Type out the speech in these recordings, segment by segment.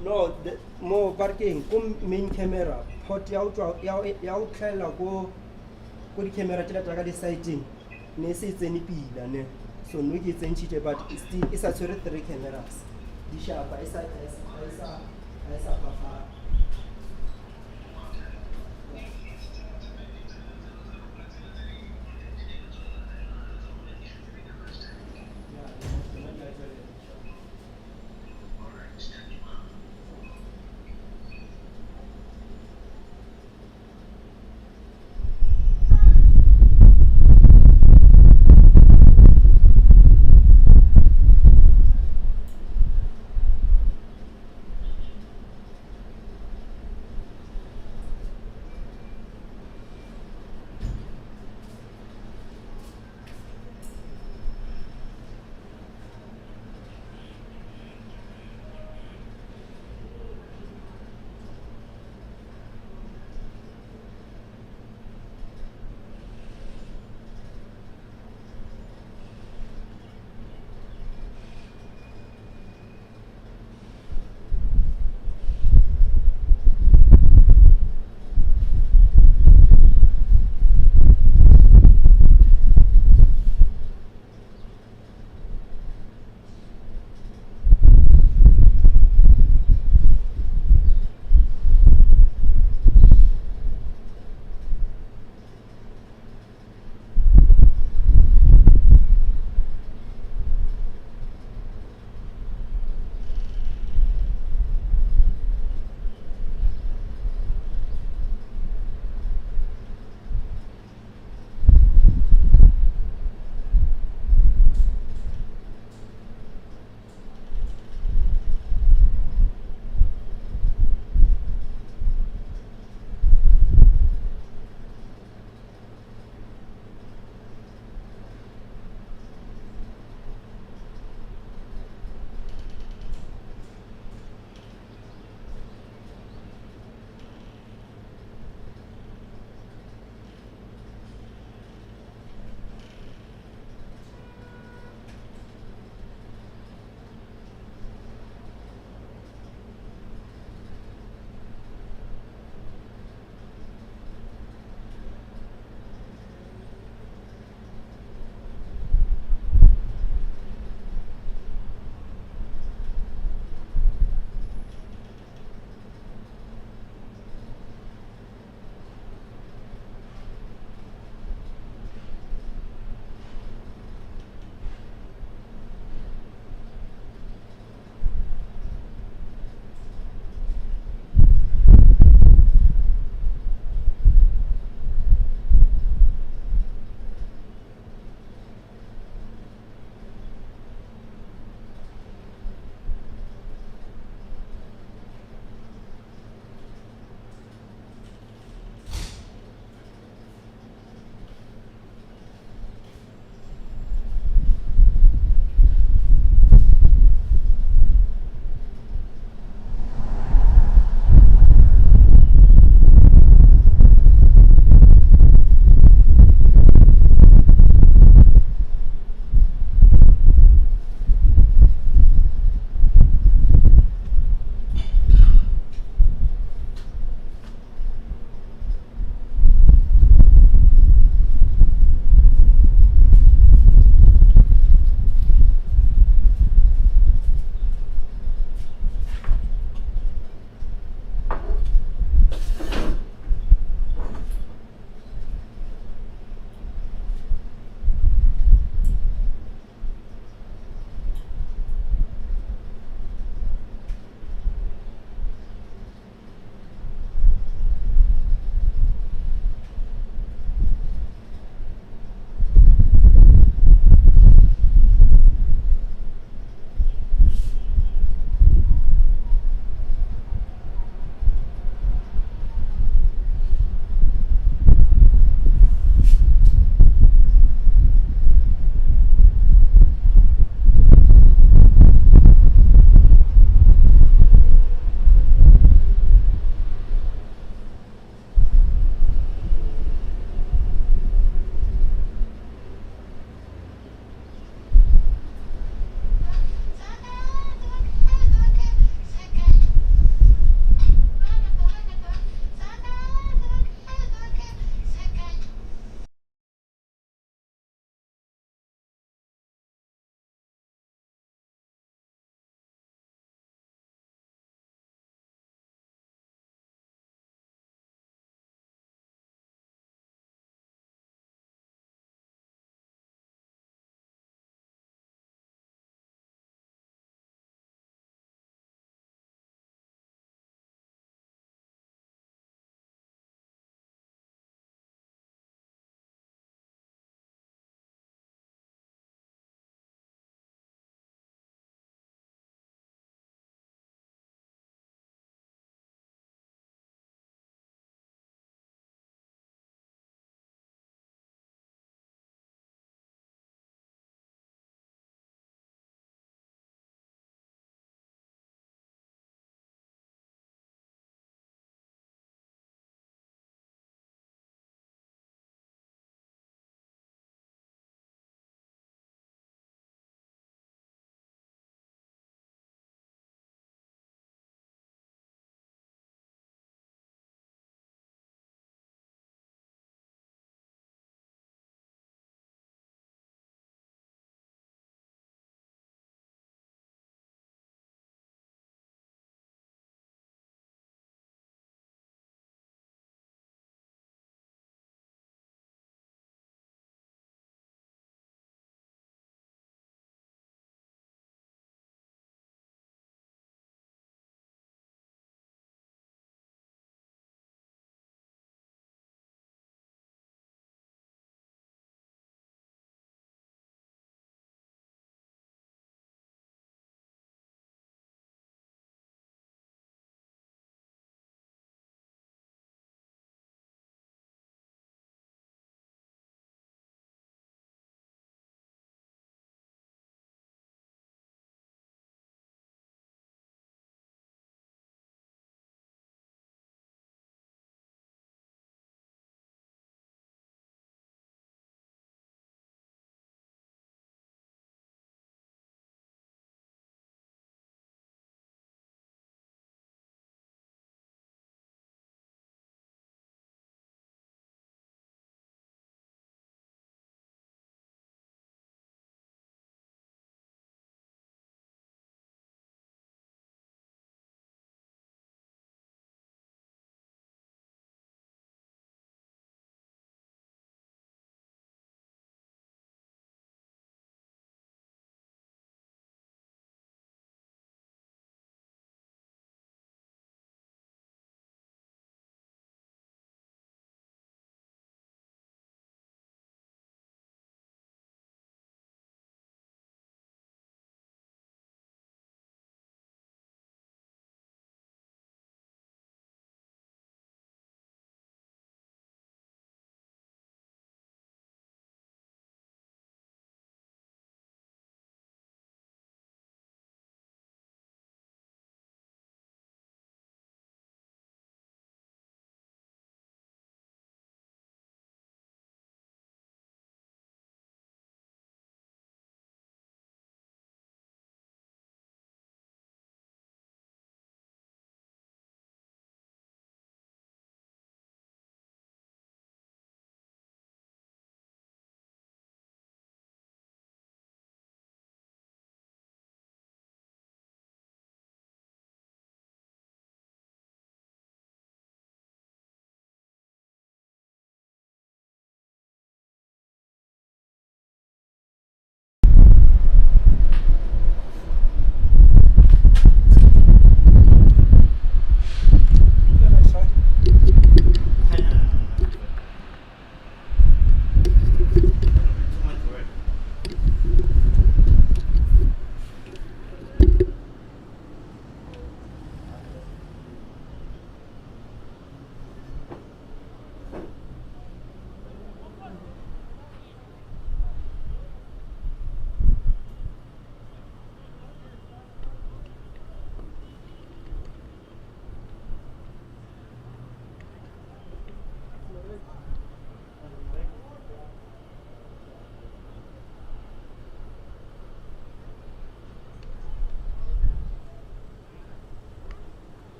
No, mo parking ko main camera port ya o tlhaela ko di-camera tse ka di-sighting ne se tsene pila ne so no ke tsentšhitše but still e sa tshwere 3 cameras di shapa e sa phapha.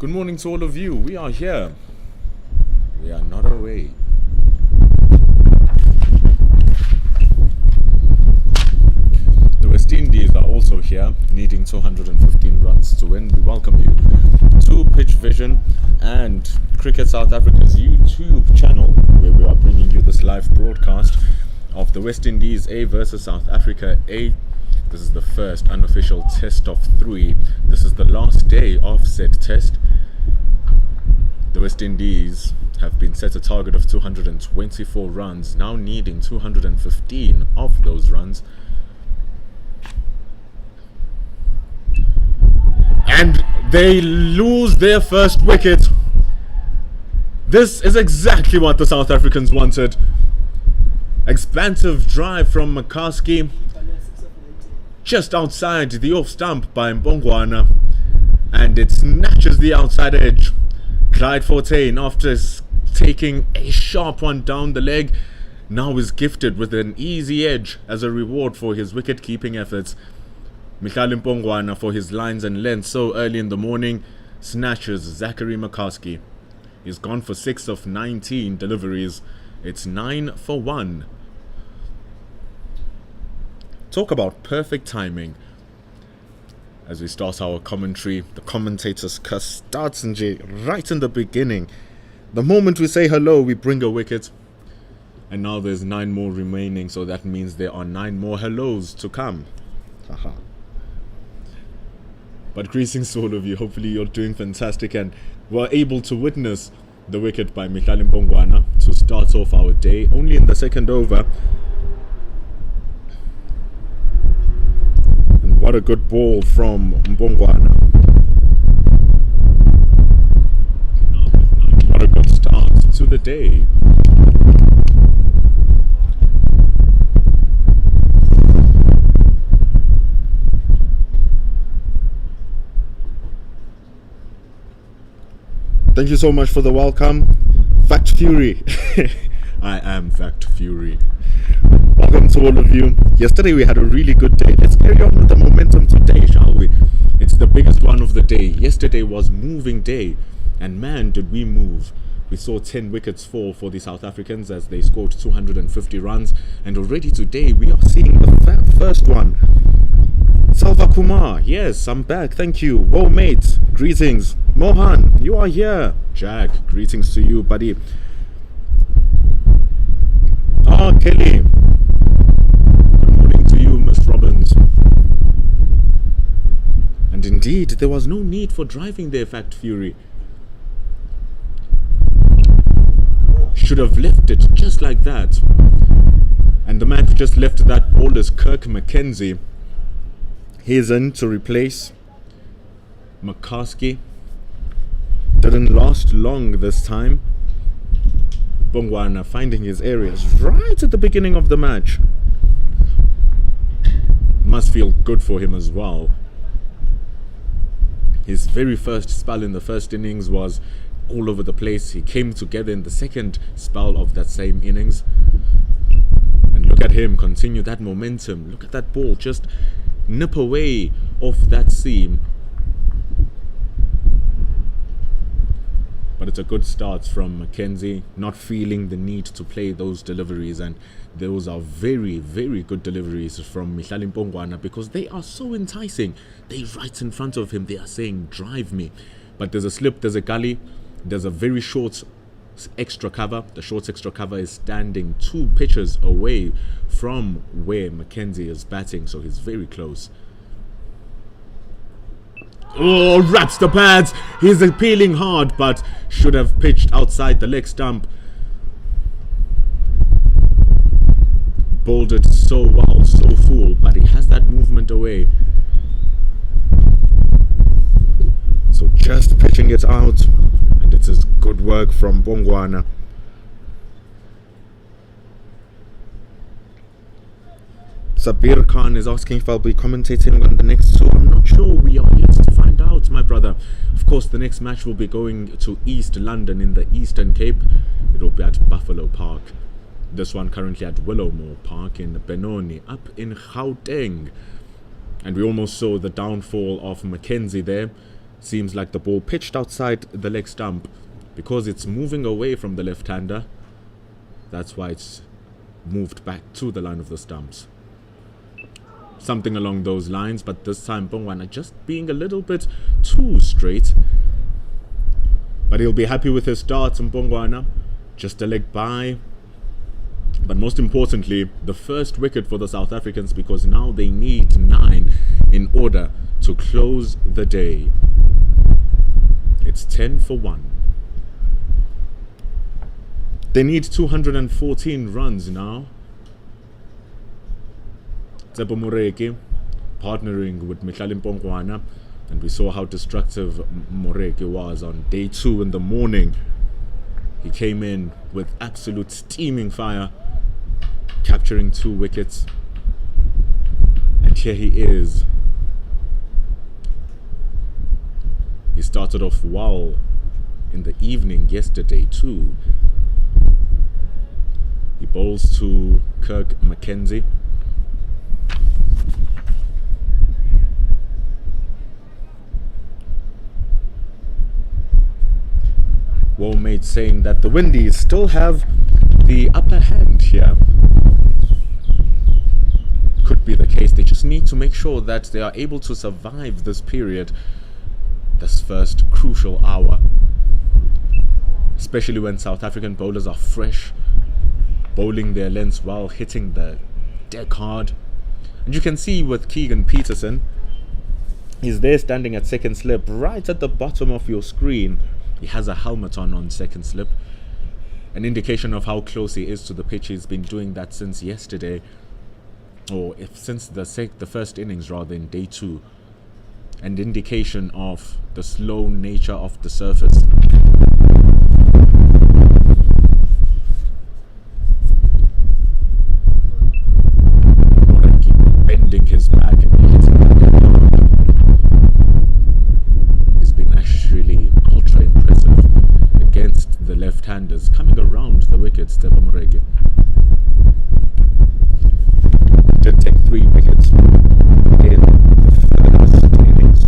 Good morning to all of you. We are here. We are not away. The West Indies are also here, needing 215 runs to win. We welcome you to Pitch Vision and Cricket South Africa's YouTube channel, where we are bringing you this live broadcast of the West Indies A versus South Africa A. This is the first unofficial test of 3. This is the last day of said test. The West Indies have been set a target of 224 runs, now needing 215 of those runs. And they lose their first wicket. This is exactly what the South Africans wanted. Expansive drive from McCaskey, just outside the off stump by Mbongwana, and it snatches the outside edge. Clyde Fortain, after taking a sharp one down the leg, now is gifted with an easy edge as a reward for his wicket-keeping efforts. Michael Mbongwana, for his lines and length so early in the morning, snatches Zachary McCaskey. He's gone for 6 of 19 deliveries. It's 9 for 1. Talk about perfect timing. As we start our commentary, the commentator's curse starts right in the beginning. The moment we say hello, we bring a wicket. And now there's 9 more remaining, so that means there are 9 more hellos to come. Haha. But greetings to all of you. Hopefully you're doing fantastic and were able to witness the wicket by Michael Mbongwana to start off our day, only in the second over. And what a good ball from Mbongwana. What a good start to the day. Thank you so much for the welcome. Fact Fury. I am Fact Fury. Welcome to all of you. Yesterday we had a really good day. Let's carry on with the momentum today, shall we? It's the biggest one of the day. Yesterday was moving day. And man, did we move. We saw 10 wickets fall for the South Africans as they scored 250 runs. And already today we are seeing the first one. Salva Kumar, yes, I'm back, thank you. Whoa, mate, greetings. Mohan, you are here. Jack, greetings to you, buddy. Kelly. Good morning to you, Miss Robbins. And indeed, there was no need for driving there, Fact Fury. Should have left it just like that. And the man who just left that ball is Kirk McKenzie. He's in to replace McCaskey. Didn't last long this time. Mbongwana finding his areas right at the beginning of the match. Must feel good for him as well. His very first spell in the first innings was all over the place. He came together in the second spell of that same innings. And look at him continue that momentum. Look at that ball just nip away off that seam. But it's a good start from Mackenzie, not feeling the need to play those deliveries, and those are very, very good deliveries from Mihlali Mpongwana because they are so enticing. They're right in front of him. They are saying, drive me. But there's a slip, there's a gully, there's a very short extra cover. The short extra cover is standing 2 pitches away from where Mackenzie is batting, so he's very close. Oh, wraps the pads. He's appealing hard, but should have pitched outside the leg stump. Bowled it so well, so full, but he has that movement away. So just pitching it out, and it is good work from Mpongwana. Sabir Khan is asking if I'll be commentating on the next two. I'm not sure. We are yet to find out, my brother. Of course, the next match will be going to East London in the Eastern Cape. It will be at Buffalo Park. This one currently at Willowmoore Park in Benoni, up in Gauteng. And we almost saw the downfall of Mackenzie there. Seems like the ball pitched outside the leg stump because it's moving away from the left-hander. That's why it's moved back to the line of the stumps. Something along those lines, but this time Mpongwana just being a little bit too straight. But he'll be happy with his start, Mpongwana. Just a leg by. But most importantly, the first wicket for the South Africans, because now they need 9 in order to close the day. It's 10 for 1. They need 214 runs now. Tshepo Moreki partnering with Mihlali Mpongwana, and we saw how destructive Moreki was on day 2 in the morning. He came in with absolute steaming fire, capturing 2 wickets, and here he is. He started off well in the evening yesterday too. He bowls to Kirk Mackenzie. Woolmate saying that the Windies still have the upper hand here. Could be the case. They just need to make sure that they are able to survive this period, this first crucial hour, especially when South African bowlers are fresh, bowling their lengths well, hitting the deck hard. And you can see with Keegan Peterson, he's there standing at second slip, right at the bottom of your screen. He has a helmet on second slip, an indication of how close he is to the pitch. He's been doing that since yesterday, or since the first innings rather, in day 2. An indication of the slow nature of the surface. Moreki bending his back and hitting the deck hard. He's been actually ultra impressive against the left-handers coming around the wickets. Tshepo Moreki did take 3 wickets in the first innings.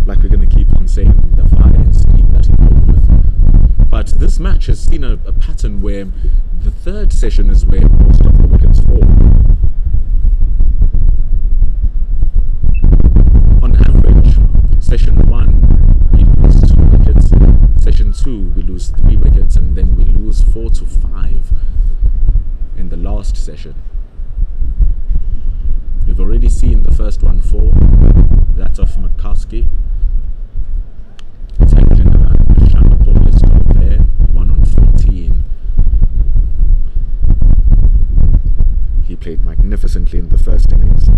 Like we're going to keep on saying, the fire and steam that he bowled with. But this match has seen a pattern where the third session is where most of the wickets fall. On average, session 1 we lose 2 wickets, session 2 we lose 3 wickets, and then we lose 4 to 5 in the last session. We've already seen the first one fall, that of McCaskey. Chanderpaul is still there, 1 on 14. He played magnificently in the first innings.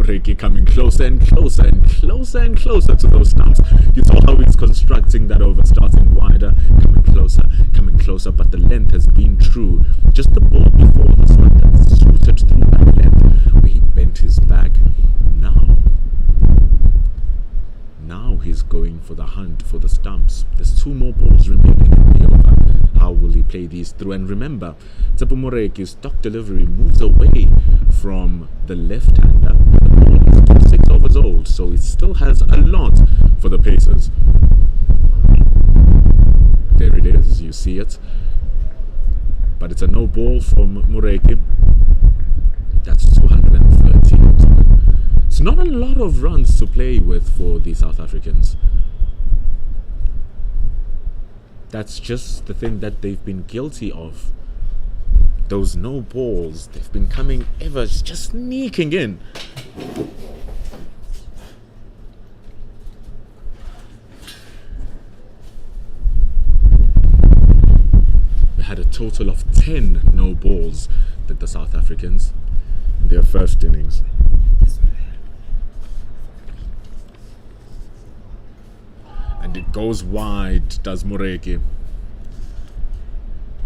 Moreki coming closer and closer and closer and closer to those stumps. You saw how he's constructing that over, starting wider, coming closer, but the length has been true. Just the ball before this one that suited through that length, where he bent his back. Now he's going for the hunt for the stumps. There's 2 more balls remaining in the over. How will he play these through? And remember, Tsepo Moreki's stock delivery moves away from the left-hander. The ball is 6 overs old, so it still has a lot for the Pacers. There it is, you see it. But it's a no ball from Moreki. That's 213. It's not a lot of runs to play with for the South Africans. That's just the thing that they've been guilty of. Those no balls, they've been coming ever, just sneaking in. We had a total of 10 no balls, did the South Africans, in their first innings. And it goes wide, does Moreki.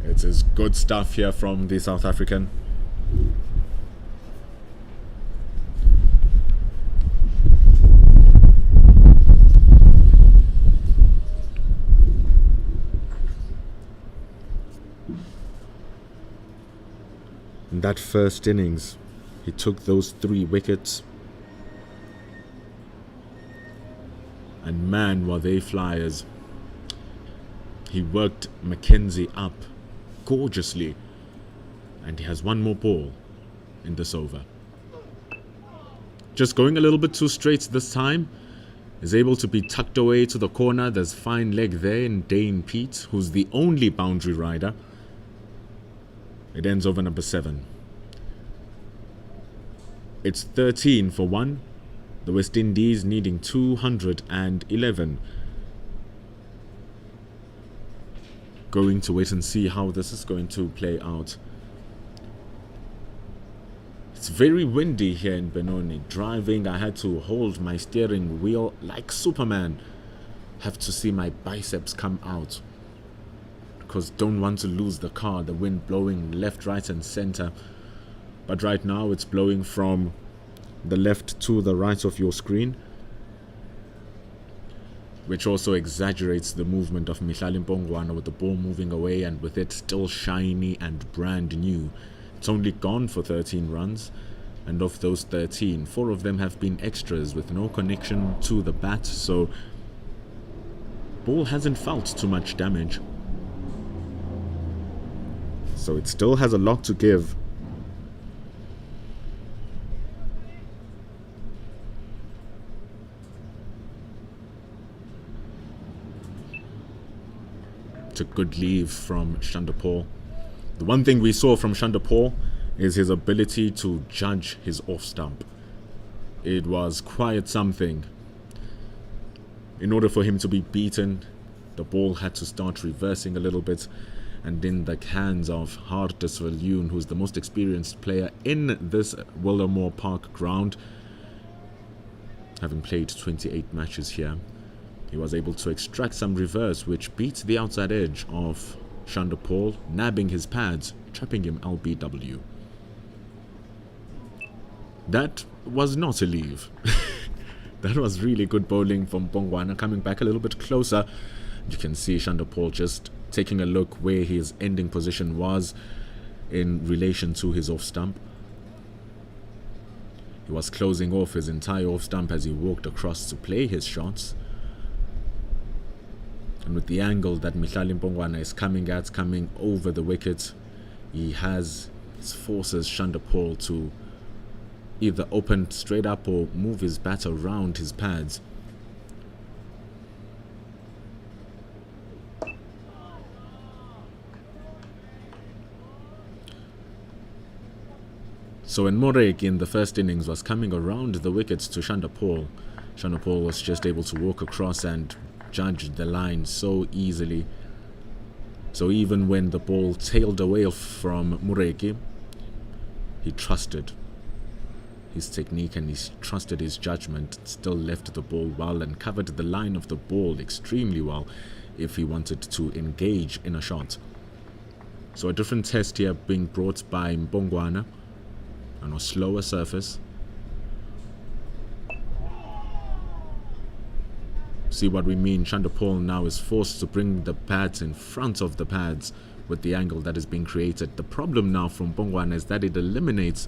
It is good stuff here from the South African. In that first innings, he took those 3 wickets. And man, were they flyers. He worked Mackenzie up gorgeously. And he has 1 more ball in this over. Just going a little bit too straight this time. Is able to be tucked away to the corner. There's fine leg there in Dane Pete, who's the only boundary rider. It ends over number 7. It's 13 for 1. The West Indies needing 211. Going to wait and see how this is going to play out. It's very windy here in Benoni. Driving, I had to hold my steering wheel like Superman. Have to see my biceps come out. Because don't want to lose the car. The wind blowing left, right and center. But right now it's blowing from the left to the right of your screen, which also exaggerates the movement of Mihlali Mpongwana, with the ball moving away and with it still shiny and brand new. It's only gone for 13 runs, and of those 13, 4 of them have been extras with no connection to the bat, so ball hasn't felt too much damage. So it still has a lot to give. A good leave from Chanderpaul. The one thing we saw from Chanderpaul is his ability to judge his off stump. It was quite something. In order for him to be beaten, the ball had to start reversing a little bit, and in the hands of Hartus Viljoen, who's the most experienced player in this Willowmoore Park ground, having played 28 matches here, he was able to extract some reverse, which beat the outside edge of Chanderpaul, nabbing his pads, trapping him LBW. That was not a leave. That was really good bowling from Mpongwana. Coming back a little bit closer, you can see Chanderpaul just taking a look where his ending position was in relation to his off stump. He was closing off his entire off stump as he walked across to play his shots. And with the angle that Mihlali Mpongwana is coming over the wicket, he forces Chanderpaul to either open straight up or move his bat around his pads. So when Moreki in the first innings was coming around the wickets to Chanderpaul, Chanderpaul was just able to walk across and judge the line so easily. So even when the ball tailed away from Moreki, he trusted his technique and he trusted his judgment, still left the ball well and covered the line of the ball extremely well if he wanted to engage in a shot. So a different test here being brought by Mpongwana on a slower surface. see what we mean. Chanderpaul now is forced to bring the pads in front of the pads with the angle that is being created. The problem now from Bongwana is that it eliminates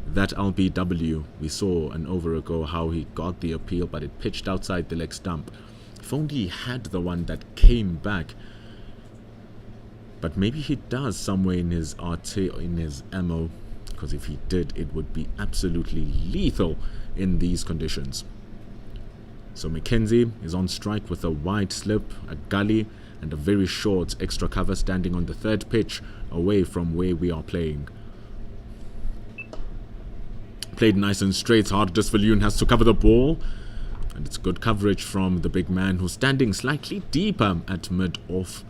that LBW. We saw an over ago how he got the appeal, but it pitched outside the leg stump. If only he had the one that came back. But maybe he does somewhere in his RT, in his ammo, because if he did, it would be absolutely lethal in these conditions. So Mackenzie is on strike with a wide slip, a gully, and a very short extra cover, standing on the third pitch away from where we are playing. Played nice and straight. Hardest Viljoen has to cover the ball, and it's good coverage from the big man, who's standing slightly deeper at mid-off,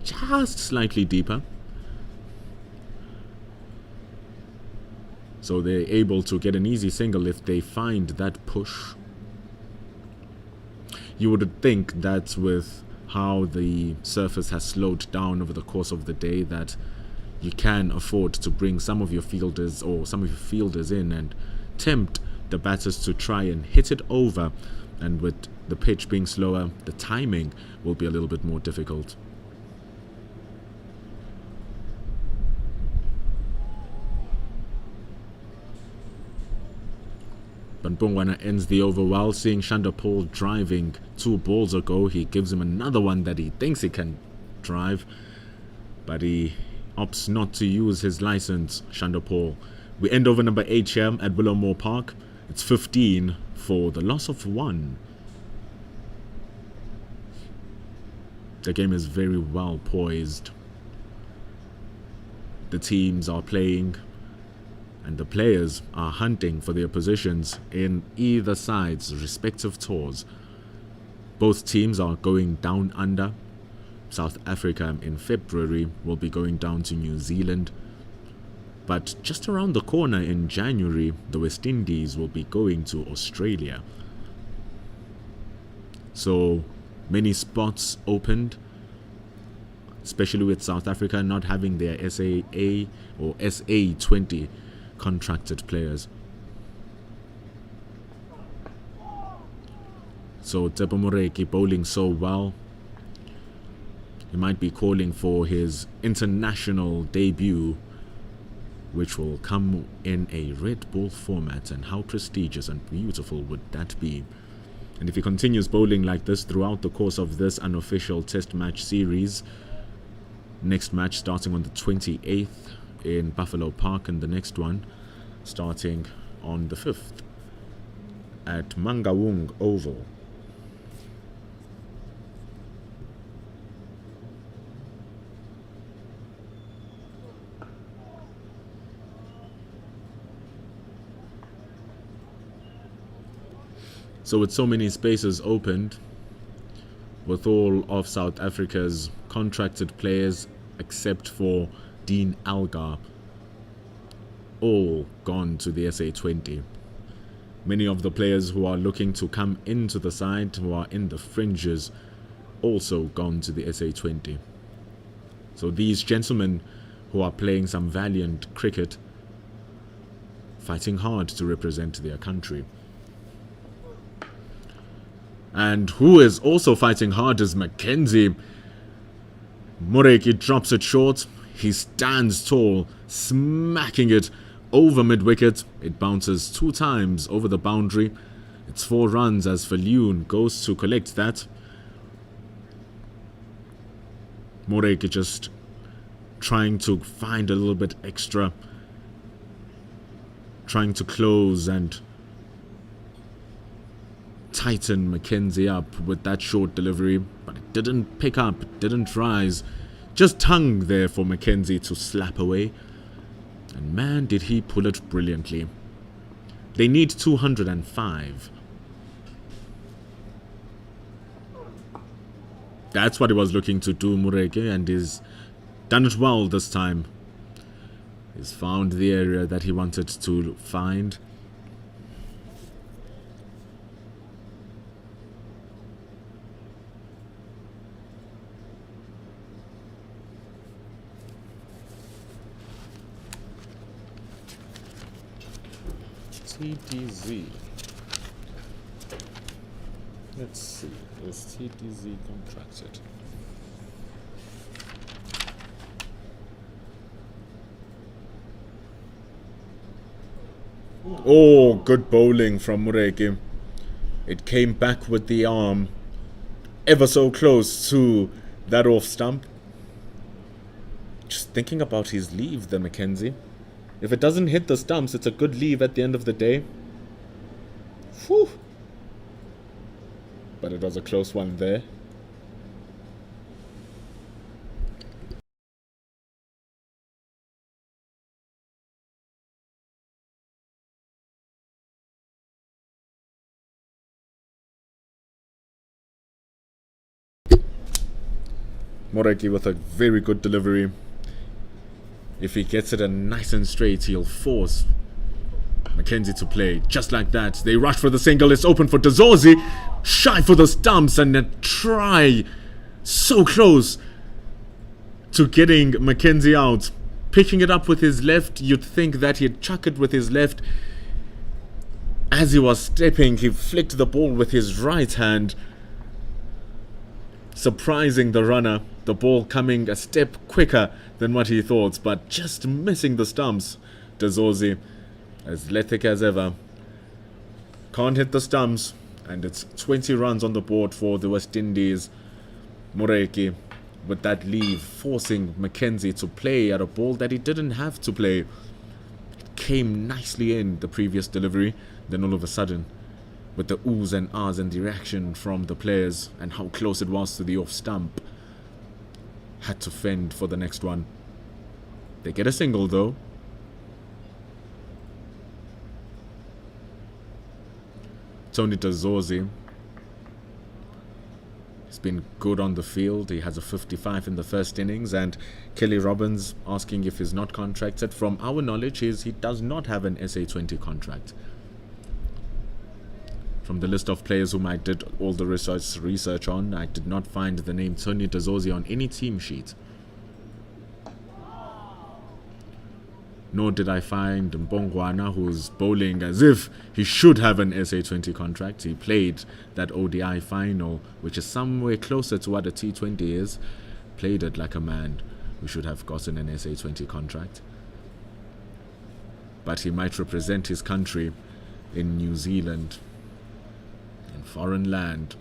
just slightly deeper. So they're able to get an easy single if they find that push. You would think that with how the surface has slowed down over the course of the day, that you can afford to bring some of your fielders in and tempt the batters to try and hit it over. And with the pitch being slower, the timing will be a little bit more difficult. But Bongwana ends the over well, seeing Chanderpaul driving 2 balls ago. He gives him another one that he thinks he can drive, but he opts not to use his license, Chanderpaul. We end over number 8 here at Willowmoore Park. It's 15 for the loss of 1. The game is very well poised. The teams are playing, and the players are hunting for their positions in either side's respective tours. Both teams are going down under. South Africa in February will be going down to New Zealand. But just around the corner in January, the West Indies will be going to Australia. So many spots opened, especially with South Africa not having their SAA or SA20 contracted players. So Tsepo Moreki bowling so well, he might be calling for his international debut, which will come in a red ball format. And how prestigious and beautiful would that be? And if he continues bowling like this throughout the course of this unofficial test match series, next match starting on the 28th in Buffalo Park, and the next one starting on the 5th at Mangaung Oval. So with so many spaces opened, with all of South Africa's contracted players except for Dean Algar all gone to the SA20. Many of the players who are looking to come into the side, who are in the fringes, also gone to the SA20. So these gentlemen who are playing some valiant cricket, fighting hard to represent their country. And who is also fighting hard is Mackenzie. Moreki drops it short. He stands tall, smacking it over mid-wicket. It bounces 2 times over the boundary. It's 4 runs as Viljoen goes to collect that. Moreki just trying to find a little bit extra, trying to close and tighten Mackenzie up with that short delivery, but it didn't pick up, it didn't rise. Just hung there for Mackenzie to slap away. And man, did he pull it brilliantly. They need 205. That's what he was looking to do, Moreki, and he's done it well this time. He's found the area that he wanted to find. TDZ. Let's see. Is TDZ contracted? Oh, good bowling from Mureki. It came back with the arm ever so close to that off stump. Just thinking about his leave, the Mackenzie. If it doesn't hit the stumps, it's a good leave at the end of the day. Whew. But it was a close one there. Moreki with a very good delivery. If he gets it nice and straight, he'll force Mackenzie to play. Just like that, they rush for the single. It's open for Dazorzi. Shy for the stumps and a try. So close to getting Mackenzie out. Picking it up with his left. You'd think that he'd chuck it with his left. As he was stepping, he flicked the ball with his right hand, surprising the runner. The ball coming a step quicker than what he thought, but just missing the stumps. Dazorzi, as athletic as ever, can't hit the stumps, and it's 20 runs on the board for the West Indies. Moreki, with that leave, forcing Mackenzie to play at a ball that he didn't have to play. It came nicely in the previous delivery, then all of a sudden, with the oohs and ahs and the reaction from the players and how close it was to the off stump, had to fend for the next one. They get a single though. Tony Dazorzi has been good on the field. He has a 55 in the first innings, and Kelly Robbins asking if he's not contracted. From our knowledge, he does not have an SA20 contract. From the list of players whom I did all the research on, I did not find the name Tony Dazorzi on any team sheet. Nor did I find Mbongwana, who's bowling as if he should have an SA20 contract. He played that ODI final, which is somewhere closer to what a T20 is. Played it like a man who should have gotten an SA20 contract. But he might represent his country in New Zealand, in foreign land,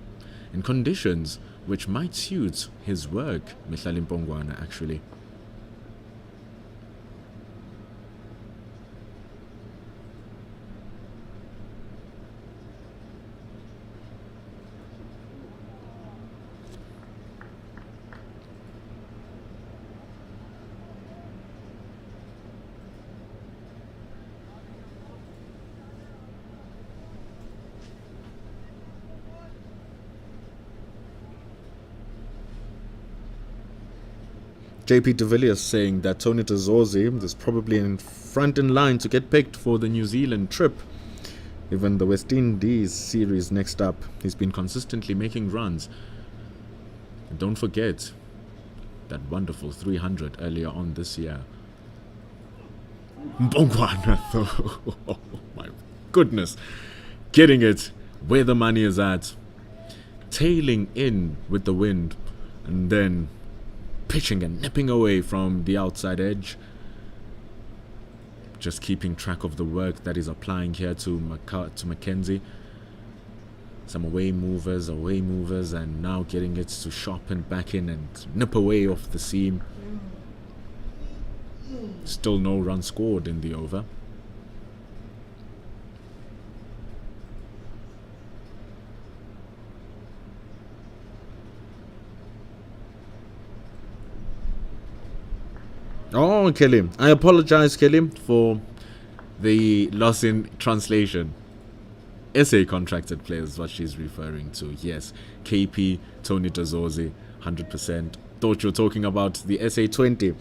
in conditions which might suit his work, Mihlali Mbongwana, actually. JP de Villiers saying that Tony Dazorzi is probably in front in line to get picked for the New Zealand trip. Even the West Indies series next up. He's been consistently making runs. And don't forget that wonderful 300 earlier on this year. Mbongwana, oh my goodness. Getting it where the money is at. Tailing in with the wind. And then pitching and nipping away from the outside edge. Just keeping track of the work that he's applying here to Mackenzie. Some away movers, and now getting it to sharpen back in and nip away off the seam. Still no run scored in the over. Oh, Kelly. I apologize, Kelly, for the loss in translation. SA contracted players, what she's referring to. Yes, KP, Tony Dazorzi, 100%. Thought you were talking about the SA20.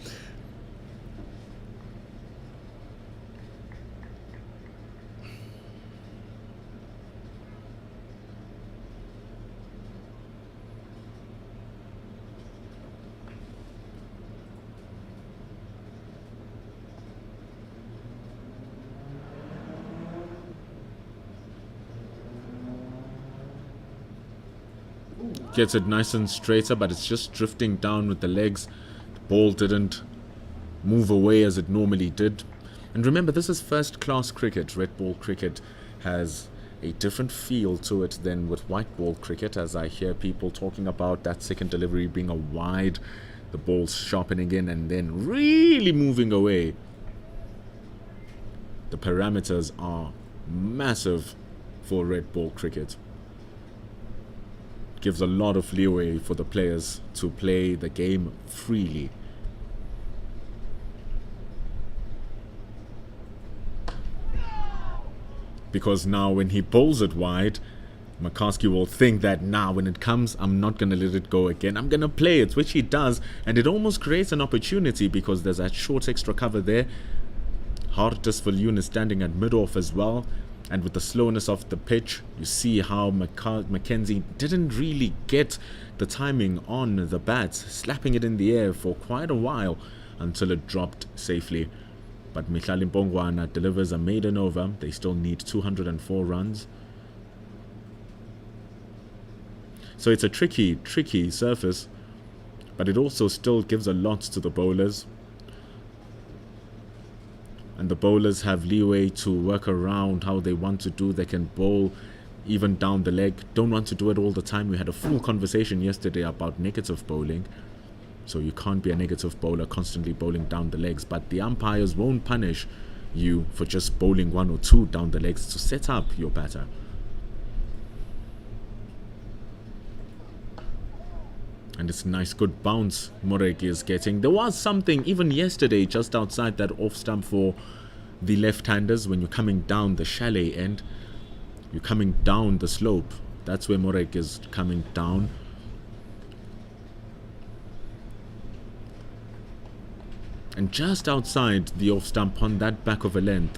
Gets it nice and straighter, but it's just drifting down with the legs. The ball didn't move away as it normally did. And remember, this is first class cricket. Red ball cricket has a different feel to it than with white ball cricket, as I hear people talking about that second delivery being a wide, the ball sharpening in and then really moving away. The parameters are massive for red ball cricket. Gives a lot of leeway for the players to play the game freely. Because now when he bowls it wide, McCaskey will think that now when it comes, I'm not going to let it go again. I'm going to play it, which he does. And it almost creates an opportunity because there's that short extra cover there. Hartis Viljoen is standing at mid-off as well. And with the slowness of the pitch, you see how Mackenzie didn't really get the timing on the bat, slapping it in the air for quite a while until it dropped safely. But Mihlali Mpongwana delivers a maiden over. They still need 204 runs. So it's a tricky surface, but it also still gives a lot to the bowlers. And the bowlers have leeway to work around how they want to do. They can bowl even down the leg. Don't want to do it all the time. We had a full conversation yesterday about negative bowling. So you can't be a negative bowler constantly bowling down the legs. But the umpires won't punish you for just bowling one or two down the legs to set up your batter. And it's a nice good bounce Moreki is getting. There was something even yesterday just outside that off stump for the left-handers when you're coming down the chalet end. You're coming down the slope. That's where Moreki is coming down. And just outside the off stump on that back of a length,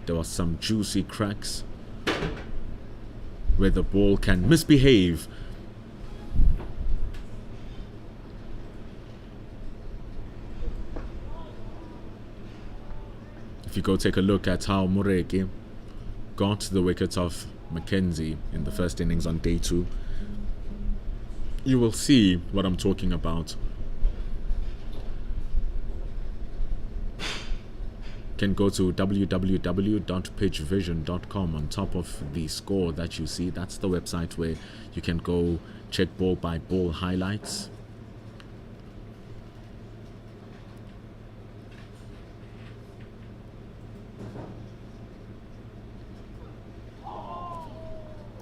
there was some juicy cracks where the ball can misbehave. If you go take a look at how Moreki got the wicket off Mackenzie in the first innings on day 2, you will see what I'm talking about. Can go to www.pitchvision.com. On top of the score that you see, that's the website where you can go check ball by ball highlights.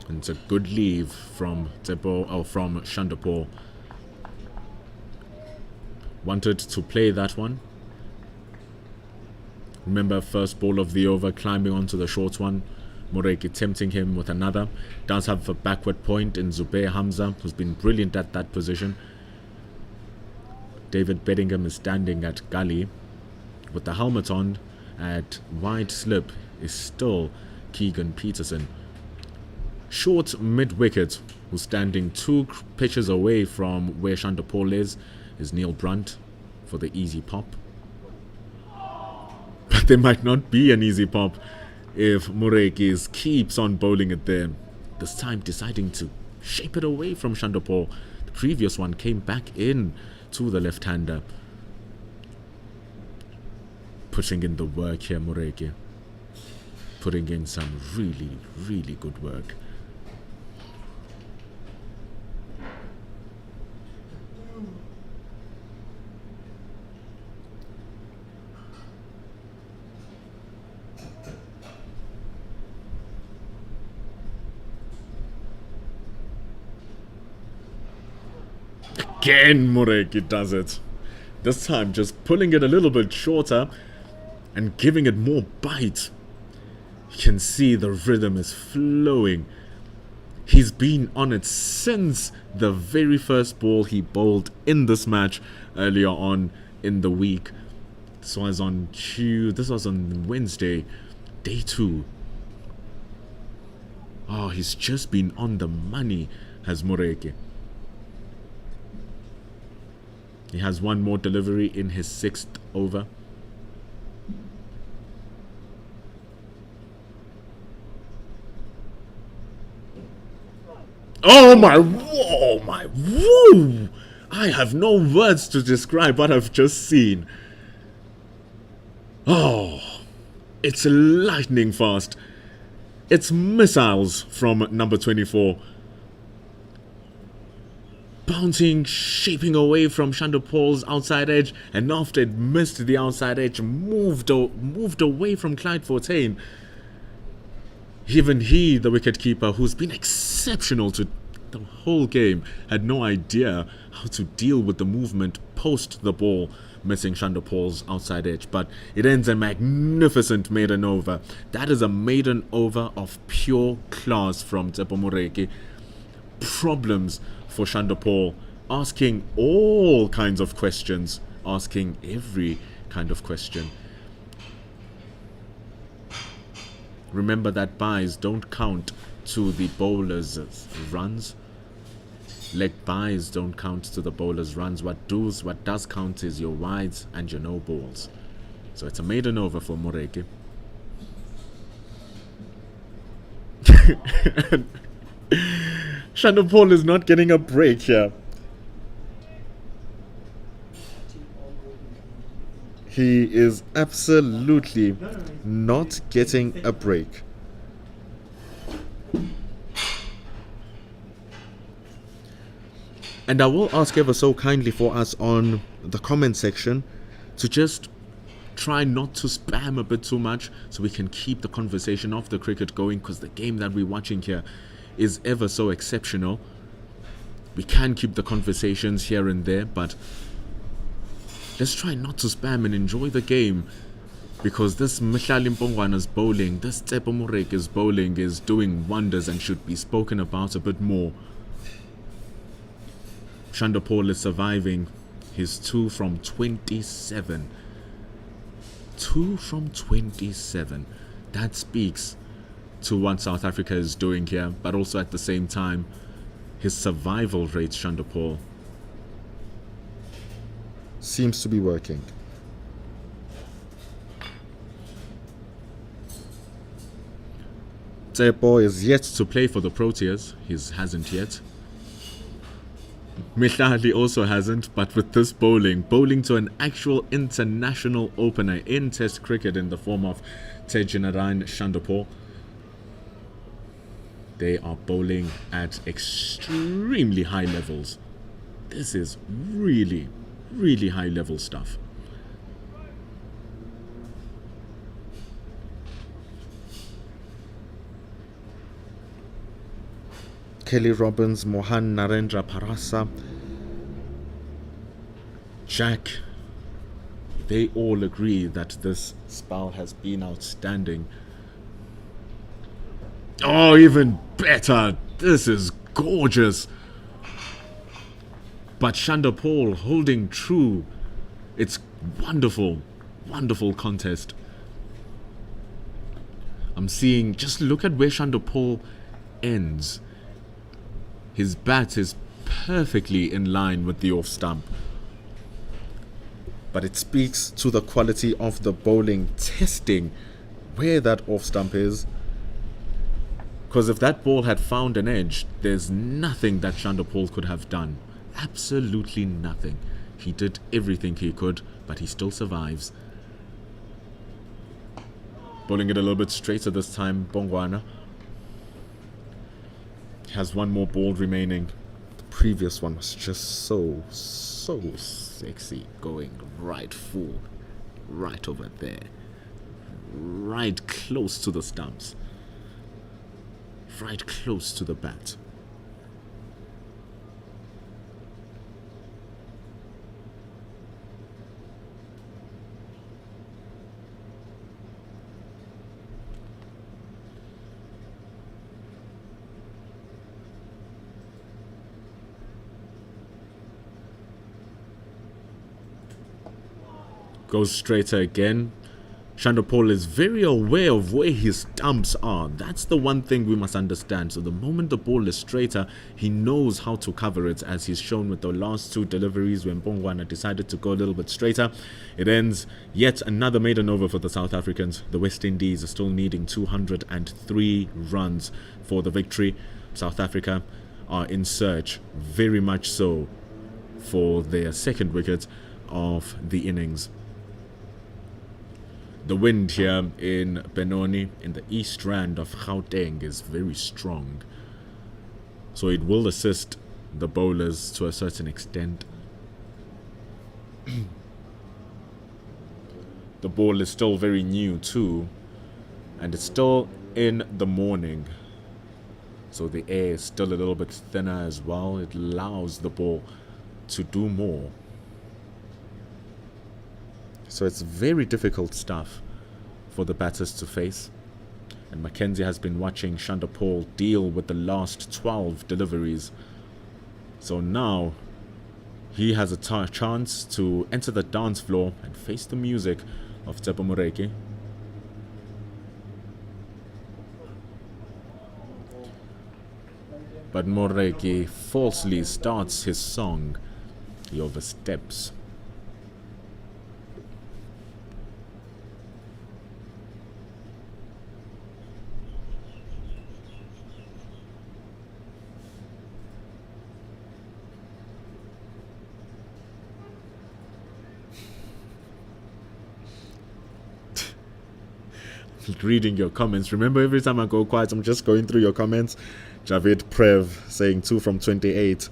And it's a good leave from Chanderpaul. Wanted to play that one. Remember, first ball of the over, climbing onto the short one. Moreki tempting him with another. Does have a backward point in Zubair Hamza, who's been brilliant at that position. David Bedingham is standing at gully with the helmet on. At wide slip is still Keegan Peterson. Short mid-wicket, who's standing 2 pitches away from where Chanderpaul is Neil Brunt for the easy pop. But there might not be an easy pop if Moreki keeps on bowling it there. This time deciding to shape it away from Chanderpaul. The previous one came back in to the left-hander. Putting in the work here, Moreki. Putting in some really, really good work. Again, Moreki does it. This time just pulling it a little bit shorter and giving it more bite. You can see the rhythm is flowing. He's been on it since the very first ball he bowled in this match earlier on in the week. This was on Wednesday, day 2. Oh, he's just been on the money, has Moreki. He has one more delivery in his 6th over. Oh my, whoa, Woo! I have no words to describe what I've just seen. Oh, it's lightning fast. It's missiles from number 24. Bouncing, shaping away from Chanderpaul's outside edge, and after it missed the outside edge, moved away from Clyde Fortain. Even he, the wicketkeeper, who's been exceptional to the whole game, had no idea how to deal with the movement post the ball missing Chanderpaul's outside edge. But it ends a magnificent maiden over. That is a maiden over of pure class from Tsepo Moreki. Problems for Chanderpaul, asking all kinds of questions, asking every kind of question. Remember that buys don't count to the bowler's runs. Leg buys don't count to the bowler's runs. What does count is your wides and your no balls. So it's a maiden over for Moreki. Chanderpaul is not getting a break here. He is absolutely not getting a break. And I will ask ever so kindly for us on the comment section to just try not to spam a bit too much so we can keep the conversation of the cricket going, because the game that we're watching here is ever so exceptional. We can keep the conversations here and there, but let's try not to spam and enjoy the game, because this Mihlali Mpongwana's bowling, this Tsepo Moreke's bowling is doing wonders and should be spoken about a bit more. Chanderpaul is surviving his 2 from 27. 2 from 27. That speaks to what South Africa is doing here, but also at the same time, his survival rate, Chanderpaul, seems to be working. Tsepo is yet to play for the Proteas. He hasn't yet. Mihlali also hasn't, but with this bowling to an actual international opener in Test cricket in the form of Tejinarayan Chanderpaul, they are bowling at extremely high levels. This is really, really high level stuff. Kelly Robbins, Mohan Narendra Parasa, Jack, they all agree that this spell has been outstanding. Oh, even better. This is gorgeous. But Chanderpaul holding true. It's wonderful, wonderful contest. I'm seeing, just look at where Chanderpaul ends. His bat is perfectly in line with the off stump. But it speaks to the quality of the bowling, testing where that off stump is. Because if that ball had found an edge, there's nothing that Chanderpaul could have done. Absolutely nothing. He did everything he could, but he still survives. Bowling it a little bit straighter this time, Bongwana has one more ball remaining. The previous one was just so sexy, going right full, right over there, right close to the stumps, right close to the bat. Goes straighter again. Chanderpaul is very aware of where his stumps are. That's the one thing we must understand. So the moment the ball is straighter, he knows how to cover it, as he's shown with the last 2 deliveries when Bongwana decided to go a little bit straighter. It ends yet another maiden over for the South Africans. The West Indies are still needing 203 runs for the victory. South Africa are in search, very much so, for their second wicket of the innings. The wind here in Benoni, in the east rand of Gauteng, is very strong, so it will assist the bowlers to a certain extent. The ball is still very new too, and it's still in the morning, so the air is still a little bit thinner as well. It allows the ball to do more. So it's very difficult stuff for the batters to face. And Mackenzie has been watching Chanderpaul deal with the last 12 deliveries. So now he has a chance to enter the dance floor and face the music of Tsepo Moreki. But Moreki falsely starts his song. He oversteps. Reading your comments. Remember, every time I go quiet, I'm just going through your comments. Javed Prev saying 2 from 28.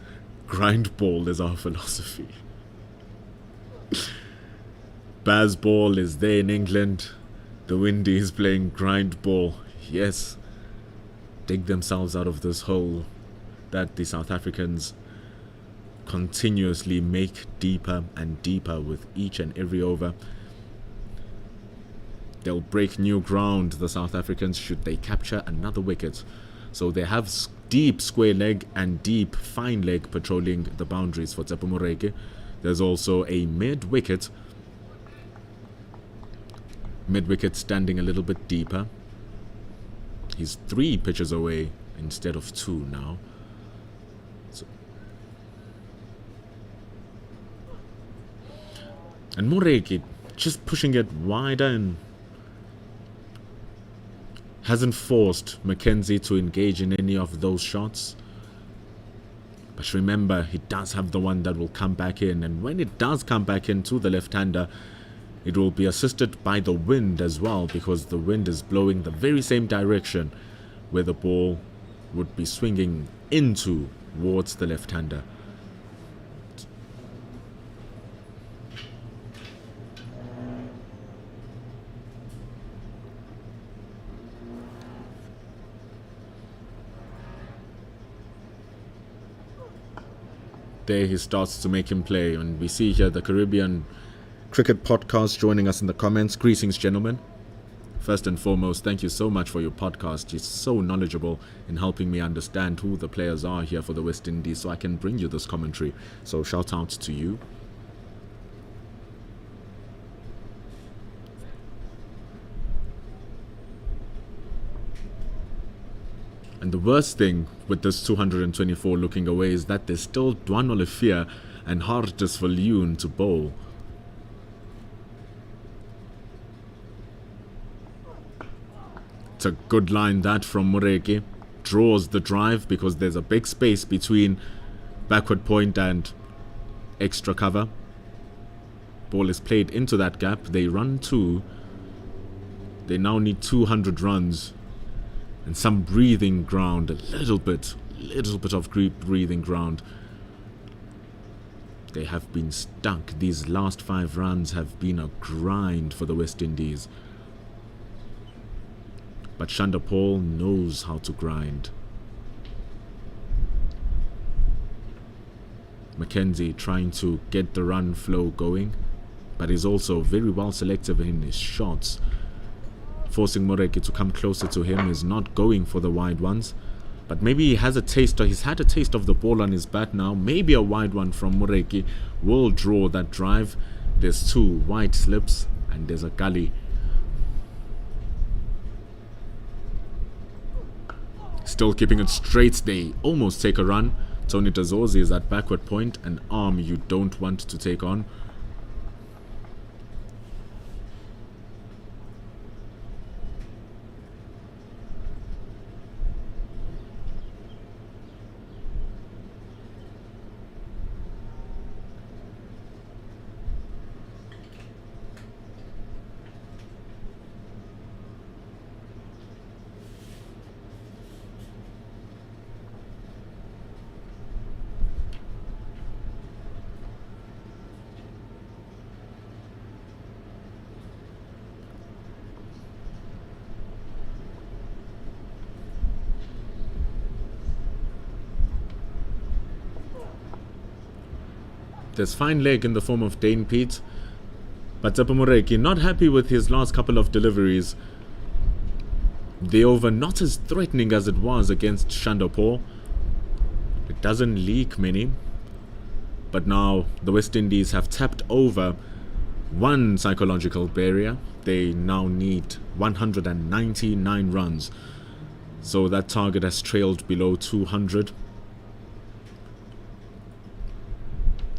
Grind ball is our philosophy. Baz Ball is there in England. The Windies playing grind ball. Yes. Dig themselves out of this hole that the South Africans continuously make deeper and deeper with each and every over. They'll break new ground, the South Africans, should they capture another wicket. So they have deep square leg and deep fine leg patrolling the boundaries for Tsepo Moreki. There's also a mid-wicket. Mid-wicket standing a little bit deeper. He's 3 pitches away instead of 2 now. And Moreki just pushing it wider and hasn't forced Mackenzie to engage in any of those shots. But remember, he does have the one that will come back in, and when it does come back into the left-hander, it will be assisted by the wind as well, because the wind is blowing the very same direction where the ball would be swinging into towards the left-hander. There he starts to make him play, and we see here the Caribbean Cricket Podcast joining us in the comments. Greetings, gentlemen. First and foremost, thank you so much for your podcast. It's so knowledgeable in helping me understand who the players are here for the West Indies, so I can bring you this commentary. So shout out to you. And the worst thing with this 224 looking away is that there's still Dwan Olifia and Hardus Viljoen to bowl. It's a good line that from Moreki. Draws the drive because there's a big space between backward point and extra cover. Ball is played into that gap. They run 2. They now need 200 runs. And some breathing ground, a little bit of breathing ground. They have been stuck. These last 5 runs have been a grind for the West Indies. But Chanderpaul knows how to grind. Mackenzie trying to get the run flow going, but is also very well selective in his shots. Forcing Moreki to come closer to him, is not going for the wide ones. But maybe he has a taste, or he's had a taste of the ball on his bat now. Maybe a wide one from Moreki will draw that drive. There's 2 wide slips and there's a gully. Still keeping it straight. They almost take a run. Tony Tazozi is at backward point, an arm you don't want to take on. There's fine leg in the form of Dane Pete, but Tepomoreki not happy with his last couple of deliveries. The over not as threatening as it was against Chanderpaul. It doesn't leak many, but now the West Indies have tapped over one psychological barrier. They now need 199 runs, so that target has trailed below 200.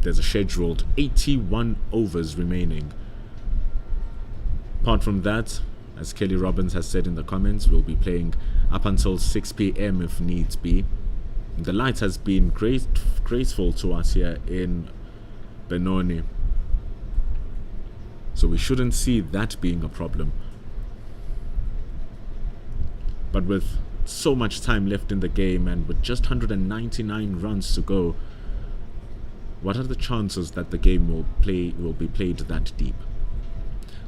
There's a scheduled 81 overs remaining. Apart from that, as Kelly Robbins has said in the comments, we'll be playing up until 6 p.m. if needs be. The light has been graceful to us here in Benoni, so we shouldn't see that being a problem. But with so much time left in the game and with just 199 runs to go, what are the chances that the game will be played that deep?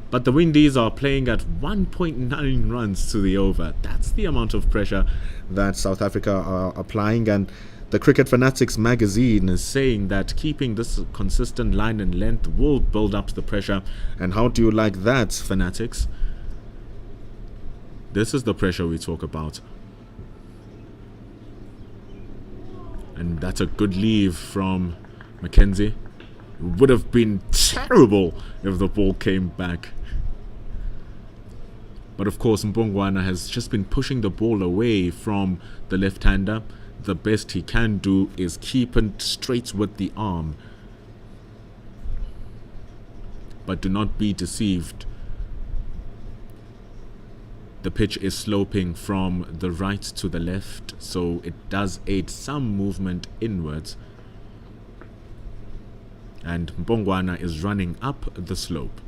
But the Windies are playing at 1.9 runs to the over. That's the amount of pressure that South Africa are applying, and the Cricket Fanatics magazine is saying that keeping this consistent line and length will build up the pressure. And how do you like that, Fanatics? This is the pressure we talk about. And that's a good leave from Mackenzie. It would have been terrible if the ball came back. But of course, Mbongwana has just been pushing the ball away from the left-hander. The best he can do is keep it straight with the arm. But do not be deceived. The pitch is sloping from the right to the left, so it does aid some movement inwards. And Mbongwana is running up the slope.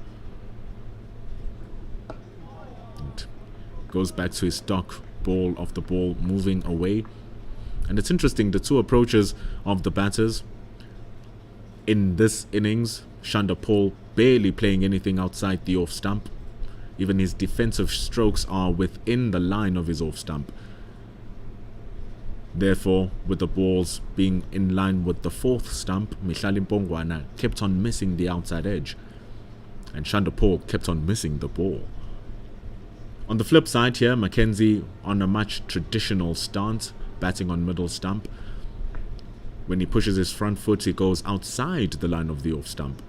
And goes back to his stock ball of the ball moving away. And it's interesting, the two approaches of the batters in this innings. Chanderpaul barely playing anything outside the off stump. Even his defensive strokes are within the line of his off stump. Therefore, with the balls being in line with the fourth stump, Mihlali Mbongwana kept on missing the outside edge, and Chanderpaul kept on missing the ball. On the flip side here, Mackenzie on a much traditional stance, batting on middle stump. When he pushes his front foot, he goes outside the line of the off stump.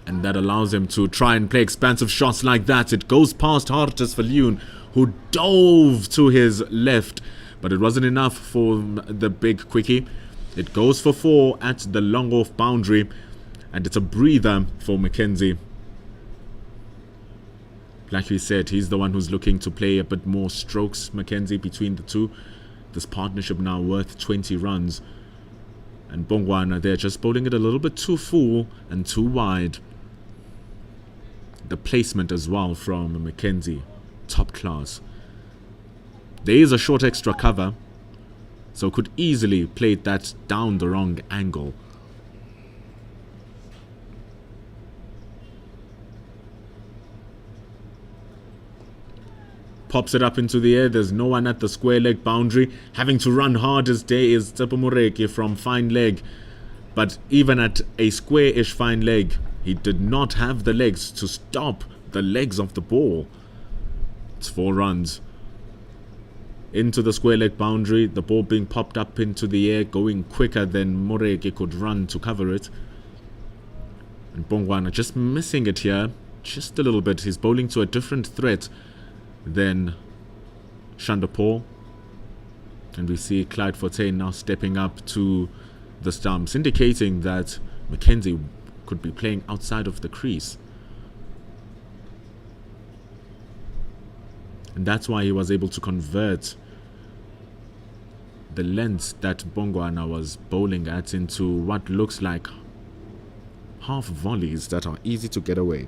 And that allows him to try and play expansive shots like that. It goes past Hartis Viljoen, who dove to his left, but it wasn't enough for the big quickie. It goes for 4 at the long off boundary, and it's a breather for Mackenzie. Like we said, he's the one who's looking to play a bit more strokes, Mackenzie, between the two. This partnership now worth 20 runs. And Mbongwana there just bowling it a little bit too full and too wide. The placement as well from Mackenzie, top class. There is a short extra cover, so could easily play that down the wrong angle. Pops it up into the air. There's no one at the square leg boundary. Having to run hard as day is Tepomoreki from fine leg. But even at a square-ish fine leg, he did not have the legs to stop the legs of the ball. It's 4 runs. Into the square leg boundary, the ball being popped up into the air, going quicker than Moreki could run to cover it. And Mbongwana just missing it here, just a little bit. He's bowling to a different threat than Chanderpaul. And we see Clyde Fortain now stepping up to the stumps, indicating that Mackenzie could be playing outside of the crease. And that's why he was able to convert the length that Mbongwana was bowling at into what looks like half volleys that are easy to get away.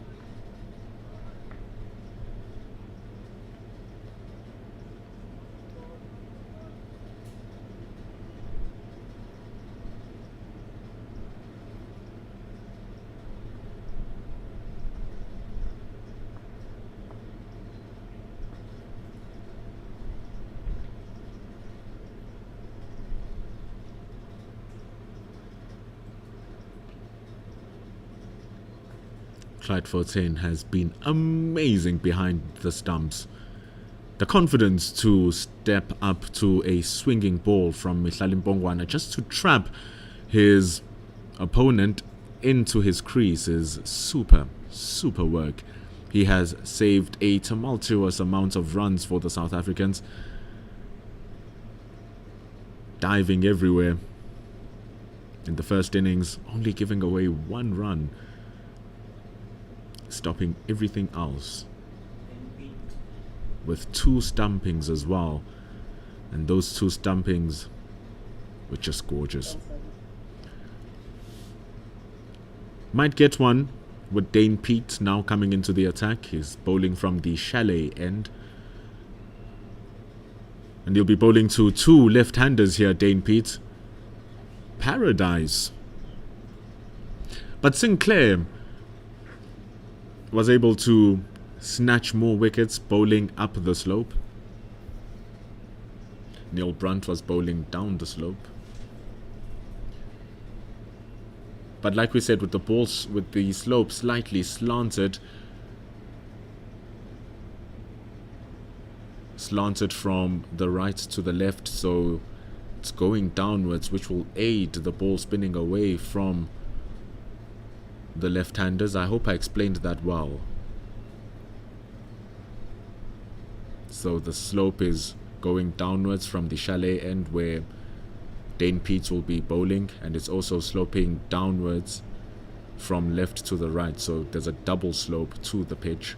Clyde Fontaine has been amazing behind the stumps. The confidence to step up to a swinging ball from Mihlali Mpongwana just to trap his opponent into his crease is super work. He has saved a tumultuous amount of runs for the South Africans, diving everywhere. In the first innings, only giving away 1 run, stopping everything else, with 2 stumpings as well, and those 2 stumpings were just gorgeous. Might get one with Dane Pete now coming into the attack. He's bowling from the chalet end, and he'll be bowling to 2 left-handers here, Dane Pete. Paradise. But Sinclair was able to snatch more wickets bowling up the slope. Neil Brunt was bowling down the slope. But like we said, with the balls, with the slope slightly slanted from the right to the left, so it's going downwards, which will aid the ball spinning away from the left-handers. I hope I explained that well. So the slope is going downwards from the chalet end where Dane Pete will be bowling, and it's also sloping downwards from left to the right, so there's a double slope to the pitch.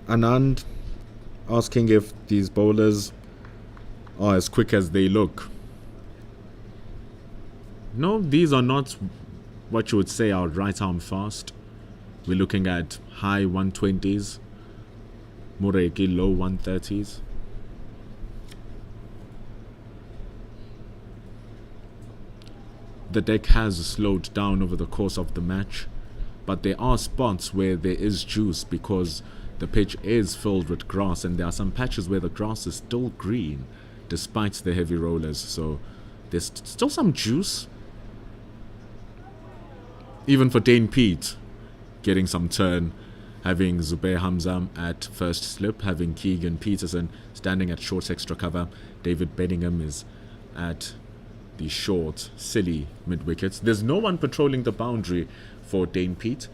Anand asking if these bowlers are as quick as they look. No, these are not what you would say are right arm fast. We're looking at high 120s, Mureki low 130s. The deck has slowed down over the course of the match, but there are spots where there is juice because the pitch is filled with grass, and there are some patches where the grass is still green despite the heavy rollers, so there's still some juice. Even for Dane Pete getting some turn, having Zubair Hamza at first slip, having Keegan Peterson standing at short extra cover, David Bedingham is at the short, silly mid-wickets. There's no one patrolling the boundary for Dane Pete.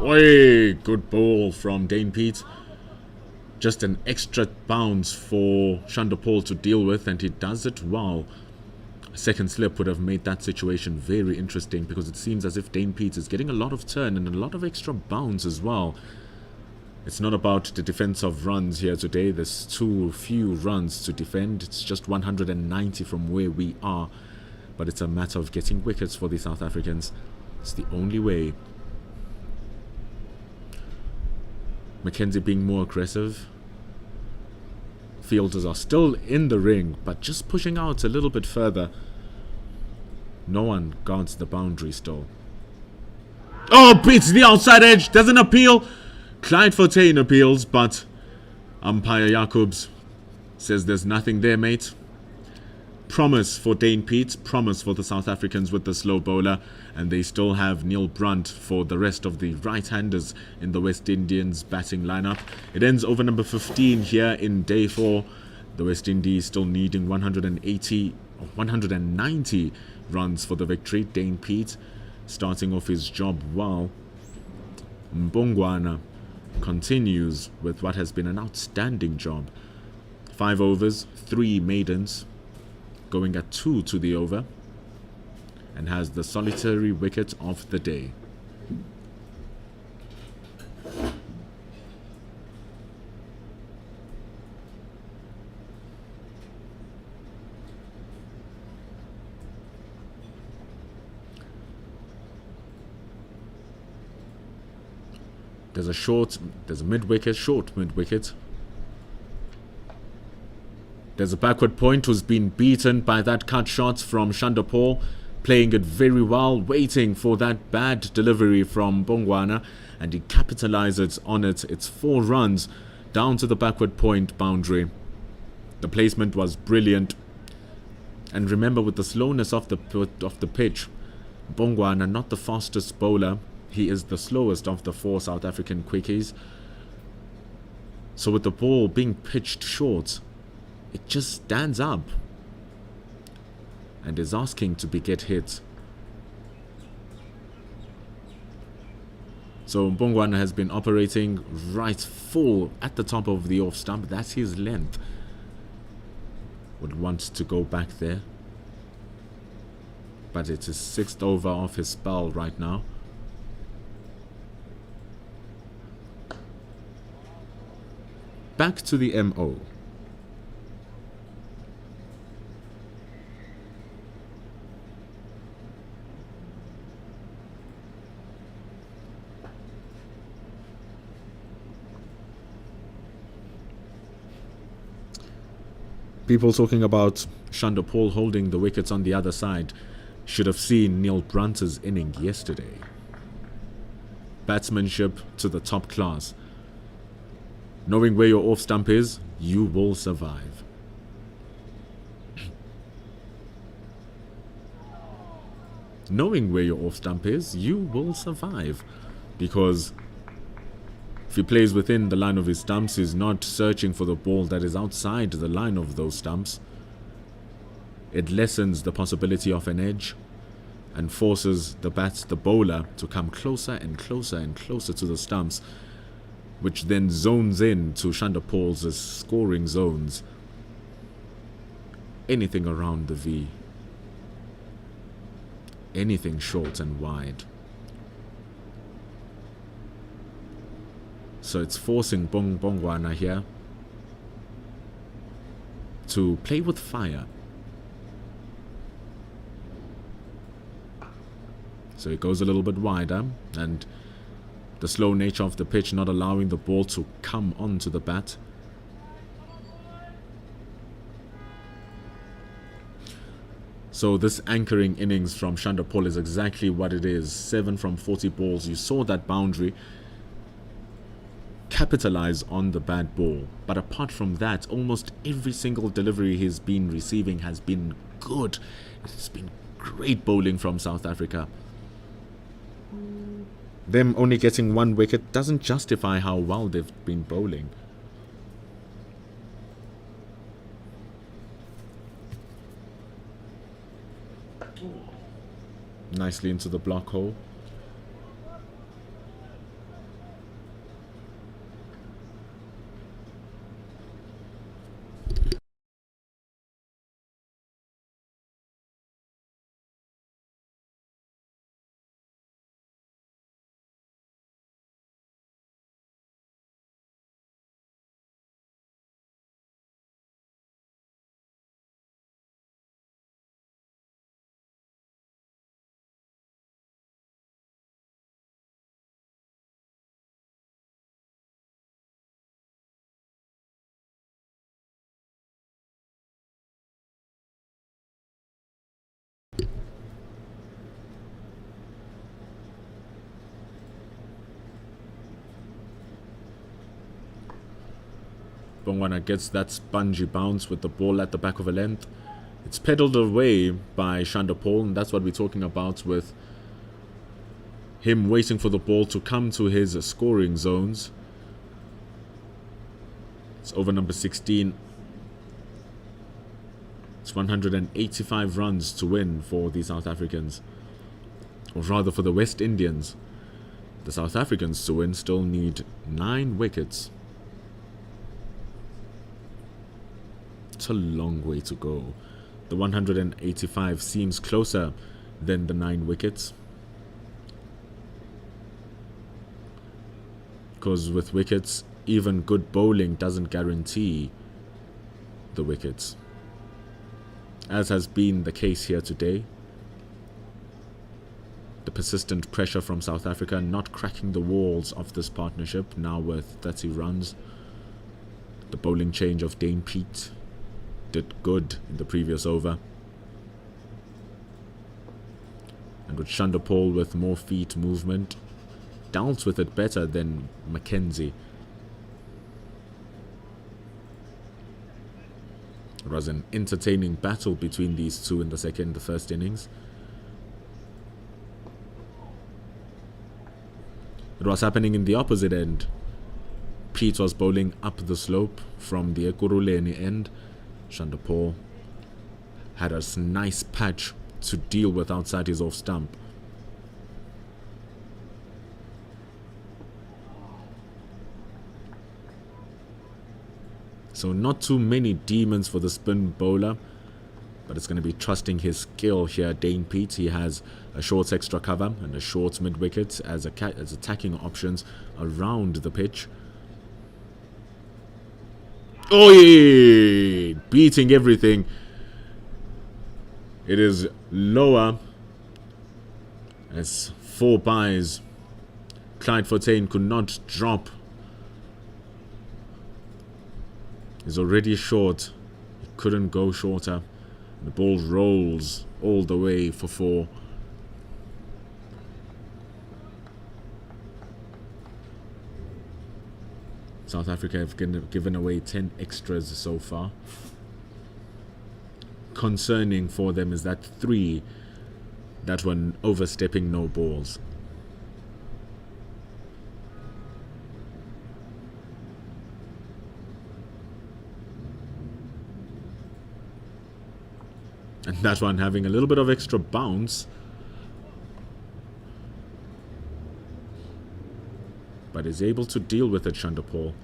Way good ball from Dane Pete. Just an extra bounce for Chanderpaul to deal with, and he does it well. A second slip would have made that situation very interesting, because it seems as if Dane Pete is getting a lot of turn and a lot of extra bounce as well. It's not about the defense of runs here today. There's too few runs to defend. It's just 190 from where we are, but it's a matter of getting wickets for the South Africans. It's the only way. Mackenzie being more aggressive. Fielders are still in the ring, but just pushing out a little bit further. No one guards the boundary still. Oh, beats the outside edge. Doesn't appeal. Clyde Fontaine appeals, but umpire Jacobs says there's nothing there, mate. Promise for Dane Pete, promise for the South Africans with the slow bowler, and they still have Neil Brunt for the rest of the right-handers in the West Indians batting lineup. It ends over number 15 here in day 4. The West Indies still needing 190 runs for the victory. Dane Pete starting off his job well. Mbongwana continues with what has been an outstanding job. 5 overs, 3 maidens, going at 2 to the over, and has the solitary wicket of the day. There's a mid-wicket, short mid-wicket. There's a backward point who's been beaten by that cut shot from Chanderpaul, playing it very well, waiting for that bad delivery from Mbongwana, and he capitalizes on it. It's 4 runs down to the backward point boundary. The placement was brilliant. And remember, with the slowness of the pitch, Mbongwana, not the fastest bowler, he is the slowest of the 4 South African quickies. So with the ball being pitched short, it just stands up and is asking to get hit. So Mbongwana has been operating right full at the top of the off stump. That's his length. Would want to go back there, but it is 6th over of his spell right now. Back to the MO. People talking about Chanderpaul holding the wickets on the other side should have seen Neil Brunter's inning yesterday. Batsmanship to the top class. Knowing where your off stump is, you will survive. Knowing where your off stump is, you will survive. Because if he plays within the line of his stumps, he's not searching for the ball that is outside the line of those stumps. It lessens the possibility of an edge and forces the bowler to come closer and closer and closer to the stumps, which then zones in to Chanderpaul's scoring zones. Anything around the V. Anything short and wide. So it's forcing Mbongwana here to play with fire. So it goes a little bit wider, and the slow nature of the pitch not allowing the ball to come onto the bat. So this anchoring innings from Chanderpaul is exactly what it is. 7 from 40 balls. You saw that boundary. Capitalize on the bad ball. But apart from that, almost every single delivery he's been receiving has been good. It's been great bowling from South Africa. Them only getting 1 wicket doesn't justify how well they've been bowling. Nicely into the block hole. Mbongwana gets that spongy bounce with the ball at the back of a length. It's pedalled away by Chanderpaul, and that's what we're talking about with him waiting for the ball to come to his scoring zones. It's over number 16. It's 185 runs to win for the South Africans, or rather for the West Indians. The South Africans to win still need 9 wickets. It's a long way to go. The 185 seems closer than the 9 wickets. Because with wickets, even good bowling doesn't guarantee the wickets, as has been the case here today. The persistent pressure from South Africa not cracking the walls of this partnership, now with 30 runs. The bowling change of Dane Pete did good in the previous over. And with Chanderpaul with more feet movement, dealt with it better than Mackenzie. It was an entertaining battle between these two in the first innings. It was happening in the opposite end. Pete was bowling up the slope from the Ekurhuleni end. Chanderpaul had a nice patch to deal with outside his off stump. So not too many demons for the spin bowler, but it's going to be trusting his skill here. Dane Pete, he has a short extra cover and a short mid wicket as attacking options around the pitch. Oh yeah, beating everything. It is lower as 4 byes. Clyde Fontaine could not drop. He's already short. He couldn't go shorter. The ball rolls all the way for 4. South Africa have given away 10 extras so far. Concerning for them is that 3 that were overstepping no balls. And that one having a little bit of extra bounce. But is able to deal with it, Chanderpaul.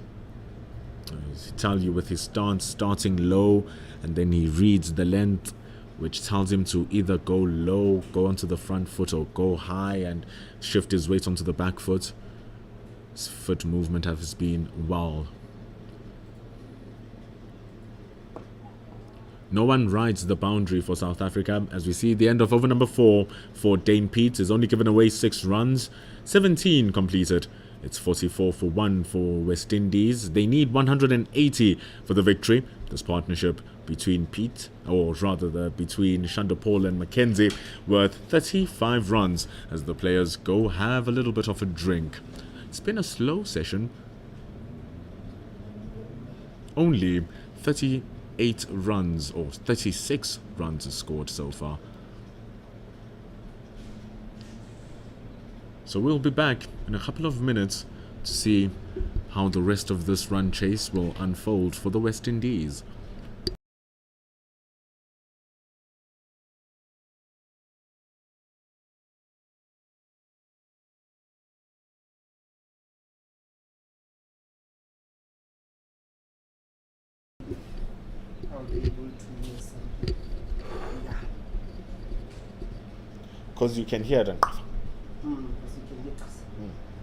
He tells you with his stance starting low, and then he reads the length, which tells him to either go low, go onto the front foot, or go high and shift his weight onto the back foot. His foot movement has been wow. No one rides the boundary for South Africa. As we see, the end of over number 4 for Dane Pete is only given away 6 runs, 17 completed. It's 44 for 1 for West Indies. They need 180 for the victory. This partnership between Pete, or rather between Chanderpaul and Mackenzie, worth 35 runs as the players go have a little bit of a drink. It's been a slow session. Only 38 runs or 36 runs are scored so far. So we'll be back in a couple of minutes to see how the rest of this run chase will unfold for the West Indies. I'll be able to hear something. Yeah. Because you can hear them. Because you can hear us.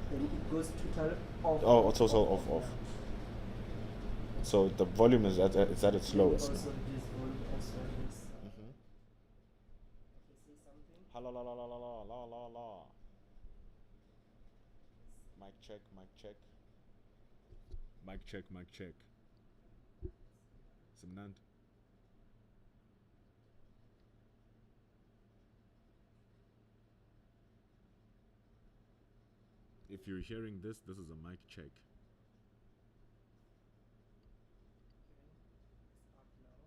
Then it goes total off. Oh, it's also off. So the volume is at its lowest. Also this volume also this. Mm-hmm. Say something. La la la la la la la la la. Mic check, mic check. Mic check, mic check. Simnand. If you're hearing this is a mic check. Start now.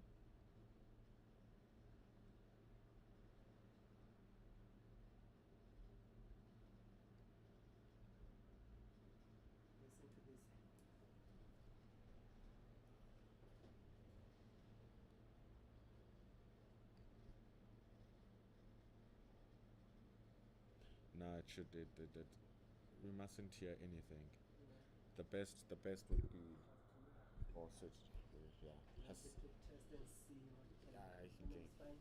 Listen to this. it should. We mustn't hear anything. The best would be, or switch. Yeah. Test and see what can. I I mean, think. it's fine.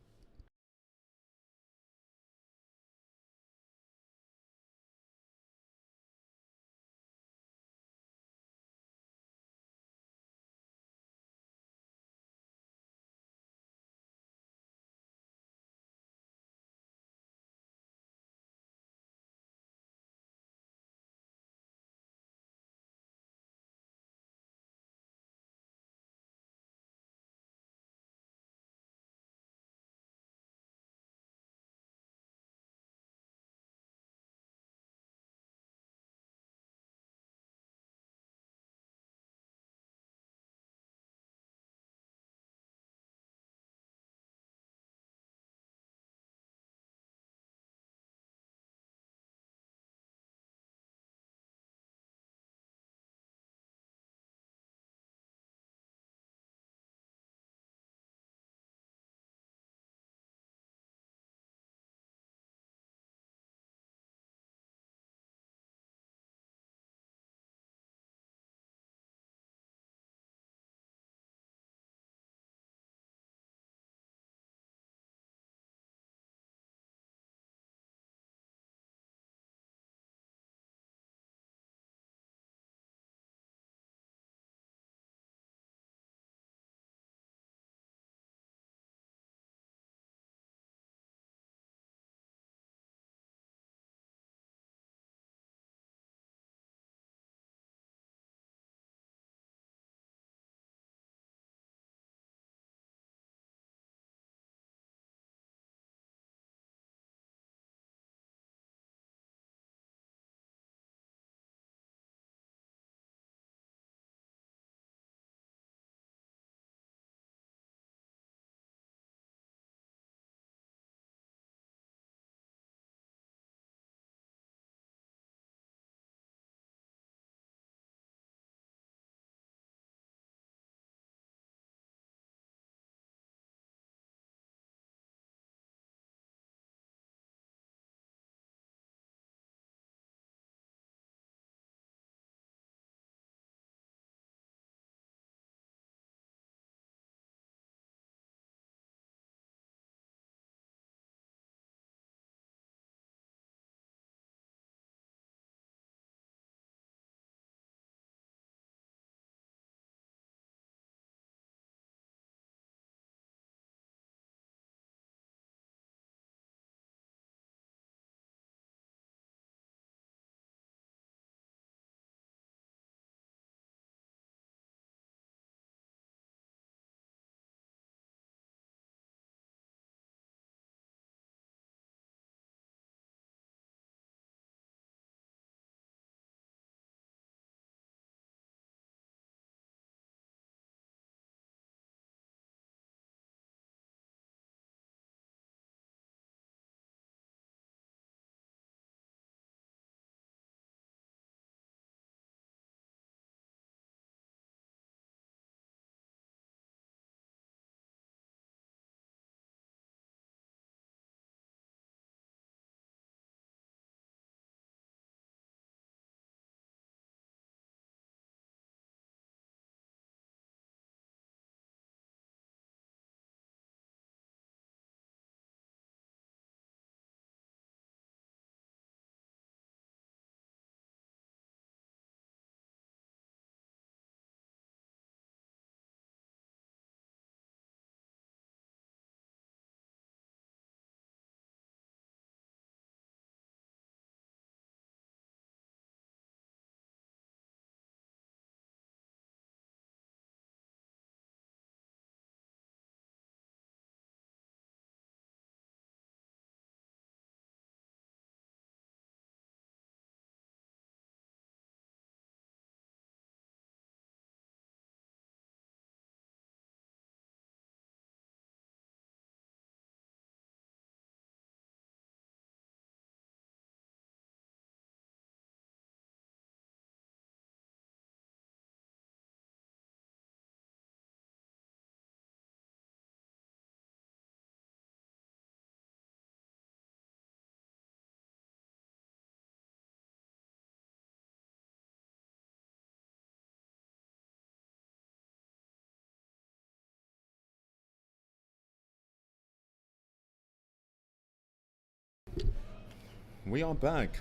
we are back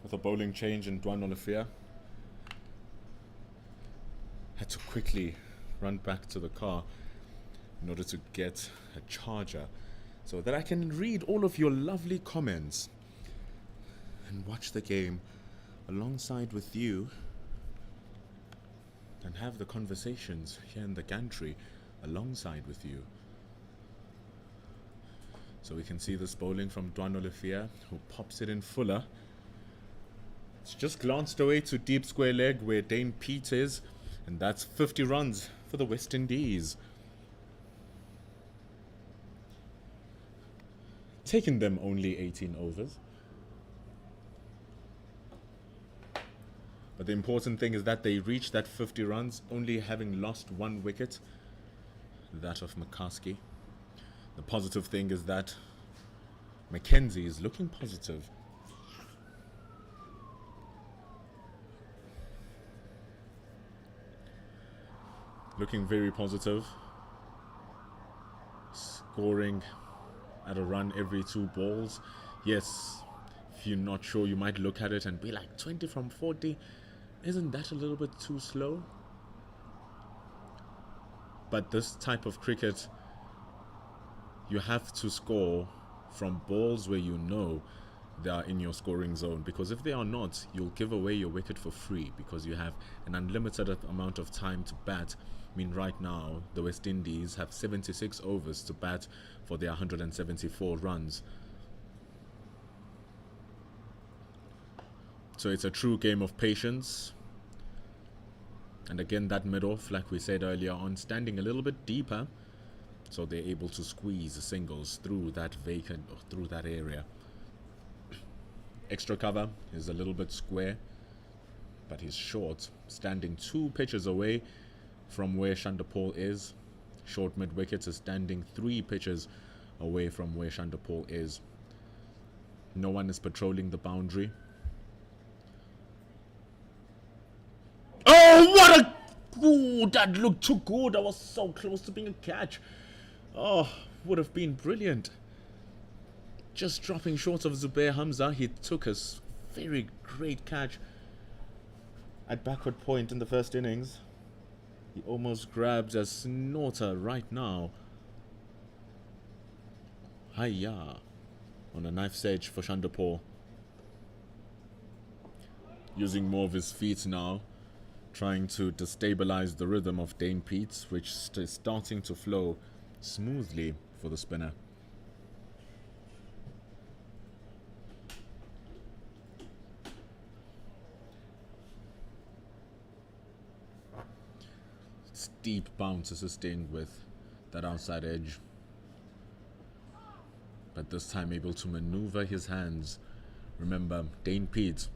with a bowling change in Dwan Olafia. Had to quickly run back to the car in order to get a charger so that I can read all of your lovely comments and watch the game alongside with you and have the conversations here in the gantry alongside with you. So we can see this bowling from Dwan Olafia, who pops it in fuller. It's just glanced away to deep square leg where Dane Pete is, and that's 50 runs for the West Indies. Taking them only 18 overs. But the important thing is that they reached that 50 runs only having lost one wicket, that of McCaskey. The positive thing is that Mackenzie is looking positive. Looking very positive. Scoring at a run every 2 balls. Yes, if you're not sure, you might look at it and be like, 20 from 40, isn't that a little bit too slow? But this type of cricket, you have to score from balls where you know they are in your scoring zone, because if they are not, you'll give away your wicket for free because you have an unlimited amount of time to bat. I mean, right now the West Indies have 76 overs to bat for their 174 runs. So it's a true game of patience. And again, that mid-off, like we said earlier on, standing a little bit deeper, so they're able to squeeze the singles through that vacant, or through that area. Extra cover is a little bit square, but he's short, standing 2 pitches away from where Chanderpaul is. Short mid-wicket is standing 3 pitches away from where Chanderpaul is. No one is patrolling the boundary. Oh, what a... Ooh, that looked too good. I was so close to being a catch. Oh, would have been brilliant. Just dropping short of Zubair Hamza, he took a very great catch at backward point in the first innings. He almost grabs a snorter right now. Hiya. On a knife's edge for Chanderpaul. Using more of his feet now, trying to destabilize the rhythm of Dane Pete, which is starting to flow smoothly for the spinner. Steep bounce assisting with that outside edge, but this time able to maneuver his hands. Remember, Dane Pete,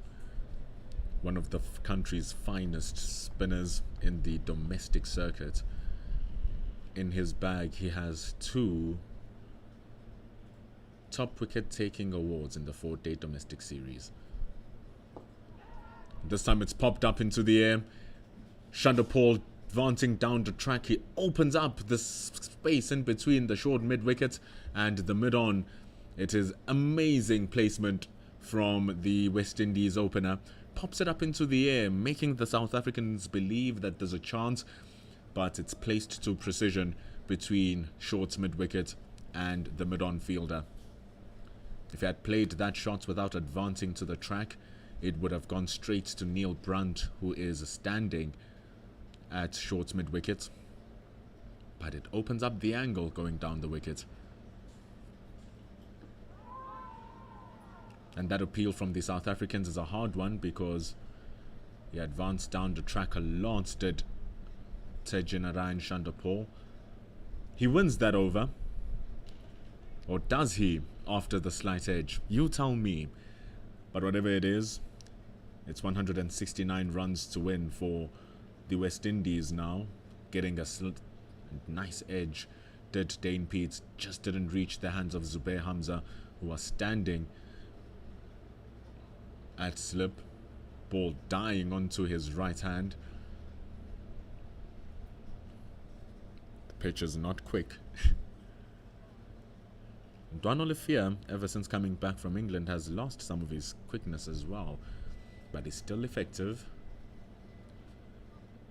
one of the country's finest spinners in the domestic circuit. In his bag, he has 2 top wicket taking awards in the 4-day domestic series. This time it's popped up into the air. Chanderpaul advancing down the track. He opens up the space in between the short mid-wicket and the mid-on. It is amazing placement from the West Indies opener. Pops it up into the air, making the South Africans believe that there's a chance, but it's placed to precision between short mid-wicket and the mid-on fielder. If he had played that shot without advancing to the track, it would have gone straight to Neil Brunt, who is standing at short mid-wicket. But it opens up the angle going down the wicket. And that appeal from the South Africans is a hard one because he advanced down the track a lot, did Tejinarayan Chanderpaul. He wins that over. Or does he, after the slight edge? You tell me. But whatever it is, it's 169 runs to win for the West Indies now. Getting a nice edge. Did Dane Pete, just didn't reach the hands of Zubair Hamza, who was standing at slip. Ball dying onto his right hand. The pitch is not quick. Dwan Olivier, ever since coming back from England, has lost some of his quickness as well, but is still effective.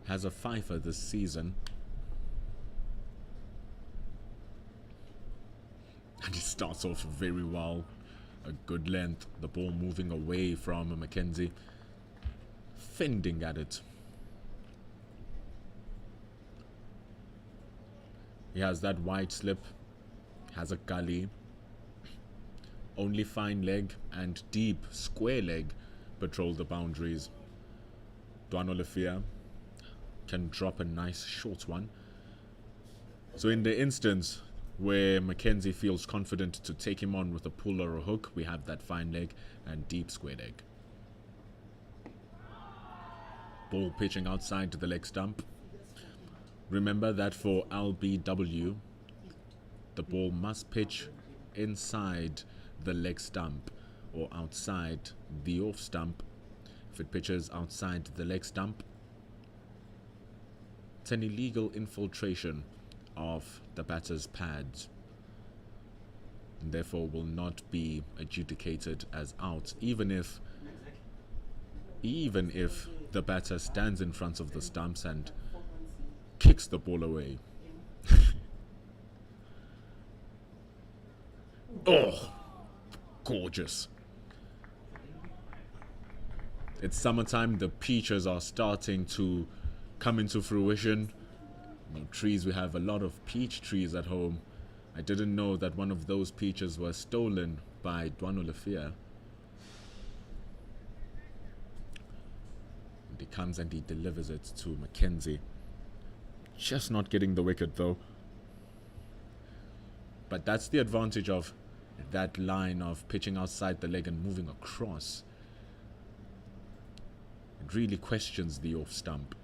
Has a fifer this season. And he starts off very well. A good length. The ball moving away from Mackenzie. Fending at it. He has that wide slip. Has a gully. Only fine leg and deep square leg patrol the boundaries. Dwan Olivier can drop a nice short one. So in the instance where Mackenzie feels confident to take him on with a pull or a hook, we have that fine leg and deep square leg. Ball pitching outside to the leg stump. Remember that for LBW, the ball must pitch inside the leg stump or outside the off stump. If it pitches outside the leg stump, it's an illegal infiltration of the batter's pads and therefore will not be adjudicated as out, even if the batter stands in front of the stumps and kicks the ball away. Oh, gorgeous. It's summertime, the peaches are starting to come into fruition. Trees, we have a lot of peach trees at home. I didn't know that one of those peaches was stolen by Dwan Olivier. And he comes and he delivers it to Mackenzie. Just not getting the wicket though. But that's the advantage of that line of pitching outside the leg and moving across. It really questions the off stump.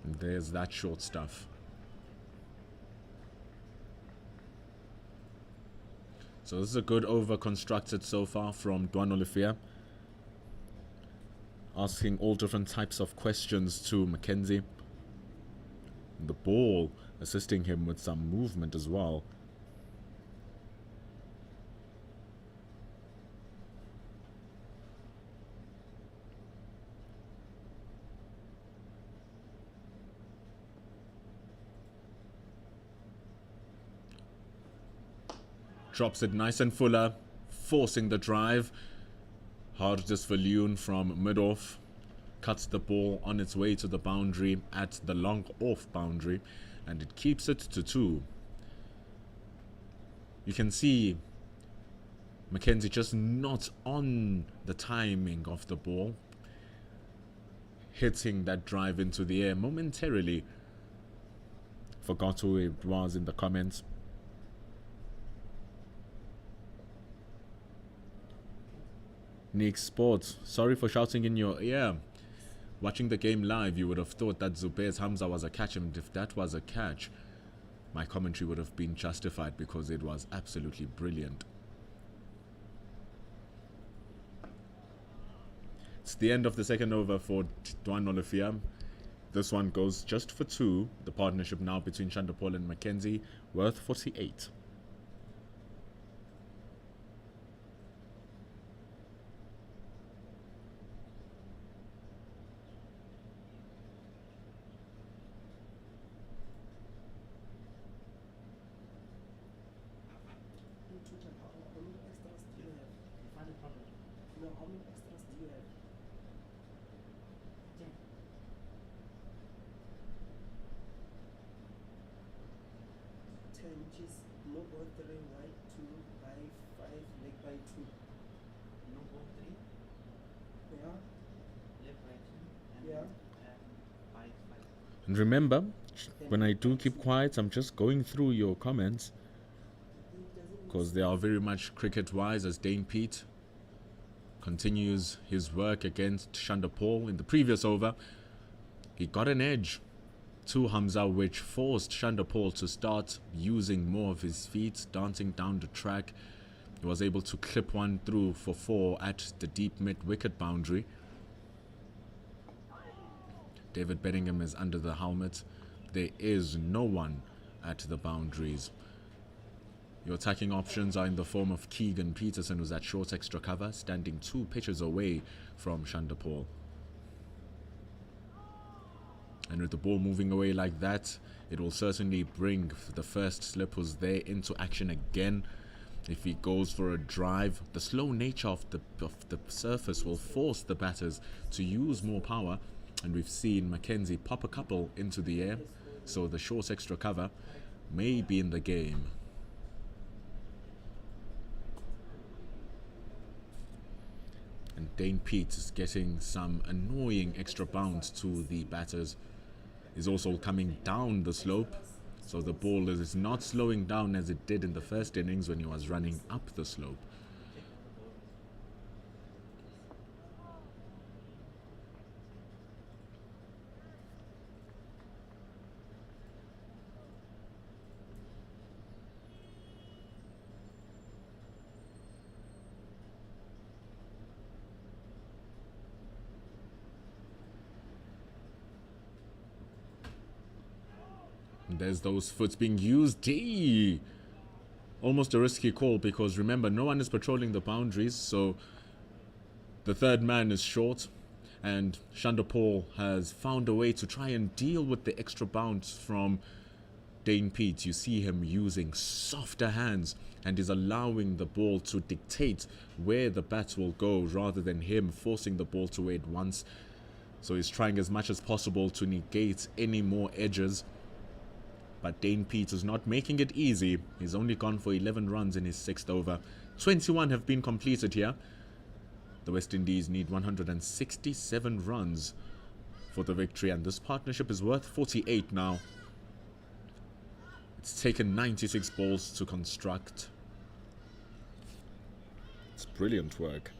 And there's that short stuff. So this is a good over constructed so far from Dwan Olivier. Asking all different types of questions to Mackenzie. And the ball assisting him with some movement as well. Drops it nice and fuller, forcing the drive. Hard Disvalune from mid-off. Cuts the ball on its way to the boundary at the long off boundary, and it keeps it to 2. You can see Mackenzie just not on the timing of the ball, hitting that drive into the air momentarily. Forgot who it was in the comments. Nick Sports, sorry for shouting in your ear. Watching the game live, you would have thought that Zubair's Hamza was a catch, and if that was a catch, my commentary would have been justified because it was absolutely brilliant. It's the end of the second over for Dwan Olivier. This one goes just for 2. The partnership now between Chanderpaul and Mackenzie, worth 48. No, how many extras do you have? 10, which is no ball 3, wide 2, by 5, leg by 2. No ball 3, Yeah, left by 2, and yeah. by 5. And remember, when I do keep quiet, I'm just going through your comments, because they are very much cricket-wise, as Dane Pete continues his work against Chanderpaul. In the previous over, he got an edge to Hamza, which forced Chanderpaul to start using more of his feet, dancing down the track. He was able to clip one through for 4 at the deep mid-wicket boundary. David Bedingham is under the helmet. There is no one at the boundaries. Your attacking options are in the form of Keegan Peterson, who's at short extra cover, standing 2 pitches away from Chanderpaul. And with the ball moving away like that, it will certainly bring the first slip who's there into action again. If he goes for a drive, the slow nature of the surface will force the batters to use more power. And we've seen Mackenzie pop a couple into the air, so the short extra cover may be in the game. And Dane Pete is getting some annoying extra bounce to the batters. He's also coming down the slope, so the ball is not slowing down as it did in the first innings when he was running up the slope. And there's those foots being used. Almost a risky call, because remember, no one is patrolling the boundaries, so the third man is short, and Chanderpaul has found a way to try and deal with the extra bounce from Dane Pete. You see him using softer hands and is allowing the ball to dictate where the bat will go rather than him forcing the ball to where it wants. So he's trying as much as possible to negate any more edges. But Dane Pete is not making it easy. He's only gone for 11 runs in his 6th over. 21 have been completed here. The West Indies need 167 runs for the victory, and this partnership is worth 48 now. It's taken 96 balls to construct. It's brilliant work.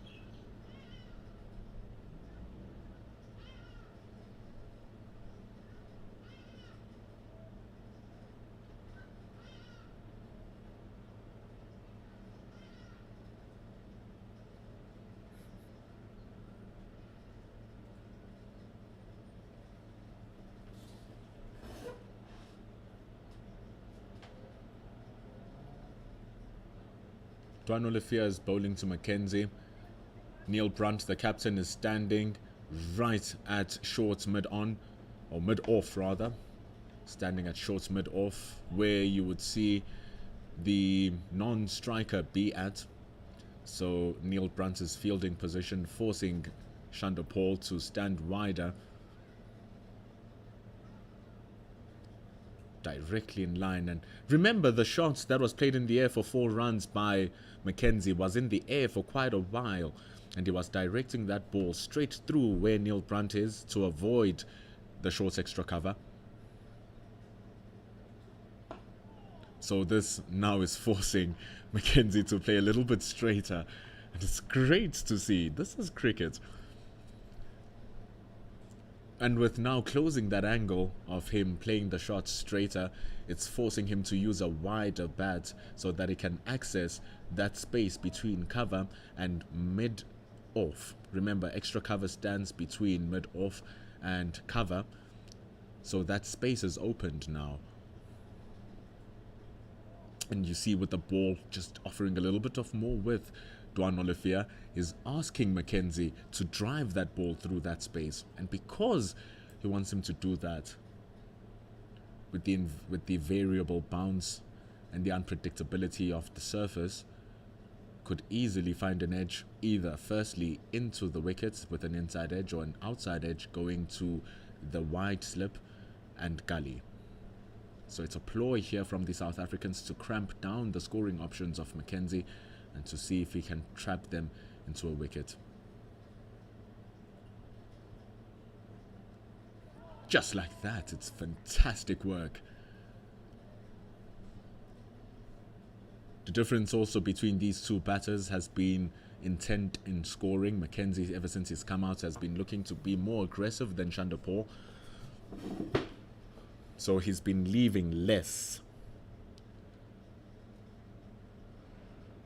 Dwan Olivia is bowling to Mackenzie. Neil Brunt, the captain, is standing right at short mid-on, or mid-off rather. Standing at short mid-off, where you would see the non-striker be at. So Neil Brunt is fielding position, forcing Chanderpaul to stand wider. Directly in line. And remember, the shot that was played in the air for 4 runs by Mackenzie was in the air for quite a while, and he was directing that ball straight through where Neil Brunt is to avoid the short extra cover. So this now is forcing Mackenzie to play a little bit straighter, and it's great to see. This is cricket. And with now closing that angle of him playing the shot straighter, it's forcing him to use a wider bat so that he can access that space between cover and mid-off. Remember, extra cover stands between mid-off and cover, so that space is opened now. And you see with the ball just offering a little bit of more width, Dwan Olivia is asking Mackenzie to drive that ball through that space. And because he wants him to do that, with the variable bounce and the unpredictability of the surface, could easily find an edge, either firstly into the wickets with an inside edge, or an outside edge going to the wide slip and gully. So it's a ploy here from the South Africans to cramp down the scoring options of Mackenzie and to see if he can trap them into a wicket. Just like that, it's fantastic work. The difference also between these two batters has been intent in scoring. Mackenzie, ever since he's come out, has been looking to be more aggressive than Chanderpaul. So he's been leaving less,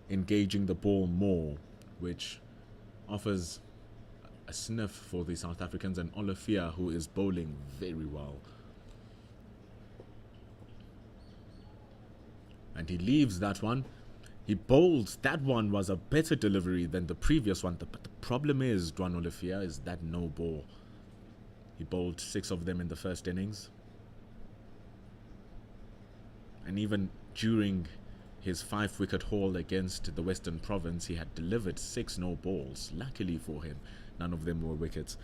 engaging the ball more, which offers a sniff for the South Africans, and Olivia, who is bowling very well. And he leaves that one. He bowls. That one was a better delivery than the previous one. But the problem is, Dwan Olivia, is that no ball. He bowled 6 of them in the first innings. And even during his 5-wicket haul against the Western Province, he had delivered 6 no balls. Luckily for him, none of them were wickets.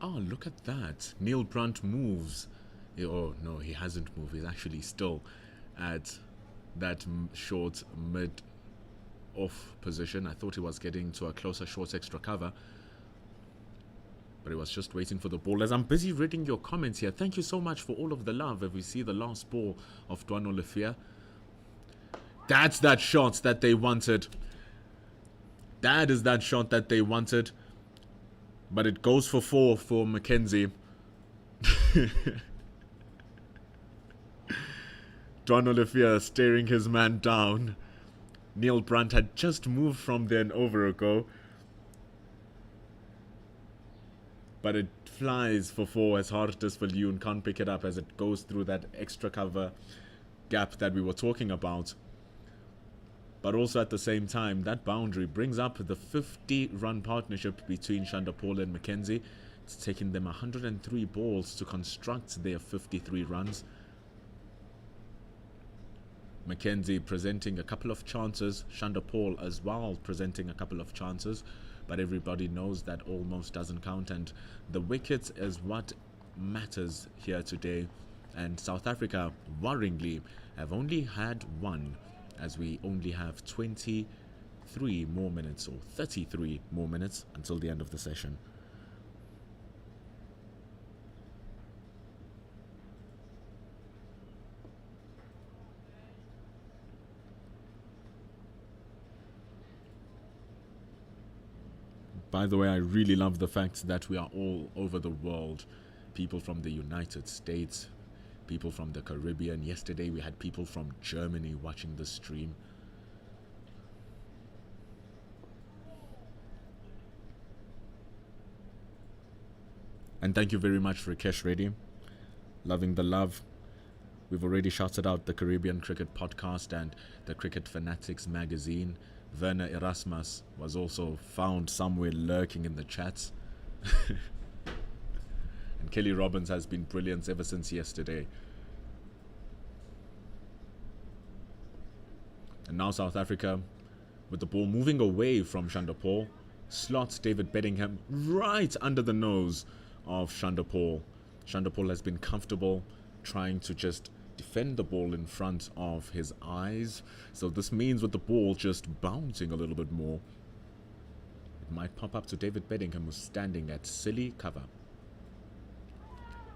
Oh, look at that. Neil Brunt moves. Oh, no, he hasn't moved. He's actually still at that short mid-off position. I thought he was getting to a closer short extra cover. But he was just waiting for the ball. As I'm busy reading your comments here, thank you so much for all of the love. If we see the last ball of Dwan Olivia. That's that shot that they wanted. That is that shot that they wanted. But it goes for 4 for Mackenzie. Dwan Olivia staring his man down. Neil Brunt had just moved from there an over ago. But it flies for 4 as hard as Viljoen can't pick it up as it goes through that extra cover gap that we were talking about. But also at the same time, that boundary brings up the 50-run partnership between Chanderpaul and Mackenzie. It's taken them 103 balls to construct their 53 runs. Mackenzie presenting a couple of chances, Chanderpaul as well presenting a couple of chances, but everybody knows that almost doesn't count, and the wicket is what matters here today. And South Africa, worryingly, have only had 1. As we only have 23 more minutes or 33 more minutes until the end of the session. By the way, I really love the fact that we are all over the world. People from the United States, people from the Caribbean. Yesterday we had people from Germany watching the stream. And thank you very much, Rakesh Reddy. Loving the love. We've already shouted out the Caribbean Cricket Podcast and the Cricket Fanatics magazine. Werner Erasmus was also found somewhere lurking in the chats. And Kelly Robbins has been brilliant ever since yesterday. And now South Africa, with the ball moving away from Chanderpaul, slots David Bedingham right under the nose of Chanderpaul. Chanderpaul has been comfortable trying to just defend the ball in front of his eyes. So this means with the ball just bouncing a little bit more, it might pop up to David Bedingham, who's standing at silly cover.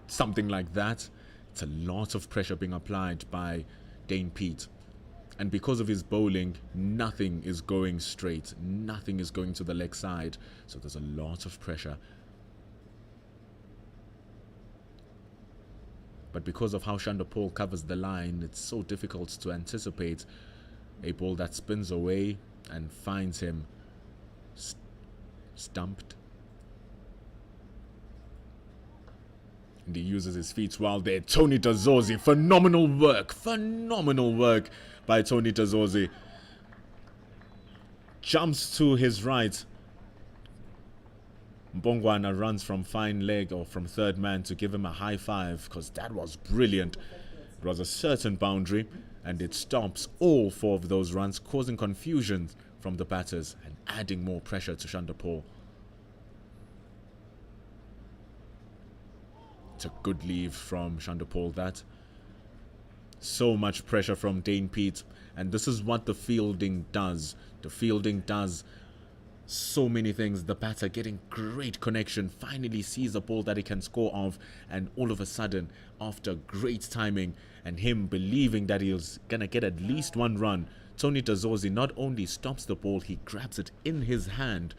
Something like that. It's a lot of pressure being applied by Dane Pete. And because of his bowling, nothing is going straight. Nothing is going to the leg side. So there's a lot of pressure. But because of how Chanderpaul covers the line, it's so difficult to anticipate a ball that spins away and finds him stumped. And he uses his feet well there. Tony Tazozi, phenomenal work by Tony Tazozi. Jumps to his right. Mbongwana runs from fine leg or from third man to give him a high five, because that was brilliant. It was a certain boundary, and it stops all 4 of those runs, causing confusion from the batters and adding more pressure to Chanderpaul. It's a good leave from Chanderpaul, that. So much pressure from Dane Pete, and this is what the fielding does. The fielding does so many things. The batter getting great connection, finally sees a ball that he can score off, and all of a sudden, after great timing and him believing that he's gonna get at least one run, Tony Dazorzi not only stops the ball, he grabs it in his hand.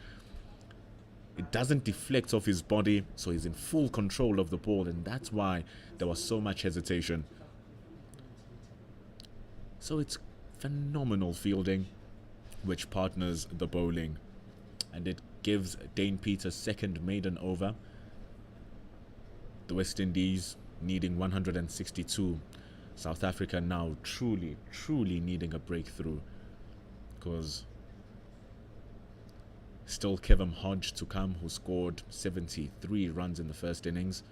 It doesn't deflect off his body, so he's in full control of the ball, and that's why there was so much hesitation. So it's phenomenal fielding, which partners the bowling, and it gives Dane Pete a second maiden over. The West Indies needing 162. South Africa now truly needing a breakthrough, because still Kevin Hodge to come, who scored 73 runs in the first innings.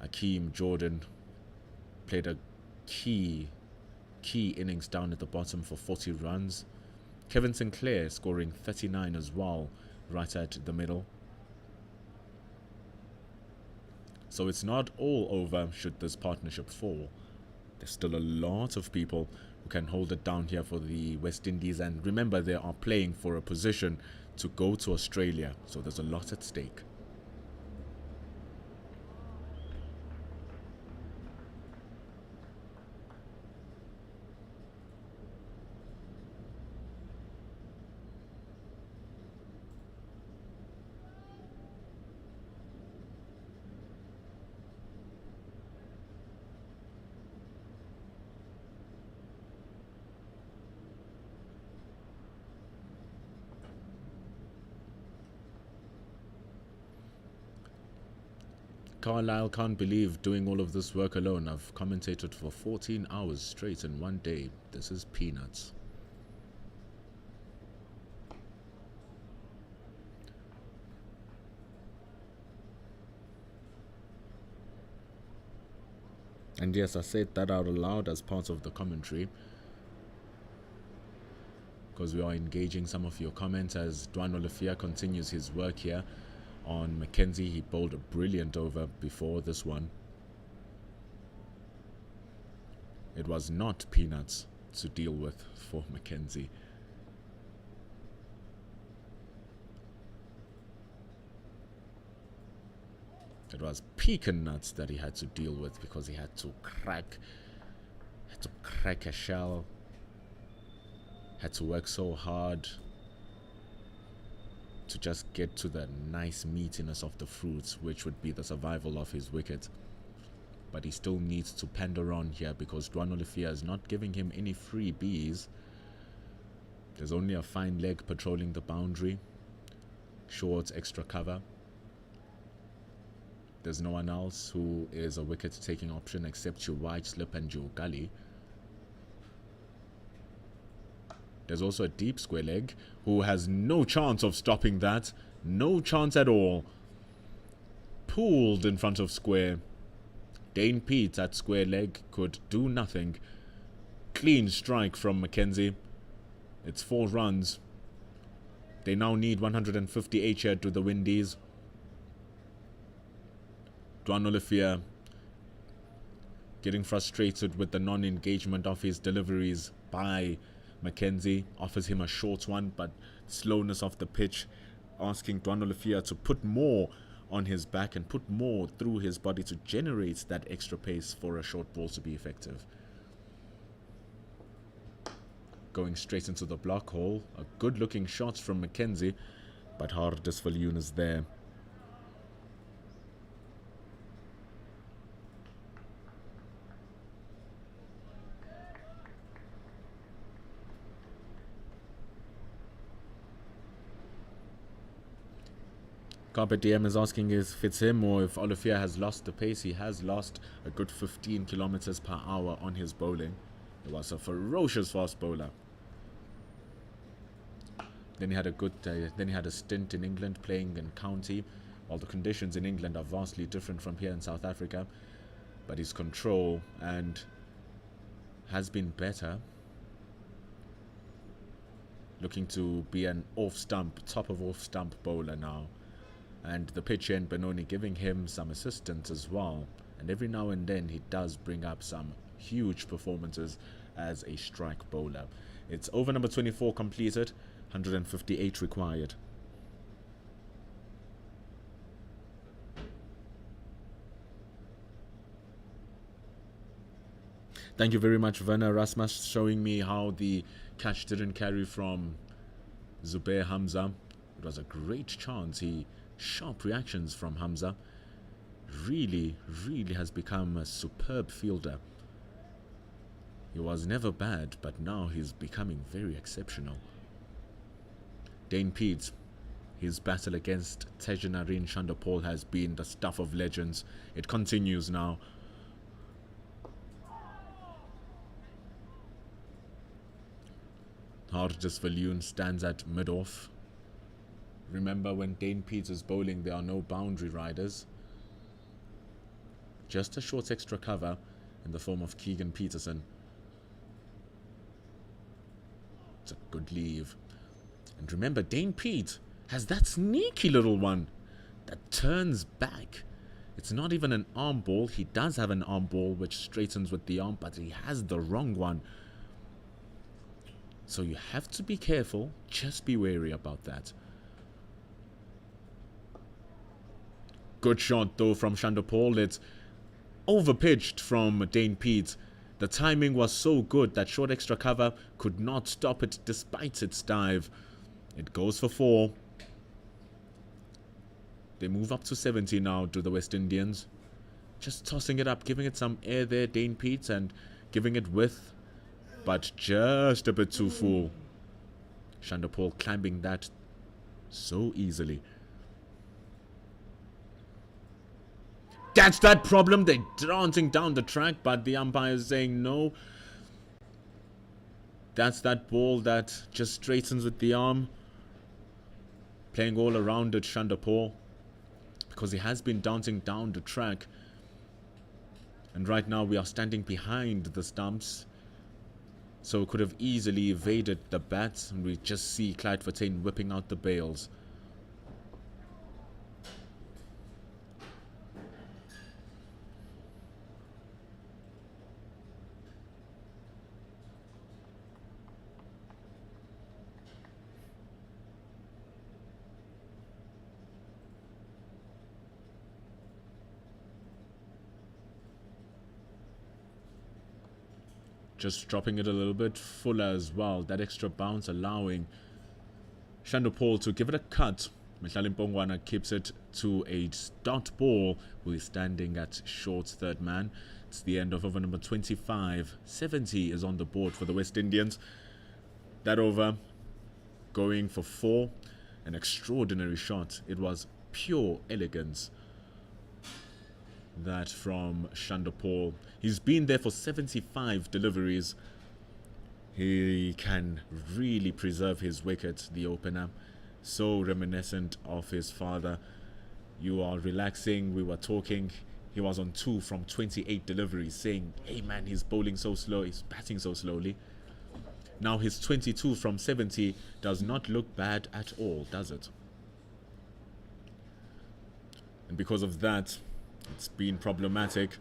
Akeem Jordan played a key innings down at the bottom for 40 runs. Kevin Sinclair scoring 39 as well, right at the middle. So it's not all over should this partnership fall. There's still a lot of people who can hold it down here for the West Indies, and remember, they are playing for a position to go to Australia, so there's a lot at stake. Carlisle can't believe doing all of this work alone. I've commentated for 14 hours straight in one day. This is peanuts. And yes, I said that out aloud as part of the commentary, because we are engaging some of your comments as Dwan Olafia continues his work here on Mackenzie. He bowled a brilliant over before this one. It was not peanuts to deal with for Mackenzie. It was pecan nuts that he had to deal with, because he had to crack a shell, had to work so hard to just get to the nice meatiness of the fruits, which would be the survival of his wicket. But he still needs to pander on here, because Dwan Olafia is not giving him any freebies. There's only a fine leg patrolling the boundary. Short extra cover. There's no one else who is a wicket taking option except your wide slip and your gully. There's also a deep square leg who has no chance of stopping that. No chance at all. Pulled in front of square. Dane Pete at square leg could do nothing. Clean strike from Mackenzie. It's 4 runs. They now need 158 here to the Windies. Dwan Olafia getting frustrated with the non-engagement of his deliveries by Mackenzie, offers him a short one, but slowness of the pitch asking Dwan Olafia to put more on his back and put more through his body to generate that extra pace for a short ball to be effective. Going straight into the block hole, a good looking shot from Mackenzie, but Hardis Viljoen is there. Carpet DM is asking if it's him or if Olafia has lost the pace. He has lost a good 15 kilometers per hour on his bowling. He was a ferocious fast bowler. Then he had a stint in England playing in county. While the conditions in England are vastly different from here in South Africa, but his control and has been better. Looking to be an top of off stump bowler now. And the pitcher and Benoni giving him some assistance as well. And every now and then he does bring up some huge performances as a strike bowler. It's over number 24 completed, 158 required. Thank you very much, Werner Rasmus, showing me how the catch didn't carry from Zubair Hamza. It was a great chance. Sharp reactions from Hamza. Really has become a superb fielder. He was never bad, but now he's becoming very exceptional. Dane Peets, his battle against Tejanarine Chanderpaul has been the stuff of legends. It continues now. Hardest Viljoen stands at mid-off. Remember, when Dane Peets is bowling, there are no boundary riders. Just a short extra cover in the form of Keegan Peterson. It's a good leave. And remember, Dane Peets has that sneaky little one that turns back. It's not even an arm ball. He does have an arm ball which straightens with the arm, but he has the wrong one. So you have to be careful. Just be wary about that. Good shot though from Chanderpaul. It's overpitched from Dane Peets. The timing was so good that short extra cover could not stop it despite its dive. It goes for 4. They move up to 70 now to the West Indians. Just tossing it up, giving it some air there, Dane Peets, and giving it width, but just a bit too full. Chanderpaul climbing that so easily. That's that problem. They're dancing down the track, but the umpire is saying no. That's that ball that just straightens with the arm. Playing all around it, Chanderpaul, because he has been dancing down the track. And right now we are standing behind the stumps. So could have easily evaded the bats, and we just see Clyde Fontaine whipping out the bails. Just dropping it a little bit fuller as well. That extra bounce allowing Chanderpaul to give it a cut. Mhlali Mpongwana keeps it to a dot ball, who is standing at short third man. It's the end of over number 25. 70 is on the board for the West Indians. That over going for 4. An extraordinary shot. It was pure elegance. That from Chanderpaul. He's been there for 75 deliveries. He can really preserve his wicket, the opener. So reminiscent of his father. You are relaxing. We were talking. He was on 2 from 28 deliveries, saying, hey man, he's bowling so slow, he's batting so slowly. Now his 22 from 70 does not look bad at all, does it? And because of that, it's been problematic.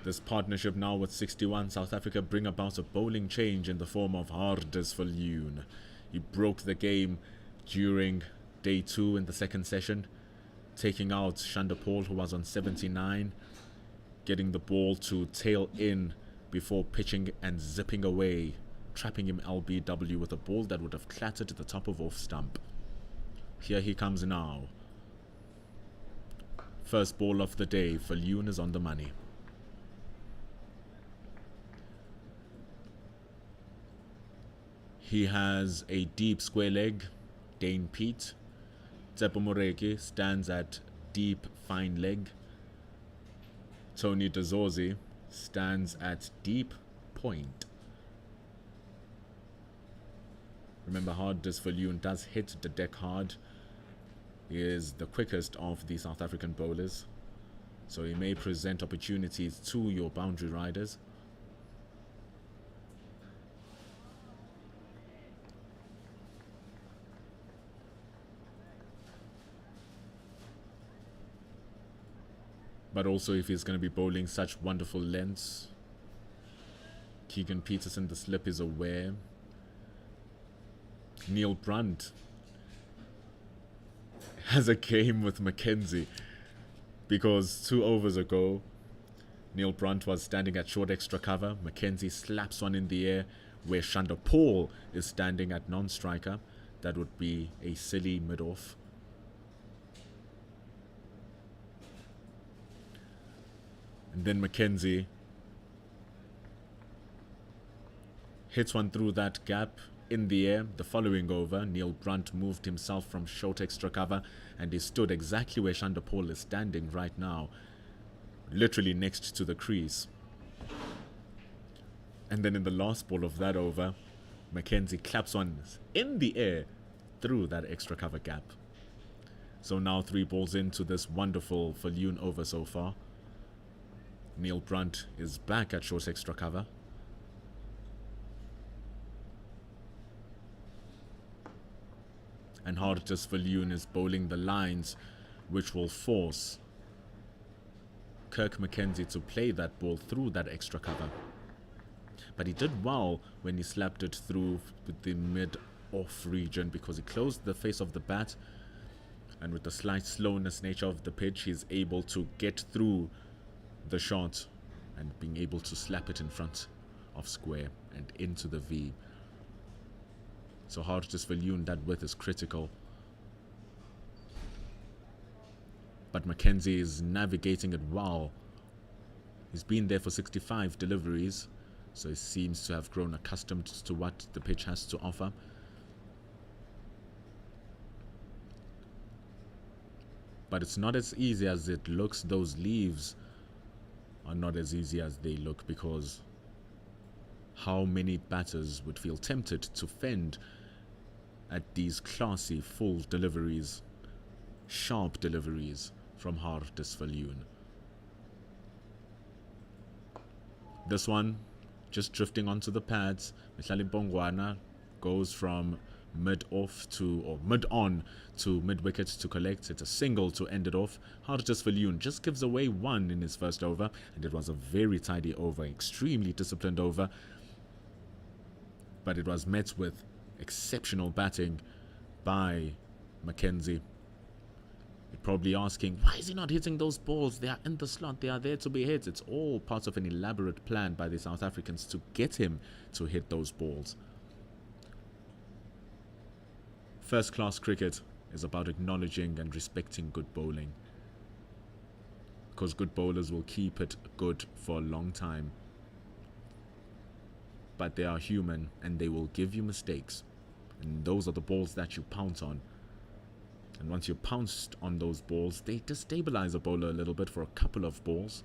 This partnership now with 61, South Africa bring about a bowling change in the form of Hardus Viljoen. He broke the game during day 2 in the second session, taking out Chanderpaul, who was on 79, getting the ball to tail in before pitching and zipping away, trapping him LBW with a ball that would have clattered to the top of off stump. Here he comes now. First ball of the day. Viljoen is on the money. He has a deep square leg. Dane Peets. Tsepo Moreki stands at deep fine leg. Tony Dezozi stands at deep point. Remember, Hardus Viljoen does hit the deck hard. He is the quickest of the South African bowlers, so he may present opportunities to your boundary riders. But also, if he's going to be bowling such wonderful lengths, Keegan Peterson, the slip is aware. Neil Brunt has a game with Mackenzie because 2 overs ago, Neil Brunt was standing at short extra cover. Mackenzie slaps one in the air where Chanderpaul is standing at non-striker. That would be a silly mid-off. And then Mackenzie hits one through that gap in the air. The following over, Neil Brunt moved himself from short extra cover and he stood exactly where Chanderpaul is standing right now, literally next to the crease. And then in the last ball of that over, Mackenzie claps one in the air through that extra cover gap. So now 3 balls into this wonderful Falloon over so far. Neil Brunt is back at short extra cover. And Hartis Falloon is bowling the lines, which will force Kirk Mackenzie to play that ball through that extra cover. But he did well when he slapped it through with the mid-off region because he closed the face of the bat, and with the slight slowness nature of the pitch, he's able to get through the shot and being able to slap it in front of square and into the V. So Hartis Falloon, that width is critical. But Mackenzie is navigating it well. He's been there for 65 deliveries, so he seems to have grown accustomed to what the pitch has to offer. But it's not as easy as it looks. Those leaves are not as easy as they look, because how many batters would feel tempted to fend at these classy full deliveries, sharp deliveries from Hartis Falloon. This one just drifting onto the pads. Mihlali Bongwana goes from mid-off to, or mid-on to mid-wicket to collect. It's a single to end it off. Hartis Falloon just gives away 1 in his first over, and it was a very tidy over, extremely disciplined over. But it was met with exceptional batting by Mackenzie. You're probably asking, why is he not hitting those balls? They are in the slot. They are there to be hit. It's all part of an elaborate plan by the South Africans to get him to hit those balls. First-class cricket is about acknowledging and respecting good bowling, because good bowlers will keep it good for a long time. But they are human and they will give you mistakes. And those are the balls that you pounce on. And once you pounced on those balls, they destabilize a bowler a little bit for a couple of balls.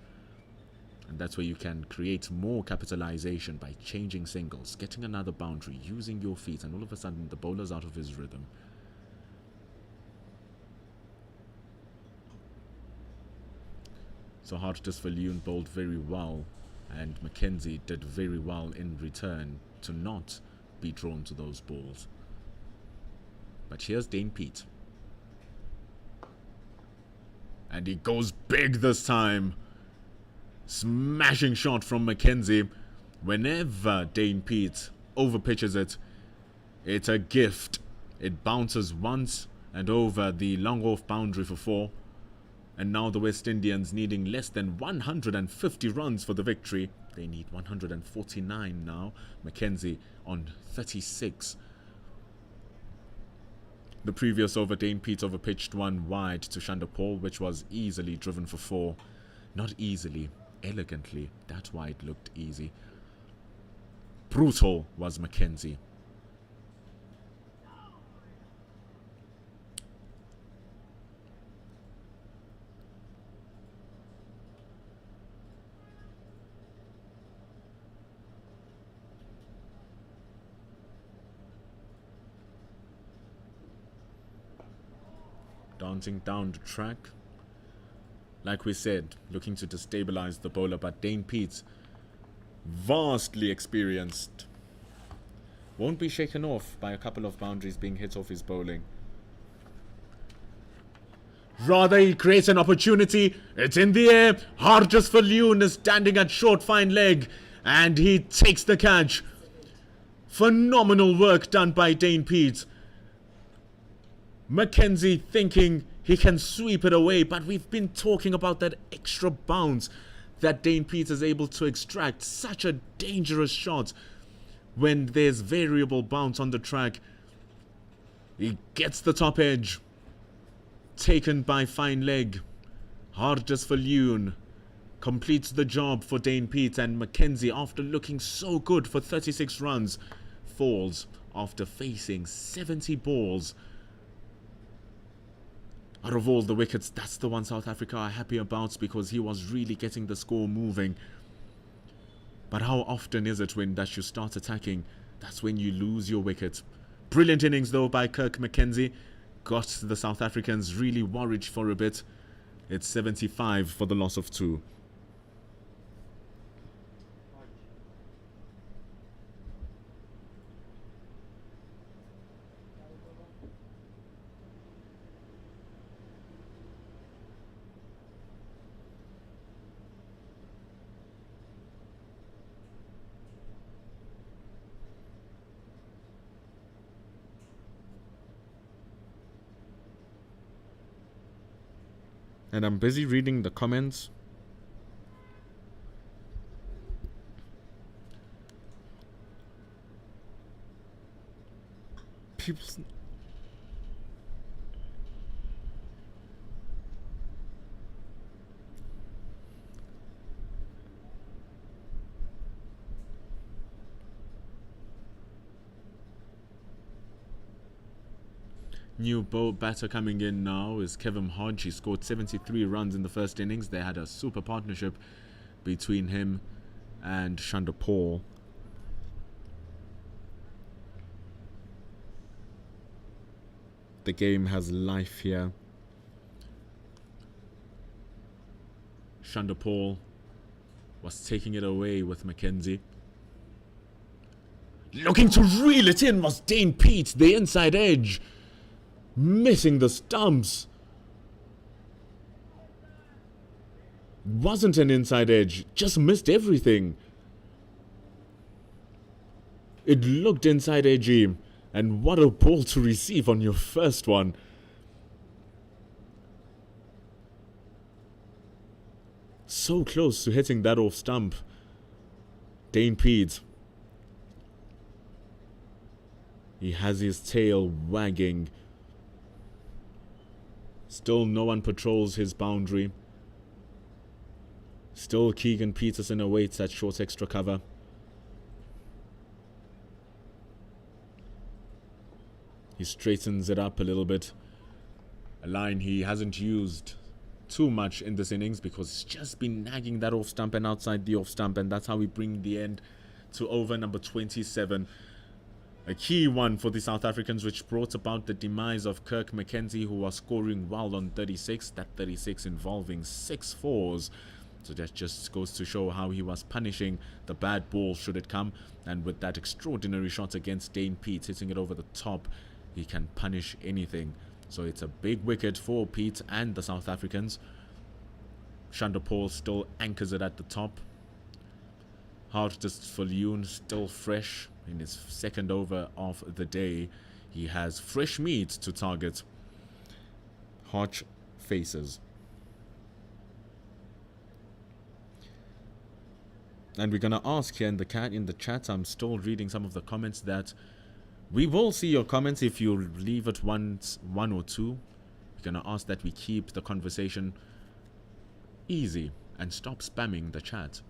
And that's where you can create more capitalization by changing singles, getting another boundary, using your feet, and all of a sudden the bowler's out of his rhythm. So Hartis Falloon bowled very well, and Mackenzie did very well in return to not be drawn to those balls. But here's Dane Pete. And he goes big this time. Smashing shot from Mackenzie. Whenever Dane Pete overpitches it, it's a gift. It bounces once and over the long off boundary for 4. And now the West Indians needing less than 150 runs for the victory. They need 149 now. Mackenzie on 36. The previous over, Dane Pete overpitched one wide to Chanderpaul, which was easily driven for 4. Not easily, elegantly. That's why it looked easy. Brutal was Mackenzie. Dancing down the track. Like we said, looking to destabilize the bowler, but Dane Pete, vastly experienced, won't be shaken off by a couple of boundaries being hit off his bowling. Rather, he creates an opportunity. It's in the air. Hartis Falloon is standing at short fine leg, And he takes the catch. Phenomenal work done by Dane Pete. Mackenzie thinking he can sweep it away, but we've been talking about that extra bounce that Dane Pete is able to extract. Such a dangerous shot when there's variable bounce on the track. He gets the top edge. Taken by fine leg. Hardest for Loon. Completes the job for Dane Pete, and Mackenzie, after looking so good for 36 runs, falls after facing 70 balls. Out of all the wickets, that's the one South Africa are happy about, because he was really getting the score moving. But how often is it when that you start attacking, that's when you lose your wicket? Brilliant innings though by Kirk Mackenzie. Got the South Africans really worried for a bit. It's 75 for the loss of 2. And I'm busy reading the comments. People's... New batter coming in now is Kevin Hodge. He scored 73 runs in the first innings. They had a super partnership between him and Chanderpaul. The game has life here. Chanderpaul was taking it away with Mackenzie. Looking to reel it in was Dane Pete, the inside edge. Missing the stumps. Wasn't an inside edge, just missed everything. It looked inside edgy, and what a ball to receive on your first one. So close to hitting that off stump. Dane Pete. He has his tail wagging. Still no one patrols his boundary. Still Keegan Peterson awaits that short extra cover. He straightens it up a little bit. A line he hasn't used too much in this innings because he's just been nagging that off stump and outside the off stump, and that's how we bring the end to over number 27. A key one for the South Africans, which brought about the demise of Kirk Mackenzie, who was scoring well on 36. That 36 involving 6 fours. So that just goes to show how he was punishing the bad ball should it come. And with that extraordinary shot against Dane Pete, hitting it over the top, he can punish anything. So it's a big wicket for Pete and the South Africans. Chanderpaul still anchors it at the top. Hardest for Loon, still fresh in his second over of the day. He has fresh meat to target. Hodge faces. And we're gonna ask here in the chat, I'm still reading some of the comments, that we will see your comments if you leave it one or two. We're gonna ask that we keep the conversation easy and stop spamming the chat.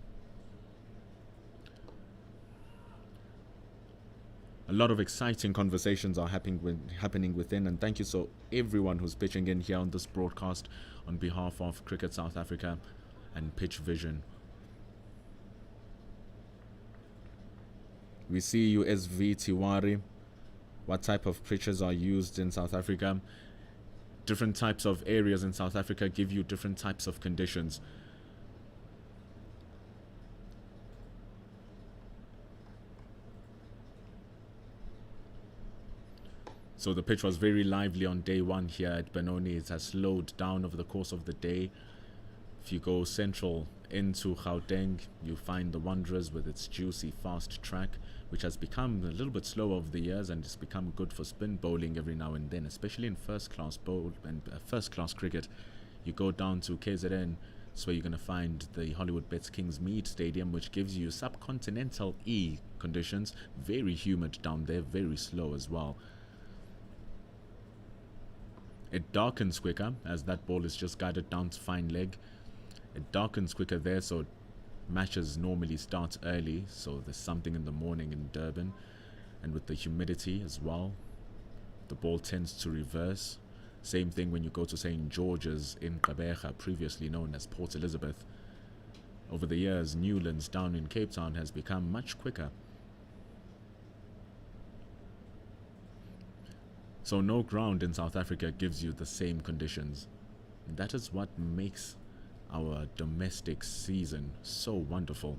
A lot of exciting conversations are happening within, and thank you so everyone who's pitching in here on this broadcast on behalf of Cricket South Africa and Pitch Vision. We see you, SV Tiwari. What type of pitches are used in South Africa? Different types of areas in South Africa give you different types of conditions. So the pitch was very lively on day one here at Benoni. It has slowed down over the course of the day. If you go central into Gauteng, you find the Wanderers with its juicy fast track, which has become a little bit slow over the years and it's become good for spin bowling every now and then, especially in first-class bowl and first-class cricket. You go down to KZN, that's where you're going to find the Hollywood Bets Kingsmead Stadium, which gives you subcontinental E conditions, very humid down there, very slow as well. It darkens quicker as that ball is just guided down to fine leg. It darkens quicker there, so matches normally start early, so there's something in the morning in Durban. And with the humidity as well, the ball tends to reverse. Same thing when you go to St. George's in Gqeberha, previously known as Port Elizabeth. Over the years, Newlands down in Cape Town has become much quicker. So no ground in South Africa gives you the same conditions. That is what makes our domestic season so wonderful,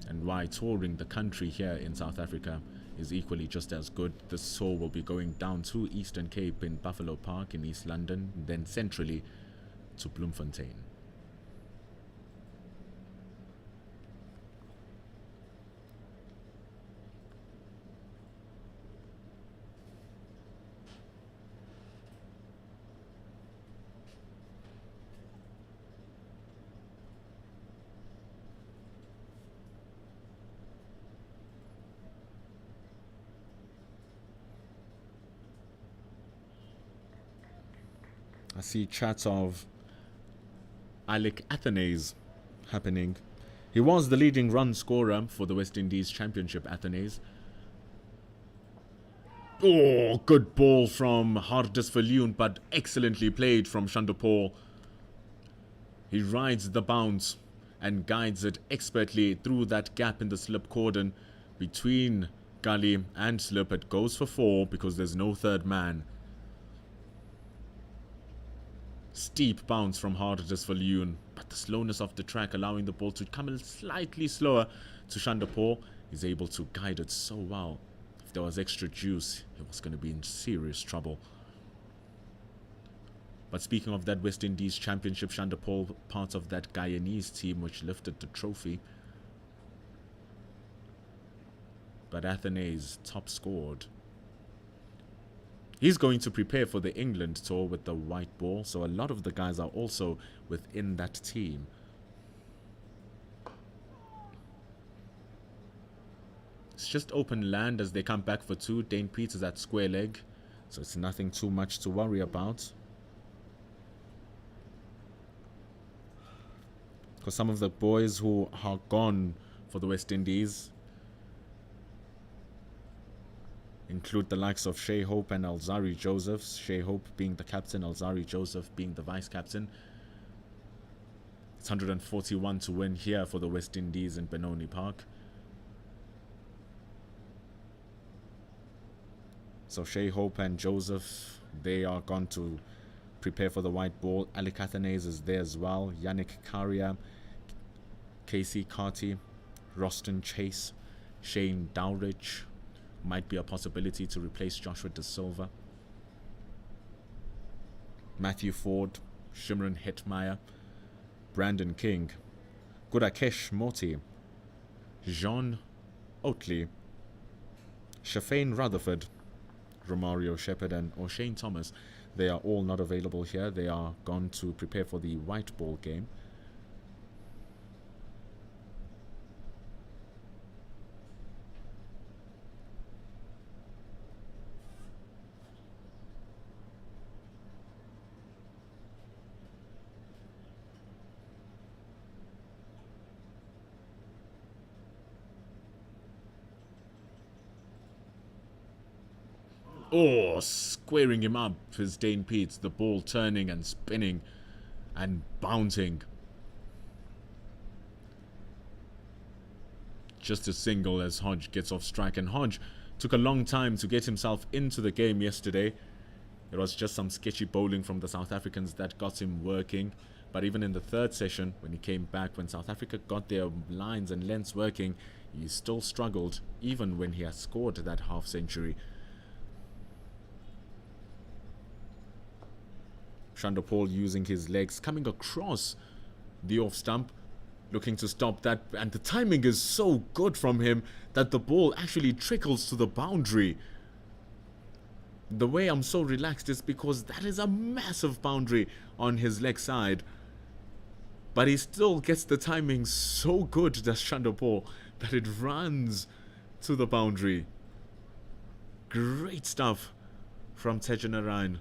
and why touring the country here in South Africa is equally just as good. This tour will be going down to Eastern Cape in Buffalo Park in East London, then centrally to Bloemfontein. I see chats of Alec Athenaeus happening. He was the leading run scorer for the West Indies Championship Athenaeus. Oh, good ball from Hardus Viljoen, but excellently played from Chanderpaul. He rides the bounce and guides it expertly through that gap in the slip cordon between gully and slip. It goes for 4 because there's no third man. Steep bounce from Hardus Viljoen, but the slowness of the track allowing the ball to come a slightly slower to Chanderpaul. He's able to guide it so well. If there was extra juice, he was going to be in serious trouble. But speaking of that West Indies Championship, Chanderpaul, part of that Guyanese team which lifted the trophy. But Athenaeus top scored. He's going to prepare for the England tour with the white ball, so a lot of the guys are also within that team. It's just open land as they come back for 2. Dane Peters at square leg, so it's nothing too much to worry about. Because some of the boys who are gone for the West Indies include the likes of Shea Hope and Alzari Joseph. Shea Hope being the captain, Alzari Joseph being the vice captain. It's 141 to win here for the West Indies in Benoni Park. So Shea Hope and Joseph, they are gone to prepare for the white ball. Alec Athenaeus is there as well. Yannick Karia, Casey Carty, Roston Chase, Shane Dowridge. Might be a possibility to replace Joshua De Silva. Matthew Ford, Shimron Hetmeyer, Brandon King, Gudakesh Moti, Jean Oatley, Shafane Rutherford, Romario Shepherd and O'Shane Thomas. They are all not available here. They are gone to prepare for the white ball game. Oh, squaring him up is Dane Peets. The ball turning and spinning and bouncing. Just a single as Hodge gets off strike. And Hodge took a long time to get himself into the game yesterday. It was just some sketchy bowling from the South Africans that got him working. But even in the third session, when he came back, when South Africa got their lines and lengths working, he still struggled, even when he had scored that half century. Chanderpaul using his legs, coming across The off stump, looking to stop that, and the timing is so good from him that the ball actually trickles to the boundary. The way I'm so relaxed is because that is a massive boundary on his leg side. But he still gets the timing so good, does Chanderpaul, that it runs to the boundary. Great stuff from Tejanarain.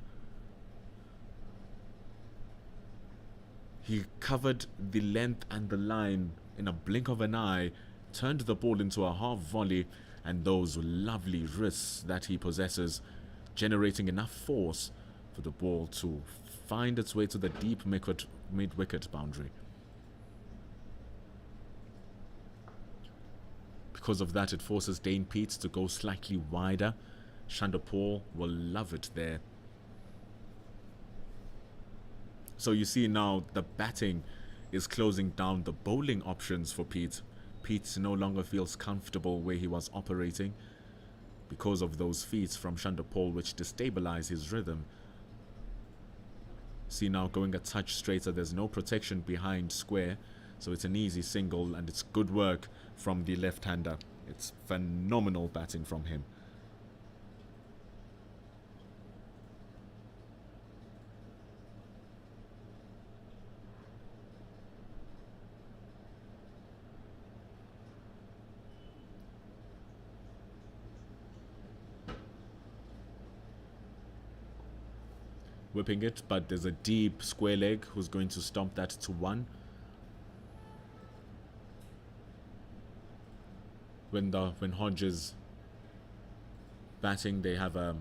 He covered the length and the line in a blink of an eye, turned the ball into a half volley, and those lovely wrists that he possesses, generating enough force for the ball to find its way to the deep mid-wicket boundary. Because of that, it forces Dane Peets to go slightly wider. Chanderpaul will love it there. So you see now the batting is closing down the bowling options for Peet. Peet no longer feels comfortable where he was operating because of those feet from Chanderpaul, which destabilize his rhythm. See now going a touch straighter, there's no protection behind square, so it's an easy single, and it's good work from the left-hander. It's phenomenal batting from him. Whipping it, but there's a deep square leg who's going to stomp that to one. When Hodge is batting, they have a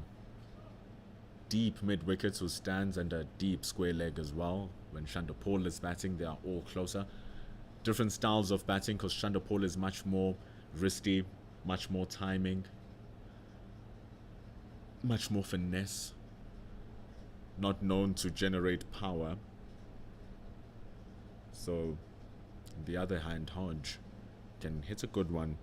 deep mid wicket who stands and a deep square leg as well. When Chanderpaul is batting, they are all closer. Different styles of batting, because Chanderpaul is much more wristy, much more timing, much more finesse. Not known to generate power. So, on the other hand, Hodge can hit a good one.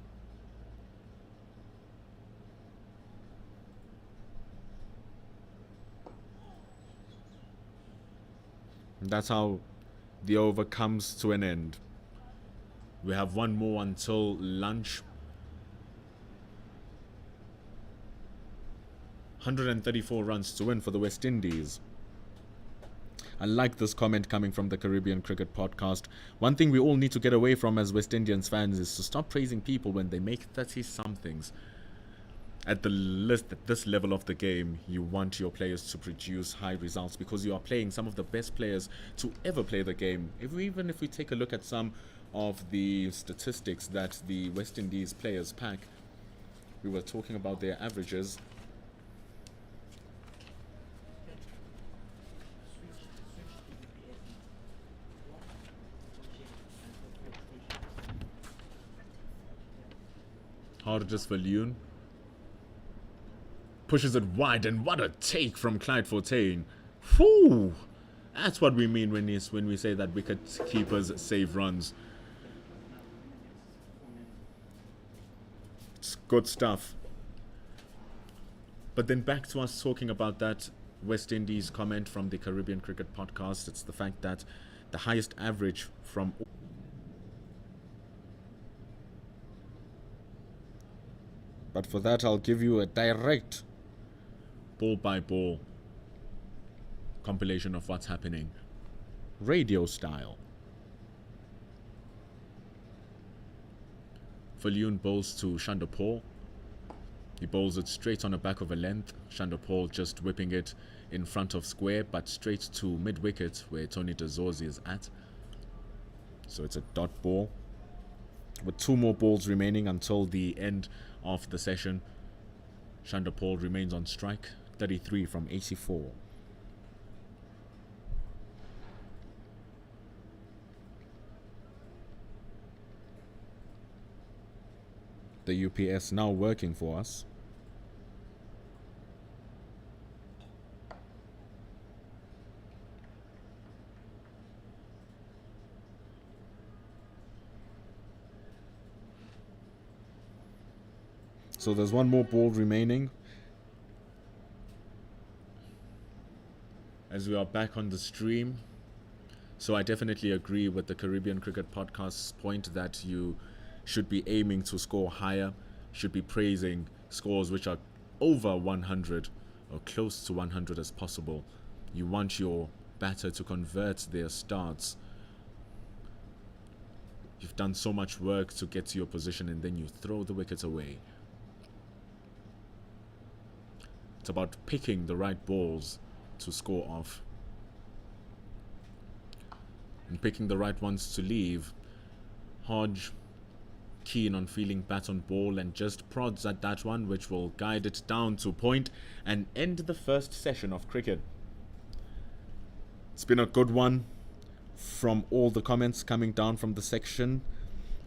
And that's how the over comes to an end. We have one more until lunch. 134 runs to win for the West Indies. I like this comment coming from the Caribbean Cricket Podcast. One thing we all need to get away from as West Indians fans is to stop praising people when they make 30-somethings. At this level of the game, you want your players to produce high results because you are playing some of the best players to ever play the game. Even if we take a look at some of the statistics that the West Indies players pack, we were talking about their averages. Hardas Viljoen pushes it wide, and what a take from Clyde Fortain. Whew! That's what we mean when we say that wicket keepers save runs. It's good stuff. But then back to us talking about that West Indies comment from the Caribbean Cricket Podcast. It's the fact that the highest average from But for that, I'll give you a direct ball by ball compilation of what's happening. Radio style. Viljoen bowls to Chanderpaul. He bowls it straight on the back of a length. Chanderpaul just whipping it in front of square, but straight to mid-wicket where Tony de Zorzi is at. So it's a dot ball. With two more balls remaining until the end of the session, Chanderpaul remains on strike, 33 from 84. The UPS now working for us. So there's one more ball remaining. As we are back on the stream, So I definitely agree with the Caribbean Cricket Podcast's point that you should be aiming to score higher, should be praising scores which are over 100 or close to 100 as possible. You want your batter to convert their starts. You've done so much work to get to your position and then you throw the wicket away. It's about picking the right balls to score off and picking the right ones to leave. Hodge keen on feeling bat on ball and just prods at that one, which will guide it down to point and end the first session of cricket. It's been a good one from all the comments coming down from the section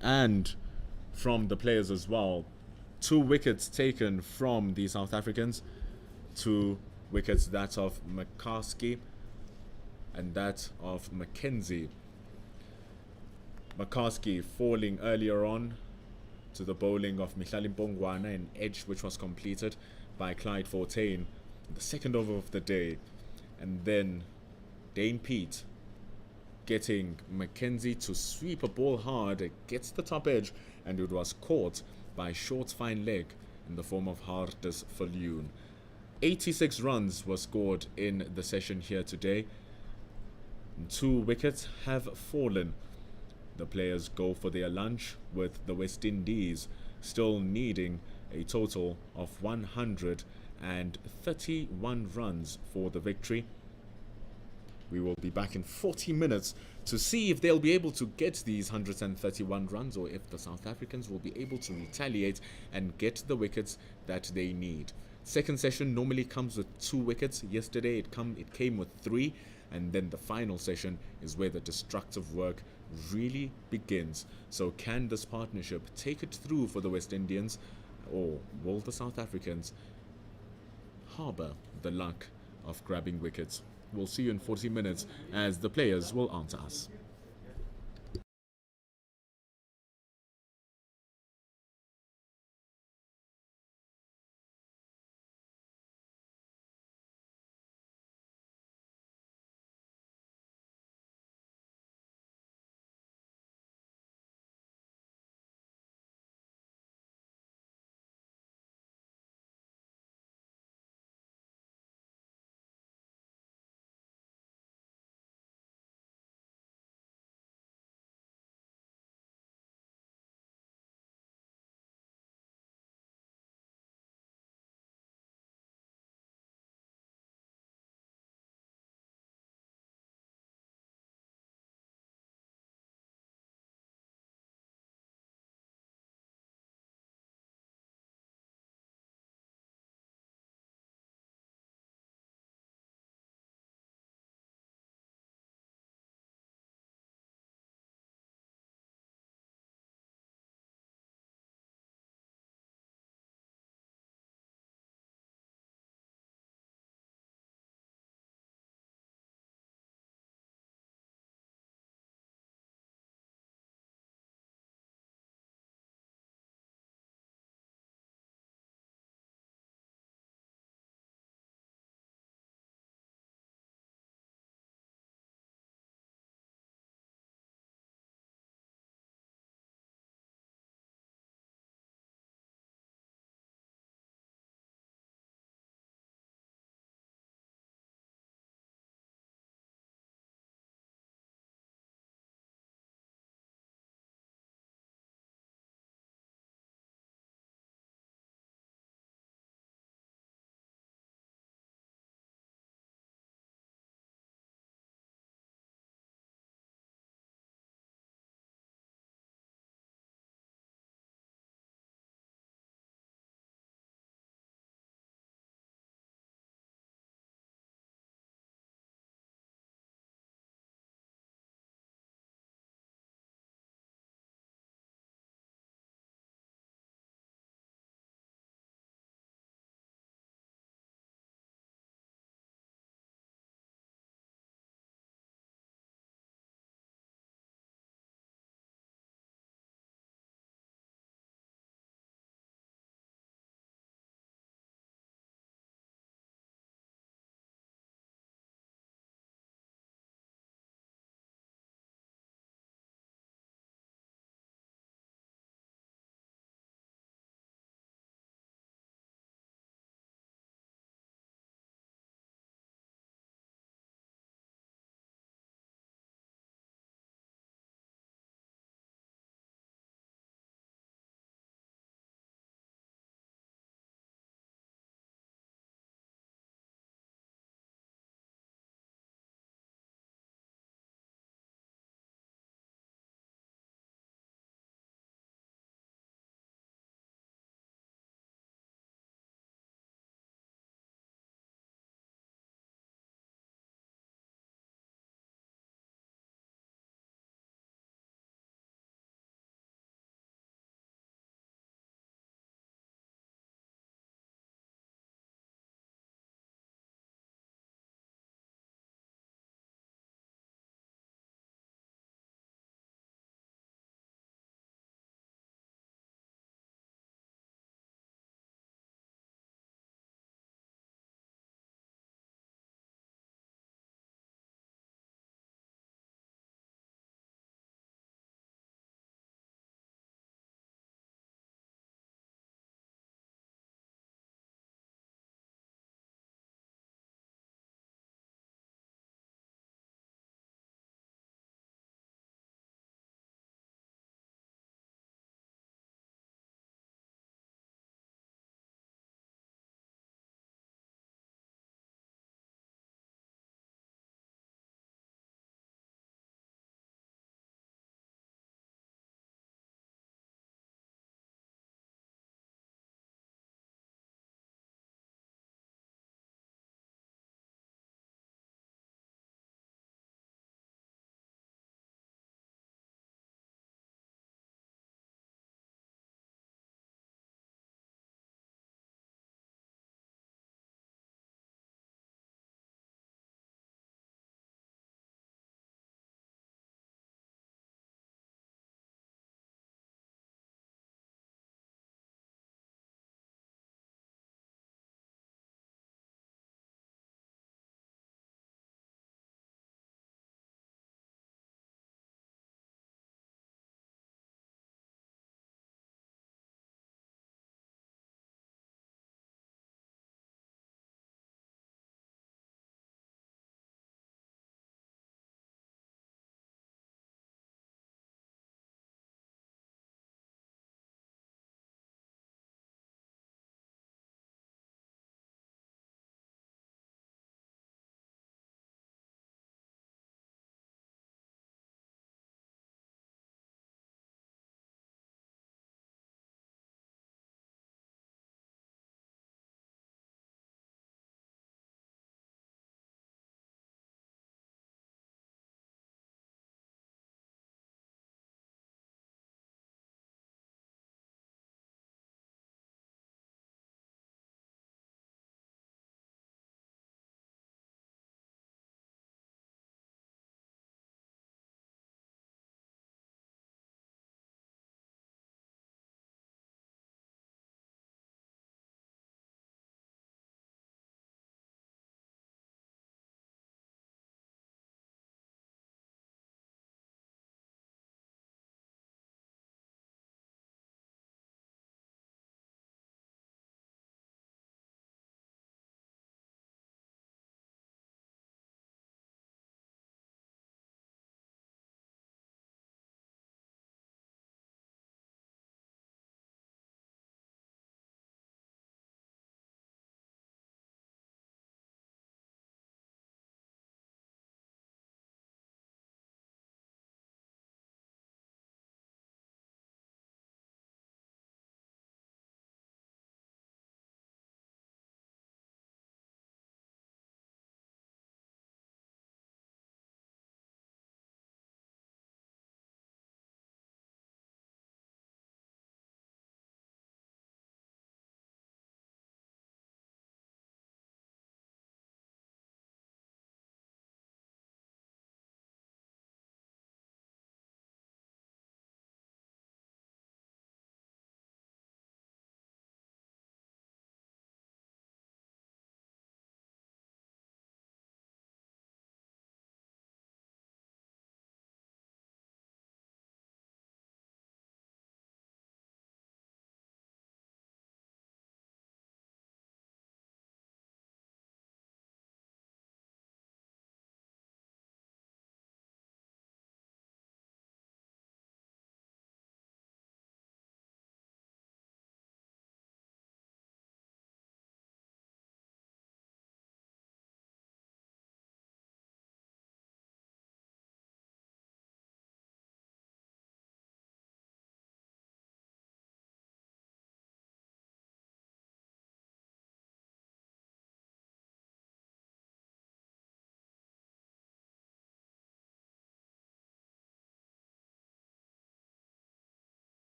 and from the players as well. 2 wickets taken from the South Africans, 2 wickets, that of McCaskey and that of Mackenzie. McCaskey falling earlier on to the bowling of Mihlali Mpongwana, an edge which was completed by Clyde Fortain in the second over of the day. And then Dane Pete getting Mackenzie to sweep a ball hard against the top edge, and it was caught by short fine leg in the form of Hardus Viljoen. 86 runs were scored in the session here today. 2 wickets have fallen. The players go for their lunch, with the West Indies still needing a total of 131 runs for the victory. We will be back in 40 minutes to see if they'll be able to get these 131 runs or if the South Africans will be able to retaliate and get the wickets that they need. Second session normally comes with 2 wickets. Yesterday it came with 3, and then the final session is where the destructive work really begins. So can this partnership take it through for the West Indians, or will the South Africans harbour the luck of grabbing wickets? We'll see you in 40 minutes as the players will answer us.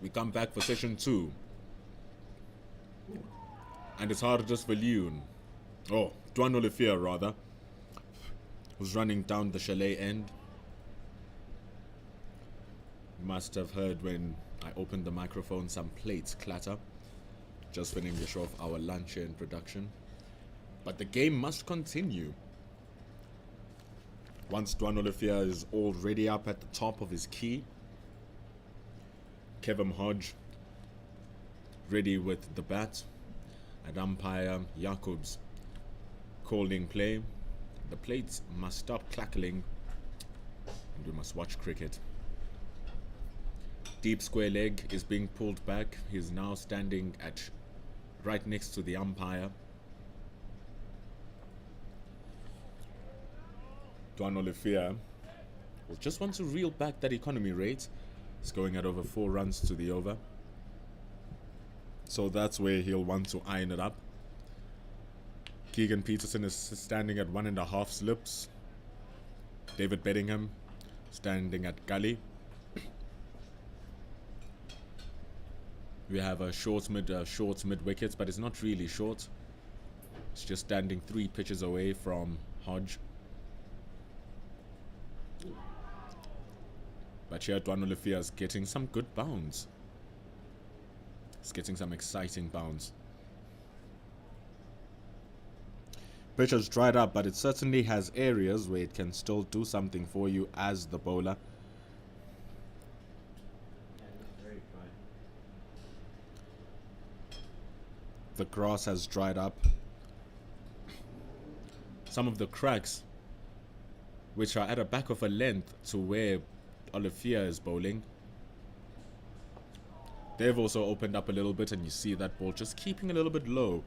We come back for session 2. And it's Hardas Viljoen. Oh, Dwan Olivier rather. Who's running down the chalet end. You must have heard when I opened the microphone some plates clatter. Just finish off our lunch here in production. But the game must continue. Once Dwan Olivier is already up at the top of his key, Kevin Hodge ready with the bat, and umpire Jacobs calling play. The plates must stop clackling and we must watch cricket. Deep square leg is being pulled back. He's now standing at right next to the umpire. Dwan Olivier will just want to reel back that economy rate. It's going at over 4 runs to the over. So that's where he'll want to iron it up. Keegan Peterson is standing at 1.5 slips. David Bedingham standing at gully. We have a short mid wicket, but it's not really short. It's just standing 3 pitches away from Hodge. But here Dwan Olivier is getting some good bounds. He's getting some exciting bounds. Pitch has dried up, but it certainly has areas where it can still do something for you as the bowler. Yeah, it looks very dry. The grass has dried up. Some of the cracks, which are at the back of a length to where Olivier is bowling, they've also opened up a little bit, and you see that ball just keeping a little bit low.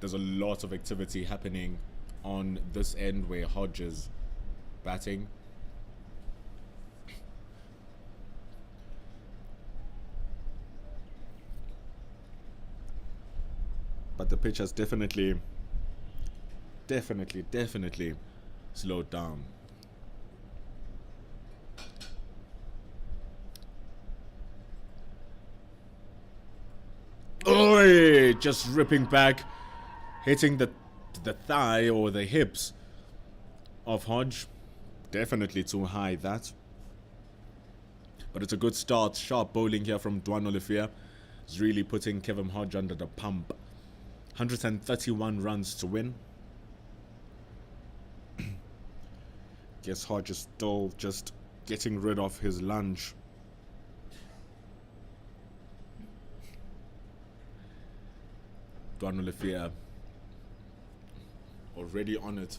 There's a lot of activity happening on this end where Hodge is batting. But the pitch has definitely slowed down. Oi! Just ripping back, hitting the thigh or the hips of Hodge. Definitely too high, that. But it's a good start. Sharp bowling here from Dwan Olivier. It's really putting Kevin Hodge under the pump. 131 runs to win. Guess Hodge is still just getting rid of his lunge. Dwan Olivier already on it.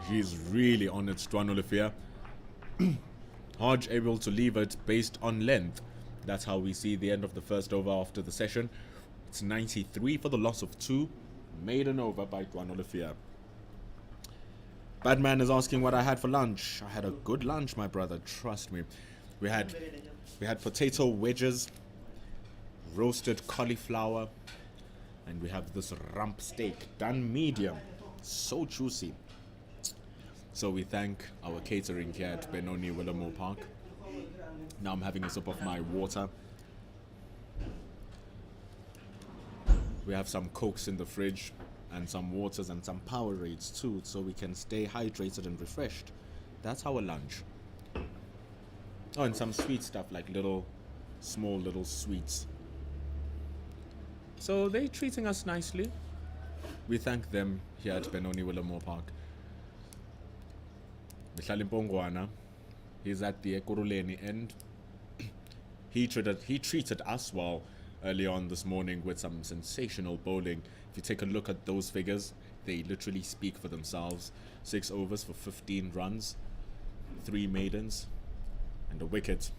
He's really on it, Dwan Olivier. Hodge able to leave it based on length. That's how we see the end of the first over after the session. It's 93 for the loss of 2. Maiden over by Dwan Olivier. Badman is asking what I had for lunch. I had a good lunch, my brother. Trust me. We had potato wedges, roasted cauliflower, and we have this rump steak done medium. So juicy. So we thank our catering here at Benoni, Willowmoore Park. Now I'm having a sip of my water. We have some Cokes in the fridge and some waters and some Powerades too, so we can stay hydrated and refreshed. That's our lunch. Oh, and some sweet stuff like small little sweets. So they're treating us nicely. We thank them here at Benoni, Willowmoore Park. Mihlalimpongwana, he's at the Ekurhuleni end. He treated us well early on this morning with some sensational bowling. If you take a look at those figures, they literally speak for themselves. 6 overs for 15 runs, 3 maidens, and a wicket.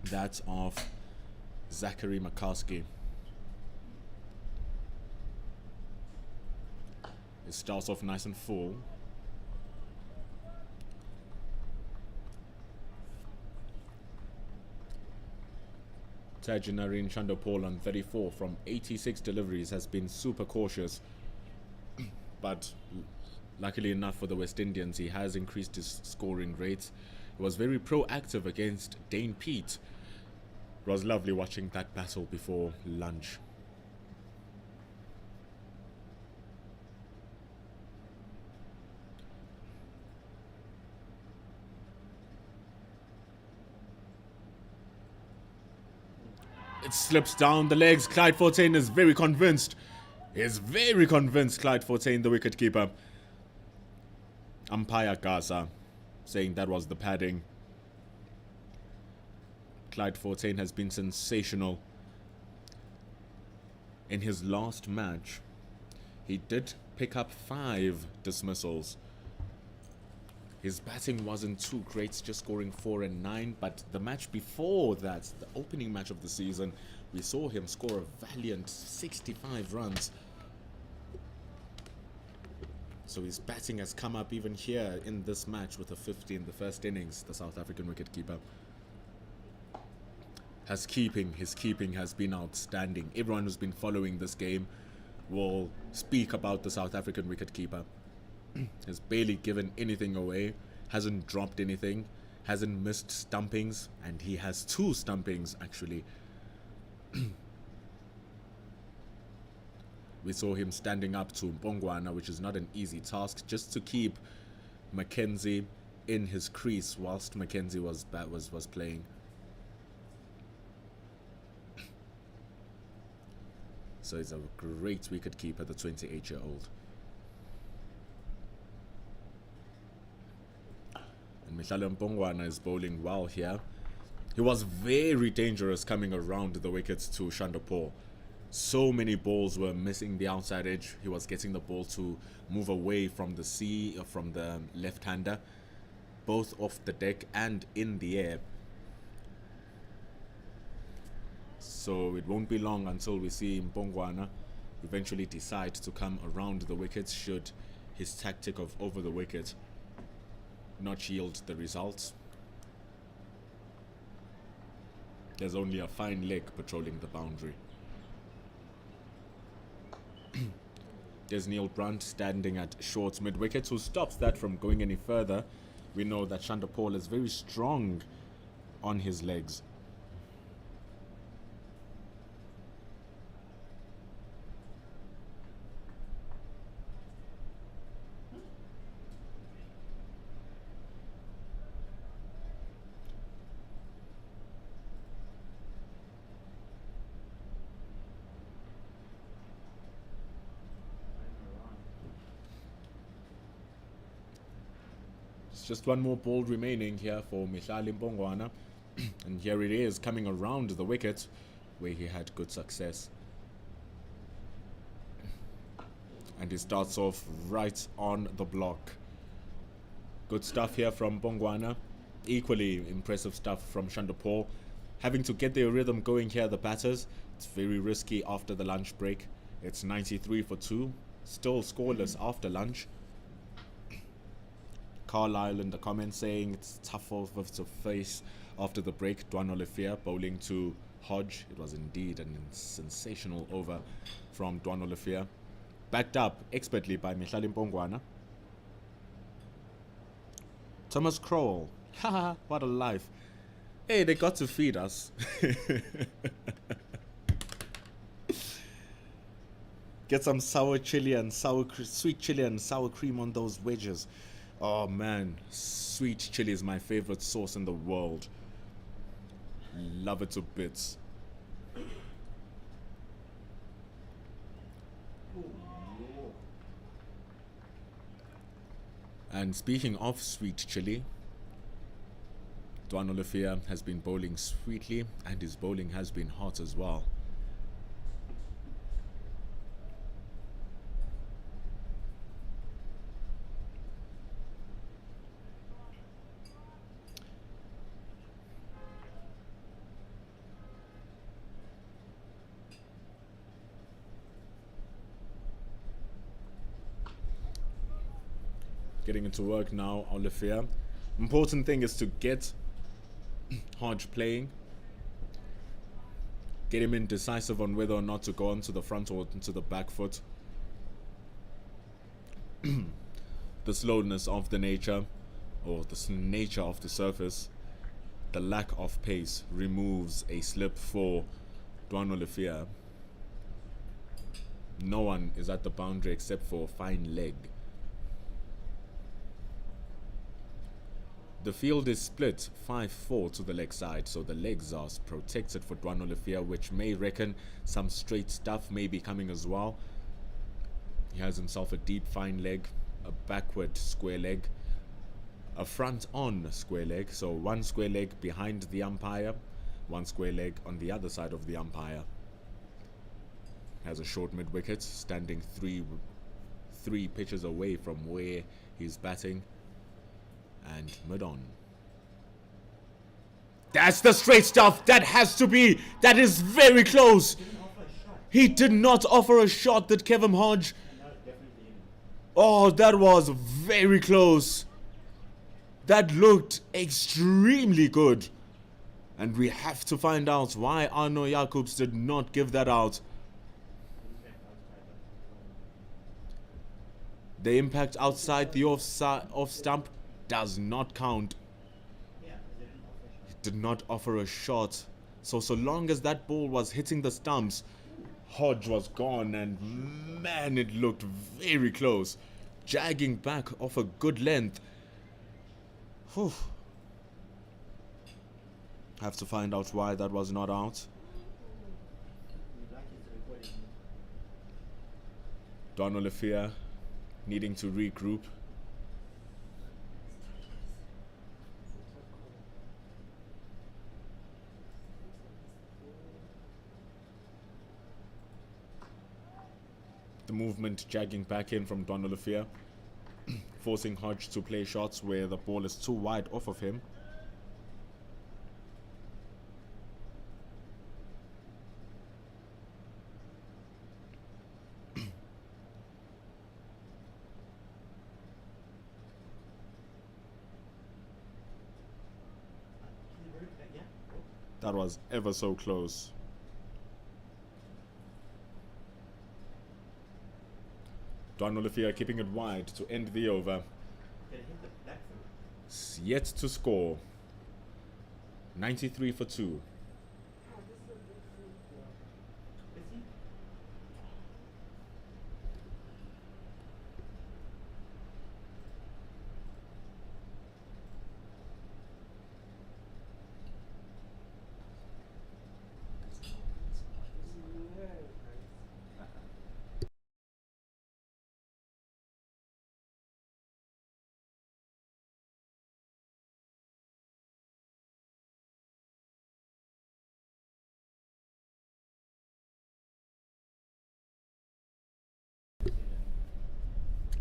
That's of Zachary McCaskey. It starts off nice and full. Tajinarin Chanderpaul on 34 from 86 deliveries has been super cautious. But luckily enough for the West Indians, he has increased his scoring rate. He was very proactive against Dane Pete. It was lovely watching that battle before lunch. It slips down the legs. Clyde Fontaine is very convinced. Is very convinced, Clyde Fontaine, the wicketkeeper. Umpire Gaza saying that was the padding. Clyde Fontaine has been sensational. In his last match, he did pick up 5 dismissals. His batting wasn't too great, just scoring 4 and 9. But the match before that, the opening match of the season, we saw him score a valiant 65 runs. So his batting has come up even here in this match with a 50 in the first innings, the South African wicketkeeper. His keeping has been outstanding. Everyone who's been following this game will speak about the South African wicketkeeper. Has barely given anything away, hasn't dropped anything, hasn't missed stumpings, and he has 2 stumpings actually. We saw him standing up to Mpongwana, which is not an easy task, just to keep Mackenzie in his crease whilst Mackenzie was playing. So he's a great wicketkeeper, the 28-year-old. And Mihlalo Mpongwana is bowling well here. He was very dangerous coming around the wickets to Chanderpaul. So many balls were missing the outside edge. He was getting the ball to move away from the left-hander, both off the deck and in the air. So it won't be long until we see Mpongwana eventually decide to come around the wickets should his tactic of over the wicket not yield the results. There's only a fine leg patrolling the boundary. There's Neil Brunt standing at short mid-wicket, who stops that from going any further. We know that Chanderpaul is very strong on his legs. Just one more ball remaining here for Mihlalo Mpongwana. And here it is, coming around the wicket where he had good success. And he starts off right on the block. Good stuff here from Mpongwana. Equally impressive stuff from Chanderpaul. Having to get their rhythm going here, the batters. It's very risky after the lunch break. It's 93 for 2. Still scoreless after lunch. Carlisle in the comments saying it's tough over to face after the break. Dwan Olivier bowling to Hodge. It was indeed a sensational over from Dwan Olivier. Backed up expertly by Mihlalo Mpongwana. Thomas Crowell. Haha, what a life. Hey, they got to feed us. Get some sour chili and sweet chili and sour cream on those wedges. Oh man, sweet chili is my favorite sauce in the world. Love it to bits. And speaking of sweet chili, Dwan Olivier has been bowling sweetly, and his bowling has been hot as well. Getting into work now, Olivier. Important thing is to get Hodge playing. get him indecisive on whether or not to go onto the front or into the back foot. The slowness of the nature, or the nature of the surface, the lack of pace removes a slip for Duano Lefia. No one is at the boundary except for fine leg. The field is split 5-4 to the leg side, so the legs are protected for Duano Lefia, which may reckon some straight stuff may be coming as well. He has himself a deep fine leg, a backward square leg, a front on square leg, so one square leg behind the umpire, one square leg on the other side of the umpire. Has a short mid wicket, standing three pitches away from where he's batting, and mid on. That's the straight stuff. That has to be. That is very close. He did not offer a shot, that Kevin Hodge. Oh, that was very close. That looked extremely good. And we have to find out why Arno Jacobs did not give that out. The impact outside the off stump does not count. He did not offer a shot. So long as that ball was hitting the stumps, Hodge was gone, and man, it looked very close. Jagging back off a good length. Whew. Have to find out why that was not out. Duano Lefia needing to regroup. The movement jagging back in from Duano Lefia, forcing Hodge to play shots where the ball is too wide off of him. That was ever so close. Duano Lefia keeping it wide to end the over. Yet to score. 93 for 2.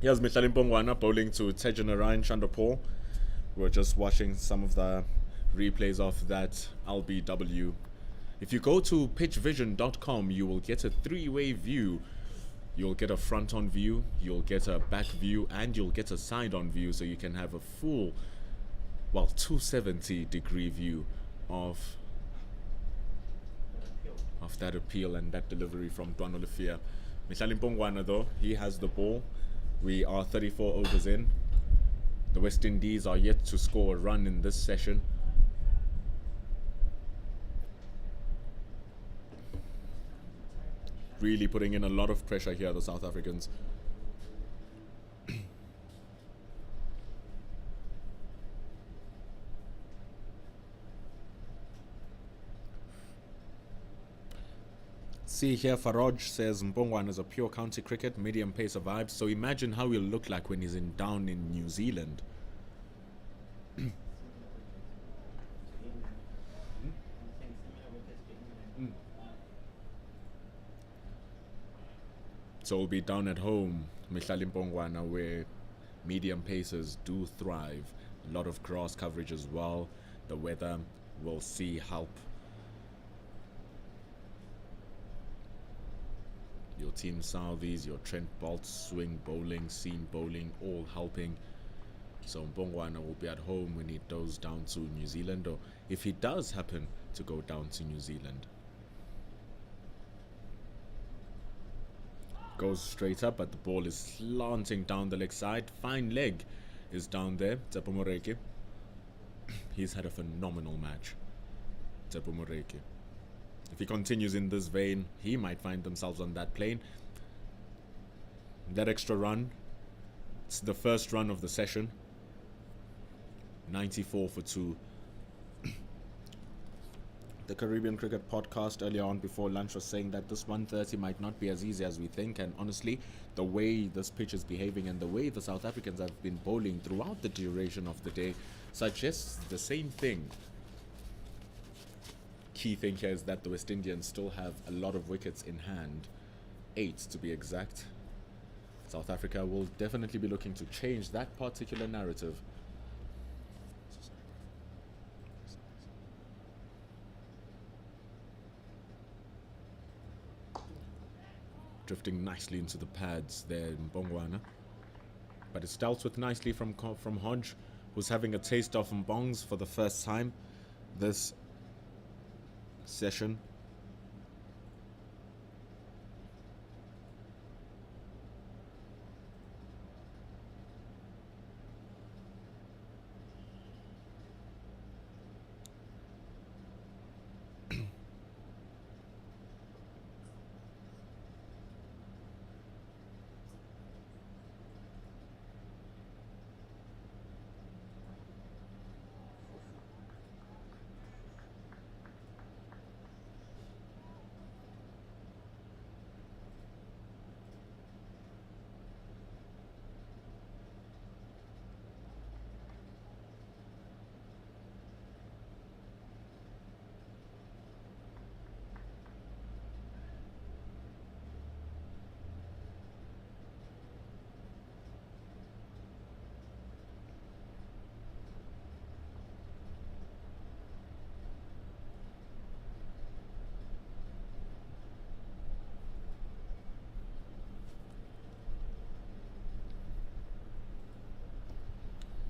Here's Mihlali Mpongwana bowling to Tejan Chanderpaul. We're just watching some of the replays of that LBW. If you go to pitchvision.com, you will get a three-way view. You'll get a front-on view, you'll get a back view, and you'll get a side-on view, so you can have a full, 270-degree view of that appeal and that delivery from Duano Lefia. Mihlali Mpongwana, though, he has the ball. We are 34 overs in. The West Indies are yet to score a run in this session. Really putting in a lot of pressure here, the South Africans. See here, Faraj says Mpongwana is a pure county cricket, medium pace of vibes. So imagine how he'll look like when he's down in New Zealand. So we'll be down at home, Mihlali Mpongwana, where medium pacers do thrive. A lot of grass coverage as well. The weather will see help. Your Team Southies, your Trent Bolt, swing bowling, seam bowling, all helping. So Mpongwana will be at home when he goes down to New Zealand, or if he does happen to go down to New Zealand. goes straight up, but the ball is slanting down the leg side. Fine leg is down there. Tsepo Moreki. He's had a phenomenal match. Tsepo Moreki. If he continues in this vein, he might find themselves on that plane. That extra run, it's the first run of the session. 94 for 2. The Caribbean Cricket podcast earlier on before lunch was saying that this 130 might not be as easy as we think, and honestly, the way this pitch is behaving and the way the South Africans have been bowling throughout the duration of the day suggests the same thing. Key thing here is that the West Indians still have a lot of wickets in hand, 8 to be exact. South Africa will definitely be looking to change that particular narrative. Drifting nicely into the pads there in Mbongwana, but it's dealt with nicely from Hodge, who's having a taste of Mbongs for the first time this session.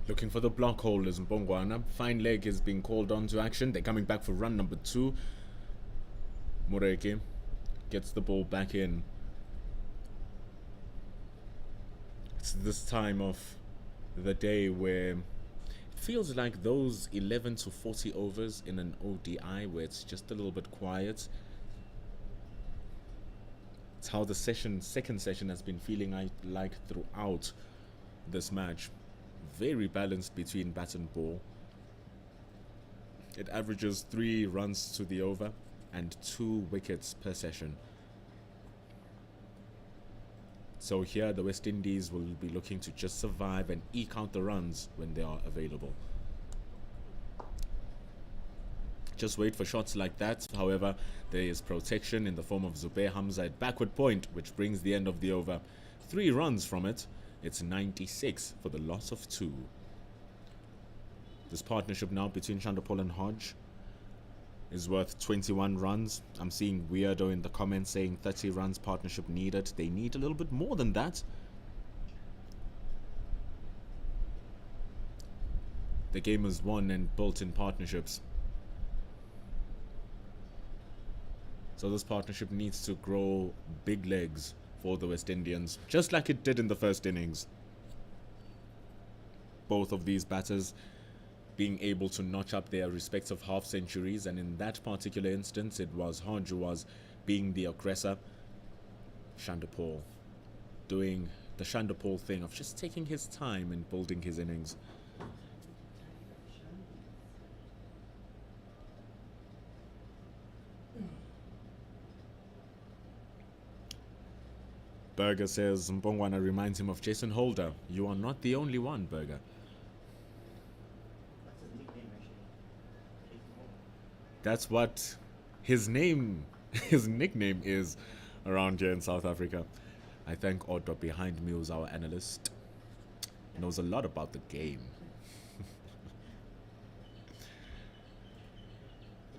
Looking for the block holders in Mbongwana. Fine leg is being called on to action. They're coming back for run number 2. Moreki gets the ball back in. It's this time of the day where it feels like those 11 to 40 overs in an ODI where it's just a little bit quiet. It's how the second session has been feeling like throughout this match. Very balanced between bat and ball. It averages 3 runs to the over and 2 wickets per session. So here the West Indies will be looking to just survive and eke out the runs when they are available. Just wait for shots like that. However, there is protection in the form of Zubair Hamza at backward point, which brings the end of the over. 3 runs from it. It's 96 for the loss of 2. This partnership now between Chanderpaul and Hodge is worth 21 runs. I'm seeing Weirdo in the comments saying 30 runs partnership needed. They need a little bit more than that. The game is won and built in partnerships. So this partnership needs to grow big legs for the West Indians, just like it did in the first innings. Both of these batters being able to notch up their respective half centuries, and in that particular instance it was Hodge who was being the aggressor. Chanderpaul doing the Chanderpaul thing of just taking his time and building his innings. Berger says Mbongwana reminds him of Jason Holder. You are not the only one, Berger. That's his nickname, actually. Jason Holder. That's what his nickname is around here in South Africa. I thank Otto behind me, who's our analyst. Knows a lot about the game.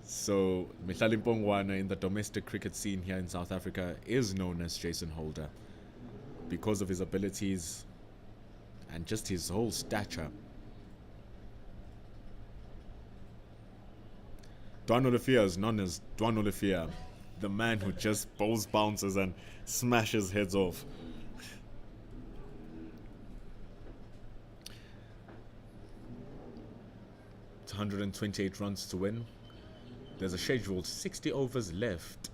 So, Mihlali Mbongwana in the domestic cricket scene here in South Africa is known as Jason Holder because of his abilities and just his whole stature. Dwan Olifia is known as Dwan Olifia, The man who just bowls bounces and smashes heads off. It's 128 runs to win. There's a scheduled 60 overs left.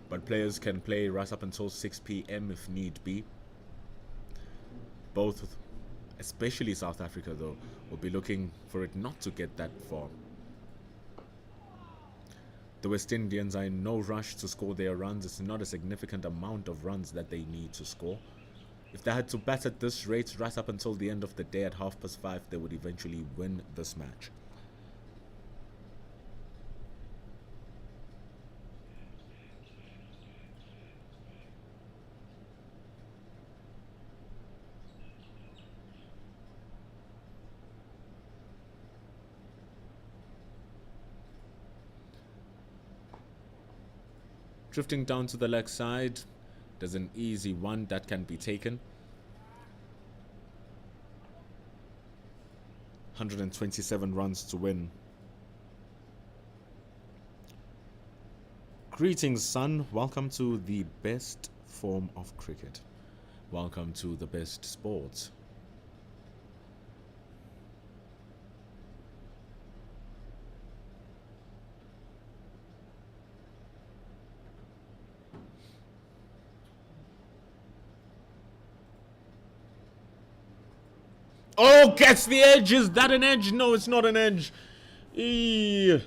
But players can play right up until 6 p.m. if need be. Both, especially South Africa though, will be looking for it not to get that far. The West Indians are in no rush to score their runs. It's not a significant amount of runs that they need to score. If they had to bat at this rate right up until the end of the day at 5:30, they would eventually win this match. Drifting down to the leg side, there's an easy one that can be taken. 127 runs to win. Greetings, son. Welcome to the best form of cricket. Welcome to the best sport. Oh, gets the edge. Is that an edge? No, it's not an edge. Eee.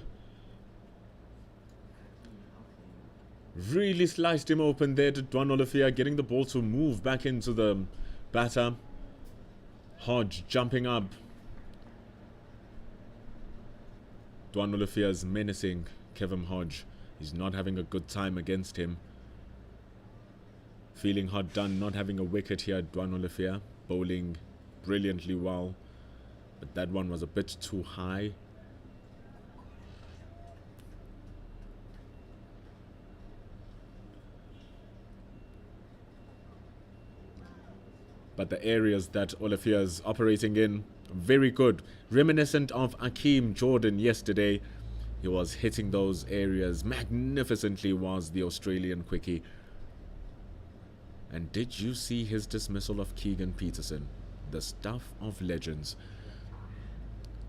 Really sliced him open there to Dwan Olafia, getting the ball to move back into the batter. Hodge jumping up. Dwan Olafia is menacing Kevin Hodge. He's not having a good time against him. Feeling hard done, not having a wicket here, Dwan Olafia. Bowling brilliantly well, but that one was a bit too high. But the areas that Olafia is operating in, very good. Reminiscent of Akeem Jordan yesterday. He was hitting those areas magnificently, was the Australian quickie. And did you see his dismissal of Keegan Peterson? The stuff of legends.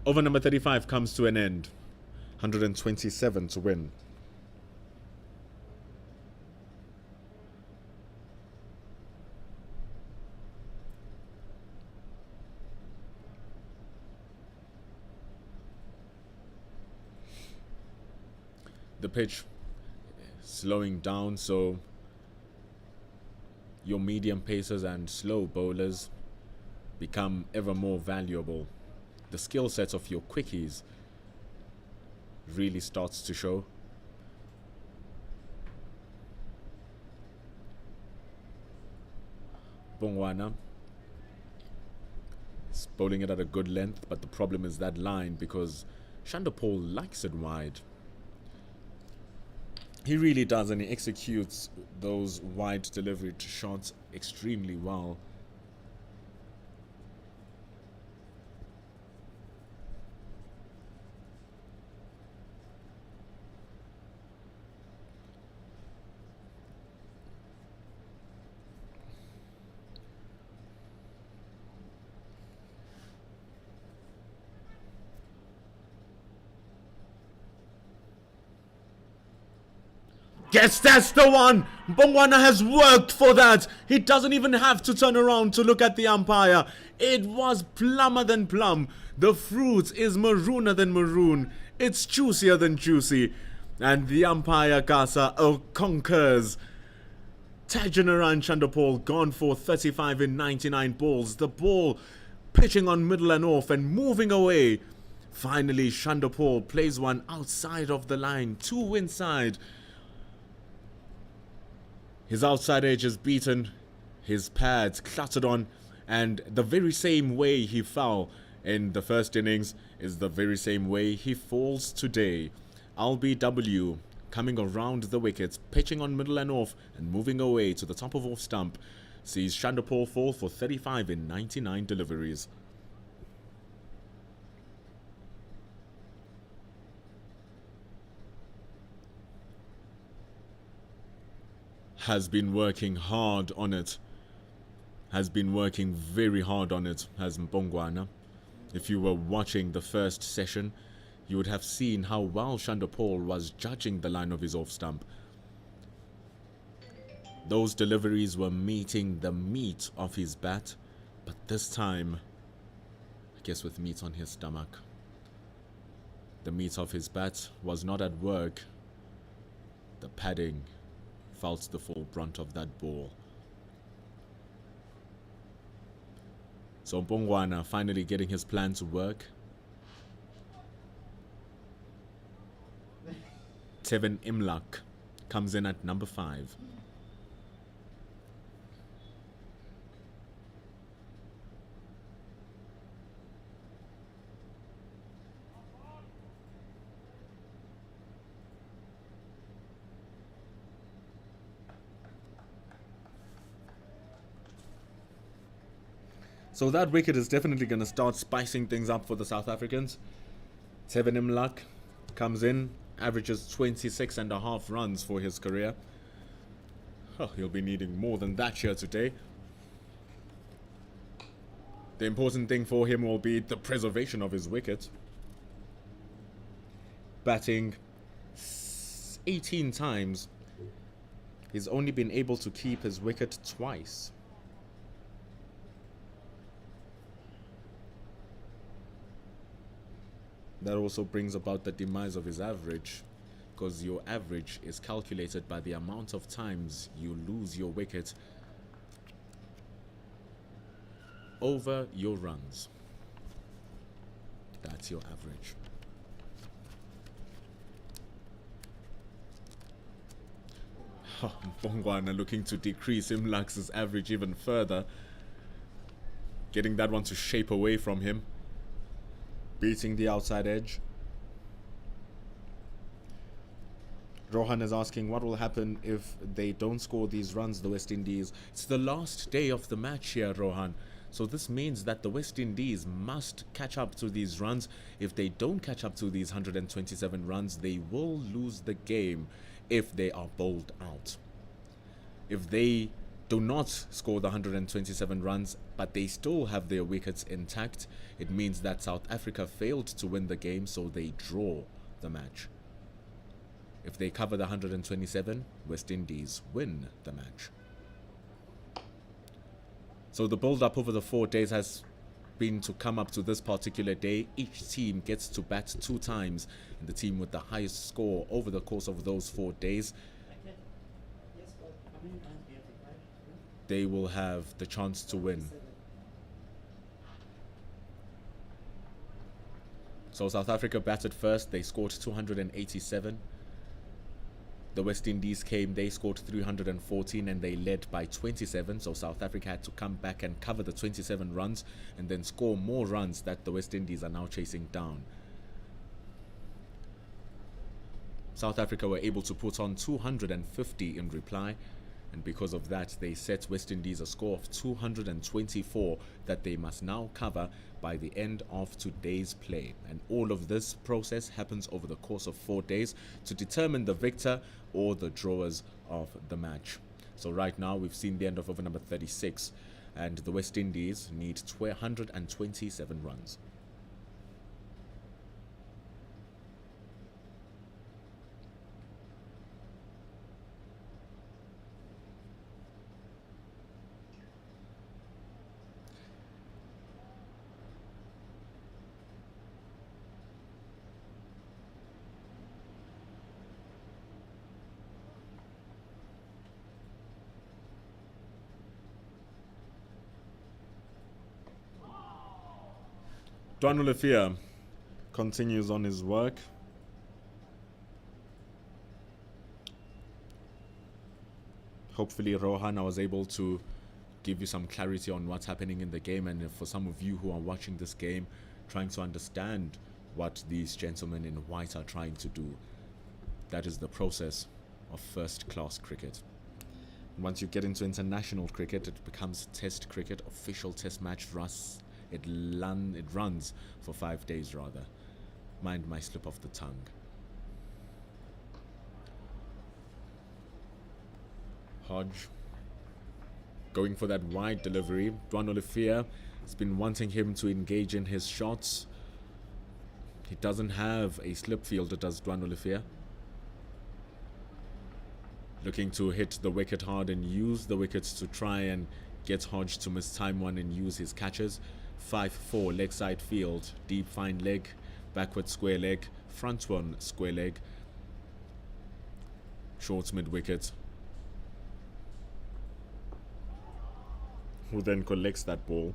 Over number 35 comes to an end. 127 to win. The pitch slowing down, so your medium pacers and slow bowlers become ever more valuable. The skill set of your quickies really starts to show. Bongwana is bowling it at a good length, but the problem is that line, because Chanderpaul likes it wide. He really does, and he executes those wide delivery shots extremely well. Yes, that's the one! Bongwana has worked for that! He doesn't even have to turn around to look at the umpire. It was plummer than plum. The fruit is marooner than maroon. It's juicier than juicy. And the umpire, Gasa, concurs. Tajunaran Chanderpaul gone for 35 in 99 balls. The ball pitching on middle and off and moving away. Finally, Chanderpaul plays one outside of the line, 2 inside. His outside edge is beaten, his pads cluttered on, and the very same way he fell in the first innings is the very same way he falls today. LBW coming around the wickets, pitching on middle and off, and moving away to the top of off stump, sees Chanderpaul fall for 35 in 99 deliveries. has been working hard on it. Has been working very hard on it, has Mpongwana. If you were watching the first session, you would have seen how well Chanderpaul was judging the line of his off stump. Those deliveries were meeting the meat of his bat, but this time, I guess with meat on his stomach. The meat of his bat was not at work. The padding felt the full brunt of that ball. So Mpongwana finally getting his plan to work. Tevin Imlak comes in at number 5. So that wicket is definitely going to start spicing things up for the South Africans. Tevin Imlak comes in, averages 26.5 runs for his career. Oh, he'll be needing more than that here today. The important thing for him will be the preservation of his wicket. Batting 18 times, he's only been able to keep his wicket twice. That also brings about the demise of his average, because your average is calculated by the amount of times you lose your wicket over your runs. That's your average. Mpongwana looking to decrease Imlak's average even further, getting that one to shape away from him. Beating the outside edge. Rohan is asking what will happen if they don't score these runs, the West Indies. It's the last day of the match here, Rohan. So this means that the West Indies must catch up to these runs. If they don't catch up to these 127 runs, they will lose the game if they are bowled out. If they do not score the 127 runs, but they still have their wickets intact, it means that South Africa failed to win the game, so they draw the match. If they cover the 127, West Indies win the match. So the build-up over the 4 days has been to come up to this particular day. Each team gets to bat 2 times, and the team with the highest score over the course of those 4 days, they will have the chance to win. So South Africa batted first, they scored 287. The West Indies came, they scored 314 and they led by 27. So South Africa had to come back and cover the 27 runs and then score more runs that the West Indies are now chasing down. South Africa were able to put on 250 in reply, and because of that they set West Indies a score of 224 that they must now cover by the end of today's play. And all of this process happens over the course of 4 days to determine the victor or the drawers of the match. So right now we've seen the end of over number 36, and the West Indies need 127 runs. Dwanu Lefia continues on his work. Hopefully Rohan, I was able to give you some clarity on what's happening in the game, and for some of you who are watching this game trying to understand what these gentlemen in white are trying to do. That is the process of first class cricket. Once you get into international cricket, it becomes test cricket, official test match. It runs for 5 days rather. Mind my slip of the tongue. Hodge. Going for that wide delivery. Dwan Olivier has been wanting him to engage in his shots. He doesn't have a slip fielder, does Dwan Olivier. Looking to hit the wicket hard and use the wickets to try and get Hodge to mistime one and use his catches. 5-4, leg side field, deep fine leg, backward square leg, front one square leg, short mid wicket. Who then collects that ball.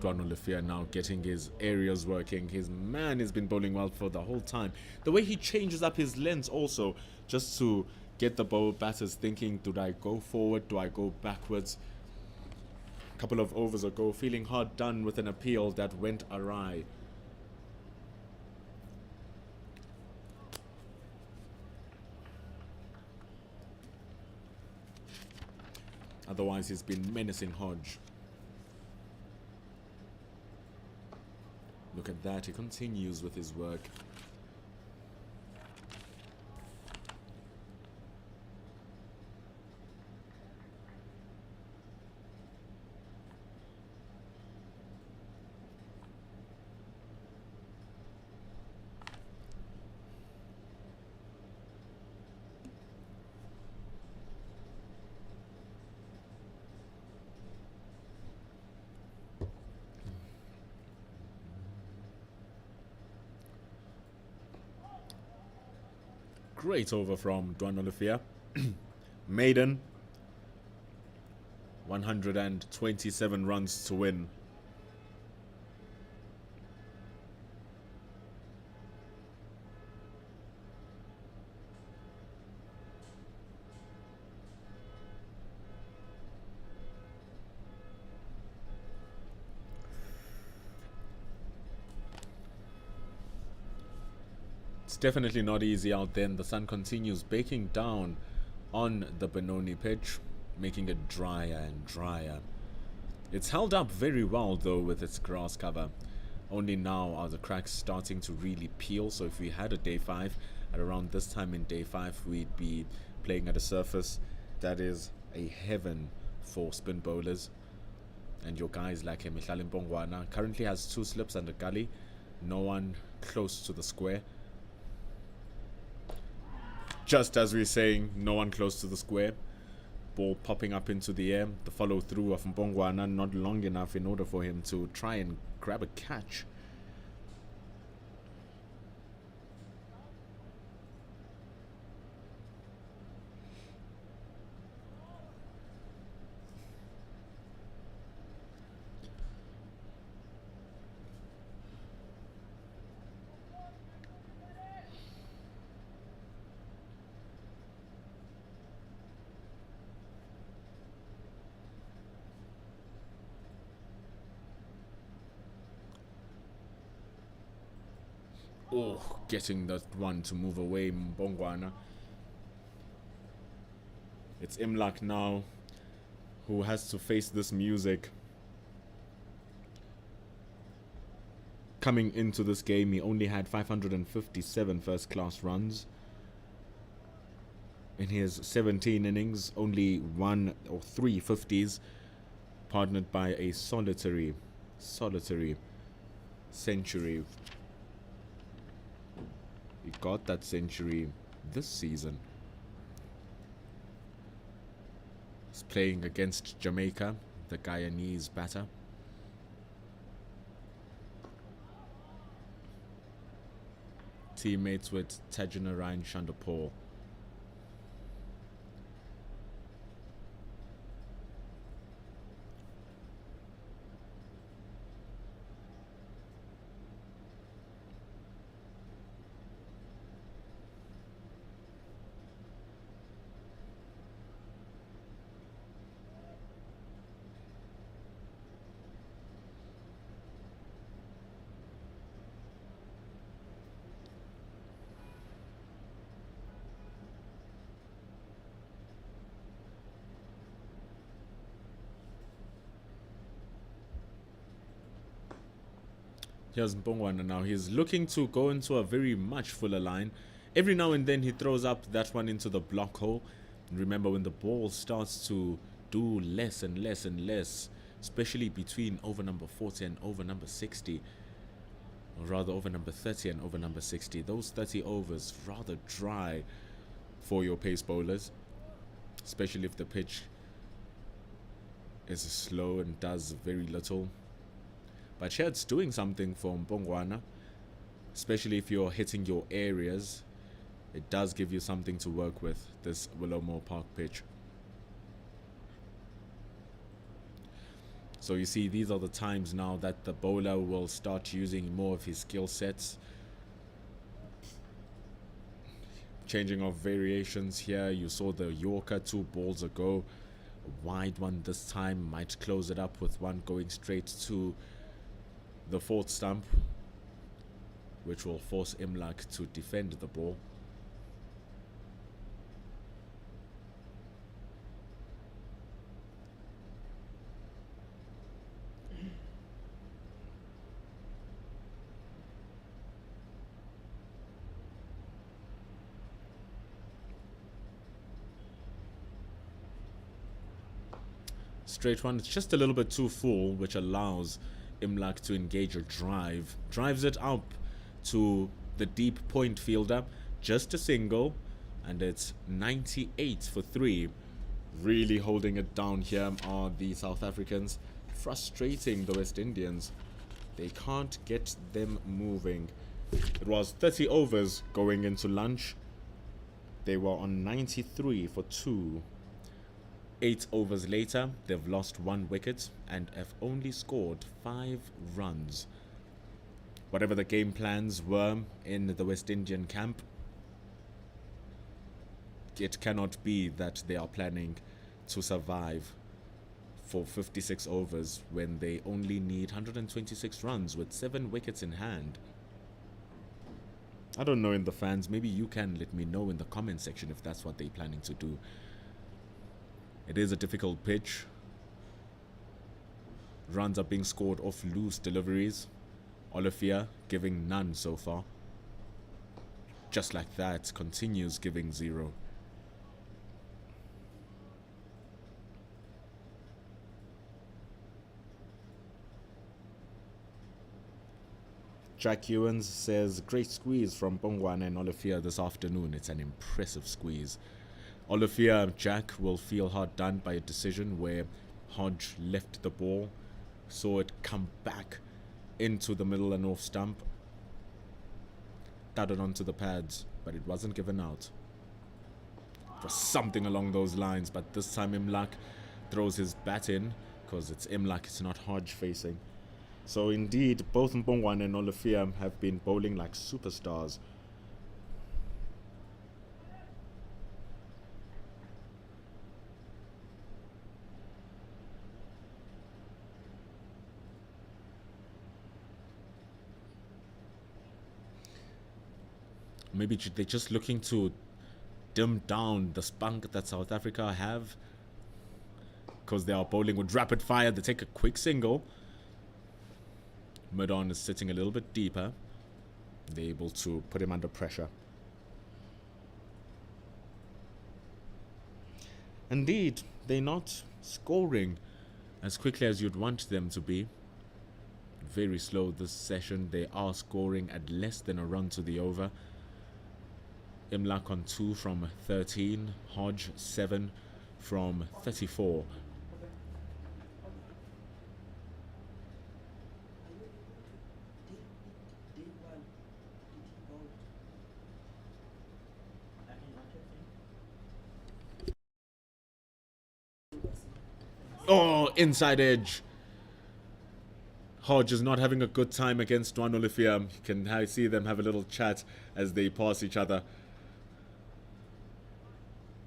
Dwan Olivier now getting his areas working. His man has been bowling well for the whole time. The way he changes up his lens also, just to get the batters thinking, do I go forward, do I go backwards? A couple of overs ago, feeling hard done with an appeal that went awry. Otherwise, he's been menacing Hodge. Look at that, he continues with his work. Great over from Dwan Olivier. Maiden, 127 runs to win. It's definitely not easy out there, and the sun continues baking down on the Benoni pitch, making it drier and drier. It's held up very well though with its grass cover. Only now are the cracks starting to really peel, so if we had a day 5, at around this time in day 5 we'd be playing at a surface that is a heaven for spin bowlers. And your guys like Mihlali Mpongwana currently has 2 slips and a gully, no one close to the square. Just as we're saying, no one close to the square. Ball popping up into the air. The follow through of Mpongwana not long enough in order for him to try and grab a catch. Oh, getting that one to move away, Mpongwana. It's Imlak now who has to face this music. Coming into this game, he only had 557 first-class runs. In his 17 innings, only 1 or 3 50s, partnered by a solitary century. He got that century this season. He's playing against Jamaica, the Guyanese batter. Teammates with Tajinarayan Chanderpaul. Here's Mpongwana now. He's looking to go into a very much fuller line. Every now and then he throws up that one into the block hole. And remember, when the ball starts to do less and less and less, especially between over number 40 and over number 60, or rather over number 30 and over number 60, those 30 overs rather dry for your pace bowlers, especially if the pitch is slow and does very little. But here it's doing something for Mpongwana, especially if you're hitting your areas. It does give you something to work with, this Willowmoore Park pitch. So you see, these are the times now that the bowler will start using more of his skill sets. Changing of variations here. You saw the Yorker 2 balls ago. A wide one this time, might close it up with one going straight to the 4th stump, which will force Imlak to defend the ball. Straight one, it's just a little bit too full, which allows Imlak to engage a drive. Drives it up to the deep point fielder, just a single, and it's 98 for 3. Really holding it down here are the South Africans, frustrating the West Indians. They can't get them moving. It was 30 overs going into lunch. They were on 93 for 2. 8 overs later, they've lost 1 wicket and have only scored 5 runs. Whatever the game plans were in the West Indian camp, it cannot be that they are planning to survive for 56 overs when they only need 126 runs with 7 wickets in hand. I don't know in the fans, maybe you can let me know in the comment section if that's what they're planning to do. It is a difficult pitch. Runs are being scored off loose deliveries. Olafia giving none so far. Just like that, continues giving 0. Jack Ewens says, great squeeze from Mpongwana and Olafia this afternoon. It's an impressive squeeze. Olafia Jack will feel hard done by a decision where Hodge left the ball, saw it come back into the middle and off stump, thudded onto the pads, but it wasn't given out. It was something along those lines, but this time Imlak throws his bat in, because it's Imlak, it's not Hodge facing. So indeed, both Mpongwana and Olafia have been bowling like superstars. Maybe they're just looking to dim down the spunk that South Africa have, because they are bowling with rapid fire. They take a quick single. Maiden is sitting a little bit deeper. They're able to put him under pressure. Indeed, they're not scoring as quickly as you'd want them to be. Very slow this session. They are scoring at less than a run to the over. Imlak on 2 from 13, Hodge 7 from 34. Oh, inside edge. Hodge is not having a good time against Dwan Olafia. You can see them have a little chat as they pass each other.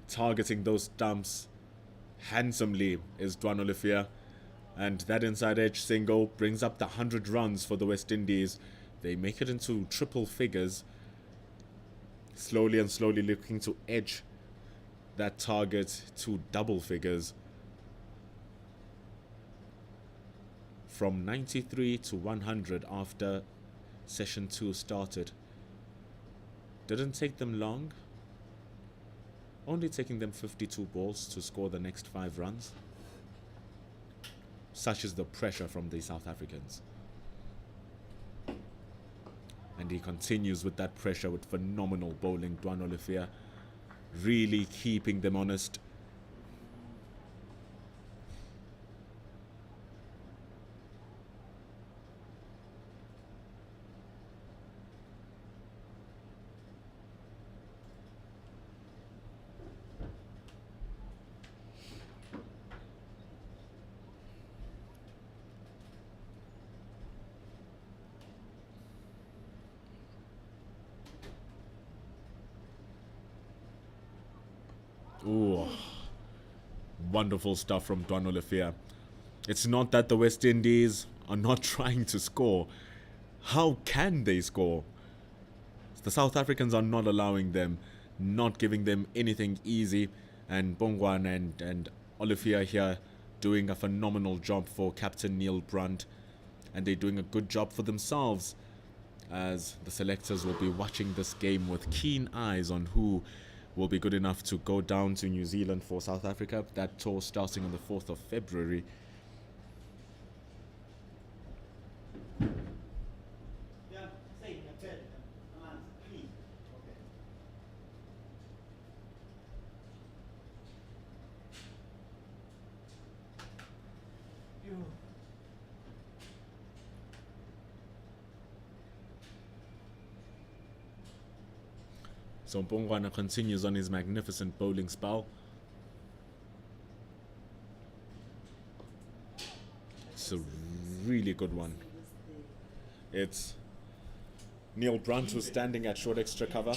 Targeting those stumps handsomely is Dwan Olafia. And that inside edge single brings up the 100 runs for the West Indies. They make it into triple figures. Slowly and slowly looking to edge that target to double figures. From 93 to 100 after session 2 started. Didn't take them long, only taking them 52 balls to score the next 5 runs. Such is the pressure from the South Africans. And he continues with that pressure with phenomenal bowling. Duan Olivia really keeping them honest. Ooh, wonderful stuff from Duan Olivia. It's not that the West Indies are not trying to score. How can they score? The South Africans are not allowing them, not giving them anything easy. And Bongwan and Olivia here doing a phenomenal job for Captain Neil Brunt. And they're doing a good job for themselves, as the selectors will be watching this game with keen eyes on who will be good enough to go down to New Zealand for South Africa. That tour starting on the 4th of February. So Bongwana continues on his magnificent bowling spell. It's a really good one. It's Neil Brunt who's standing at short extra cover.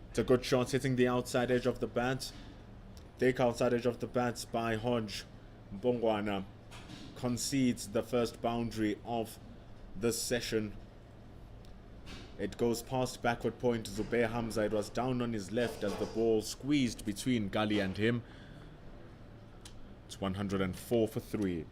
It's a good shot hitting the outside edge of the bat. Thick outside edge of the bat by Hodge. Bongwana concedes the first boundary of this session. It goes past backward point to Zubair Hamza. It was down on his left as the ball squeezed between Gali and him. It's 104 for 3.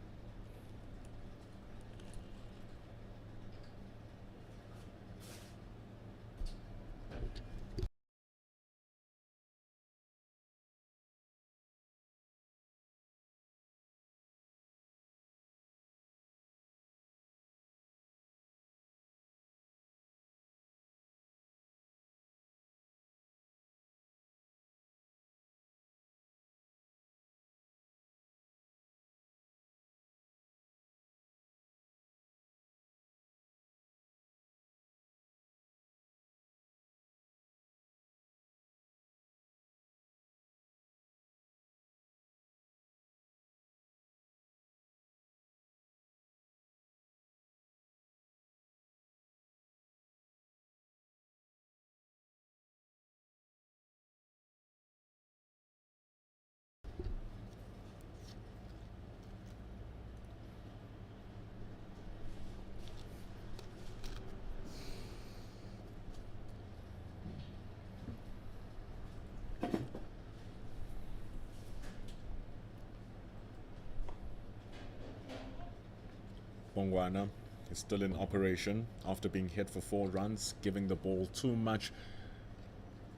Bongwana is still in operation after being hit for 4 runs, giving the ball too much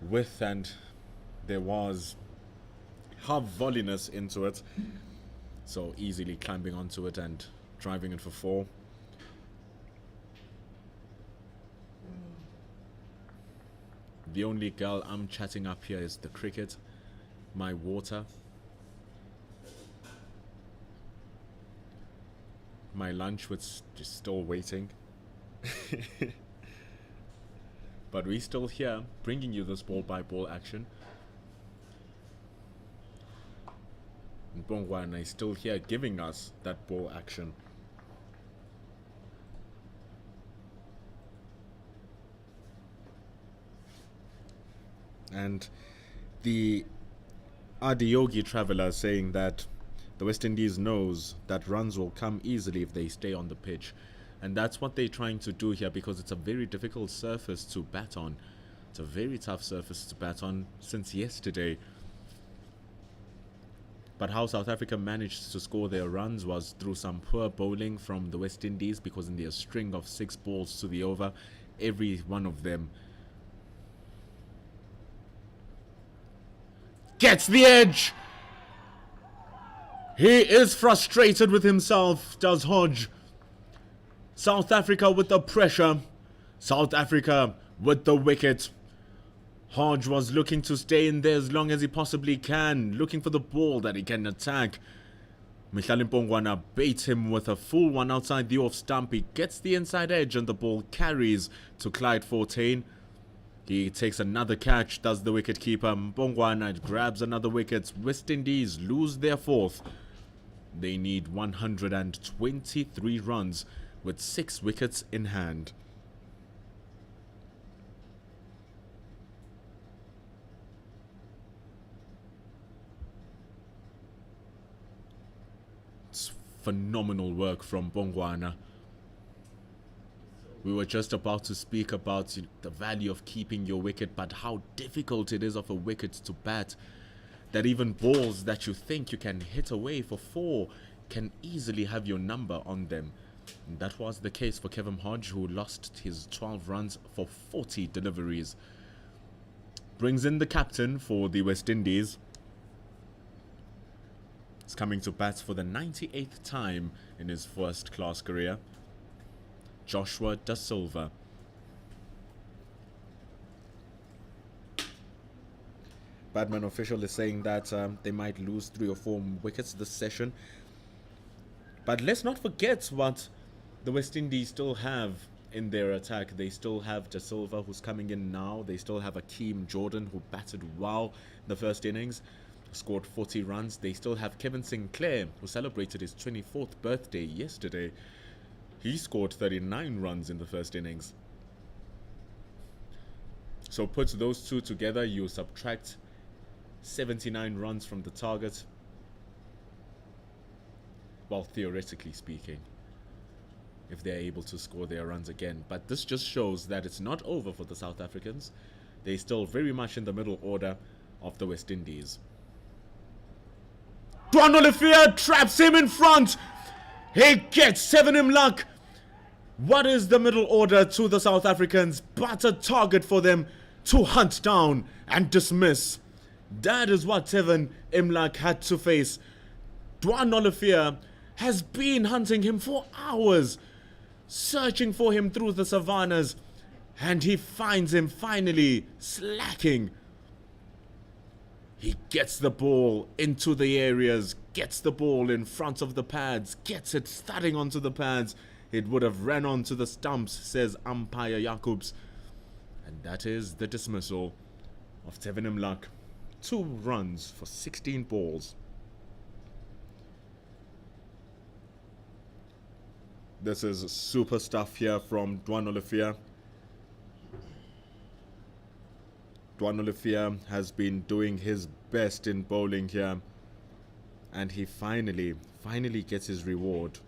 width, and there was half volleyness into it, so easily climbing onto it and driving it for 4. The only girl I'm chatting up here is the cricket, my water. My lunch was just still waiting. But we're still here, bringing you this ball by ball action. Mpongwana is still here giving us that ball action. And the Adiyogi traveller saying that the West Indies knows that runs will come easily if they stay on the pitch. And that's what they're trying to do here, because it's a very difficult surface to bat on. It's a very tough surface to bat on since yesterday. But how South Africa managed to score their runs was through some poor bowling from the West Indies, because in their string of 6 balls to the over, every one of them gets the edge. He is frustrated with himself, does Hodge. South Africa with the pressure. South Africa with the wicket. Hodge was looking to stay in there as long as he possibly can, looking for the ball that he can attack. Mihlali Mpongwana baits him with a full one outside the off stump. He gets the inside edge and the ball carries to Clyde 14. He takes another catch, does the wicket keeper. Mpongwana grabs another wicket. West Indies lose their 4th. They need 123 runs with 6 wickets in hand. It's phenomenal work from Mpongwana. We were just about to speak about the value of keeping your wicket, but how difficult it is of a wicket to bat. That even balls that you think you can hit away for 4 can easily have your number on them. And that was the case for Kevin Hodge, who lost his 12 runs for 40 deliveries. Brings in the captain for the West Indies. He's coming to bat for the 98th time in his first-class career. Joshua Da Silva. Badman official is saying that they might lose 3 or 4 wickets this session. But let's not forget what the West Indies still have in their attack. They still have Da Silva, who's coming in now. They still have Akeem Jordan, who batted well in the first innings, scored 40 runs. They still have Kevin Sinclair, who celebrated his 24th birthday yesterday. He scored 39 runs in the first innings. So put those two together, you subtract 79 runs from the target. Well, theoretically speaking, if they're able to score their runs again. But this just shows that it's not over for the South Africans. They're still very much in the middle order of the West Indies. Dwan Olivier traps him in front. He gets 7 in luck. What is the middle order to the South Africans but a target for them to hunt down and dismiss? That is what Tevin Imlak had to face. Dwan Olivier has been hunting him for hours, searching for him through the savannas, and he finds him finally slacking. He gets the ball into the areas, gets the ball in front of the pads, gets it thudding onto the pads. It would have ran onto the stumps, says umpire Jacobs. And that is the dismissal of Tevin Imlak. 2 runs for 16 balls. This is super stuff here from Dwan Olivier. Dwan Olivier has been doing his best in bowling here, and he finally gets his reward.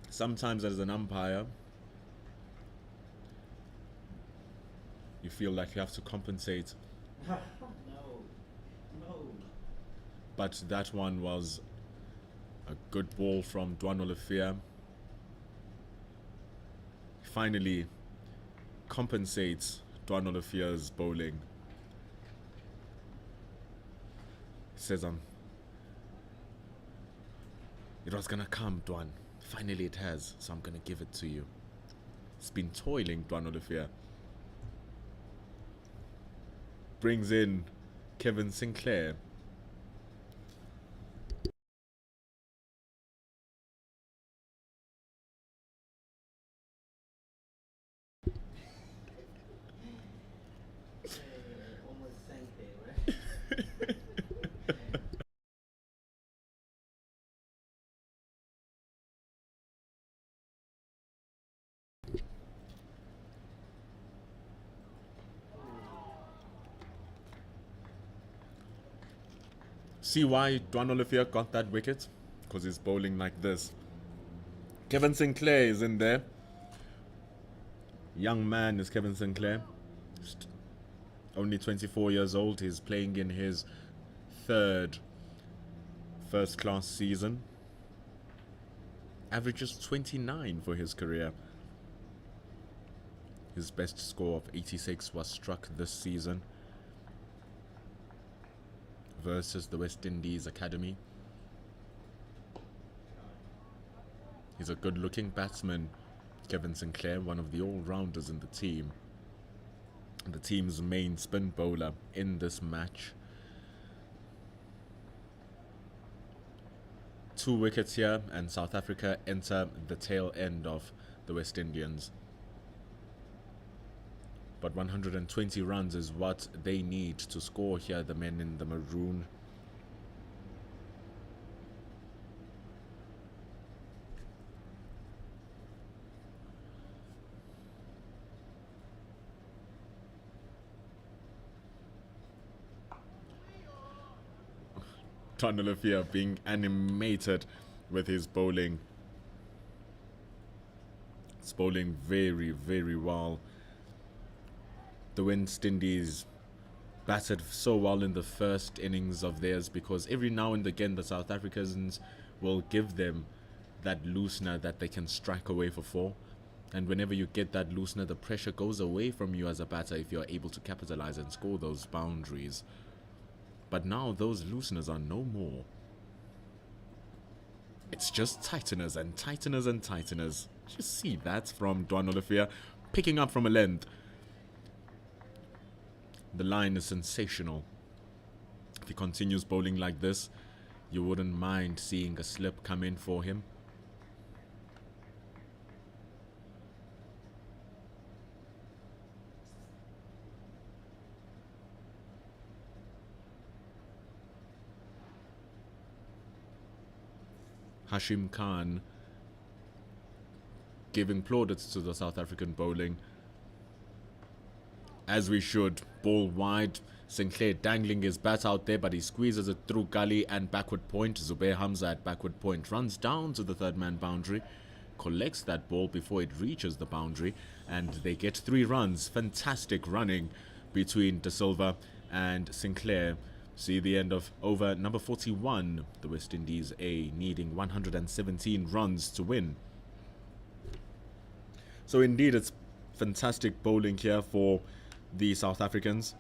Sometimes as an umpire, you feel like you have to compensate. No. But that one was a good ball from Dwan Olivier. Finally compensates Dwan Olivier's bowling. He says, it was gonna come, Dwan. Finally it has, so I'm gonna give it to you. It's been toiling, Dwan Olivier. Brings in Kevin Sinclair. See why Dwan Olivier got that wicket? Because he's bowling like this. Kevin Sinclair is in there. Young man is Kevin Sinclair. Only 24 years old. He's playing in his third first-class season. Averages 29 for his career. His best score of 86 was struck this season versus the West Indies Academy. He's a good-looking batsman, Kevin Sinclair, one of the all-rounders in the team. The team's main spin bowler in this match. 2 wickets here, and South Africa enter the tail end of the West Indians. But 120 runs is what they need to score here, the men in the maroon. Dwan Olivier being animated with his bowling. It's bowling very, very well. The West Indies batted so well in the first innings of theirs, because every now and again the South Africans will give them that loosener that they can strike away for 4. And whenever you get that loosener, the pressure goes away from you as a batter if you're able to capitalize and score those boundaries. But now those looseners are no more. It's just tighteners and tighteners and tighteners. Just see that from Dwan Olivier, picking up from a length. The line is sensational. If he continues bowling like this, you wouldn't mind seeing a slip come in for him. Hashim Khan giving plaudits to the South African bowling. As we should. Ball wide. Sinclair dangling his bat out there, but he squeezes it through gully and backward point. Zubair Hamza at backward point runs down to the third man boundary, collects that ball before it reaches the boundary, and they get 3 runs. Fantastic running between De Silva and Sinclair. See the end of over number 41. The West Indies A needing 117 runs to win. So indeed, it's fantastic bowling here for the South Africans.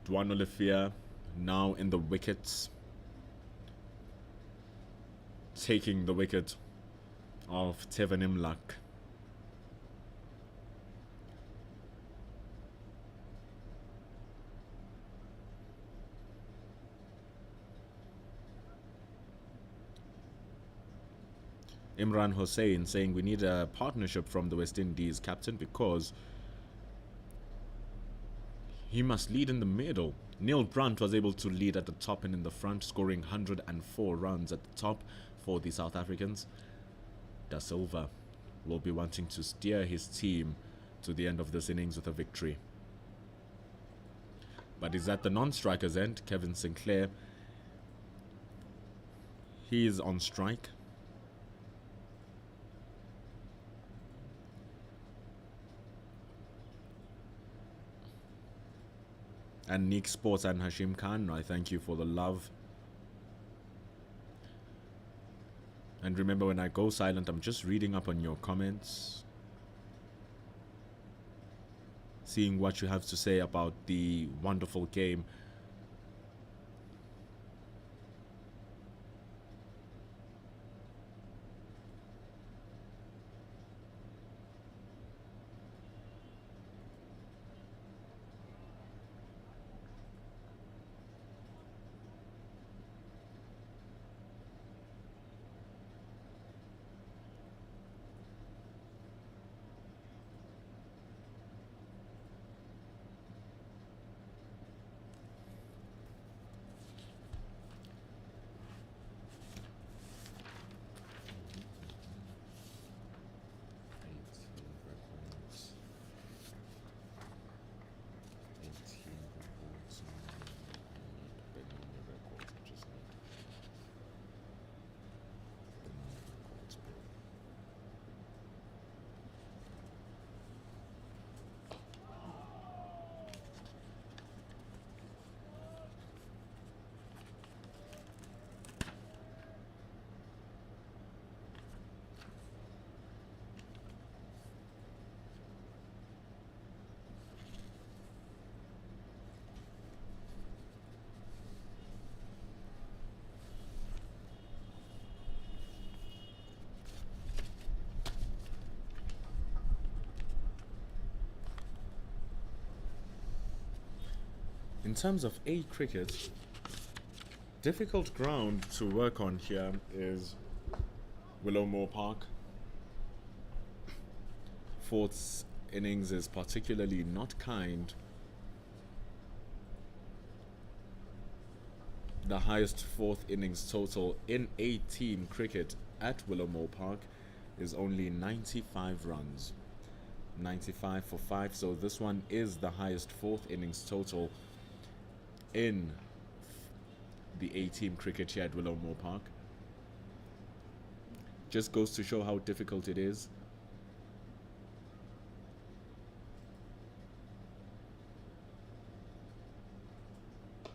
Dwan Olivier now in the wickets, taking the wicket of Teven Imlak. Imran Hussain saying we need a partnership from the West Indies captain, because he must lead in the middle. Neil Brunt was able to lead at the top and in the front, scoring 104 runs at the top for the South Africans. Da Silva will be wanting to steer his team to the end of this innings with a victory. But he's at the non-strikers end. Kevin Sinclair, he is on strike. And Nick Sports and Hashim Khan, I thank you for the love. And remember, when I go silent, I'm just reading up on your comments, seeing what you have to say about the wonderful game. In terms of A cricket, difficult ground to work on here is Willowmoore Park. Fourth innings is particularly not kind. The highest fourth innings total in A-team cricket at Willowmoore Park is only 95 runs. 95 for 5, so this one is the highest fourth innings total in the A-team cricket here at Willowmoore Park. Just goes to show how difficult it is. I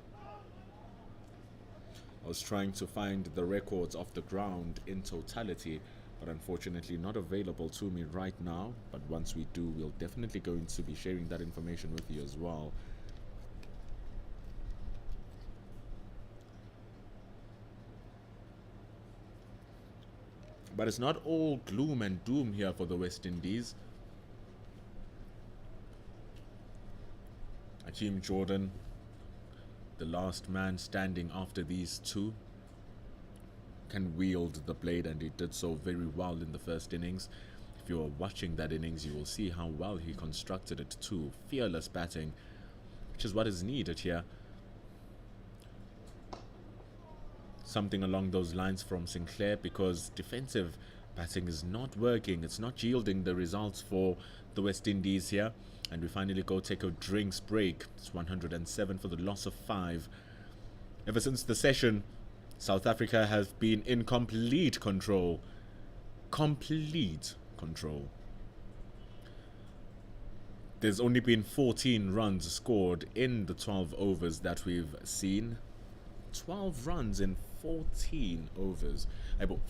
was trying to find the records of the ground in totality, but unfortunately not available to me right now. But once we do, we'll definitely going to be sharing that information with you as well. But it's not all gloom and doom here for the West Indies. Akeem Jordan, the last man standing after these two, can wield the blade, and he did so very well in the first innings. If you are watching that innings, you will see how well he constructed it too. Fearless batting, which is what is needed here. Something along those lines from Sinclair, because defensive batting is not working. It's not yielding the results for the West Indies here. And we finally go take a drinks break. It's 107 for the loss of 5. Ever since the session, South Africa has been in complete control. Complete control. There's only been 14 runs scored in the 12 overs that we've seen. 12 runs in 14 overs.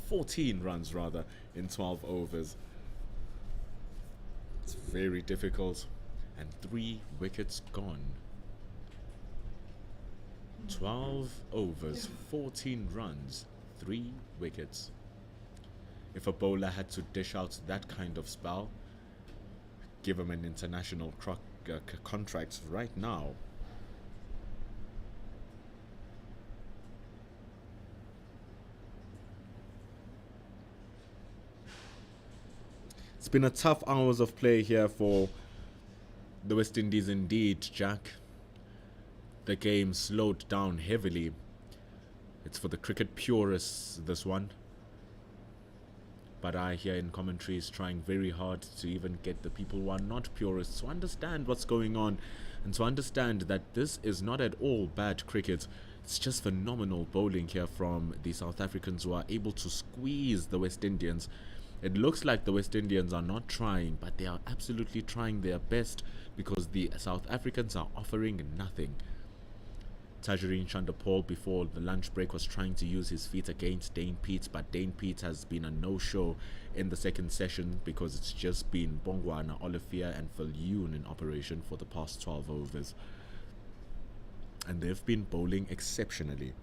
14 runs rather in 12 overs. It's very difficult. And 3 wickets gone. 12 overs, 14 runs, 3 wickets. If a bowler had to dish out that kind of spell, give him an international contract right now. It's been a tough hours of play here for the West Indies indeed, Jack. The game slowed down heavily. It's for the cricket purists, this one. But I here in commentary is trying very hard to even get the people who are not purists to understand what's going on, and to understand that this is not at all bad cricket. It's just phenomenal bowling here from the South Africans, who are able to squeeze the West Indians. It looks like the West Indians are not trying, but they are absolutely trying their best, because the South Africans are offering nothing. Chanderpaul before the lunch break was trying to use his feet against Dane Peat, but Dane Peat has been a no-show in the second session, because it's just been Bongwana, Olivier and Viljoen in operation for the past 12 overs. And they've been bowling exceptionally.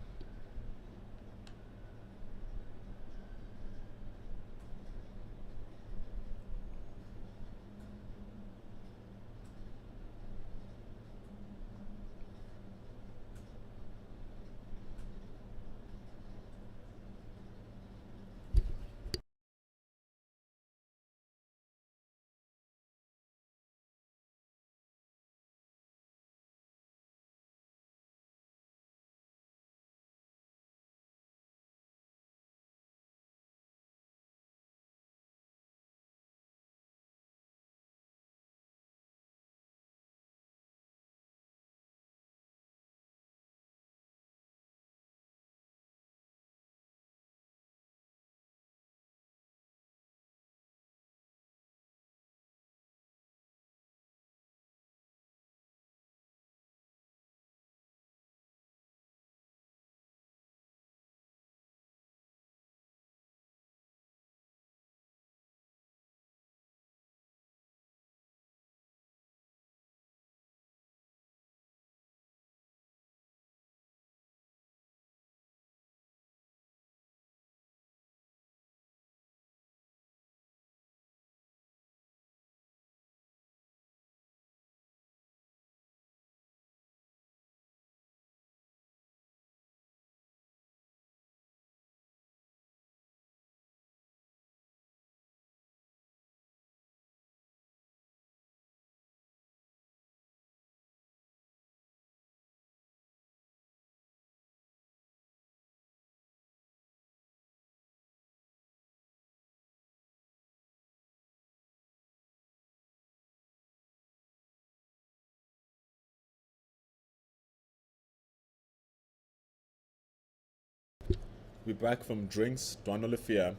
We're back from drinks. Duan Olifia,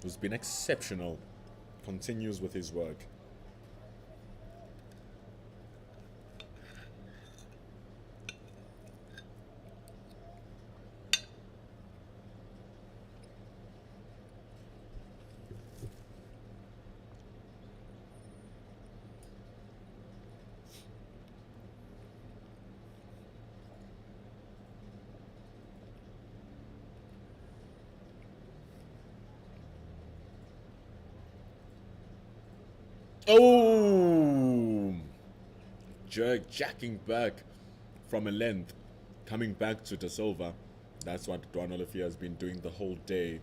who's been exceptional, continues with his work. Oh! Jacking back from a length, coming back to Da Silva. That's what Duan Olifia has been doing the whole day.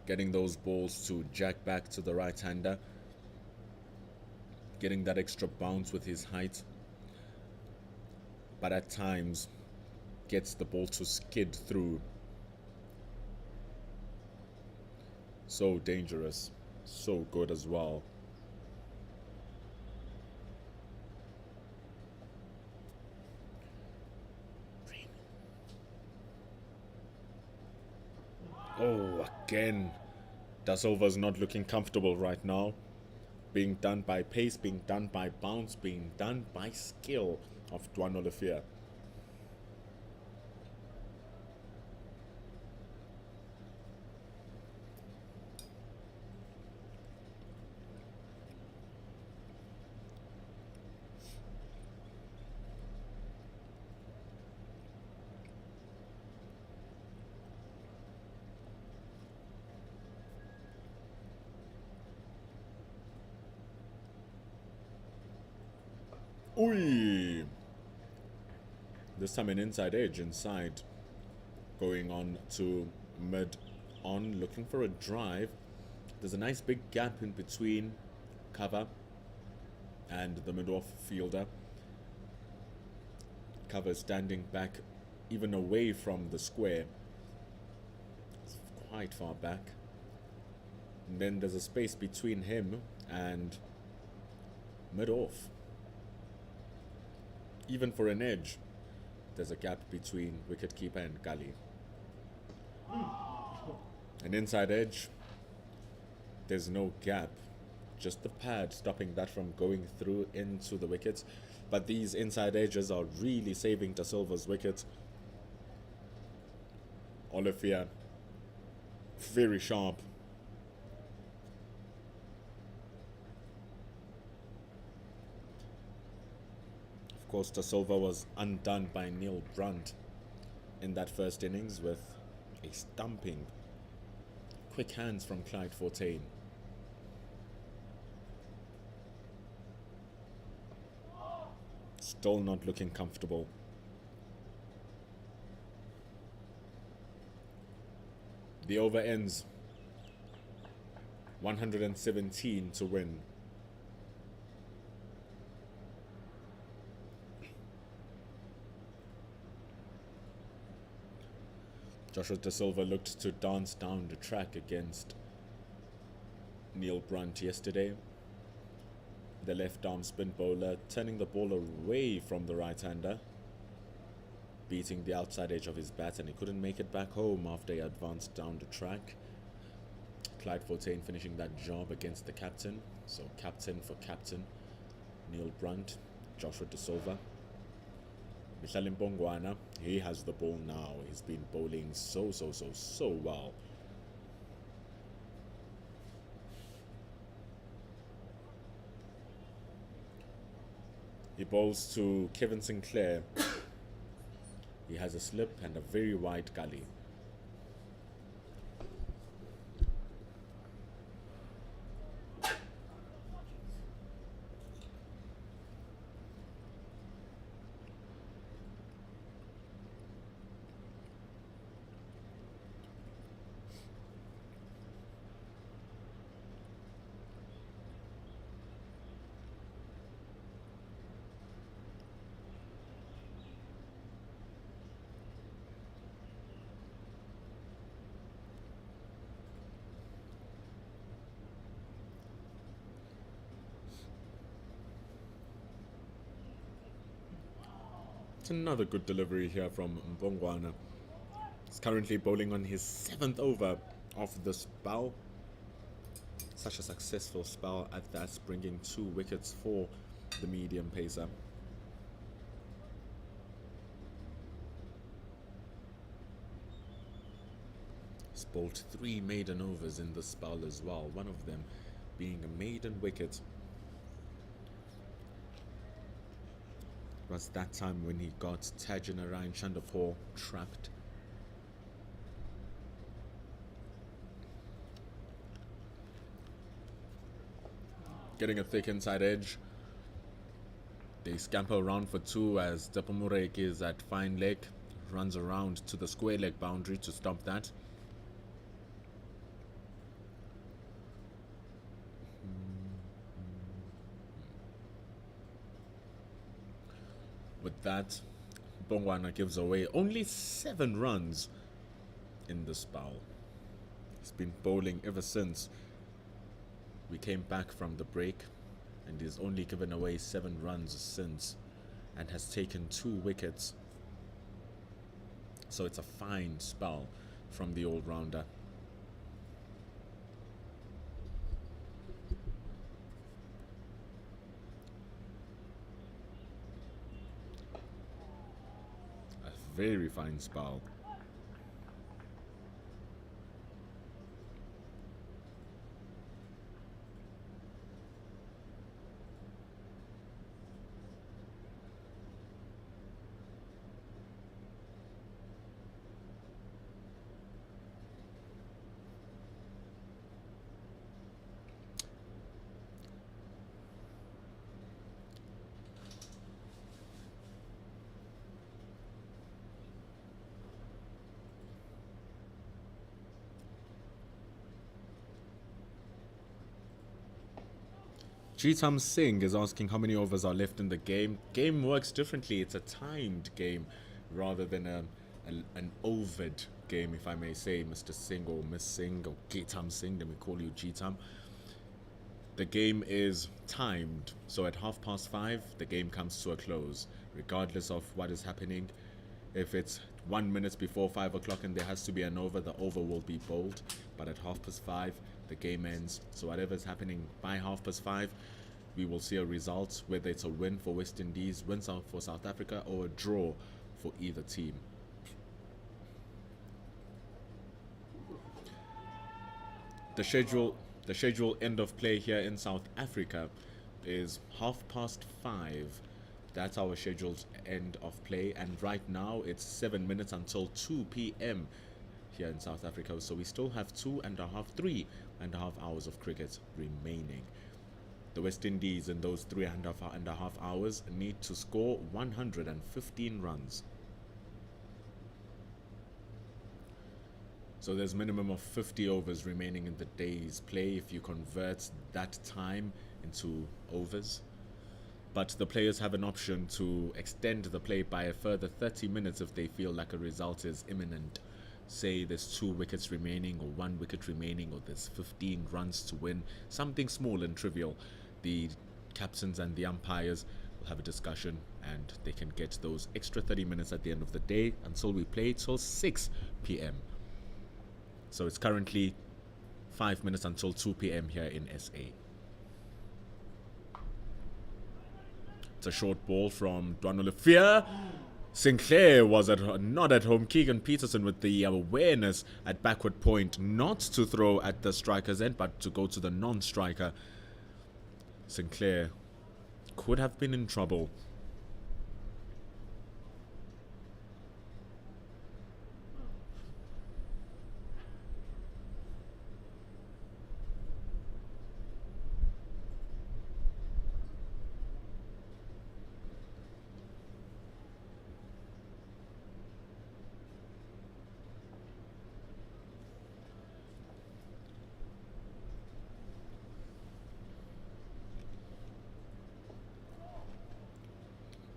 Getting those balls to jack back to the right-hander. Getting that extra bounce with his height. But at times, gets the ball to skid through. So dangerous. So good as well. Oh, again. Da Silva's not looking comfortable right now. Being done by pace, being done by bounce, being done by skill of Duan Olifia. Oi! This time an inside edge inside. Going on to mid on, looking for a drive. There's a nice big gap in between cover and the mid-off fielder. Cover standing back even away from the square. It's quite far back. And then there's a space between him and mid-off. Even for an edge, there's a gap between wicket-keeper and gully. An inside edge, there's no gap. Just the pad stopping that from going through into the wickets. But these inside edges are really saving Da Silva's wicket. Olifia, very sharp. Of course, Da Silva was undone by Neil Brunt in that first innings with a stumping. Quick hands from Clyde Fortain. Still not looking comfortable. The over ends 117 to win. Joshua Da Silva looked to dance down the track against Neil Brunt yesterday. The left arm spin bowler turning the ball away from the right-hander, beating the outside edge of his bat, and he couldn't make it back home after he advanced down the track. Clyde Fortain finishing that job against the captain. So captain for captain, Neil Brunt, Joshua Da Silva. Mihlali Mpongwana, he has the ball now. He's been bowling so well. He bowls to Kevin Sinclair. He has a slip and a very wide gully. It's another good delivery here from Mpongwana. He's currently bowling on his 7th over of the spell. Such a successful spell at that, bringing 2 wickets for the medium pacer. He's bowled 3 maiden overs in the spell as well, one of them being a maiden wicket. It was that time when he got Tajinarayan Chanderpaul trapped. Getting a thick inside edge. They scamper around for 2 as Willowmoore is at fine leg. Runs around to the square leg boundary to stop that. With that, Bongwana gives away only 7 runs in the spell. He's been bowling ever since we came back from the break, and he's only given away 7 runs since and has taken 2 wickets. So it's a fine spell from the all-rounder. A very fine spell. Jitam Singh is asking how many overs are left in the game. Game works differently. It's a timed game rather than an overed game, if I may say, Mr. Singh or Miss Singh or Jitam Singh. Let me call you Jitam. The game is timed, so at 5:30 the game comes to a close, regardless of what is happening. If it's 1 minute before 5 o'clock and there has to be an over, the over will be bowled. But at 5:30 the game ends. So whatever is happening by 5:30, we will see a result, whether it's a win for West Indies, win for South Africa, or a draw for either team. The schedule end of play here in South Africa is 5:30. That's our scheduled end of play, and right now it's 7 minutes until 2 p.m. here in South Africa, so we still have 3.5 hours of cricket remaining. The West Indies in those 3.5 hours need to score 115 runs. So there's minimum of 50 overs remaining in the day's play if you convert that time into overs. But the players have an option to extend the play by a further 30 minutes if they feel like a result is imminent. Say there's 2 wickets remaining or 1 wicket remaining, or there's 15 runs to win, something small and trivial. The captains and the umpires will have a discussion and they can get those extra 30 minutes at the end of the day until we play till 6 p.m. So it's currently 5 minutes until 2 p.m. here in SA. It's a short ball from Dwanolifia. Sinclair was not at home. Keegan Peterson with the awareness at backward point not to throw at the striker's end but to go to the non-striker. Sinclair could have been in trouble.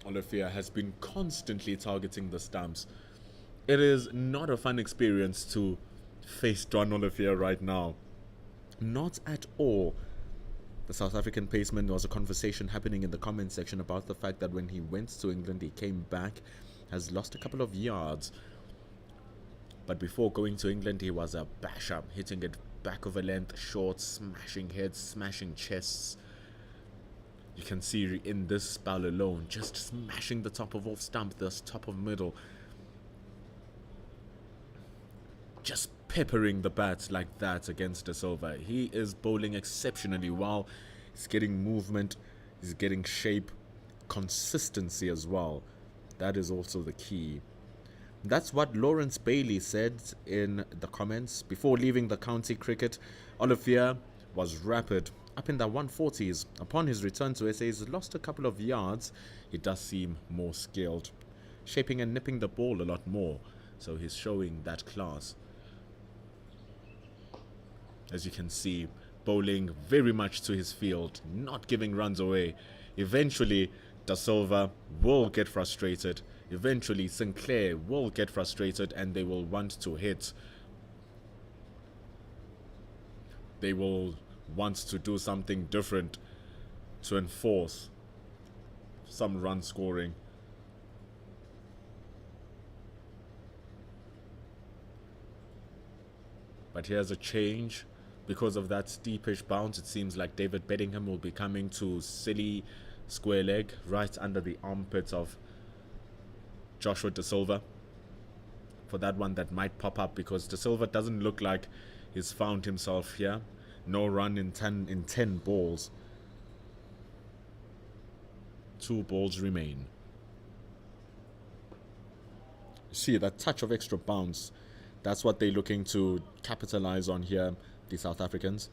Olafia has been constantly targeting the stumps. It is not a fun experience to face John Olafia right now. Not at all. The South African paceman, there was a conversation happening in the comment section about the fact that when he went to England, he came back, has lost a couple of yards. But before going to England, he was a basher, hitting it back of a length, short, smashing heads, smashing chests. You can see in this spell alone, just smashing the top of off stump, this top of middle. Just peppering the bat like that against De Silva. He is bowling exceptionally well. He's getting movement, he's getting shape, consistency as well. That is also the key. That's what Lawrence Bailey said in the comments. Before leaving the county cricket, Olivier was rapid, up in the 140s. Upon his return to SA, he's lost a couple of yards. He does seem more skilled, shaping and nipping the ball a lot more. So he's showing that class. As you can see, bowling very much to his field, not giving runs away. Eventually, Da Silva will get frustrated. Eventually, Sinclair will get frustrated and they will want to hit. They will want to do something different to enforce some run scoring. But here's a change. Because of that steepish bounce, it seems like David Bedingham will be coming to silly square leg right under the armpits of Joshua De Silva. For that one that might pop up, because De Silva doesn't look like he's found himself here. No run in 10 balls. 2 balls remain. See that touch of extra bounce. That's what they're looking to capitalize on here, the South Africans.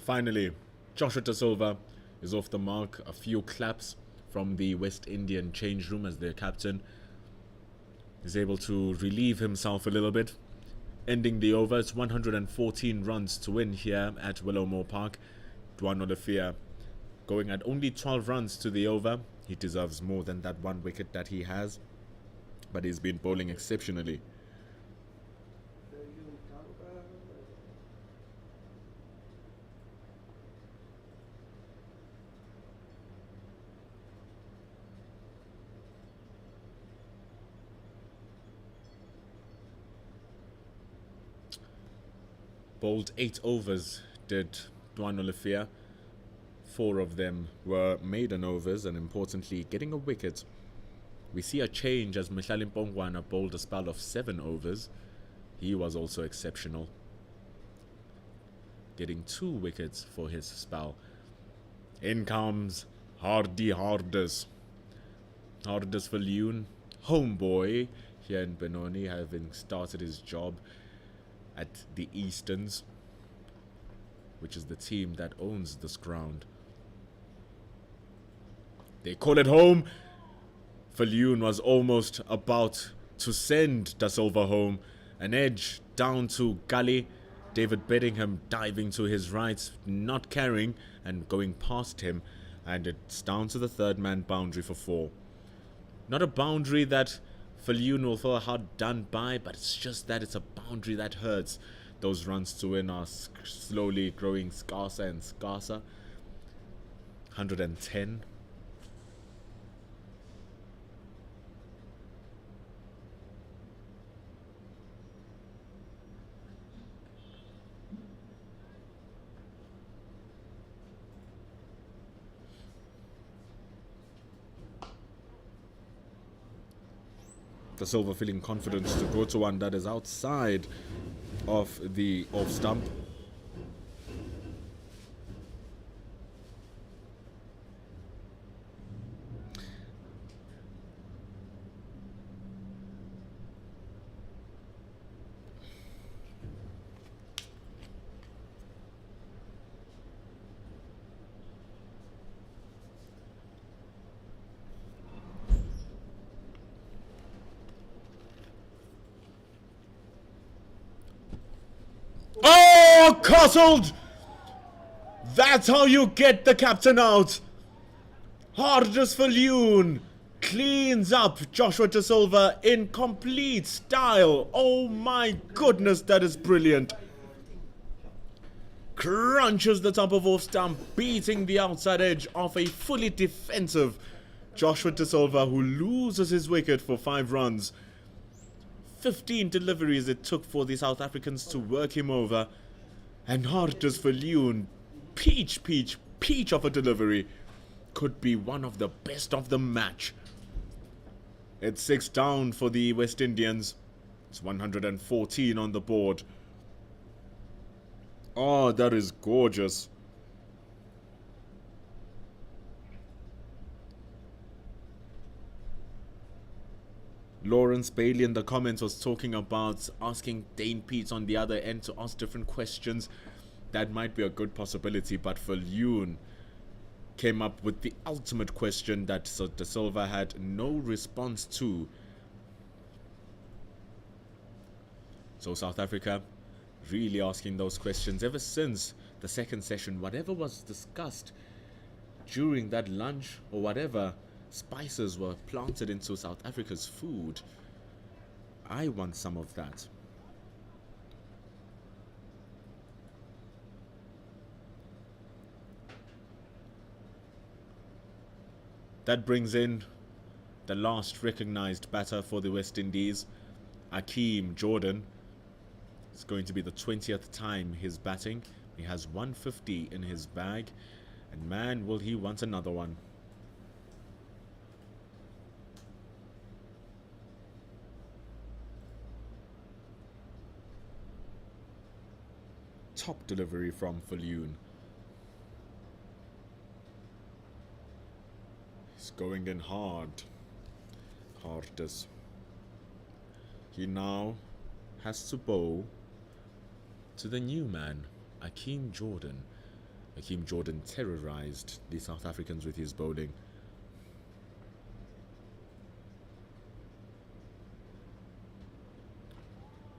Finally, Joshua De Silva is off the mark. A few claps from the West Indian change room as their captain is able to relieve himself a little bit. Ending the over, it's 114 runs to win here at Willowmoore Park. Dwan Olivier going at only 12 runs to the over. He deserves more than that 1 wicket that he has, but he's been bowling exceptionally. Bowled 8 overs did Dwan Olivier. 4 of them were maiden overs, and importantly, getting a wicket. We see a change as Mhlali Mpongwana bowled a spell of 7 overs. He was also exceptional, getting 2 wickets for his spell. In comes Hardy Hardus. Hardus Viljoen, homeboy here in Benoni, having started his job at the Easterns, which is the team that owns this ground. They call it home. Viljoen was almost about to send Da Silva home. An edge down to gully. David Bedingham diving to his right, not carrying and going past him, and it's down to the third man boundary for 4. Not a boundary that Viljoen will feel hard done by, but it's just that it's a boundary that hurts. Those runs to win are slowly growing scarcer and scarcer. 110. Da Silva feeling confident to go to one that is outside of the off stump. Oh, Castled! That's how you get the captain out. Hardest for Loon cleans up Joshua De Silva in complete style. Oh my goodness, that is brilliant. Crunches the top of off stump, beating the outside edge of a fully defensive Joshua De Silva, who loses his wicket for 5 runs. 15 deliveries it took for the South Africans to work him over. And Hardest for Loon, peach of a delivery. Could be one of the best of the match. It's 6 down for the West Indians. It's 114 on the board. Oh, that is gorgeous. Lawrence Bailey in the comments was talking about asking Dane Pete on the other end to ask different questions. That might be a good possibility, but for Loon came up with the ultimate question that De Silva had no response to. So South Africa really asking those questions ever since the second session. Whatever was discussed during that lunch or whatever spices were planted into South Africa's food, I want some of that. That brings in the last recognized batter for the West Indies, Akeem Jordan. It's going to be the 20th time he's batting. He has 150 in his bag, and man, will he want another one. Top delivery from Falloon. He's going in hard. Hardest. He now has to bow to the new man, Akeem Jordan. Akeem Jordan terrorized the South Africans with his bowling.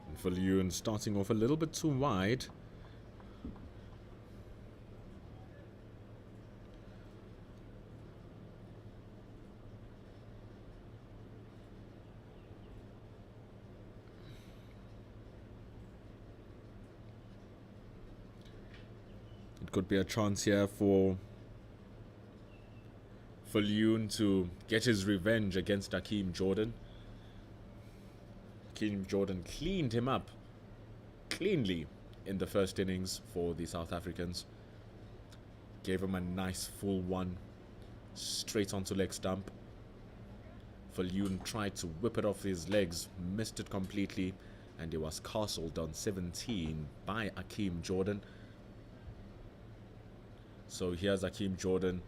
And Falloon starting off a little bit too wide. Could be a chance here for Falloon to get his revenge against Akeem Jordan. Akeem Jordan cleaned him up cleanly in the first innings for the South Africans. Gave him a nice full one straight onto leg stump. Falloon tried to whip it off his legs, missed it completely, and he was castled on 17 by Akeem Jordan. So here's Akeem Jordan,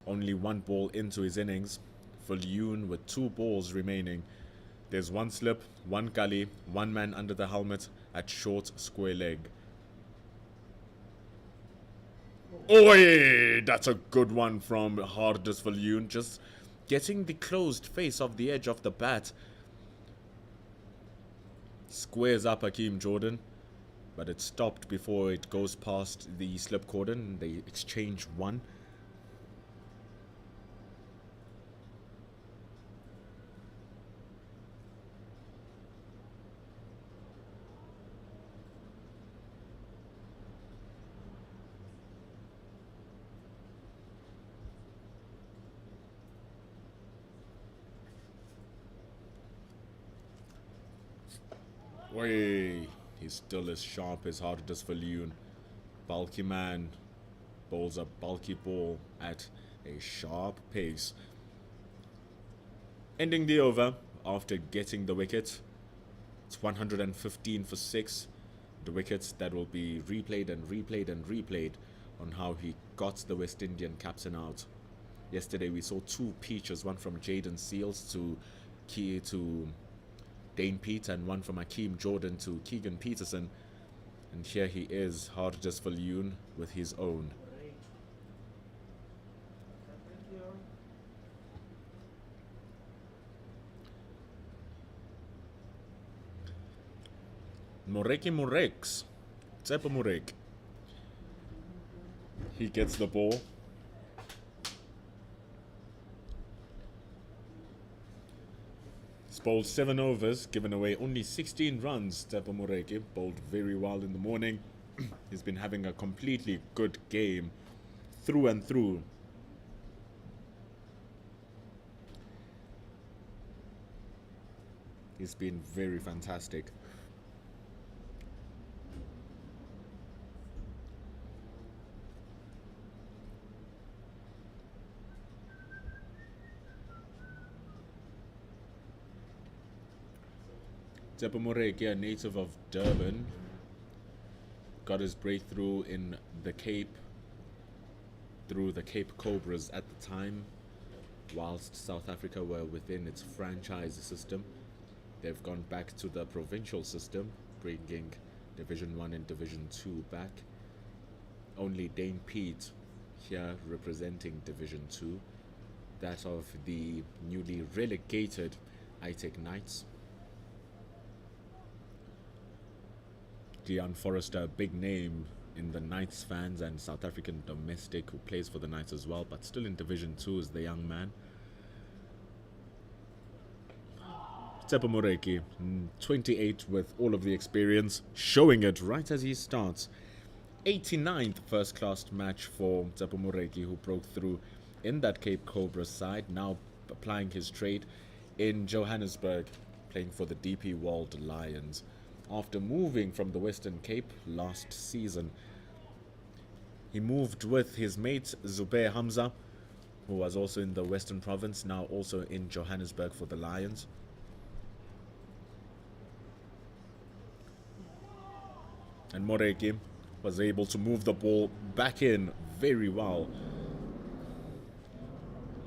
only 1 ball into his innings. Falloon with 2 balls remaining. There's 1 slip, 1 gully, 1 man under the helmet at short square leg. Oi! That's a good one from Hardest Falloon, just getting the closed face of the edge of the bat. Squares up Akeem Jordan. But it stopped before it goes past the slip cordon. They exchange 1. Way. He's still as sharp as Hardest Falloon. Bulky man bowls a bulky ball at a sharp pace. Ending the over after getting the wicket. It's 115 for 6. The wickets that will be replayed and replayed and replayed on how he got the West Indian captain out. Yesterday we saw 2 peaches, one from Jaden Seals to Dane Pete, and one from Akeem Jordan to Keegan Peterson. And here he is, Hardest Falloon, with his own. Moreki Morex Tsepo Moreki. He gets the ball. He's bowled 7 overs, given away only 16 runs. Tsepo Moreki bowled very well in the morning. He's been having a completely good game through and through. He's been very fantastic. Tsepo Moreki, a native of Durban, got his breakthrough in the Cape through the Cape Cobras at the time, whilst South Africa were within its franchise system. They've gone back to the provincial system, bringing Division 1 and Division 2 back. Only Dane Pete here representing Division 2, that of the newly relegated Itech Knights. Deon Forrester, a big name in the Knights fans and South African domestic, who plays for the Knights as well, but still in Division 2 is the young man. Tsepo Moreki, 28 with all of the experience, showing it right as he starts. 89th first class match for Tsepo Moreki, who broke through in that Cape Cobra side, now applying his trade in Johannesburg, playing for the DP World Lions. After moving from the Western Cape last season, he moved with his mate Zubair Hamza, who was also in the Western Province, now also in Johannesburg for the Lions. And Moreki was able to move the ball back in very well.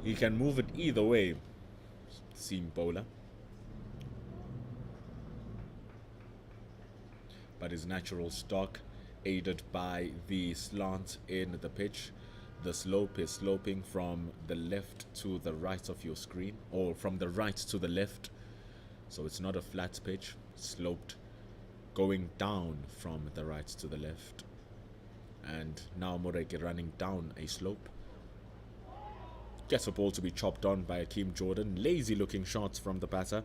He can move it either way, seam bowler. But his natural stock, aided by the slant in the pitch, the slope is sloping from the left to the right of your screen, or from the right to the left. So it's not a flat pitch, sloped, going down from the right to the left. And now Moreki running down a slope. Gets a ball to be chopped on by Akeem Jordan. Lazy looking shots from the batter.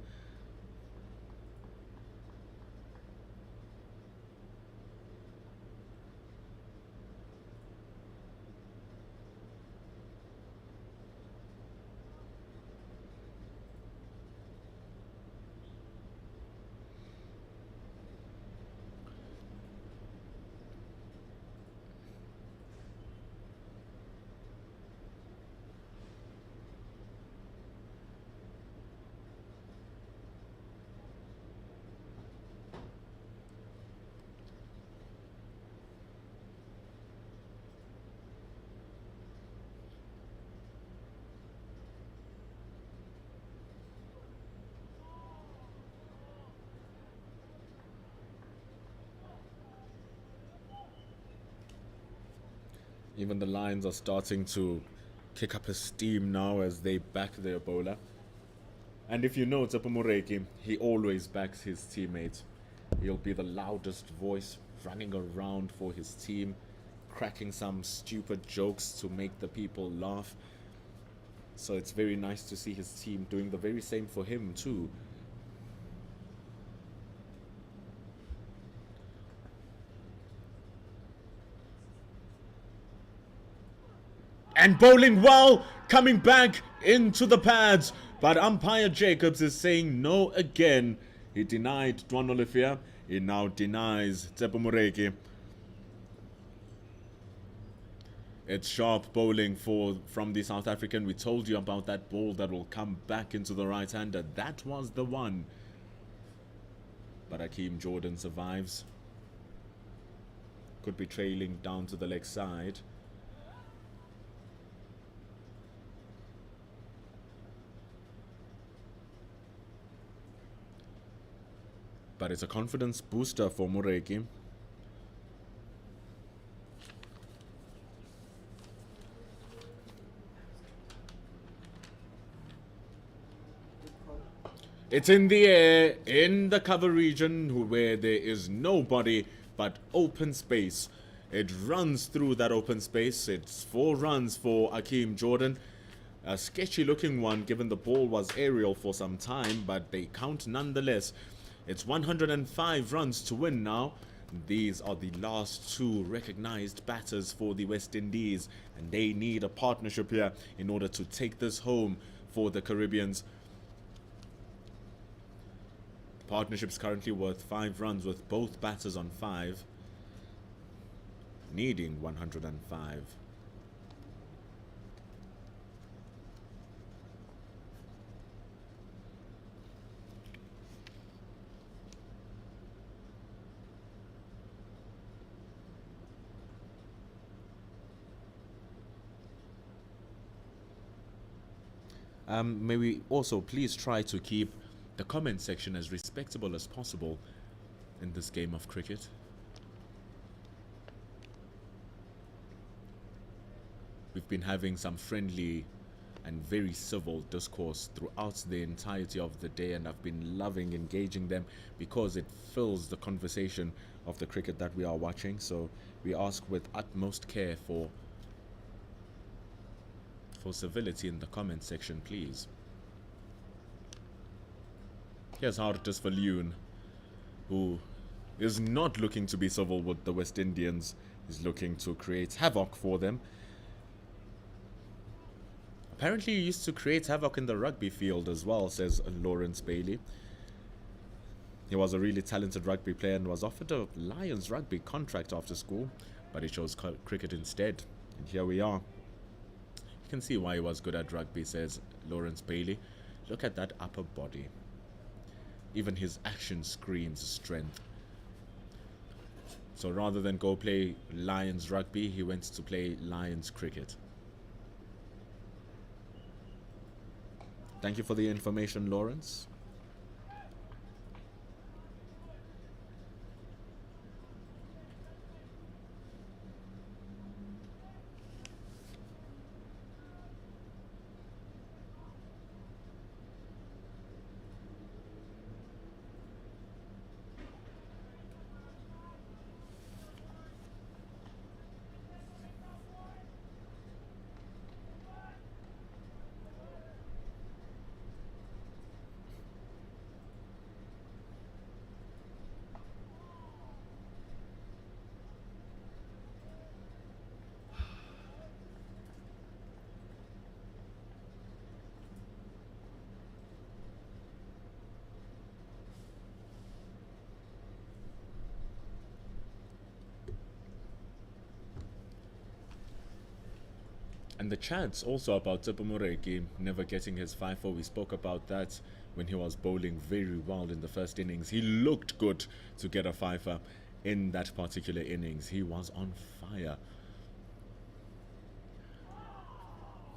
Even the Lions are starting to kick up a steam now as they back their bowler. And if you know Tsepo Moreki, he always backs his teammates. He'll be the loudest voice, running around for his team, cracking some stupid jokes to make the people laugh. So it's very nice to see his team doing the very same for him too. And bowling well, coming back into the pads. But umpire Jacobs is saying no again. He denied Dwan Olifia. He now denies Tsepo Moreki. It's sharp bowling from the South African. We told you about that ball that will come back into the right-hander. That was the one. But Akeem Jordan survives. Could be trailing down to the leg side. But it's a confidence booster for Moreki. It's in the air, in the cover region, where there is nobody but open space. It runs through that open space. It's 4 runs for Akeem Jordan. A sketchy looking one given the ball was aerial for some time, but they count nonetheless. It's 105 runs to win now. These are the last 2 recognized batters for the West Indies, and they need a partnership here in order to take this home for the Caribbeans. Partnership's currently worth 5 runs with both batters on 5, needing 105. May we also please try to keep the comment section as respectable as possible in this game of cricket. We've been having some friendly and very civil discourse throughout the entirety of the day, and I've been loving engaging them because it fills the conversation of the cricket that we are watching. So we ask with utmost care for civility in the comment section, please. Here's Hartis Falloon, who is not looking to be civil with the West Indians. He's looking to create havoc for them. Apparently he used to create havoc in the rugby field as well, says Lawrence Bailey. He was a really talented rugby player and was offered a Lions rugby contract after school, but he chose cricket instead. And here we are. You can see why he was good at rugby, says Lawrence Bailey. Look at that upper body. Even his action screams strength. So rather than go play Lions rugby, he went to play Lions cricket. Thank you for the information, Lawrence. And the chants also about Tsepo Moreki never getting his 5-4. We spoke about that when he was bowling very well in the first innings. He looked good to get a 5-4 in that particular innings. He was on fire.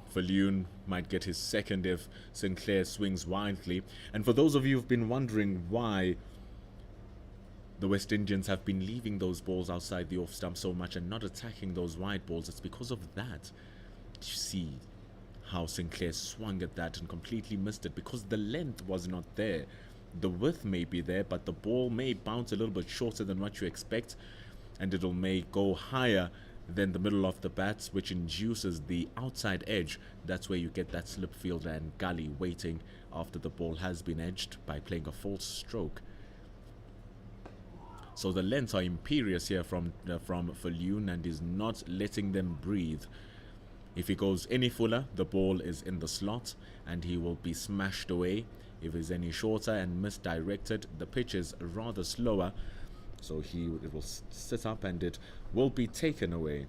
Falloon might get his second if Sinclair swings wildly. And for those of you who've been wondering why the West Indians have been leaving those balls outside the off stump so much and not attacking those wide balls, it's because of that. You see how Sinclair swung at that and completely missed it because the length was not there. The width may be there, but the ball may bounce a little bit shorter than what you expect, and it may go higher than the middle of the bat, which induces the outside edge. That's where you get that slip fielder and gully waiting after the ball has been edged by playing a false stroke. So the lengths are imperious here from Falloon, and is not letting them breathe. If he goes any fuller, the ball is in the slot and he will be smashed away. If he's any shorter and misdirected, the pitch is rather slower, so it will sit up and it will be taken away.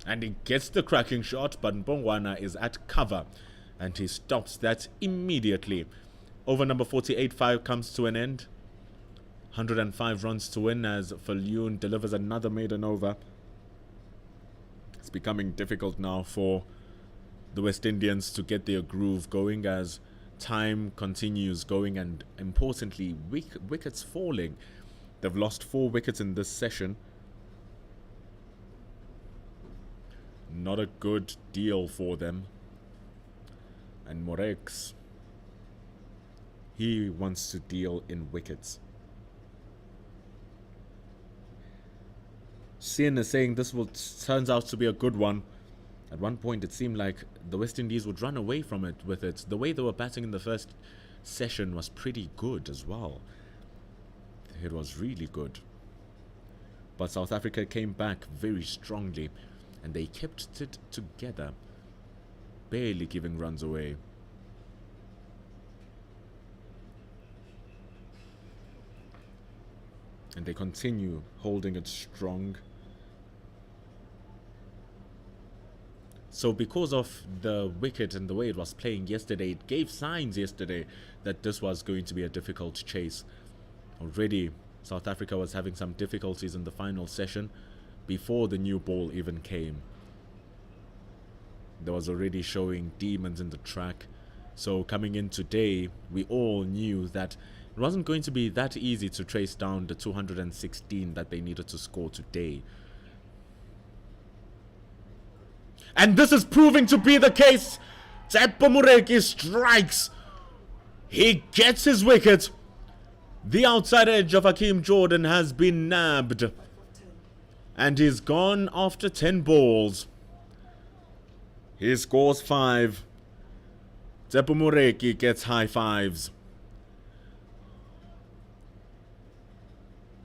And he gets the cracking shot, but Mbongwana is at cover and he stops that immediately. Over number 48-5 comes to an end. 105 runs to win as Falloon delivers another maiden over. It's becoming difficult now for the West Indians to get their groove going as time continues going, and importantly, wickets falling. They've lost 4 wickets in this session. Not a good deal for them. And Morex, he wants to deal in wickets. Sin is saying this turns out to be a good one. At one point it seemed like the West Indies would run away from it with it. The way they were batting in the first session was pretty good as well. It was really good. But South Africa came back very strongly and they kept it together, barely giving runs away. And they continue holding it strong. So because of the wicket and the way it was playing yesterday, it gave signs yesterday that this was going to be a difficult chase. Already South Africa was having some difficulties in the final session before the new ball even came. There was already showing demons in the track. So coming in today, we all knew that it wasn't going to be that easy to trace down the 216 that they needed to score today. And this is proving to be the case. Tsepo strikes. He gets his wicket. The outside edge of Hakeem Jordan has been nabbed. And he's gone after 10 balls. He scores 5. Tsepo gets high fives.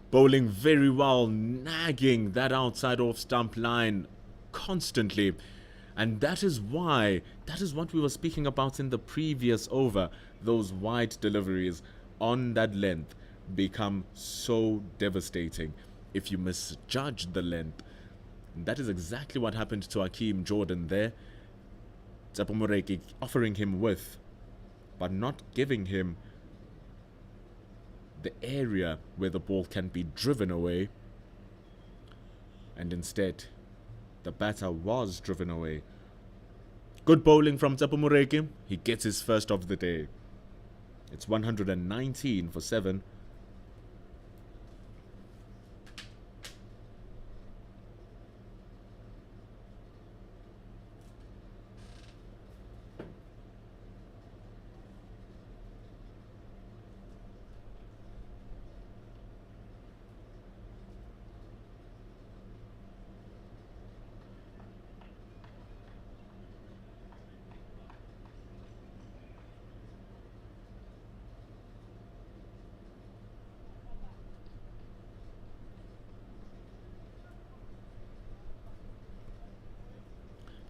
Bowling very well, nagging that outside off stump line constantly. And that is why, that is what we were speaking about in the previous over. Those wide deliveries on that length become so devastating if you misjudge the length. And that is exactly what happened to Hakeem Jordan there. Tsepo offering him width, but not giving him the area where the ball can be driven away. And instead, the batter was driven away. Good bowling from Tsepo. He gets his first of the day. It's 119 for 7.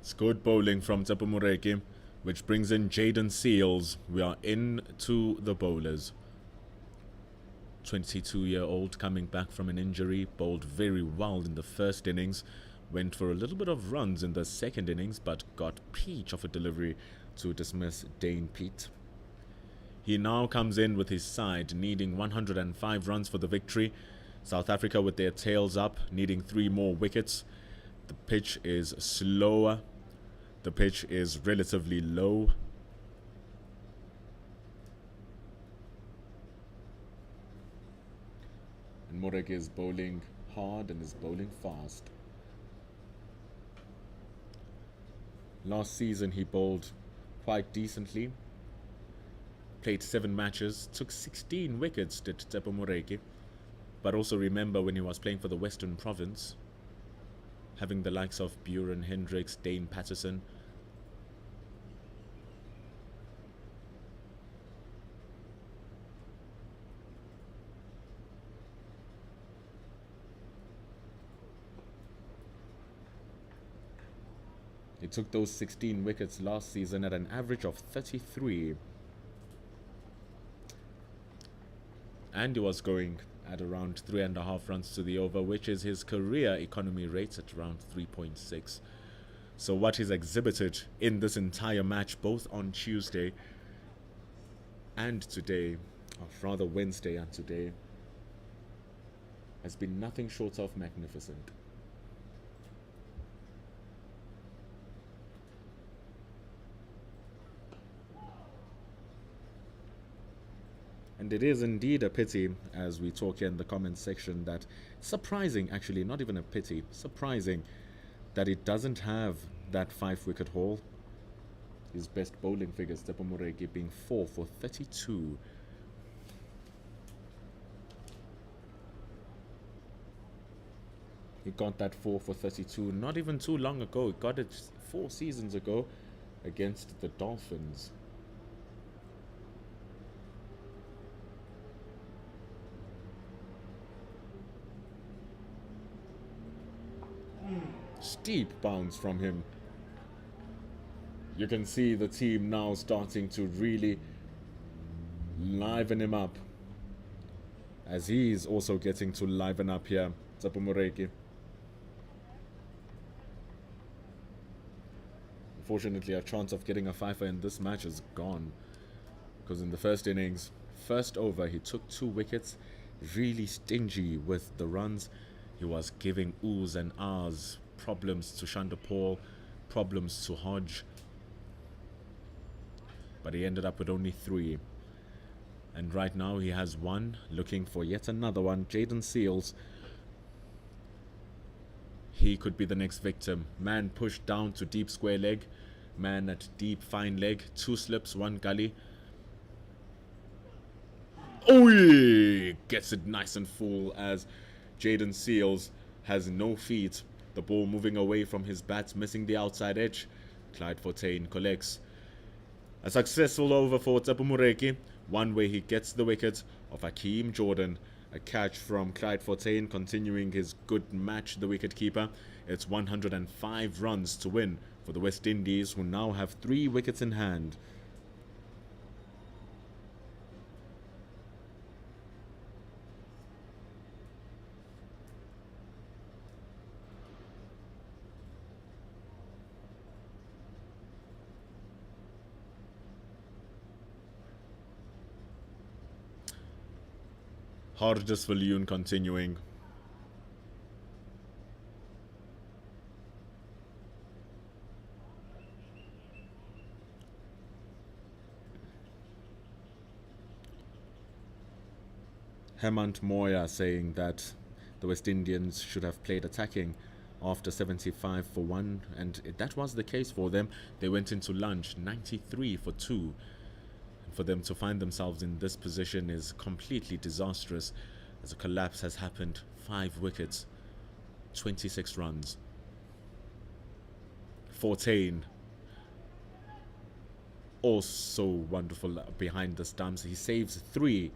It's good bowling from Tsepo, which brings in Jaden Seals. We are into the bowlers. 22-year-old coming back from an injury, bowled very well in the first innings, went for a little bit of runs in the second innings, but got peach of a delivery to dismiss Dane Pete. He now comes in with his side, needing 105 runs for the victory. South Africa with their tails up, needing 3 more wickets. The pitch is slower. The pitch is relatively low. And Morek is bowling hard and is bowling fast. Last season he bowled quite decently. Played 7 matches, took 16 wickets, did Tsepo. But also remember when he was playing for the Western Province, having the likes of Buren Hendricks, Dane Patterson. He took those 16 wickets last season at an average of 33. And he was going at around 3.5 runs to the over, which is his career economy rate at around 3.6. So what he's exhibited in this entire match, both on Tuesday and today, or rather Wednesday and today, has been nothing short of magnificent. And it is indeed a pity, as we talk here in the comments section, that surprising, actually, not even a pity, surprising that he doesn't have that 5-wicket haul. His best bowling figures, Tsepo Moreki, being 4 for 32. He got that 4 for 32 not even too long ago. He got it 4 seasons ago against the Dolphins. Steep bounce from him. You can see the team now starting to really liven him up, as he's also getting to liven up here, Tsepo Moreki. Unfortunately, a chance of getting a fifer in this match is gone, because in the first innings, first over, he took 2 wickets, really stingy with the runs. He was giving oohs and ahs, problems to Chanderpaul, problems to Hodge, but he ended up with only 3. And right now he has 1, looking for yet another one. Jaden Seals, he could be the next victim. Man pushed down to deep square leg, man at deep fine leg, 2 slips, 1 gully. Oh yeah! Gets it nice and full as Jaden Seals has no feet. The ball moving away from his bat, missing the outside edge. Clyde Fontaine collects. A successful over for Tsepo Moreki. One way he gets the wicket of Hakeem Jordan. A catch from Clyde Fontaine, continuing his good match, the wicket-keeper. It's 105 runs to win for the West Indies, who now have 3 wickets in hand. Hardest Viljoen continuing. Hemant Moya saying that the West Indians should have played attacking after 75 for 1, and that was the case for them. They went into lunch 93 for 2. For them to find themselves in this position is completely disastrous, as a collapse has happened. 5 wickets, 26 runs. Fontaine, also wonderful behind the stumps. He saves 3.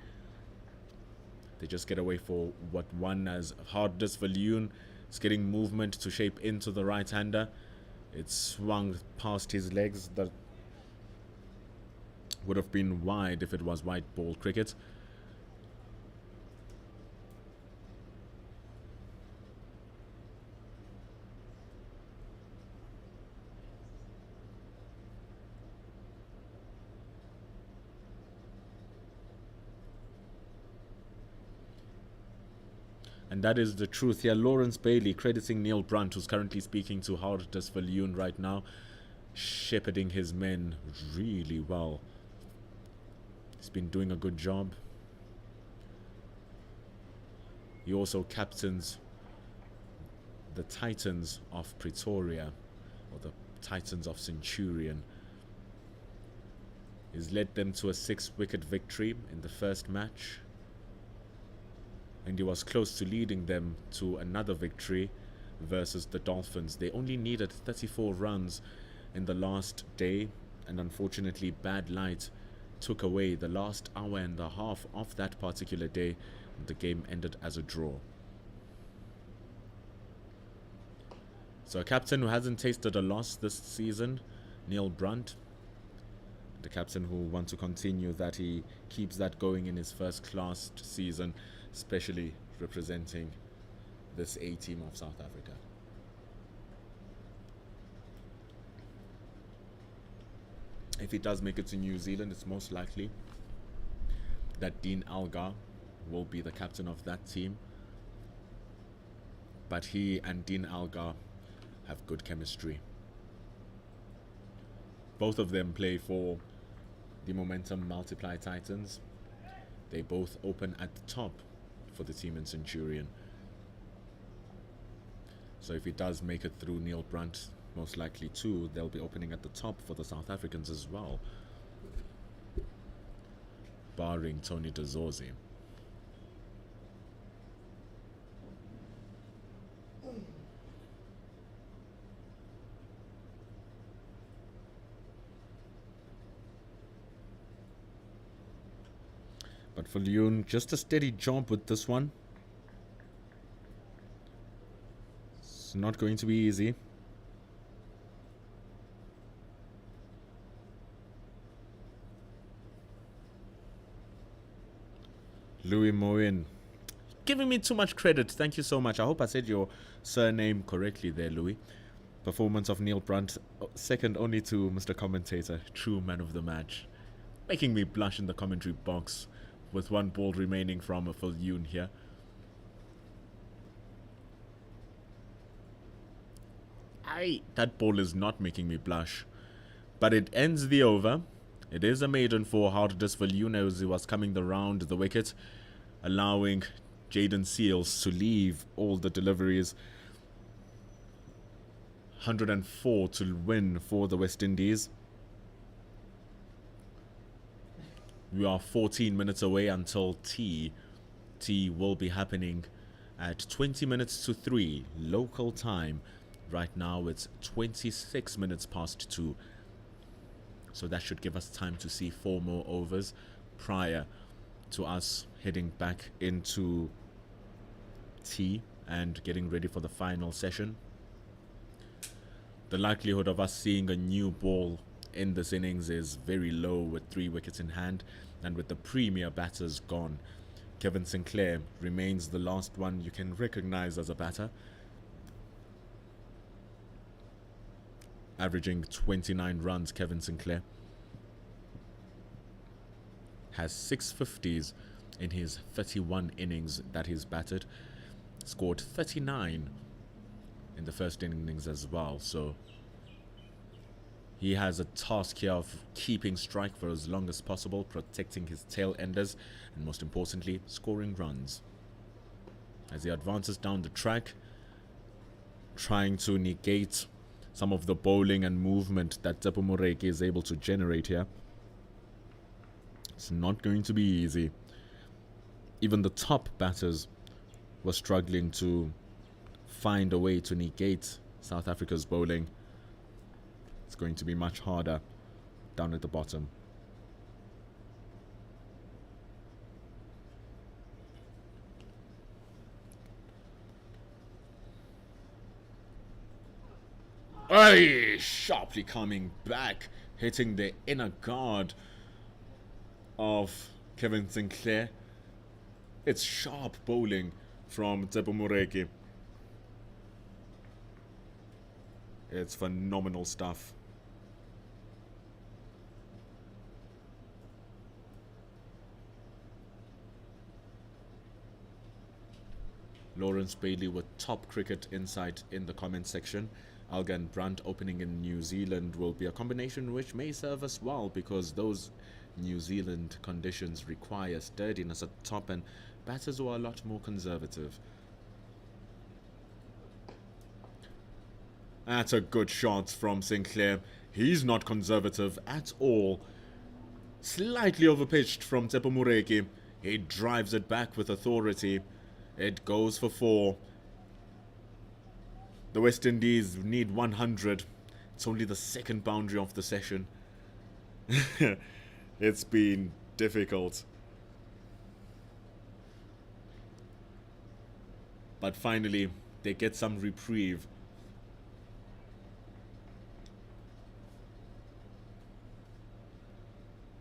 They just get away for what 1 as Hardest Viljoen is getting movement to shape into the right-hander. It swung past his legs. That would have been wide if it was white ball cricket. And that is the truth here. Lawrence Bailey crediting Neil Brunt, who's currently speaking to Hardest Viljoen right now, shepherding his men really well. He's been doing a good job. He also captains the Titans of Pretoria, or the Titans of Centurion. He's led them to a 6-wicket victory in the first match, and he was close to leading them to another victory versus the Dolphins. They only needed 34 runs in the last day, and unfortunately bad light took away the last hour and a half of that particular day, and the game ended as a draw. So a captain who hasn't tasted a loss this season, Neil Brunt, the captain who wants to continue that, he keeps that going in his first class season, especially representing this A team of South Africa. If he does make it to New Zealand, it's most likely that Dean Algar will be the captain of that team. But he and Dean Algar have good chemistry. Both of them play for the Momentum Multiply Titans. They both open at the top for the team in Centurion. So if he does make it through, Neil Brunt most likely too, they'll be opening at the top for the South Africans as well, barring Tony Dezorzi. But for Leon, just a steady job with this one. It's not going to be easy. Willowmoore, giving me too much credit. Thank you so much. I hope I said your surname correctly there, Louis. Performance of Neil Brunt, second only to Mr. Commentator, true man of the match. Making me blush in the commentary box with one ball remaining from a full Yoon here. That ball is not making me blush. But it ends the over. It is a maiden for Hardus Viljoen as he was coming around the wicket, allowing Jaden Seals to leave all the deliveries. 104 to win for the West Indies. We are 14 minutes away until tea. Tea will be happening at 20 minutes to 3 local time. Right now it's 26 minutes past 2. So that should give us time to see 4 more overs prior to us heading back into tea and getting ready for the final session. The likelihood of us seeing a new ball in this innings is very low with 3 wickets in hand, and with the premier batters gone, Kevin Sinclair remains the last one you can recognize as a batter, averaging 29 runs. Kevin Sinclair has 6 50s in his 31 innings that he's batted, scored 39 in the first innings as well, so he has a task here of keeping strike for as long as possible, protecting his tail enders, and most importantly, scoring runs. As he advances down the track, trying to negate some of the bowling and movement that Tsepo Moreki is able to generate here. It's not going to be easy. Even the top batters were struggling to find a way to negate South Africa's bowling. It's going to be much harder down at the bottom. Ay, sharply coming back, hitting the inner guard of Kevin Sinclair. It's sharp bowling from Tsepo Moreki. It's phenomenal stuff. Lawrence Bailey with top cricket insight in the comment section. Alga and Brunt opening in New Zealand will be a combination which may serve us well, because those New Zealand conditions require sturdiness at top and batters who are a lot more conservative. That's a good shot from Sinclair. He's not conservative at all. Slightly overpitched from Tsepo Moreki. He drives it back with authority. It goes for 4. The West Indies need 100. It's only the second boundary of the session. It's been difficult. But finally, they get some reprieve.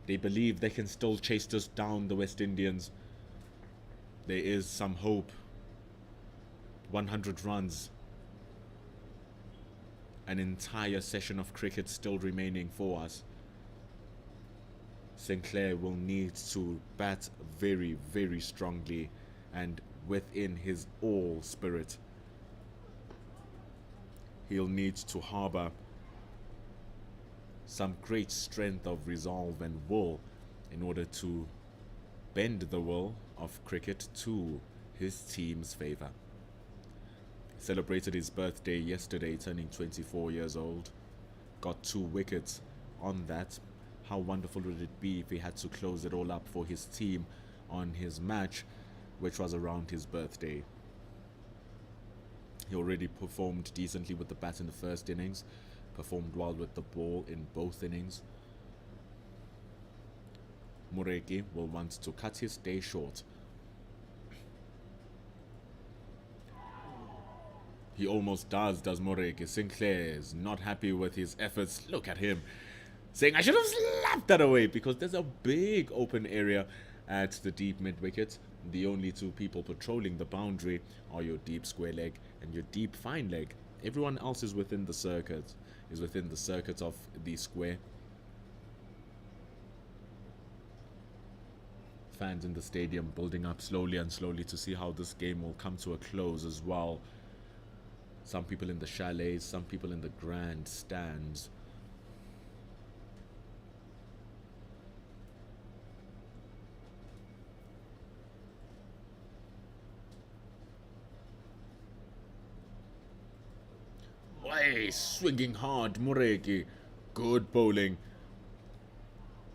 They believe they can still chase us down, the West Indians. There is some hope. 100 runs. An entire session of cricket still remaining for us. Sinclair will need to bat very, very strongly and within his all spirit. He'll need to harbour some great strength of resolve and will in order to bend the will of cricket to his team's favour. Celebrated his birthday yesterday, turning 24 years old. Got 2 wickets on that. How wonderful would it be if he had to close it all up for his team on his match, which was around his birthday. He already performed decently with the bat in the first innings, performed well with the ball in both innings. Moreki will want to cut his day short. He almost does Moreki. Sinclair is not happy with his efforts. Look at him, saying, I should have slapped that away, because there's a big open area at the deep mid-wicket. The only 2 people patrolling the boundary are your deep square leg and your deep fine leg. Everyone else is within the circuit, of the square. Fans in the stadium building up slowly and slowly to see how this game will come to a close as well. Some people in the chalets, some people in the grandstands. Way swinging hard, Moreki. Good bowling.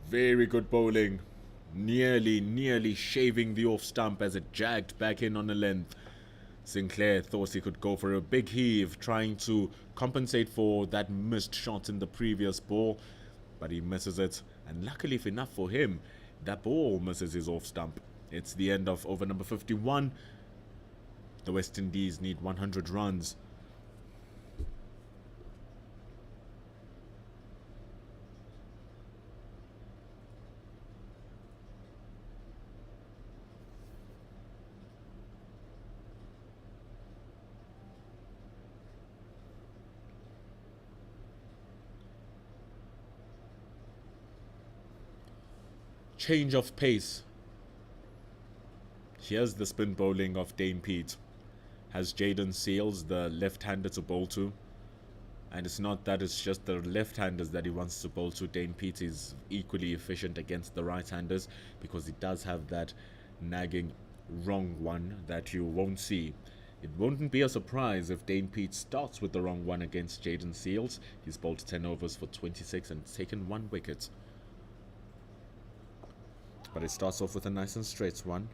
Very good bowling. Nearly shaving the off stump as it jagged back in on a length. Sinclair thought he could go for a big heave, trying to compensate for that missed shot in the previous ball, but he misses it, and luckily enough for him, that ball misses his off stump. It's the end of over number 51. The West Indies need 100 runs. Change of pace. Here's the spin bowling of Dane Pete. Has Jaden Seals, the left-hander, to bowl to. And it's not that it's just the left-handers that he wants to bowl to. Dane Pete is equally efficient against the right-handers, because he does have that nagging wrong one that you won't see. It wouldn't be a surprise if Dane Pete starts with the wrong one against Jaden Seals. He's bowled 10 overs for 26 and taken 1 wicket. But it starts off with a nice and straight one.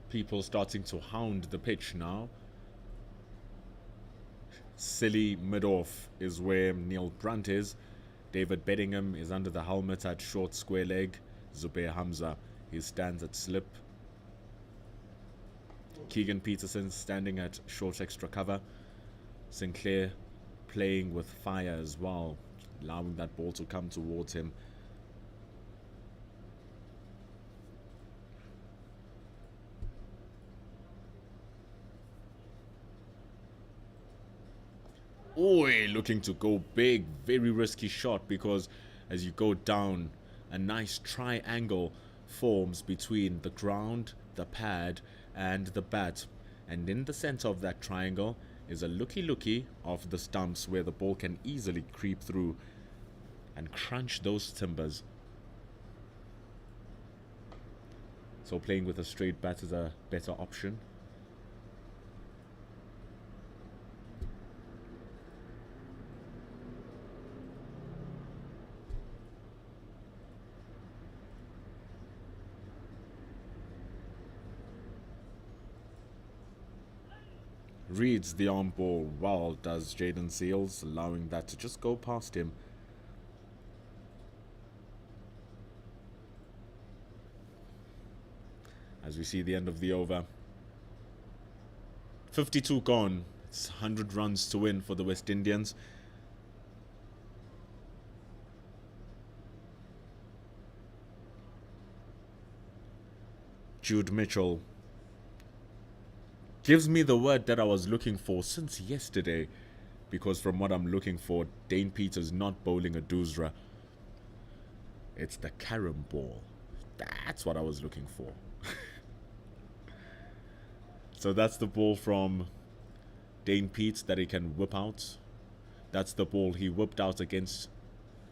People starting to hound the pitch now. Silly mid-off is where Neil Brunt is. David Beddingham is under the helmet at short square leg. Zubair Hamza, he stands at slip. Keegan Peterson standing at short extra cover. Sinclair playing with fire as well, allowing that ball to come towards him. Oi, looking to go big. Very risky shot, because as you go down, a nice triangle forms between the ground, the pad and the bat, and in the center of that triangle is a looky of the stumps where the ball can easily creep through and crunch those timbers. So playing with a straight bat is a better option. Reads the arm ball well, does Jaden Seals, allowing that to just go past him. As we see the end of the over. 52 gone. It's 100 runs to win for the West Indians. Jude Mitchell gives me the word that I was looking for since yesterday, because from what I'm looking for, Dane Peters not bowling a doosra. It's the carom ball. That's what I was looking for. So that's the ball from Dane Pete that he can whip out. That's the ball he whipped out against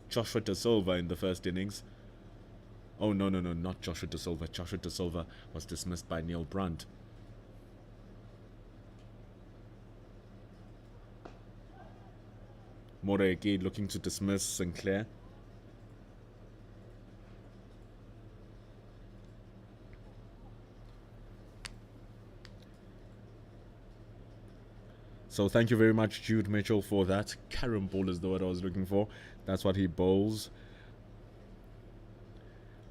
Joshua Da Silva in the first innings. Oh, no, not Joshua Da Silva. Joshua Da Silva was dismissed by Neil Brunt. Moregi looking to dismiss Sinclair. So thank you very much, Jude Mitchell, for that. Carom ball is the word I was looking for. That's what he bowls.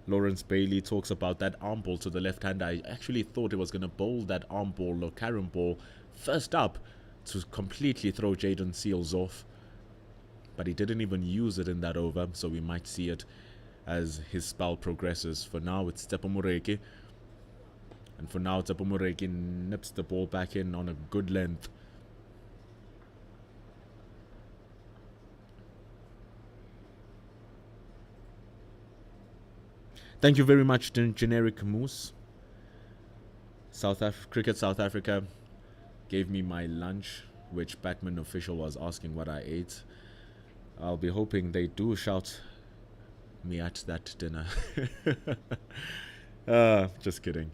Lawrence Bailey talks about that arm ball to the left hand. I actually thought he was going to bowl that arm ball or carom ball first up to completely throw Jaden Seals off. But he didn't even use it in that over, so we might see it as his spell progresses. For now, it's Tsepo Moreki. And for now, Tsepo Moreki nips the ball back in on a good length. Thank you very much, Generic Moose. Cricket South Africa gave me my lunch, which Batman official was asking what I ate. I'll be hoping they do shout me at that dinner. Just kidding.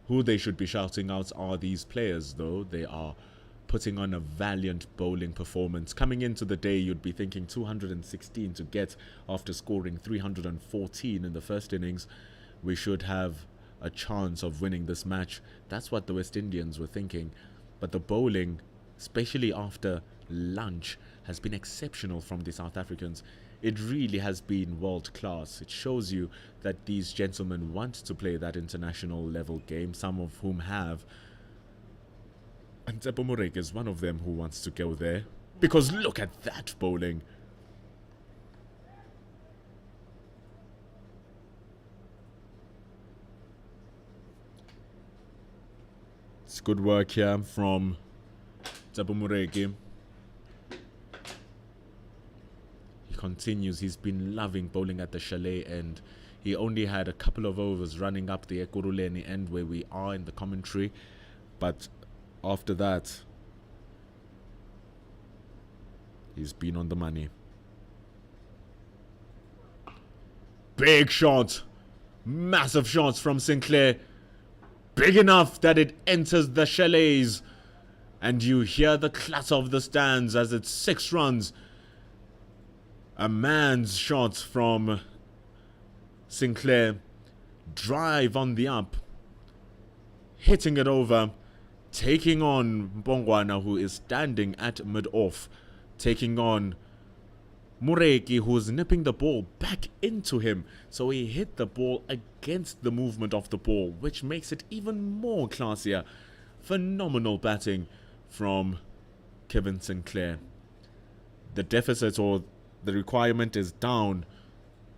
Who they should be shouting out are these players, though. They are putting on a valiant bowling performance. Coming into the day, you'd be thinking 216 to get after scoring 314 in the first innings. We should have a chance of winning this match. That's what the West Indians were thinking. But the bowling, especially after lunch, has been exceptional from the South Africans. It really has been world class. It shows you that these gentlemen want to play that international level game, some of whom have. And Tsepo Moreki is one of them who wants to go there. Because look at that bowling. It's good work here from Tsepo Moreki. He continues. He's been loving bowling at the chalet end. He only had a couple of overs running up the Ekurhuleni end where we are in the commentary. But after that, he's been on the money. Big shot. Massive shots from Sinclair. Big enough that it enters the chalets. And you hear the clatter of the stands as it's 6 runs. A man's shot from Sinclair. Drive on the up. Hitting it over. Taking on Mbongwana, who is standing at mid-off. Taking on Moreki, who's nipping the ball back into him. So he hit the ball against the movement of the ball, which makes it even more classier. Phenomenal batting from Kevin Sinclair. The deficit or the requirement is down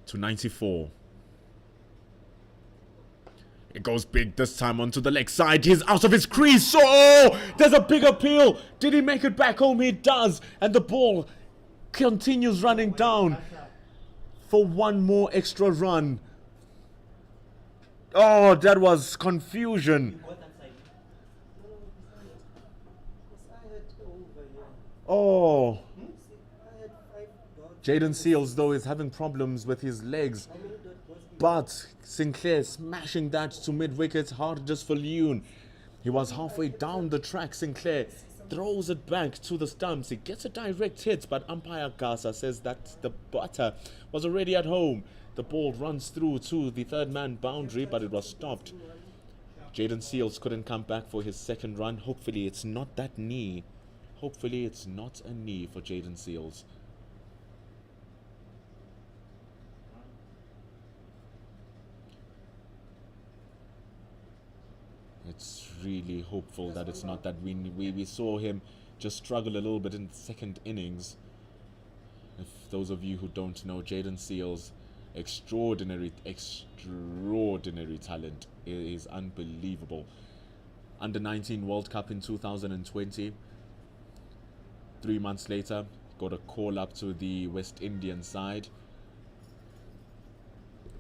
to 94. It goes big this time onto the leg side. He's out of his crease. Oh, there's a big appeal. Did he make it back home? He does. And the ball continues running down for one more extra run. Oh, that was confusion. Oh. Jaden Seals, though, is having problems with his legs. But Sinclair smashing that to mid-wicket, hard just for Leon. He was halfway down the track. Sinclair throws it back to the stumps. He gets a direct hit, but umpire Gasa says that the batter was already at home. The ball runs through to the third man boundary, but it was stopped. Jaden Seals couldn't come back for his second run. Hopefully it's not that knee. Hopefully it's not a knee for Jaden Seals. It's really hopeful that it's not that. We saw him just struggle a little bit in the second innings. If those of you who don't know, Jaden Seals, extraordinary talent. It is unbelievable. Under 19 World Cup in 2020. 3 months later, got a call up to the West Indian side.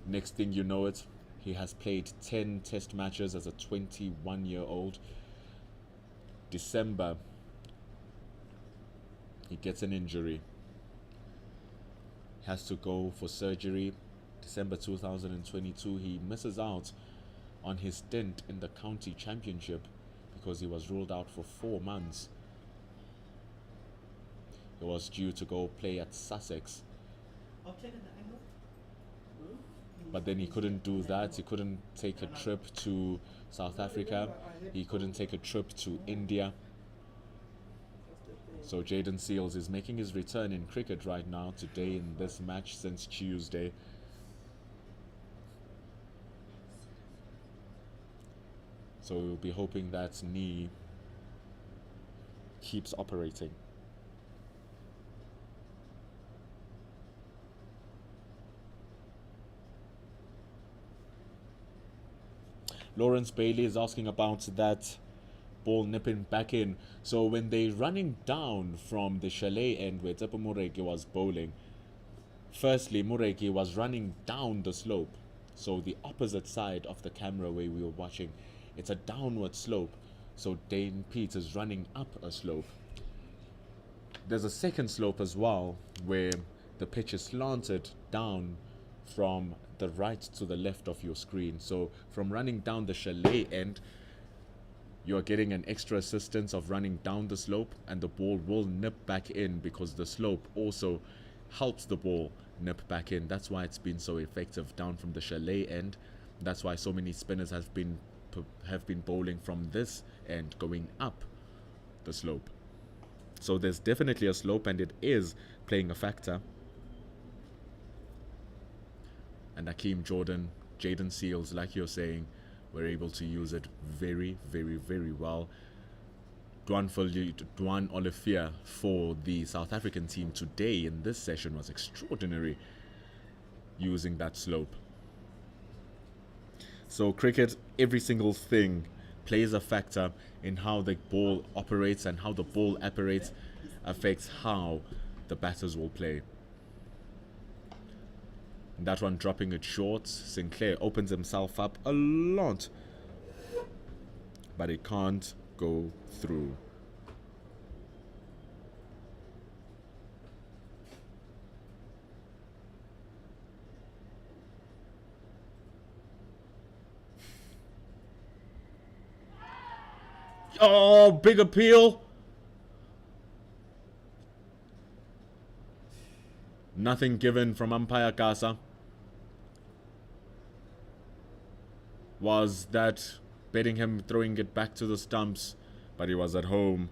Next thing you know it, he has played 10 test matches as a 21-year-old. December, he gets an injury. Has to go for surgery. December 2022, he misses out on his stint in the county championship because he was ruled out for 4 months. He was due to go play at Sussex, but then he couldn't do that. He couldn't take a trip to South Africa. He couldn't take a trip to India. So Jayden Seales is making his return in cricket right now, today in this match since Tuesday. So we'll be hoping that knee keeps operating. Lawrence Bailey is asking about that ball nipping back in. So when they're running down from the chalet end where Tepo Moreki was bowling, firstly Moreki was running down the slope, so the opposite side of the camera where we were watching, it's a downward slope, so Dane Pete is running up a slope. There's a second slope as well where the pitch is slanted down from the right to the left of your screen. So from running down the chalet end, you're getting an extra assistance of running down the slope, and the ball will nip back in because the slope also helps the ball nip back in. That's why it's been so effective down from the chalet end. That's why so many spinners have been bowling from this end going up the slope. So there's definitely a slope, and it is playing a factor. And Hakeem Jordan, Jayden Seales, like you're saying, were able to use it very, very, very well. Dwan Olivier for the South African team today in this session was extraordinary using that slope. So cricket, every single thing plays a factor in how the ball operates, and how the ball operates affects how the batters will play. That one dropping it short. Sinclair opens himself up a lot, but it can't go through. Oh, big appeal. Nothing given from umpire Kasa. Was that betting him throwing it back to the stumps, but he was at home.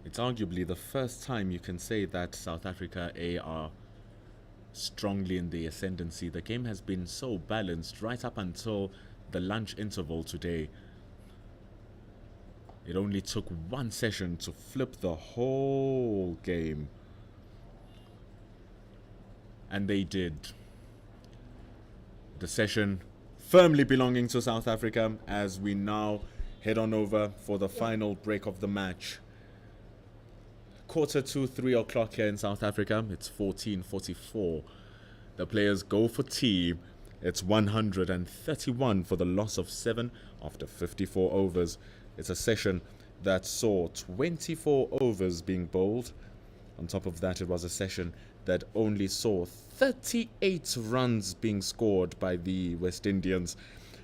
It's arguably the first time you can say that South Africa are strongly in the ascendancy. The game has been so balanced right up until the lunch interval today. It only took one session to flip the whole game. And they did. The session firmly belonging to South Africa as we now head on over for the final break of the match. 2:45, 3 o'clock here in South Africa. It's 14:44. The players go for tea. It's 131 for the loss of 7 after 54 overs. It's a session that saw 24 overs being bowled. On top of that, it was a session that only saw 38 runs being scored by the West Indians.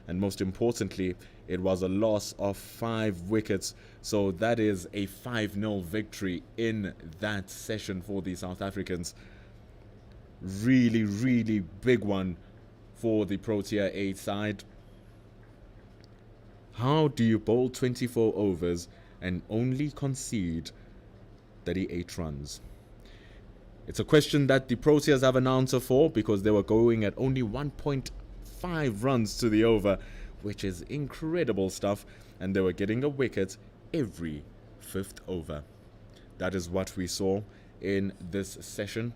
And most importantly, it was a loss of 5 wickets. So that is a 5-0 victory in that session for the South Africans. Really, really big one for the Protea A side. How do you bowl 24 overs and only concede 38 runs? It's a question that the Proteas have an answer for because they were going at only 1.5 runs to the over, which is incredible stuff, and they were getting a wicket every 5th over. That is what we saw in this session.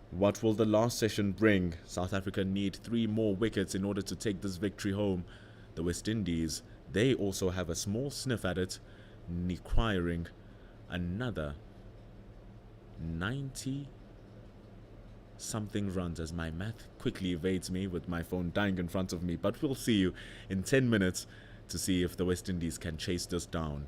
What will the last session bring? South Africa need 3 more wickets in order to take this victory home. The West Indies, they also have a small sniff at it, requiring another 90 something runs, as my math quickly evades me with my phone dying in front of me. But we'll see you in 10 minutes to see if the West Indies can chase this down.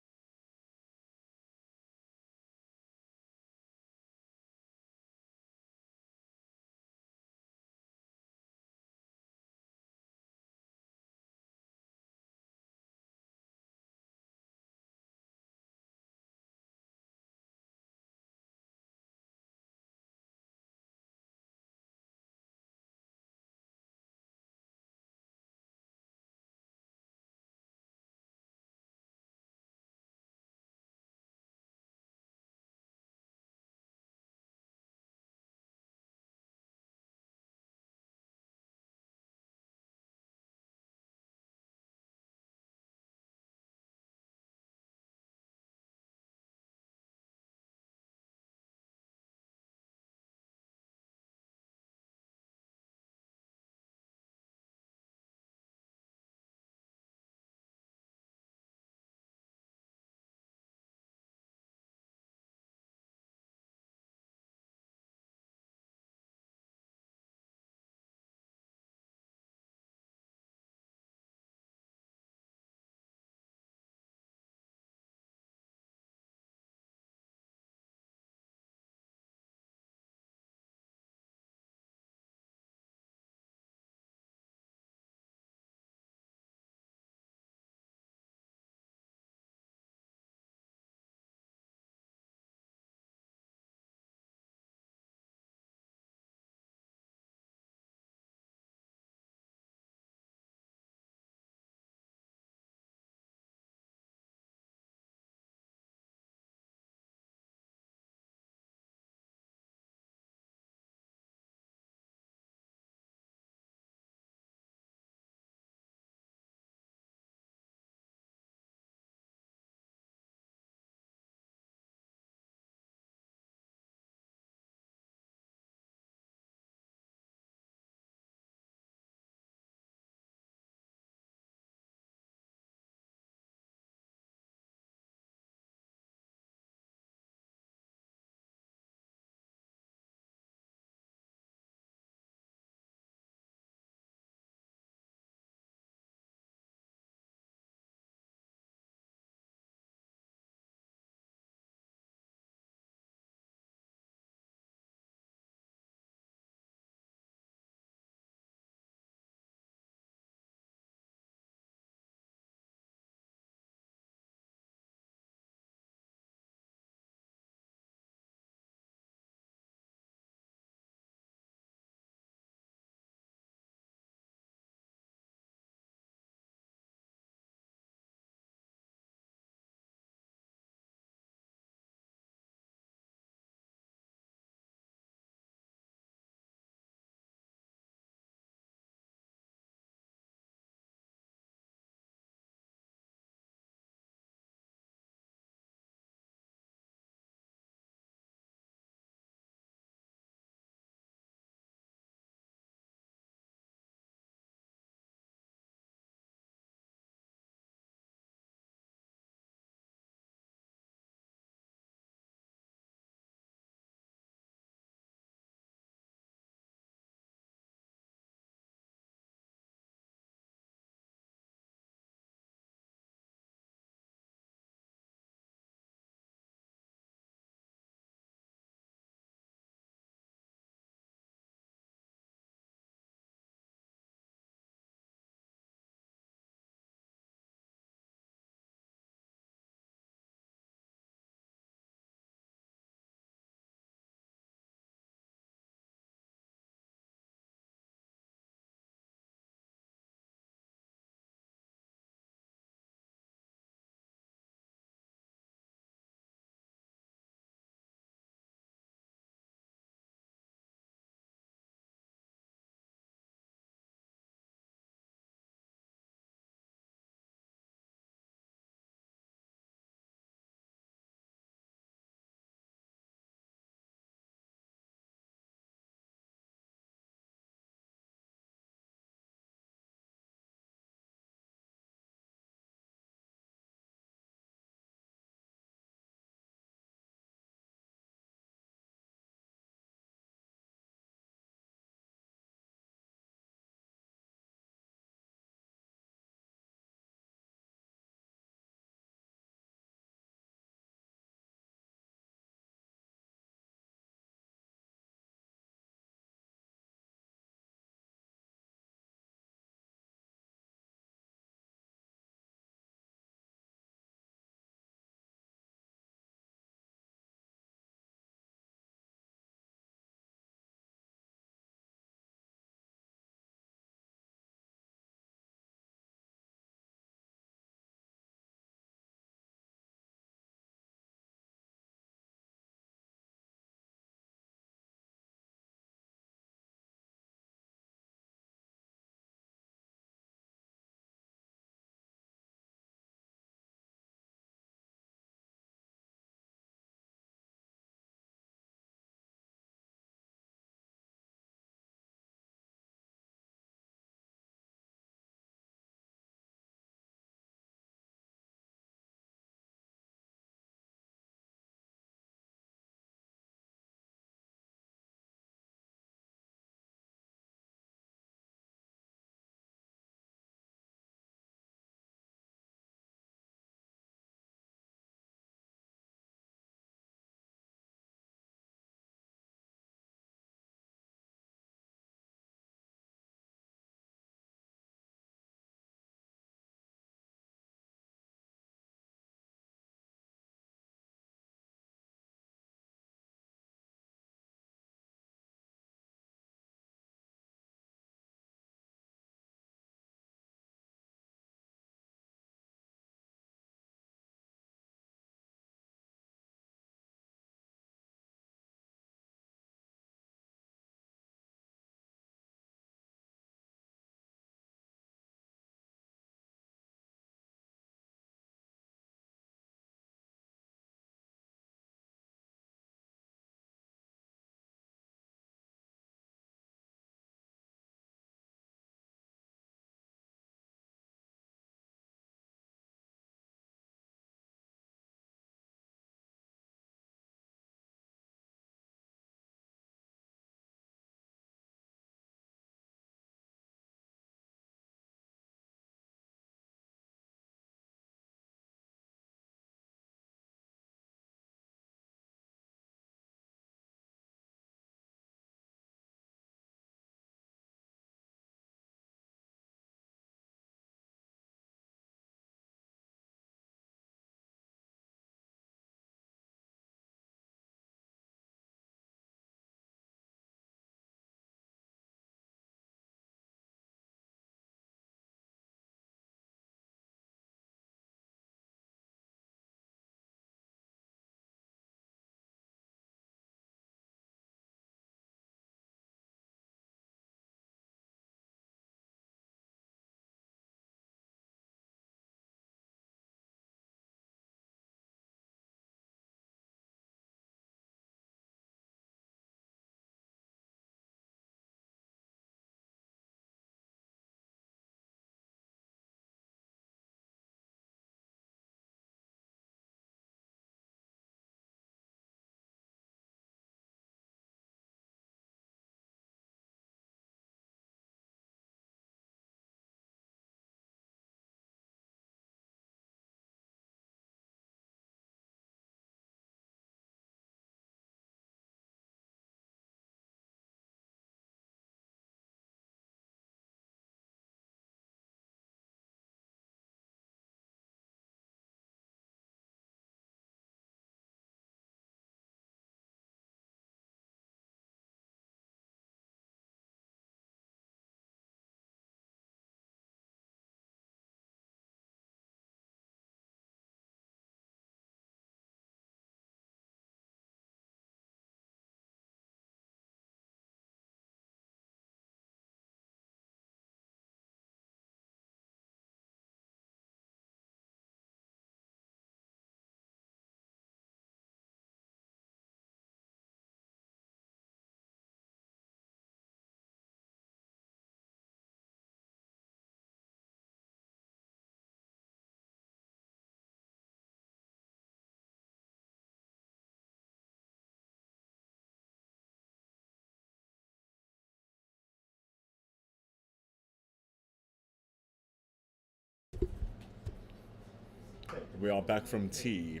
We are back from tea.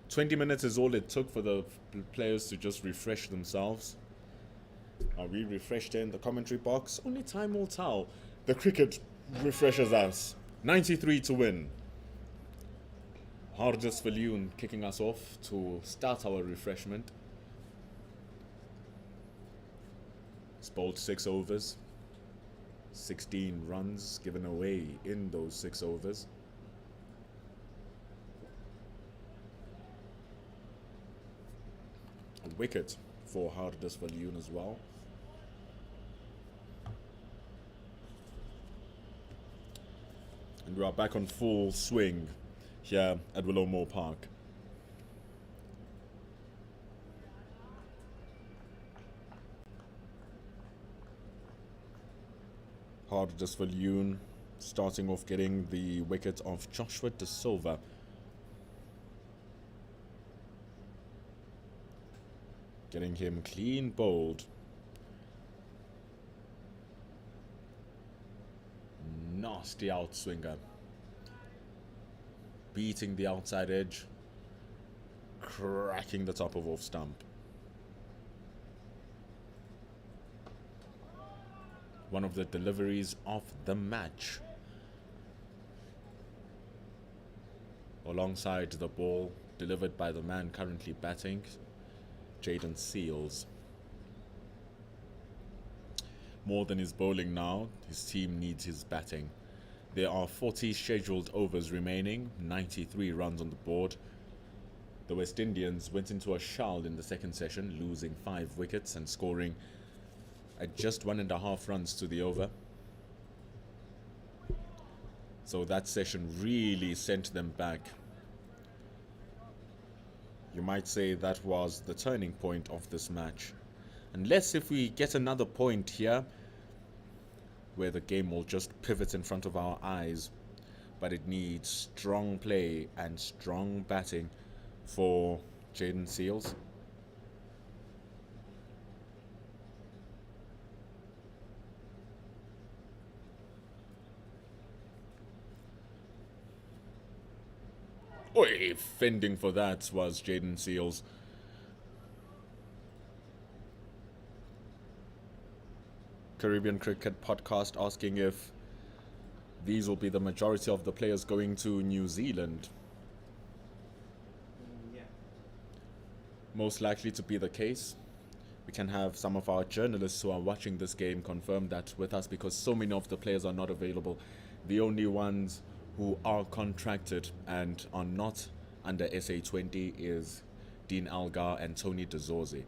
20 minutes is all it took for the players to just refresh themselves. Are we refreshed in the commentary box? Only time will tell. The cricket refreshes us. 93 to win. Hardus Viljoen kicking us off to start our refreshment. He's bowled 6 overs. 16 runs given away in those 6 overs. A wicket for Hardus Viljoen as well. And we are back on full swing here at Willowmoore Park. Hardus Viljoen starting off getting the wicket of Joshua De Silva. Getting him clean bowled. Nasty outswinger. Beating the outside edge. Cracking the top of off stump. One of the deliveries of the match. Alongside the ball delivered by the man currently batting, Jaden Seals. More than his bowling now, his team needs his batting. There are 40 scheduled overs remaining, 93 runs on the board. The West Indians went into a shell in the second session, losing 5 wickets and scoring at just 1.5 runs to the over. So that session really sent them back. You might say that was the turning point of this match. Unless if we get another point here, where the game will just pivot in front of our eyes. But it needs strong play and strong batting for Jaden Seals. Oi, fending for that was Jaden Seals. Caribbean Cricket Podcast asking if these will be the majority of the players going to New Zealand. Yeah. Most likely to be the case. We can have some of our journalists who are watching this game confirm that with us, because so many of the players are not available. The only ones who are contracted and are not under SA20 is Dean Algar and Tony De Zorzi.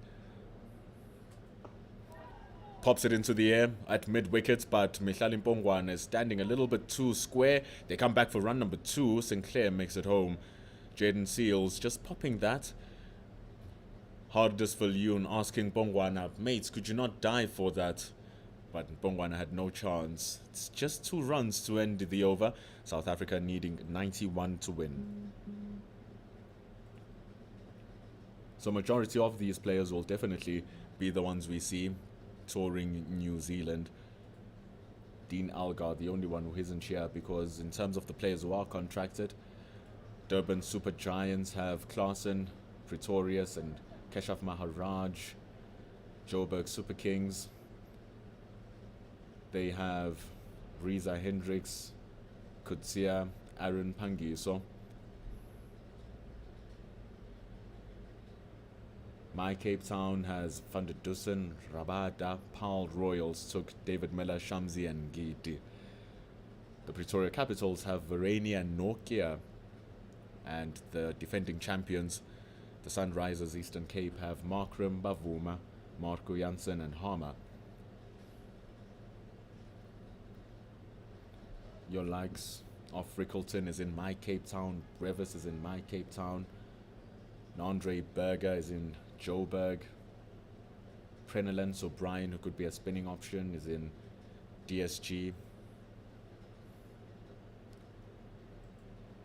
Pops it into the air at mid-wicket, but Mihlali Mpongwane is standing a little bit too square. They come back for run number 2. Sinclair makes it home. Jaden Seals just popping that. Hardus Viljoen asking Mpongwane, mates, could you not dive for that? But Mpongwane had no chance. It's just 2 runs to end the over. South Africa needing 91 to win. So majority of these players will definitely be the ones we see touring New Zealand. Dean Algar, the only one who isn't here, because in terms of the players who are contracted, Durban Super Giants have Klaasen, Pretorius and Keshav Maharaj. Joburg Super Kings, they have Reza Hendricks, Kutsia, Aaron Pangiso. My Cape Town has Van der Dussen, Rabada, Paul Royals took David Miller, Shamsi and Giti. The Pretoria Capitals have Verania and Nokia, and the defending champions, the Sunrisers Eastern Cape, have Markram, Bavuma, Marco Janssen and Harmer. Your likes of Frickleton is in My Cape Town, Brevis is in My Cape Town, Andre Berger is in Joburg, Prenelance O'Brien, who could be a spinning option, is in DSG.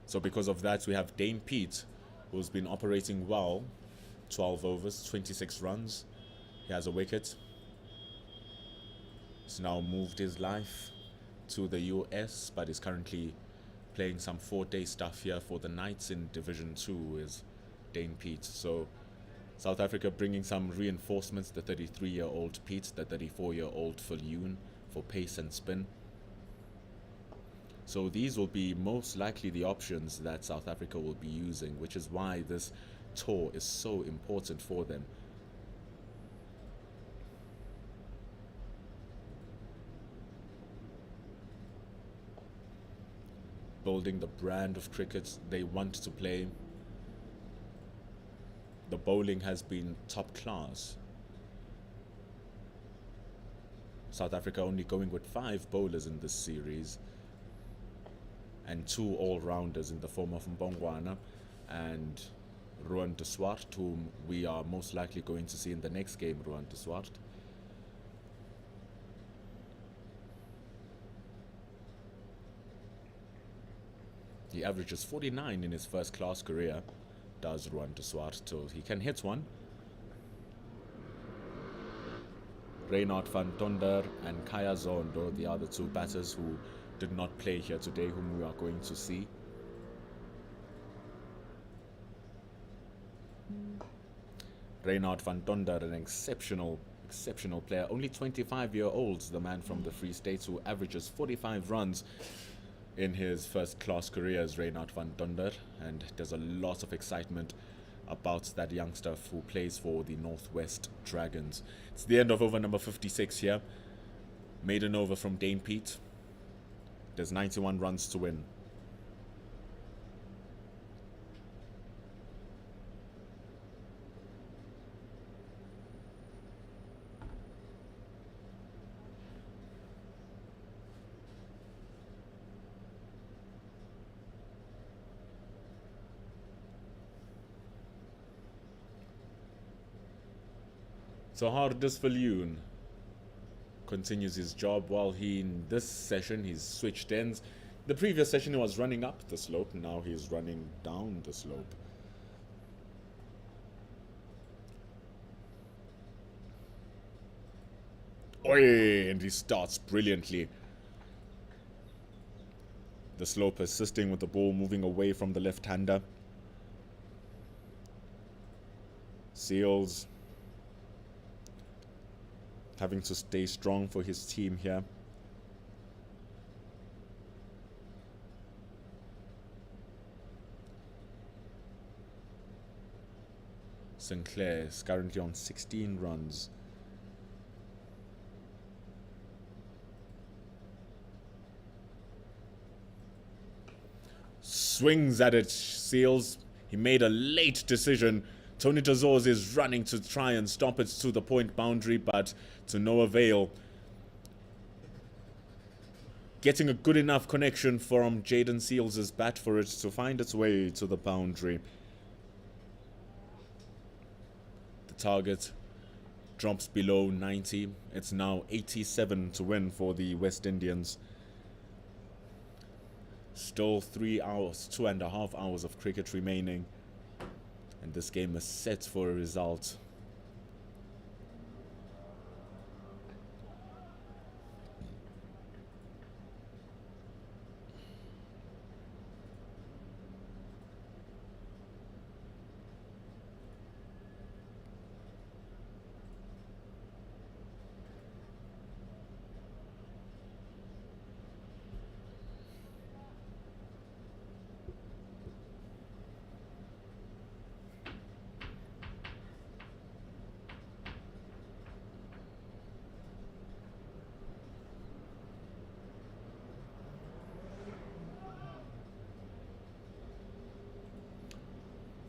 So because of that, we have Dane Pete, who's been operating well, 12 overs, 26 runs. He has a wicket. He's now moved his life to the US, but is currently playing some 4-day stuff here for the Knights in Division 2 is Dane Pete. So South Africa bringing some reinforcements, the 33-year-old Pete, the 34-year-old Viljoen for pace and spin. So these will be most likely the options that South Africa will be using, which is why this tour is so important for them. Building the brand of cricket they want to play. The bowling has been top class. South Africa only going with 5 bowlers in this series and 2 all-rounders in the form of Mbongwana and Ruan de Swart, whom we are most likely going to see in the next game, Ruan de Swart. He averages 49 in his first-class career, does Ruan de Swart, so he can hit one. Reynard van Tonder and Kaya Zondo, the other 2 batters who did not play here today, whom we are going to see. Reynard van Tonder, an exceptional player, only 25-year-old, the man from the Free States who averages 45 runs in his first-class career as Reynard van Tonder, and there's a lot of excitement about that youngster who plays for the Northwest Dragons. It's the end of over number 56 here. Maiden over from Dane Pete. There's 91 runs to win. So Hardus Viljoen continues his job while in this session he's switched ends. The previous session he was running up the slope, now he's running down the slope. Oi, and he starts brilliantly. The slope assisting with the ball moving away from the left-hander. Seals having to stay strong for his team here. Sinclair is currently on 16 runs. Swings at it, Seals. He made a late decision. Tony Tazors is running to try and stop it to the point boundary, but to no avail. Getting a good enough connection from Jaden Seals' bat for it to find its way to the boundary. The target drops below 90. It's now 87 to win for the West Indians. Still 3 hours, 2.5 hours of cricket remaining. And this game is set for a result.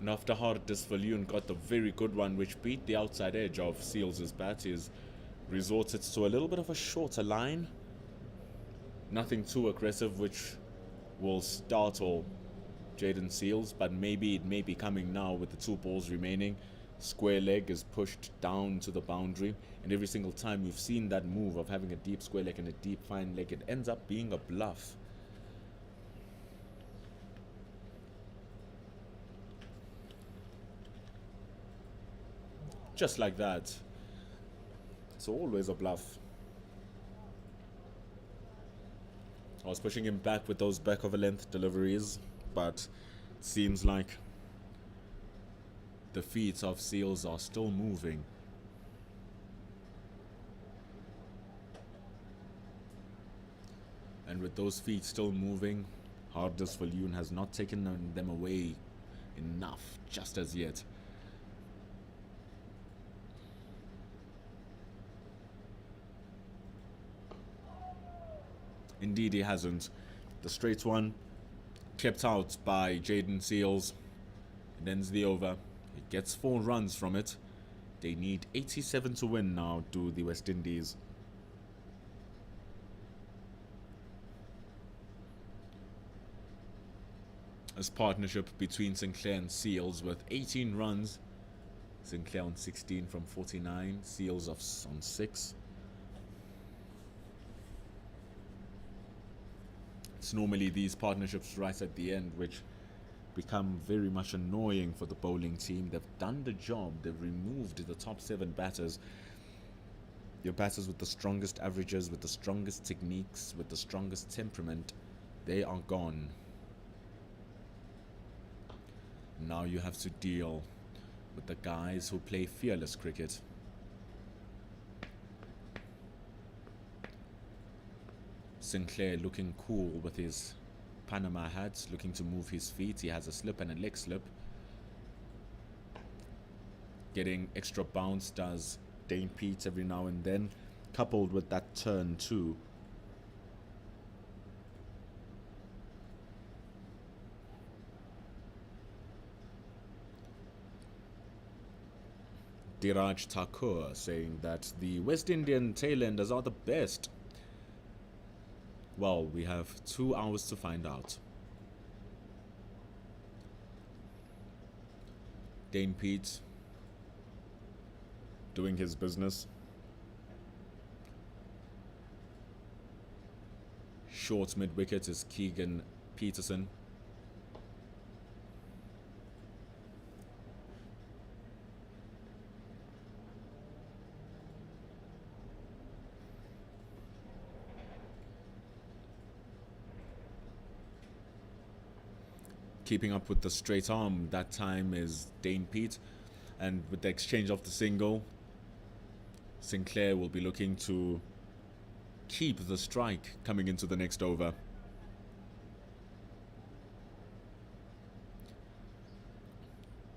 And after Hardus Viljoen got the very good one which beat the outside edge of Seals' bat, he's resorted to a little bit of a shorter line. Nothing too aggressive which will startle Jaden Seals, but maybe it may be coming now with the 2 balls remaining. Square leg is pushed down to the boundary, and every single time we've seen that move of having a deep square leg and a deep fine leg, it ends up being a bluff. Just like that. It's always a bluff. I was pushing him back with those back of a length deliveries, but it seems like the feet of Seals are still moving. And with those feet still moving, Hardest Falloon has not taken them away enough just as yet. Indeed he hasn't. The straight one kept out by Jaden Seals. It ends the over. It gets 4 runs from it. They need 87 to win now, do the West Indies. This partnership between Sinclair and Seals with 18 runs. Sinclair on 16 from 49. Seals on 6. It's normally these partnerships right at the end which become very much annoying for the bowling team. They've done the job. They've removed the top 7 batters. Your batters with the strongest averages, with the strongest techniques, with the strongest temperament, they are gone. Now you have to deal with the guys who play fearless cricket. Sinclair looking cool with his Panama hat, looking to move his feet. He has a slip and a leg slip. Getting extra bounce does Dane Pete every now and then, coupled with that turn too. Diraj Thakur saying that the West Indian tailenders are the best. Well, we have 2 hours to find out. Dane Pete doing his business. Short mid-wicket is Keegan Peterson. Keeping up with the straight arm that time is Dane Pete, and with the exchange of the single, Sinclair will be looking to keep the strike coming into the next over.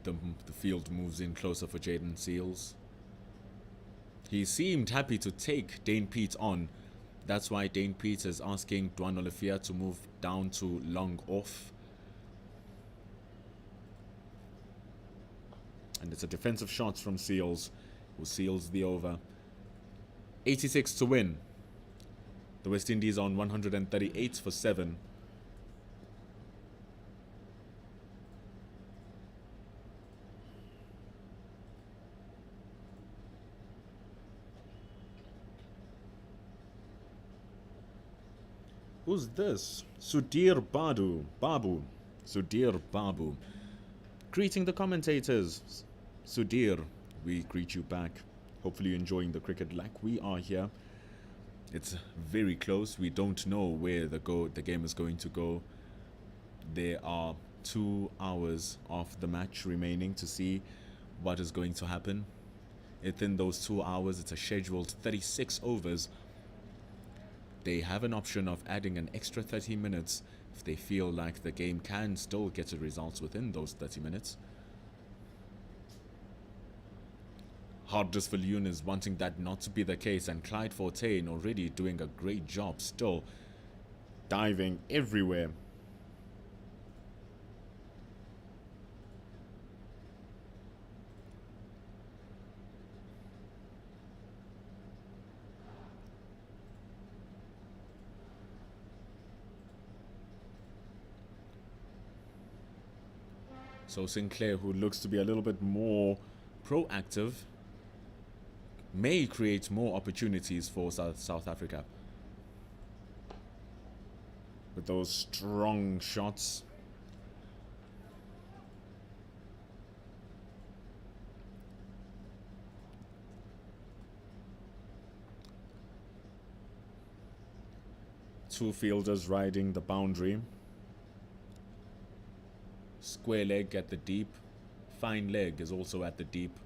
The field moves in closer for Jaden Seals. He seemed happy to take Dane Pete on. That's why Dane Pete is asking Dwan Olafia to move down to long off. And it's a defensive shot from Seals, who seals the over. 86 to win. The West Indies on 138 for 7. Who's this? Sudhir Babu. Sudhir Babu. Greeting the commentators. Sudhir, we greet you back. Hopefully you're enjoying the cricket like we are here. It's very close. We don't know where the game is going to go. There are 2 hours of the match remaining to see what is going to happen. Within those 2 hours, it's a scheduled 36 overs. They have an option of adding an extra 30 minutes if they feel like the game can still get a result within those 30 minutes. Hardest-Falloon is wanting that not to be the case, and Clyde Fortain already doing a great job still, diving everywhere. So Sinclair, who looks to be a little bit more proactive, may create more opportunities for South Africa. With those strong shots. Two fielders riding the boundary. Square leg at the deep. Fine leg is also at the deep.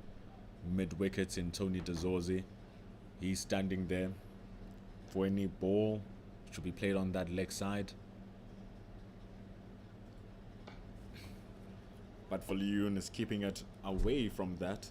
Mid wicket in Tony Dezorzi. He's standing there. For any ball, should be played on that leg side. But Viljoen is keeping it away from that.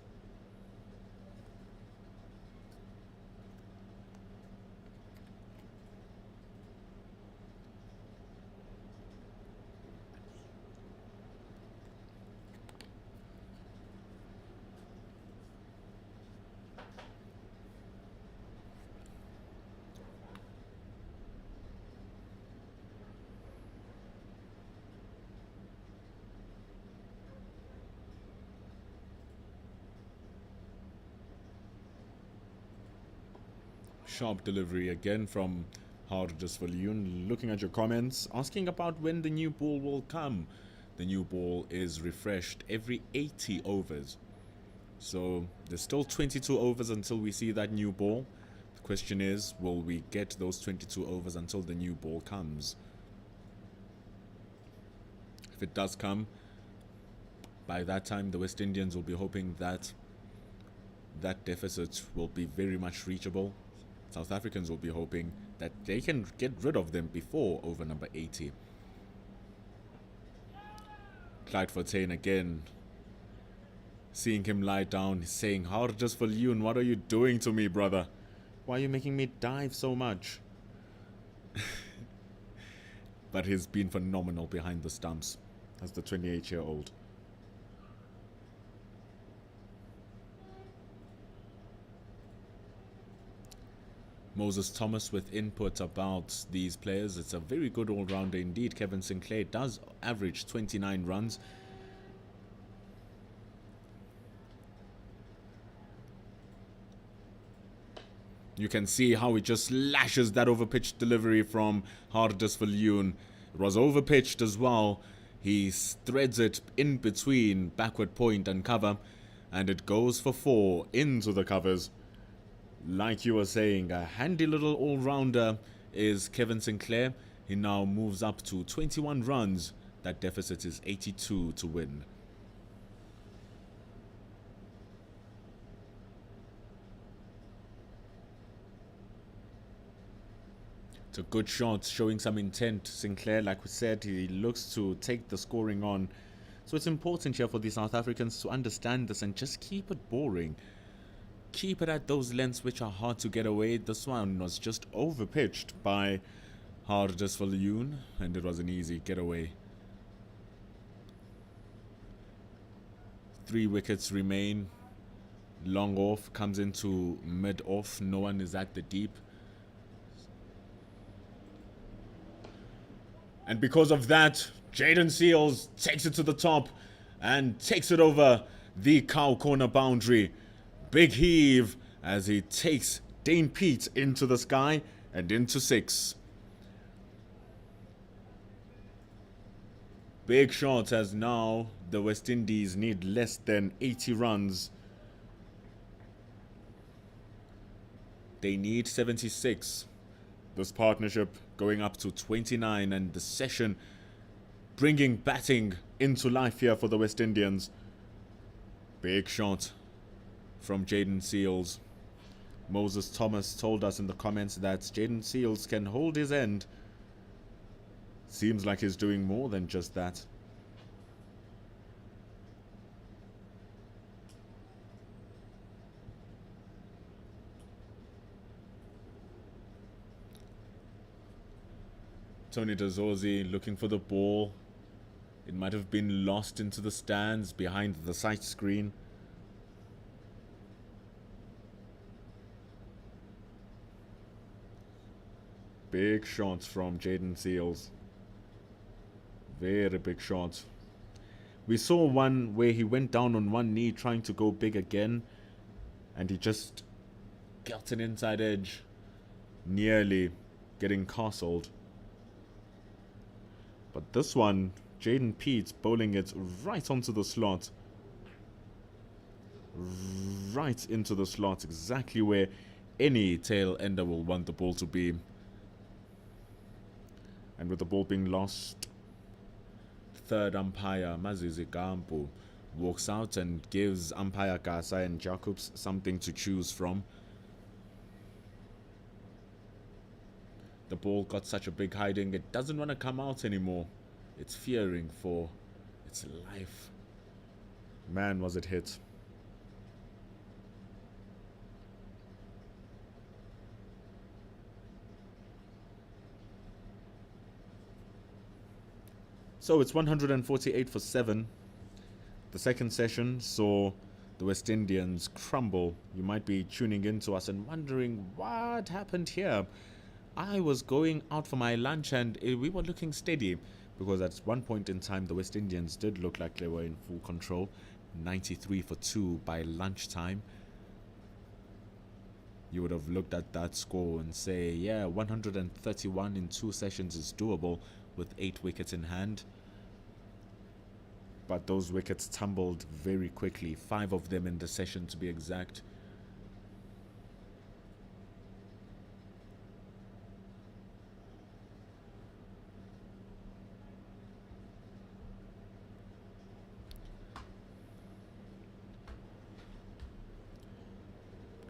Sharp delivery again from Hardus Viljoen. Looking at your comments, asking about when the new ball will come. The new ball is refreshed every 80 overs. So there's still 22 overs until we see that new ball. The question is, will we get those 22 overs until the new ball comes? If it does come, by that time the West Indians will be hoping that that deficit will be very much reachable. South Africans will be hoping that they can get rid of them before over number 80. Clyde Fontaine again, seeing him lie down, he's saying, Hardus Viljoen, what are you doing to me, brother? Why are you making me dive so much? But he's been phenomenal behind the stumps as the 28-year-old. Moses Thomas with input about these players. It's a very good all-rounder indeed. Kevin Sinclair does average 29 runs. You can see how he just lashes that over-pitched delivery from Hardus Viljoen. It was over-pitched as well. He threads it in between backward point and cover, and it goes for 4 into the covers. Like you were saying, a handy little all-rounder is Kevin Sinclair. He now moves up to 21 runs. That deficit is 82 to win. It's a good shot, showing some intent. Sinclair, like we said, he looks to take the scoring on. So it's important here for the South Africans to understand this and just keep it boring. Keep it at those lengths which are hard to get away. This one was just over-pitched by Hardus Viljoen, and it was an easy getaway. 3 wickets remain. Long off, comes into mid off. No one is at the deep. And because of that, Jaden Seals takes it to the top and takes it over the cow corner boundary. Big heave as he takes Dane Pete into the sky and into 6. Big shot as now the West Indies need less than 80 runs. They need 76. This partnership going up to 29, and the session bringing batting into life here for the West Indians. Big shot from Jaden Seals. Moses Thomas told us in the comments that Jaden Seals can hold his end. Seems like he's doing more than just that. Tony Dezorzi looking for the ball. It might have been lost into the stands behind the sight screen. Big shots from Jaden Seals. Very big shot. We saw one where he went down on one knee trying to go big again, and he just got an inside edge, nearly getting castled. But this one, Jaden Pete bowling it right onto the slot. Right into the slot, exactly where any tail ender will want the ball to be. And with the ball being lost, third umpire Mazizi Gampu walks out and gives umpire Gasa and Jacobs something to choose from. The ball got such a big hiding, it doesn't want to come out anymore. It's fearing for its life. Man, was it hit. So it's 148 for 7. The second session saw the West Indians crumble. You might be tuning in to us and wondering what happened here. I was going out for my lunch and we were looking steady, because at one point in time the West Indians did look like they were in full control. 93 for 2 by lunchtime. You would have looked at that score and say, yeah, 131 in 2 sessions is doable with 8 wickets in hand. But those wickets tumbled very quickly, 5 of them in the session to be exact.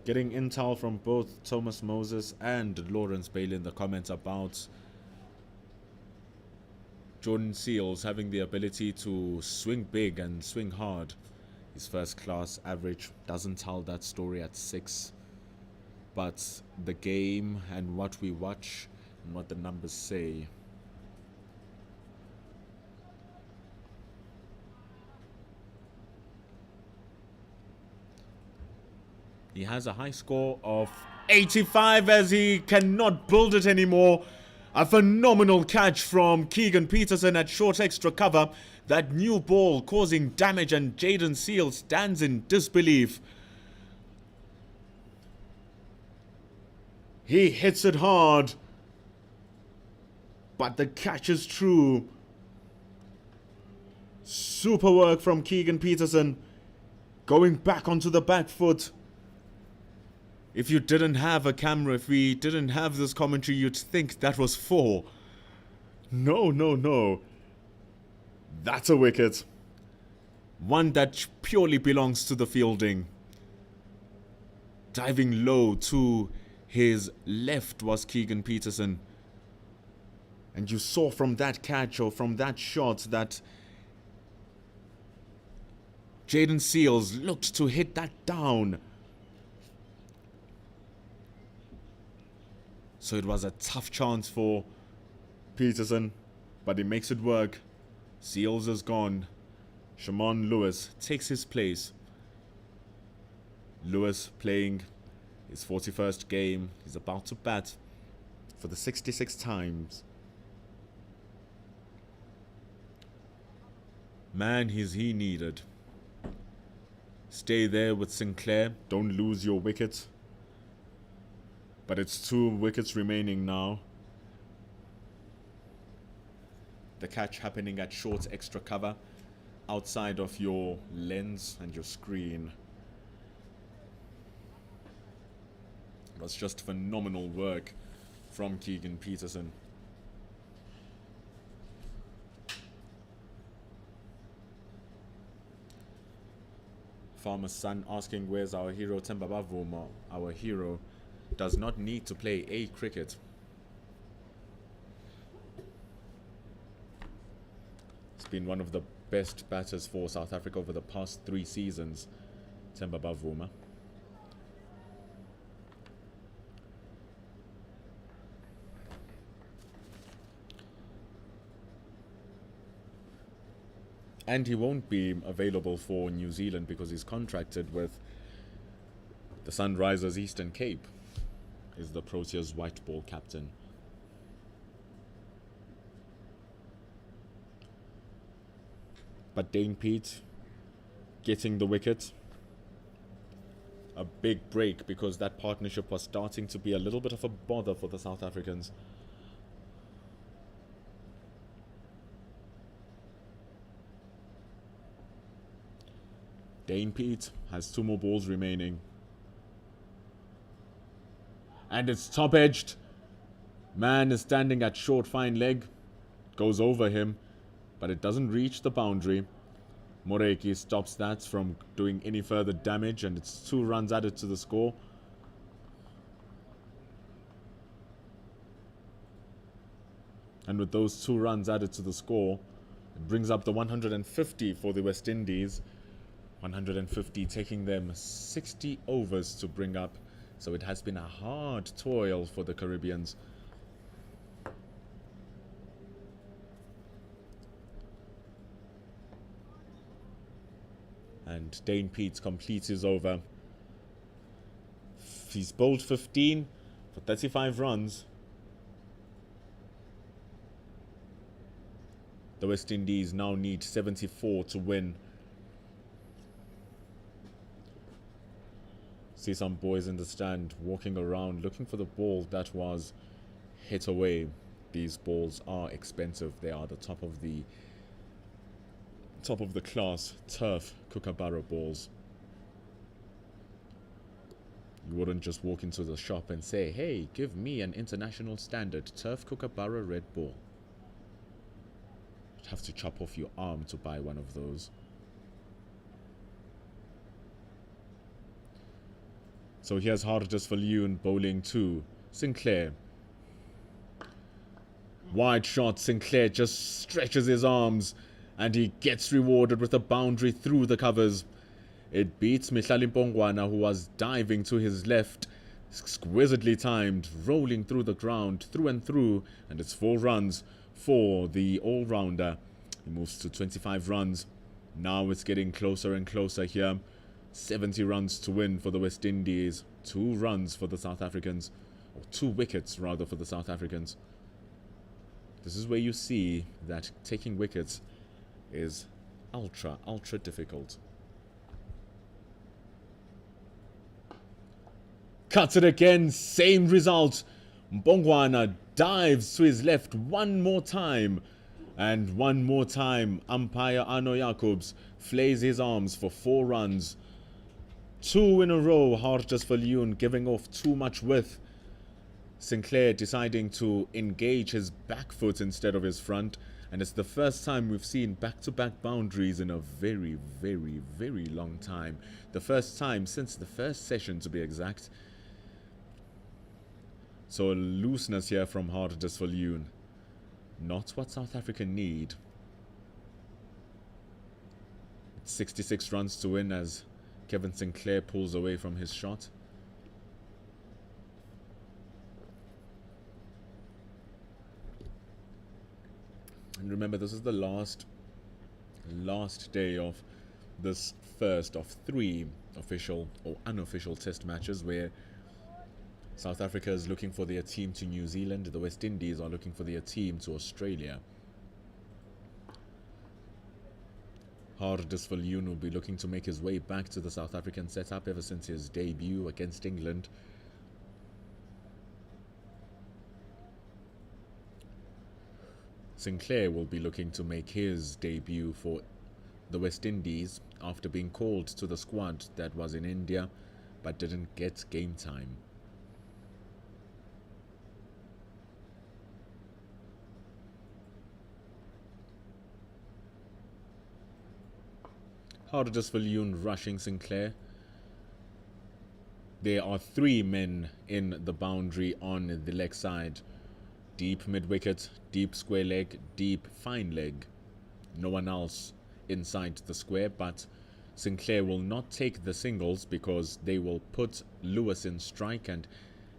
Getting intel from both Thomas Moses and Lawrence Bailey in the comments about Jordan Seals having the ability to swing big and swing hard. His first class average doesn't tell that story at 6. But the game and what we watch and what the numbers say. He has a high score of 85 as he cannot build it anymore. A phenomenal catch from Keegan Peterson at short extra cover. That new ball causing damage and Jaden Seals stands in disbelief. He hits it hard. But the catch is true. Super work from Keegan Peterson. Going back onto the back foot. If you didn't have a camera, if we didn't have this commentary, you'd think that was 4. No, no, no. That's a wicket. One that purely belongs to the fielding. Diving low to his left was Keegan Peterson. And you saw from that catch or from that shot that Jaden Seals looked to hit that down. So it was a tough chance for Peterson, but he makes it work. Seals is gone. Shimon Lewis takes his place. Lewis playing his 41st game. He's about to bat for the 66 times. Man, is he needed. Stay there with Sinclair. Don't lose your wicket. But it's 2 wickets remaining now. The catch happening at short extra cover, outside of your lens and your screen. It was just phenomenal work from Keegan Peterson. Farmer's son asking where's our hero Themba Bavuma. Our hero does not need to play a cricket. He's been one of the best batters for South Africa over the past 3 seasons, Themba Bavuma. And he won't be available for New Zealand because he's contracted with the Sunrisers Eastern Cape. Is the Proteas white ball captain. But Dane Pete getting the wicket. A big break because that partnership was starting to be a little bit of a bother for the South Africans. Dane Pete has 2 more balls remaining. And it's top edged. Man is standing at short fine leg. goes over him, but it doesn't reach the boundary. Moreki stops that from doing any further damage, and it's 2 runs added to the score. And with those 2 runs added to the score, it brings up the 150 for the West Indies. 150 taking them 60 overs to bring up. So it has been a hard toil for the Caribbeans. And Dane Pete completes his over. He's bowled 15 for 35 runs. The West Indies now need 74 to win. See some boys in the stand walking around looking for the ball that was hit away. These balls are expensive. They are the top of the class turf kookaburra balls. You wouldn't just walk into the shop and say, hey, give me an international standard turf kookaburra red ball. You'd have to chop off your arm to buy one of those. So here's Hardus Falloon bowling to Sinclair. Wide shot, Sinclair just stretches his arms and he gets rewarded with a boundary through the covers. It beats Mihlali Mpongwana, who was diving to his left, exquisitely timed, rolling through the ground, through and through, and it's 4 runs for the all-rounder. He moves to 25 runs. Now it's getting closer and closer here. 70 runs to win for the West Indies. 2 runs for the South Africans. Or 2 wickets, rather, for the South Africans. This is where you see that taking wickets is ultra difficult. Cuts it again, same result. Mpongwana dives to his left one more time. And one more time, umpire Arno Jacobs flays his arms for 4 runs. 2 in a row, Hardus Falloon giving off too much width. Sinclair deciding to engage his back foot instead of his front. And it's the first time we've seen back-to-back boundaries in a very long time. The first time since the first session, to be exact. So a looseness here from Hardus Falloon. Not what South Africa need. It's 66 runs to win as Kevin Sinclair pulls away from his shot. And remember, this is the last day of this first of 3 official or unofficial test matches where South Africa is looking for their team to New Zealand. The West Indies are looking for their team to Australia. Hardus Falloon will be looking to make his way back to the South African setup ever since his debut against England. Sinclair will be looking to make his debut for the West Indies after being called to the squad that was in India but didn't get game time. Hardus Falloon rushing Sinclair. There are 3 men in the boundary on the leg side. Deep mid-wicket, deep square leg, deep fine leg. No one else inside the square, but Sinclair will not take the singles because they will put Lewis in strike, and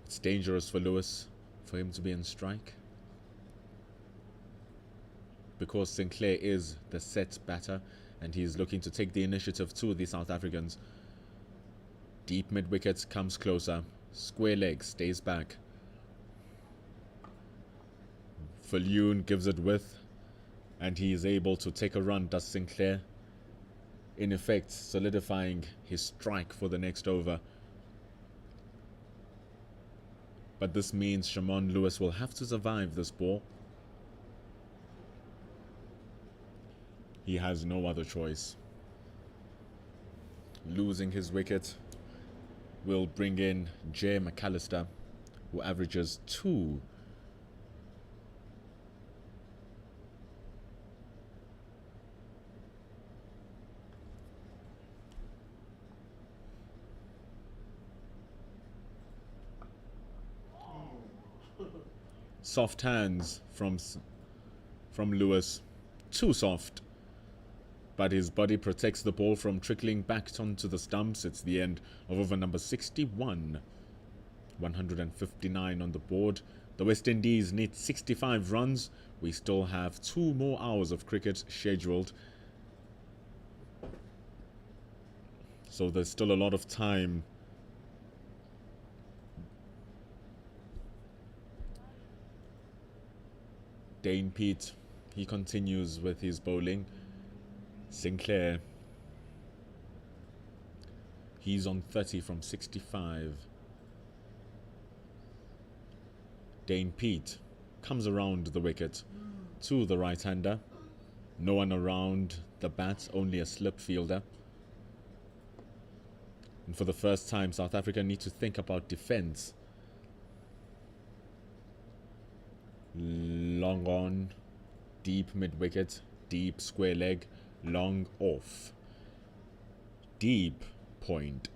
it's dangerous for Lewis for him to be in strike. Because Sinclair is the set batter and he's looking to take the initiative to the South Africans. Deep mid-wicket comes closer. Square leg stays back. Falloon gives it width, and he is able to take a run, does Sinclair, in effect solidifying his strike for the next over. But this means Shimon Lewis will have to survive this ball. He has no other choice. Losing his wicket will bring in Jay McAllister, who averages 2 Soft hands from Lewis. Too soft. But his body protects the ball from trickling back onto the stumps. It's the end of over number 61. 159 on the board. The West Indies need 65 runs. We still have 2 more hours of cricket scheduled. So there's still a lot of time. Dane Pete, he continues with his bowling. Sinclair, he's on 30 from 65. Dane Pete comes around the wicket to the right-hander. No one around the bat, only a slip fielder. And for the first time, South Africa need to think about defense. Long on, deep mid-wicket, deep square leg, long off. Deep point.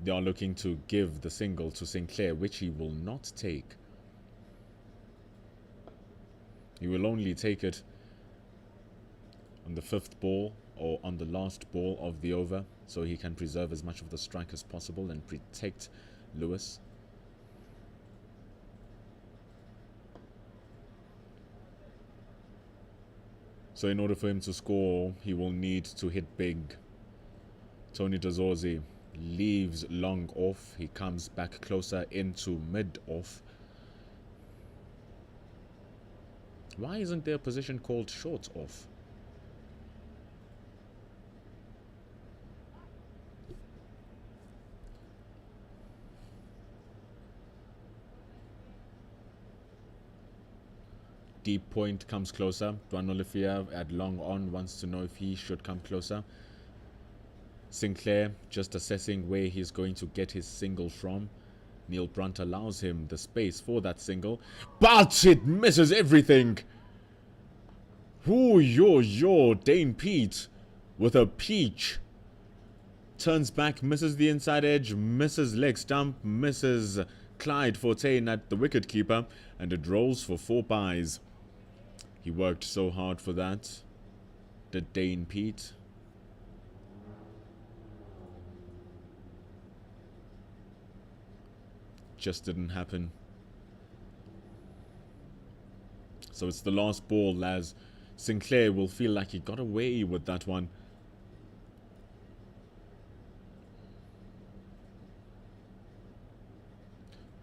They are looking to give the single to Sinclair, which he will not take. He will only take it on the 5th ball or on the last ball of the over, so he can preserve as much of the strike as possible and protect Lewis. So in order for him to score, he will need to hit big. Tony Dazorzi leaves long off. He comes back closer into mid off. Why isn't there a position called short off? Deep point comes closer. Duan Olivia at long on wants to know if he should come closer. Sinclair just assessing where he's going to get his single from. Neil Brunt allows him the space for that single, but it misses everything. Ooh, yo, Dane Pete with a peach. Turns back, misses the inside edge, misses leg stump, misses Clyde Fortain at the wicketkeeper, and it rolls for 4 byes. He worked so hard for that, did Dane Pete. Just didn't happen. So it's the last ball, as Sinclair will feel like he got away with that one.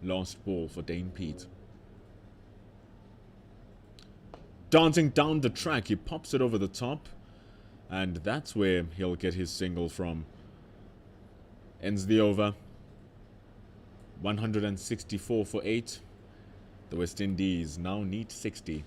Last ball for Dane Pete. Dancing down the track, he pops it over the top, and that's where he'll get his single from. Ends the over. 164 for 8. The West Indies now need 60.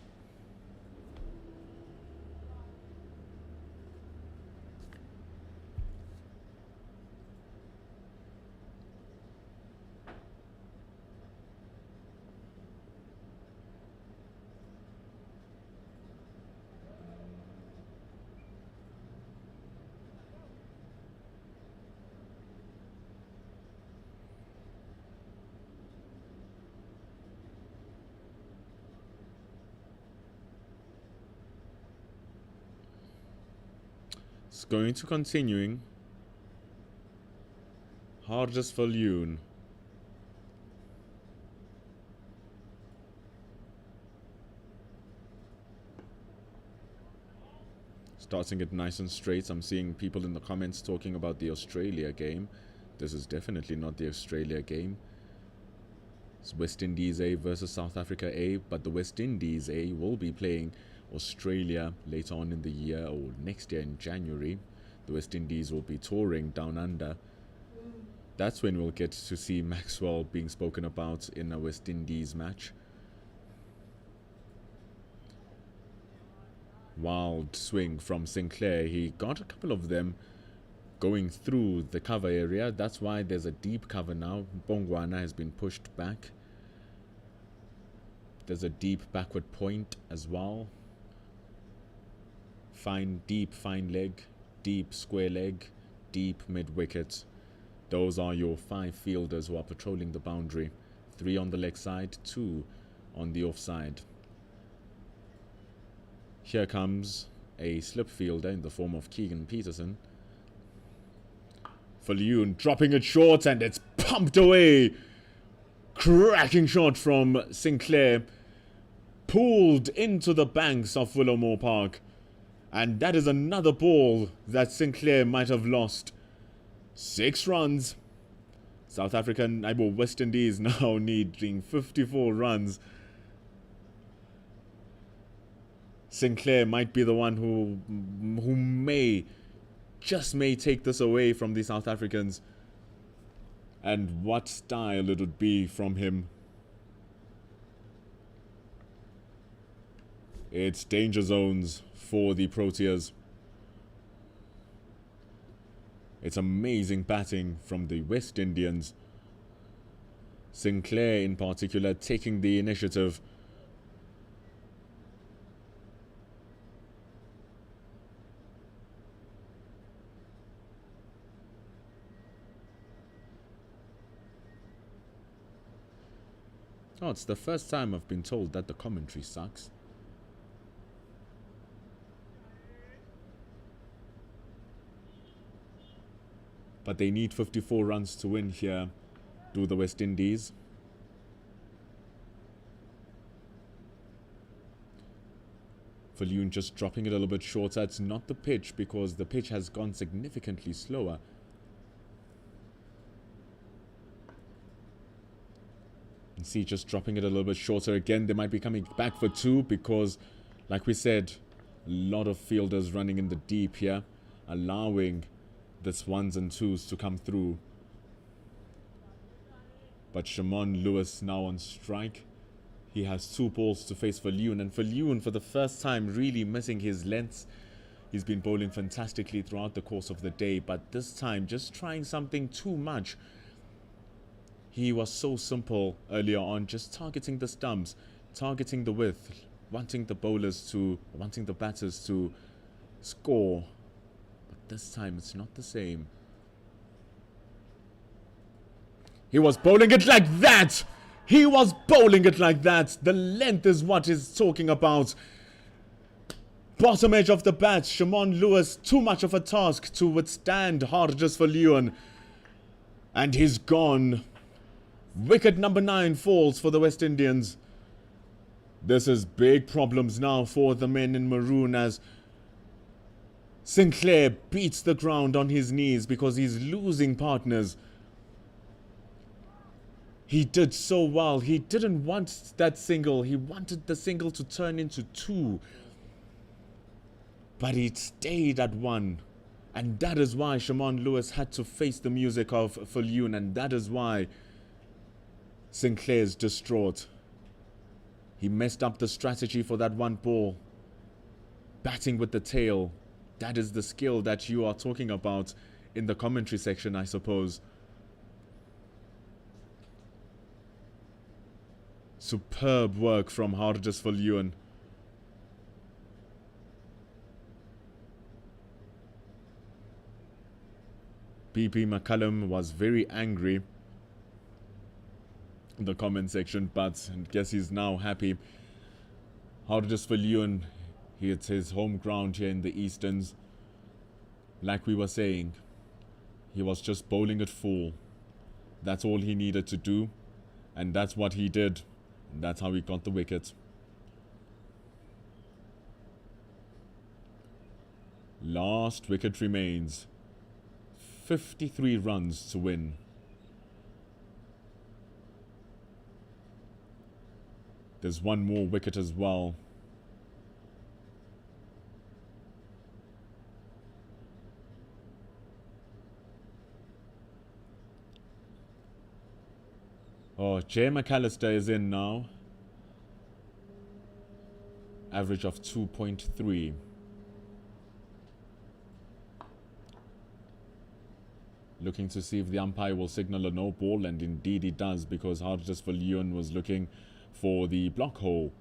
It's going to continuing. Hardest for Loon. Starting it nice and straight. I'm seeing people in the comments talking about the Australia game. This is definitely not the Australia game. It's West Indies A versus South Africa A, but the West Indies A will be playing Australia later on in the year, or next year in January. The West Indies will be touring down under. That's when we'll get to see Maxwell being spoken about in a West Indies match. Wild swing from Sinclair. He got a couple of them going through the cover area. That's why there's a deep cover now. Bongwana has been pushed back. There's a deep backward point as well. Fine, deep, fine leg, deep square leg, deep mid wicket. Those are your 5 fielders who are patrolling the boundary. 3 on the leg side, 2 on the offside. Here comes a slip fielder in the form of Keegan Peterson. Falloon dropping it short, and it's pumped away. Cracking shot from Sinclair. Pulled into the banks of Willowmoore Park. And that is another ball that Sinclair might have lost. 6 runs. South African, West Indies now needing 54 runs. Sinclair might be the one who may take this away from the South Africans. And what style it would be from him. It's danger zones for the Proteas. It's amazing batting from the West Indians. Sinclair in particular taking the initiative. Oh, it's the first time I've been told that the commentary sucks. But they need 54 runs to win here, do the West Indies. Falloon just dropping it a little bit shorter. It's not the pitch, because the pitch has gone significantly slower. And see, just dropping it a little bit shorter again. They might be coming back for 2 because, like we said, a lot of fielders running in the deep here, allowing this 1s and 2s to come through. But Shimon Lewis now on strike. He has 2 balls to face Falloon, and Falloon for the first time really missing his lengths. He's been bowling fantastically throughout the course of the day, but this time just trying something too much. He was so simple earlier on, just targeting the stumps, targeting the width, wanting the batters to score. But this time it's not the same. He was bowling it like that! He was bowling it like that! The length is what he's talking about. Bottom edge of the bat, Shimon Lewis, too much of a task to withstand Harjas Falloon. And he's gone. Wicket number 9 falls for the West Indians. This is big problems now for the men in maroon as Sinclair beats the ground on his knees because he's losing partners. He did so well. He didn't want that single. He wanted the single to turn into 2. But he stayed at 1. And that is why Shimon Lewis had to face the music of Falloon. And that is why Sinclair's distraught. He messed up the strategy for that 1 ball. Batting with the tail. That is the skill that you are talking about in the commentary section, I suppose. Superb work from Harjas Falloon. BP McCullum was very angry in the comment section, but I guess he's now happy. Harjas Falloon, it's his home ground here in the Easterns. Like we were saying, he was just bowling it full. That's all he needed to do, and that's what he did. And that's how he got the wicket. Last wicket remains. 53 runs to win. There's 1 more wicket as well. Oh, Jay McAllister is in now. Average of 2.3. Looking to see if the umpire will signal a no ball, and indeed he does, because Harjas Falloon was looking for the block hole.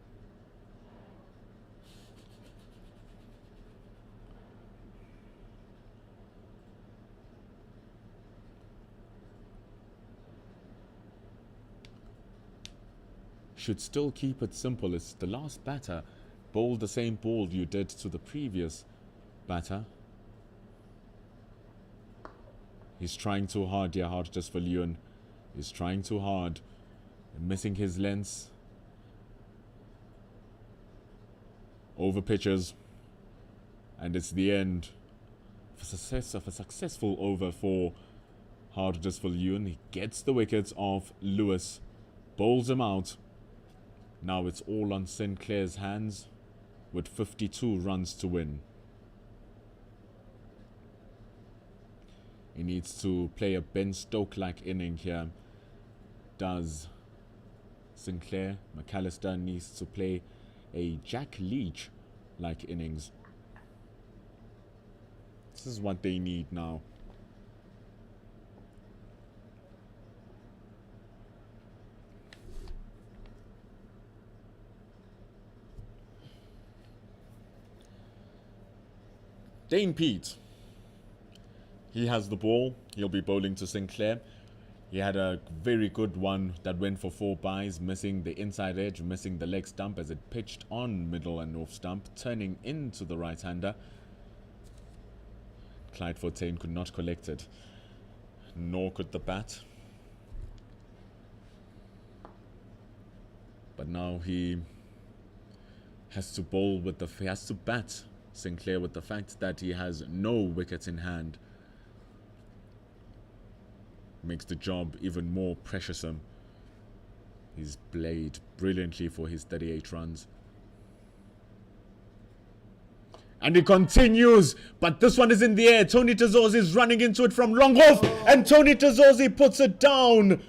should still keep it simple. It's the last batter. Bowl the same ball you did to the previous batter. He's trying too hard here, Hardest for Leon. He's trying too hard. Missing his lengths. Over pitches. And it's the end of a successful over for Hardest for Leon. He gets the wickets off Lewis. Bowls him out. Now it's all on Sinclair's hands with 52 runs to win. He needs to play a Ben Stoke-like inning here. Does Sinclair? McAllister needs to play a Jack Leach-like innings. This is what they need now. Dane Pete. He has the ball. He'll be bowling to Sinclair. He had a very good one that went for 4 byes, missing the inside edge, missing the leg stump as it pitched on middle and off stump, turning into the right-hander. Clyde Fontaine could not collect it, nor could the bat. But now he has to bowl with the... He has to bat Sinclair with the fact that he has no wickets in hand. Makes the job even more pressuresome. He's played brilliantly for his 38 runs. And he continues, but this one is in the air. Tony Tezorzi is running into it from long off, and Tony Tezorzi puts it down.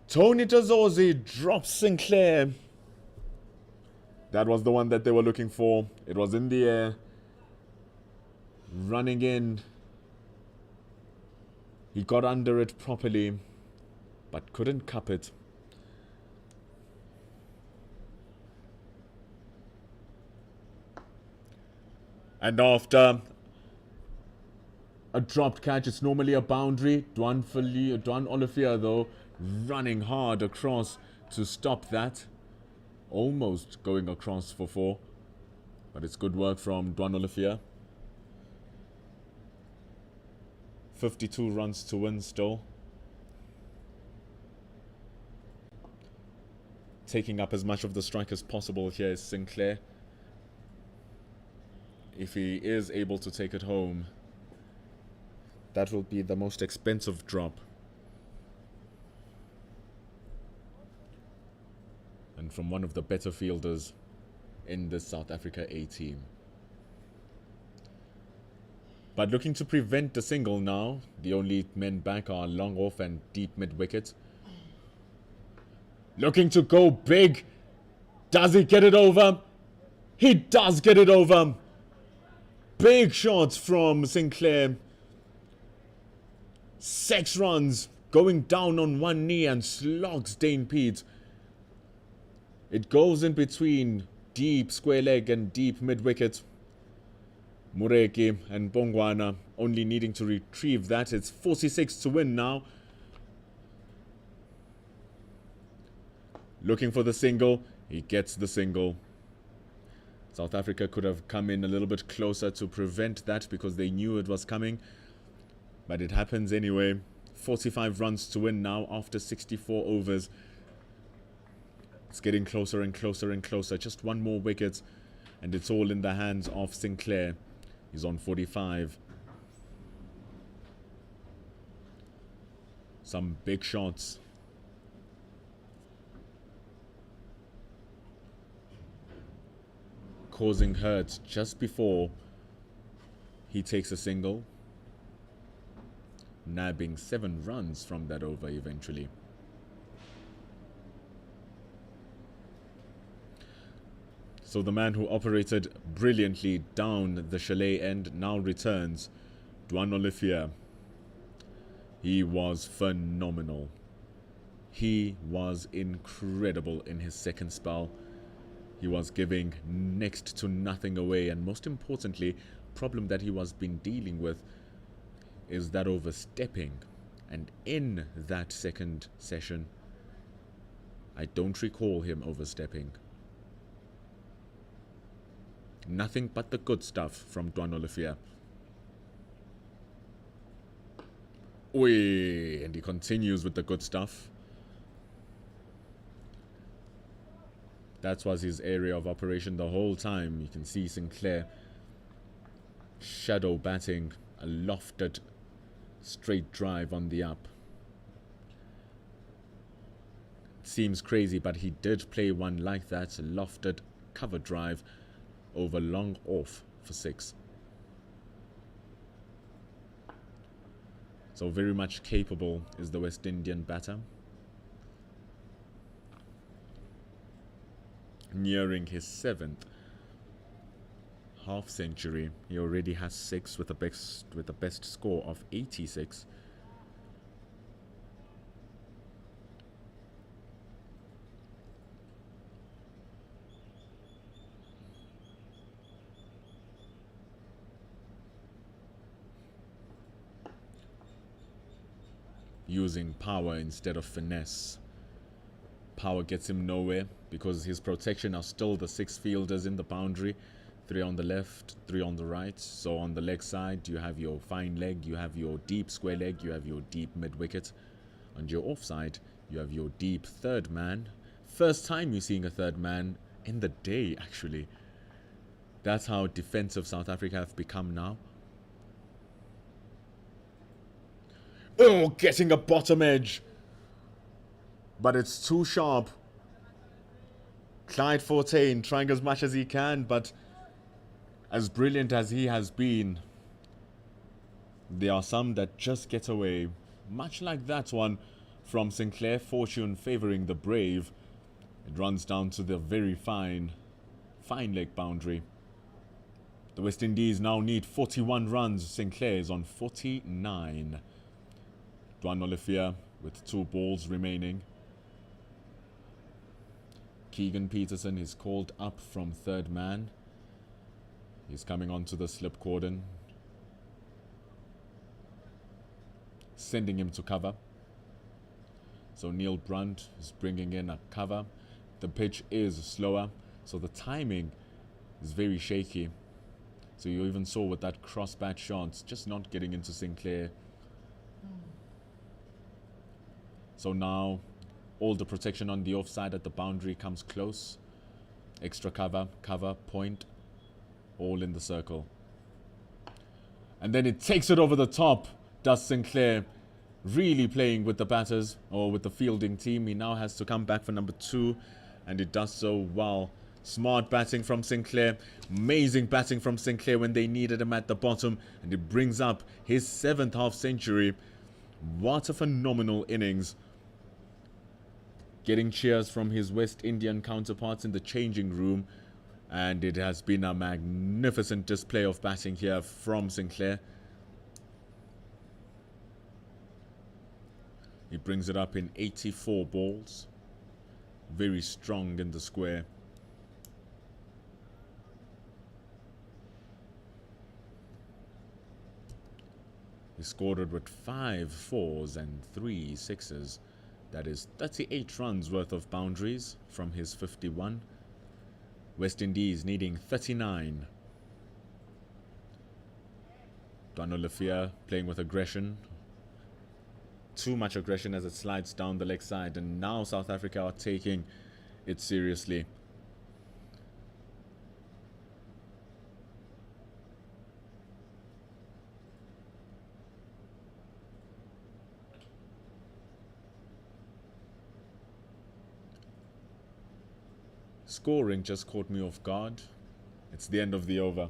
Tony Tezorzi drops Sinclair. That was the one that they were looking for. It was in the air. Running in. He got under it properly, but couldn't cup it. And after a dropped catch, it's normally a boundary. Dwan Olivier, though, running hard across to stop that. Almost going across for 4. But it's good work from Dwan Olivier. 52 runs to win still. Taking up as much of the strike as possible here is Sinclair. If he is able to take it home, that will be the most expensive drop. And from one of the better fielders in the South Africa A team. But looking to prevent the single now. The only men back are long off and deep mid wicket. Looking to go big. Does he get it over? He does get it over. Big shots from Sinclair. 6 runs. Going down on one knee and slogs Dane Pete. It goes in between deep square leg and deep mid wicket. Mureki and Bongwana only needing to retrieve that. It's 46 to win now. Looking for the single. He gets the single. South Africa could have come in a little bit closer to prevent that because they knew it was coming. But it happens anyway. 45 runs to win now after 64 overs. It's getting closer and closer and closer. Just one more wicket and it's all in the hands of Sinclair. He's on 45. Some big shots. Causing hurt just before he takes a single. Nabbing 7 runs from that over eventually. So the man who operated brilliantly down the chalet end now returns. Dwan Olivier. He was phenomenal. He was incredible in his second spell. He was giving next to nothing away. And most importantly, problem that he was been dealing with is that overstepping. And in that second session, I don't recall him overstepping. Nothing but the good stuff from Duan Olivia. Oi, and he continues with the good stuff. That was his area of operation the whole time. You can see Sinclair shadow batting a lofted straight drive on the up. Seems crazy, but he did play one like that, a lofted cover drive over long off for 6. So very much capable is the West Indian batter. Nearing his 7th half century. He already has 6 with the best score of 86. Using power instead of finesse. Power gets him nowhere because his protection are still the 6 fielders in the boundary. 3 on the left, 3 on the right. So on the leg side, you have your fine leg, you have your deep square leg, you have your deep mid wicket. On your offside, you have your deep third man. First time you're seeing a third man in the day, actually. That's how defensive South Africa have become now. Oh, getting a bottom edge. But it's too sharp. Clyde Fortain trying as much as he can, but as brilliant as he has been, there are some that just get away. Much like that one from Sinclair, fortune favouring the brave. It runs down to the very fine leg boundary. The West Indies now need 41 runs. Sinclair is on 49. Duan Olivia with 2 balls remaining. Keegan Peterson is called up from third man. He's coming onto the slip cordon, sending him to cover. So Neil Brunt is bringing in a cover. The pitch is slower, so the timing is very shaky. So you even saw with that cross bat shot, just not getting into Sinclair. So now all the protection on the offside at the boundary comes close. Extra cover, point, all in the circle. And then it takes it over the top, does Sinclair. Really playing with the batters, or with the fielding team. He now has to come back for number 2, and it does so well. Smart batting from Sinclair. Amazing batting from Sinclair when they needed him at the bottom, and it brings up his 7th half century. What a phenomenal innings. Getting cheers from his West Indian counterparts in the changing room, and it has been a magnificent display of batting here from Sinclair. He brings it up in 84 balls. Very strong in the square. He scored it with 5 fours and 3 sixes. That is 38 runs worth of boundaries from his 51. West Indies needing 39. Duan Olivia playing with aggression. Too much aggression as it slides down the leg side, and now South Africa are taking it seriously. Scoring just caught me off guard. It's the end of the over.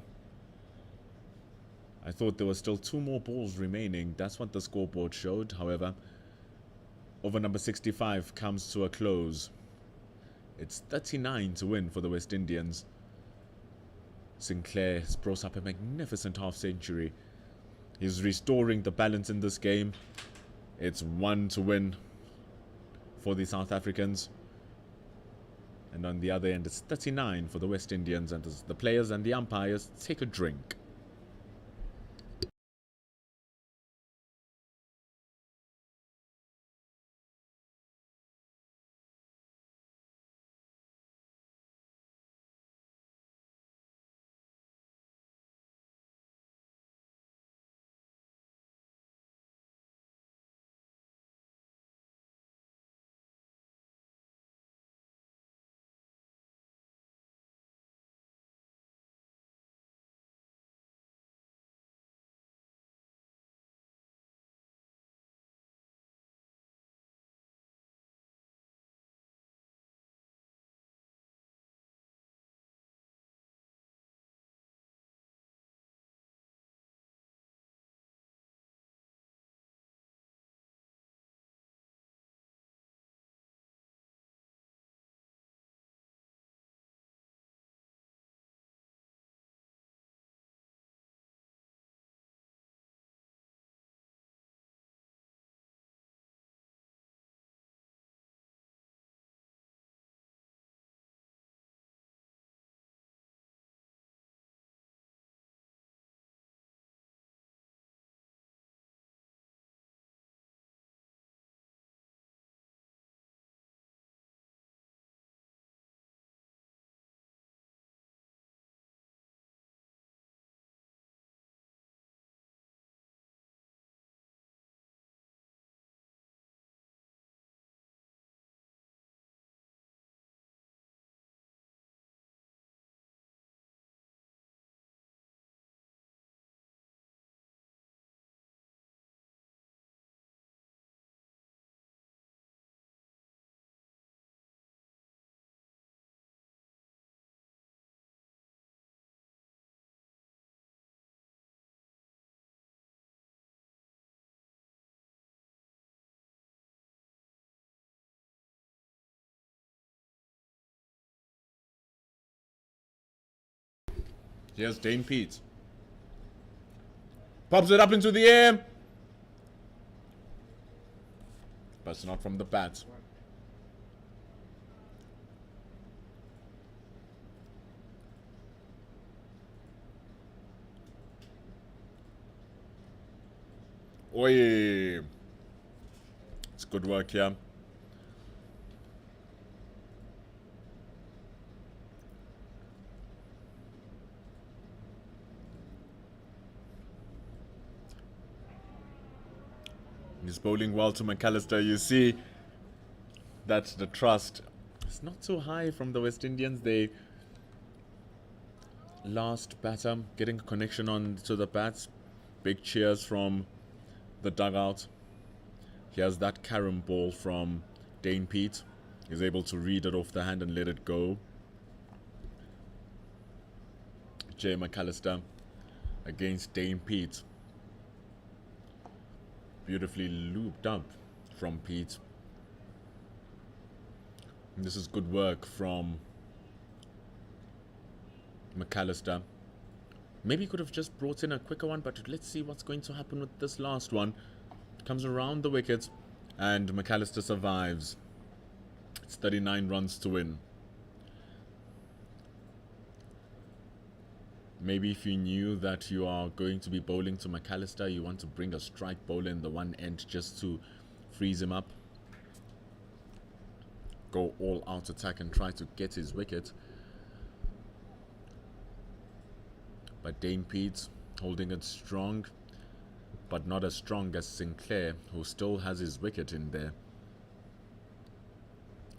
I thought there were still 2 more balls remaining. That's what the scoreboard showed. However, over number 65 comes to a close. It's 39 to win for the West Indians. Sinclair has brought up a magnificent half century. He's restoring the balance in this game. It's 1 to win for the South Africans. And on the other end, it's 39 for the West Indians. And as the players and the umpires take a drink. Here's Dane Pete. Pops it up into the air. But it's not from the bat. Oi. It's good work here. He's bowling well to McAllister. You see that the trust is not so high from the West Indians. They last batter getting a connection on to the bats. Big cheers from the dugout. Here's that carom ball from Dane Pete. He's able to read it off the hand and let it go. Jay McAllister against Dane Pete. Beautifully looped up from Pete. And this is good work from McAllister. Maybe he could have just brought in a quicker one, but let's see what's going to happen with this last one. It comes around the wicket and McAllister survives. It's 39 runs to win. Maybe if you knew that you are going to be bowling to McAllister, you want to bring a strike bowler in the one end just to freeze him up. Go all out attack and try to get his wicket. But Dane Pete holding it strong, but not as strong as Sinclair, who still has his wicket in there.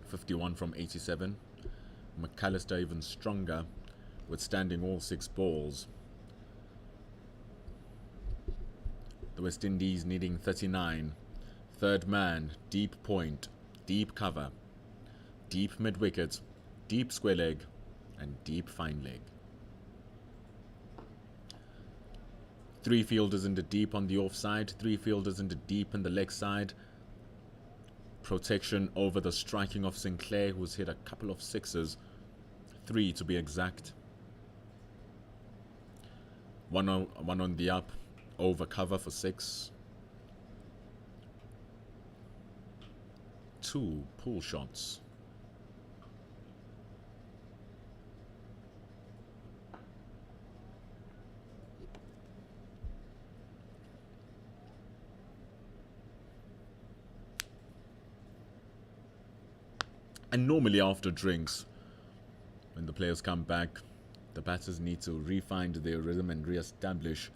51 from 87. McAllister even stronger, withstanding all 6 balls. The West Indies needing 39. Third man, deep point, deep cover, deep mid-wicket, deep square leg, and deep fine leg. 3 fielders in the deep on the offside, 3 fielders in the deep in the leg side. Protection over the striking of Sinclair, who's hit a couple of 6s. 3 to be exact. One on the up, over cover for 6. 2 pull shots. And normally after drinks, when the players come back, the batters need to refine their rhythm and re-establish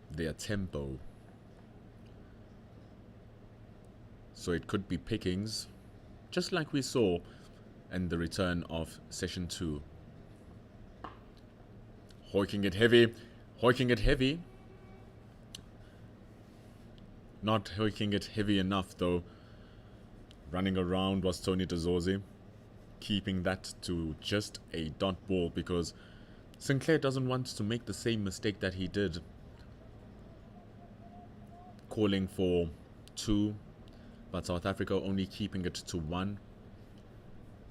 their tempo. So it could be pickings, just like we saw in the return of session 2. Hoiking it heavy, hoiking it heavy. Not hoiking it heavy enough though. Running around was Tony DeZorzi, keeping that to just a dot ball because Sinclair doesn't want to make the same mistake that he did, calling for 2, but South Africa only keeping it to 1,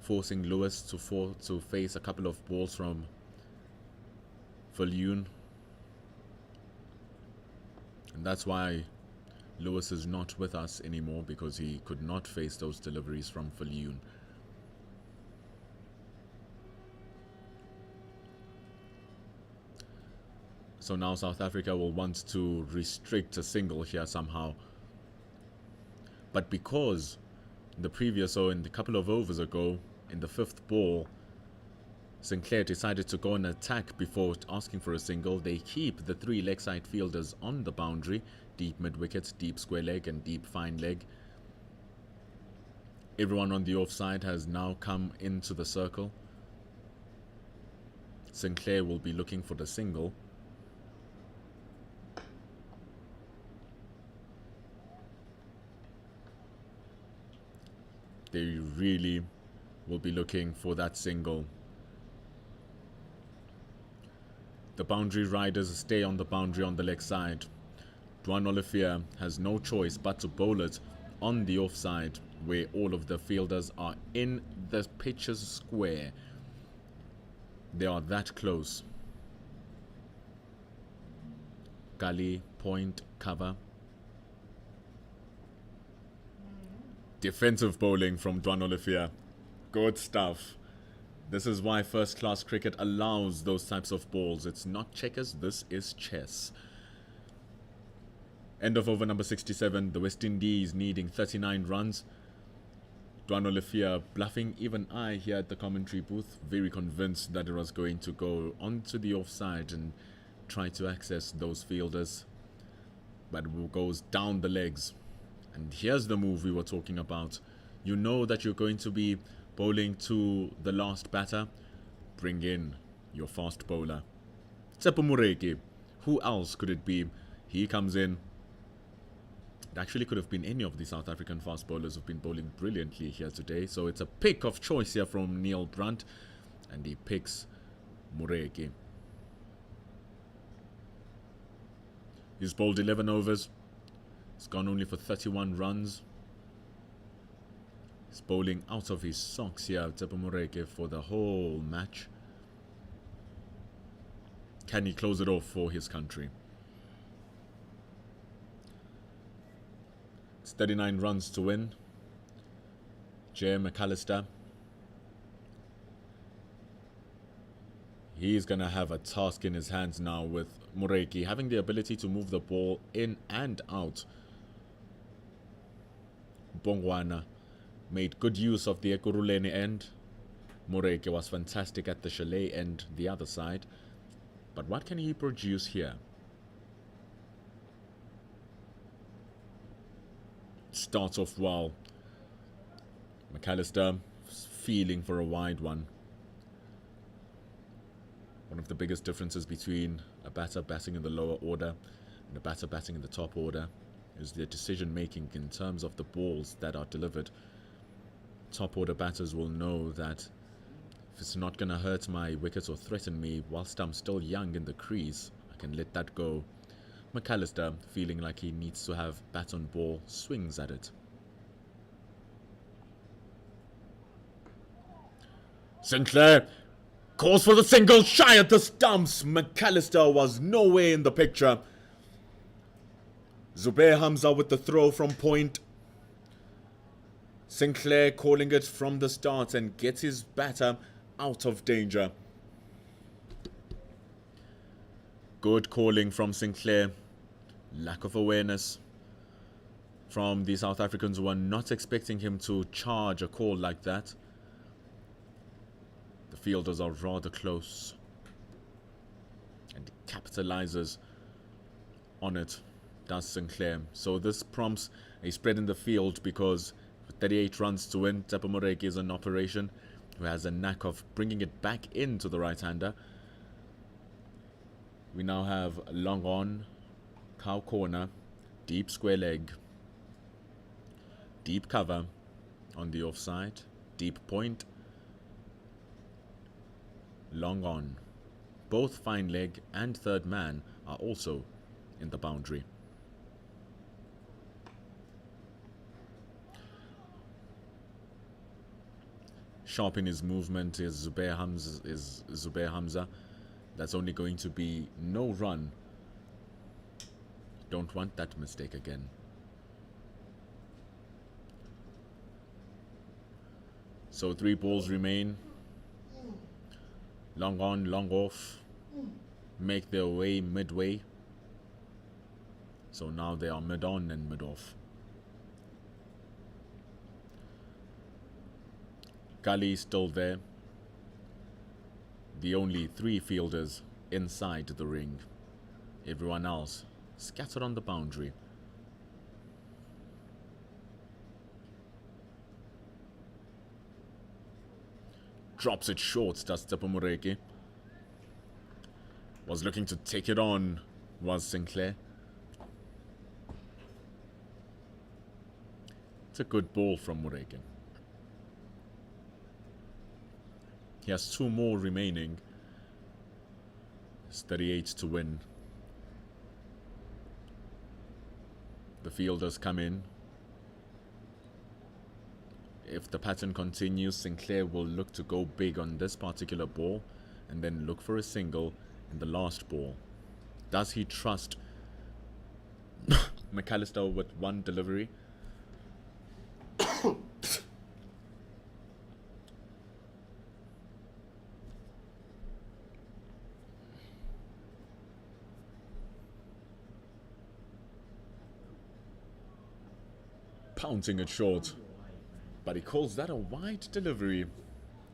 forcing Lewis to face a couple of balls from Viljoen. And that's why Lewis is not with us anymore, because he could not face those deliveries from Viljoen. So now South Africa will want to restrict a single here somehow. But because the previous, or in the couple of overs ago, in the 5th ball, Sinclair decided to go and attack before asking for a single, they keep the 3 leg side fielders on the boundary. Deep mid-wicket, deep square leg and deep fine leg. Everyone on the offside has now come into the circle. Sinclair will be looking for the single. They really will be looking for that single. The boundary riders stay on the boundary on the leg side. Dwan Olivier has no choice but to bowl it on the offside, where all of the fielders are in the pitcher's square. They are that close. Gully, point, cover. Defensive bowling from Dwan Olivia. Good stuff. This is why first-class cricket allows those types of balls. It's not checkers, this is chess. End of over number 67. The West Indies needing 39 runs. Dwan Olivia bluffing. Even I here at the commentary booth, very convinced that it was going to go onto the offside and try to access those fielders. But it goes down the legs. And here's the move we were talking about. You know that you're going to be bowling to the last batter. Bring in your fast bowler. Tsepo Mureki. Who else could it be? He comes in. It actually could have been any of the South African fast bowlers who've been bowling brilliantly here today. So it's a pick of choice here from Neil Brunt. And he picks Mureki. He's bowled 11 overs. He's gone only for 31 runs. He's bowling out of his socks here, Tsepo Mureki, for the whole match. Can he close it off for his country? It's 39 runs to win. Jay McAllister. He's going to have a task in his hands now with Mureki having the ability to move the ball in and out. Bongwana made good use of the Ekurhuleni end. Mureki was fantastic at the Chalet end, the other side. But what can he produce here? Starts off well. McAllister feeling for a wide one. One of the biggest differences between a batter batting in the lower order and a batter batting in the top order is their decision making in terms of the balls that are delivered. Top order batters will know that if it's not going to hurt my wickets or threaten me whilst I'm still young in the crease, I can let that go. McAllister, feeling like he needs to have bat on ball, swings at it. Sinclair calls for the single, shy at the stumps. McAllister was nowhere in the picture. Zubair Hamza with the throw from point. Sinclair calling it from the start and gets his batter out of danger. Good calling from Sinclair. Lack of awareness from the South Africans who are not expecting him to charge a call like that. The fielders are rather close. And capitalizes on it, does Sinclair. So this prompts a spread in the field because with 38 runs to win, Tsepo Mureki is in operation, who has a knack of bringing it back into the right-hander. We now have long on, cow corner, deep square leg, deep cover on the offside, deep point, long on. Both fine leg and third man are also in the boundary. Sharp in his movement is Zubair Hamza. That's only going to be no run. Don't want that mistake again. So 3 balls remain. Long on, long off. Make their way midway. So now they are mid on and mid off. Gully still there. The only 3 fielders inside the ring. Everyone else scattered on the boundary. Drops it short, does Tsepo Mureki. Was looking to take it on, was Sinclair. It's a good ball from Mureki. He has 2 more remaining. It's 38 to win. The fielders come in. If the pattern continues, Sinclair will look to go big on this particular ball and then look for a single in the last ball. Does he trust McAllister with one delivery? Pouncing it short, but he calls that a wide delivery,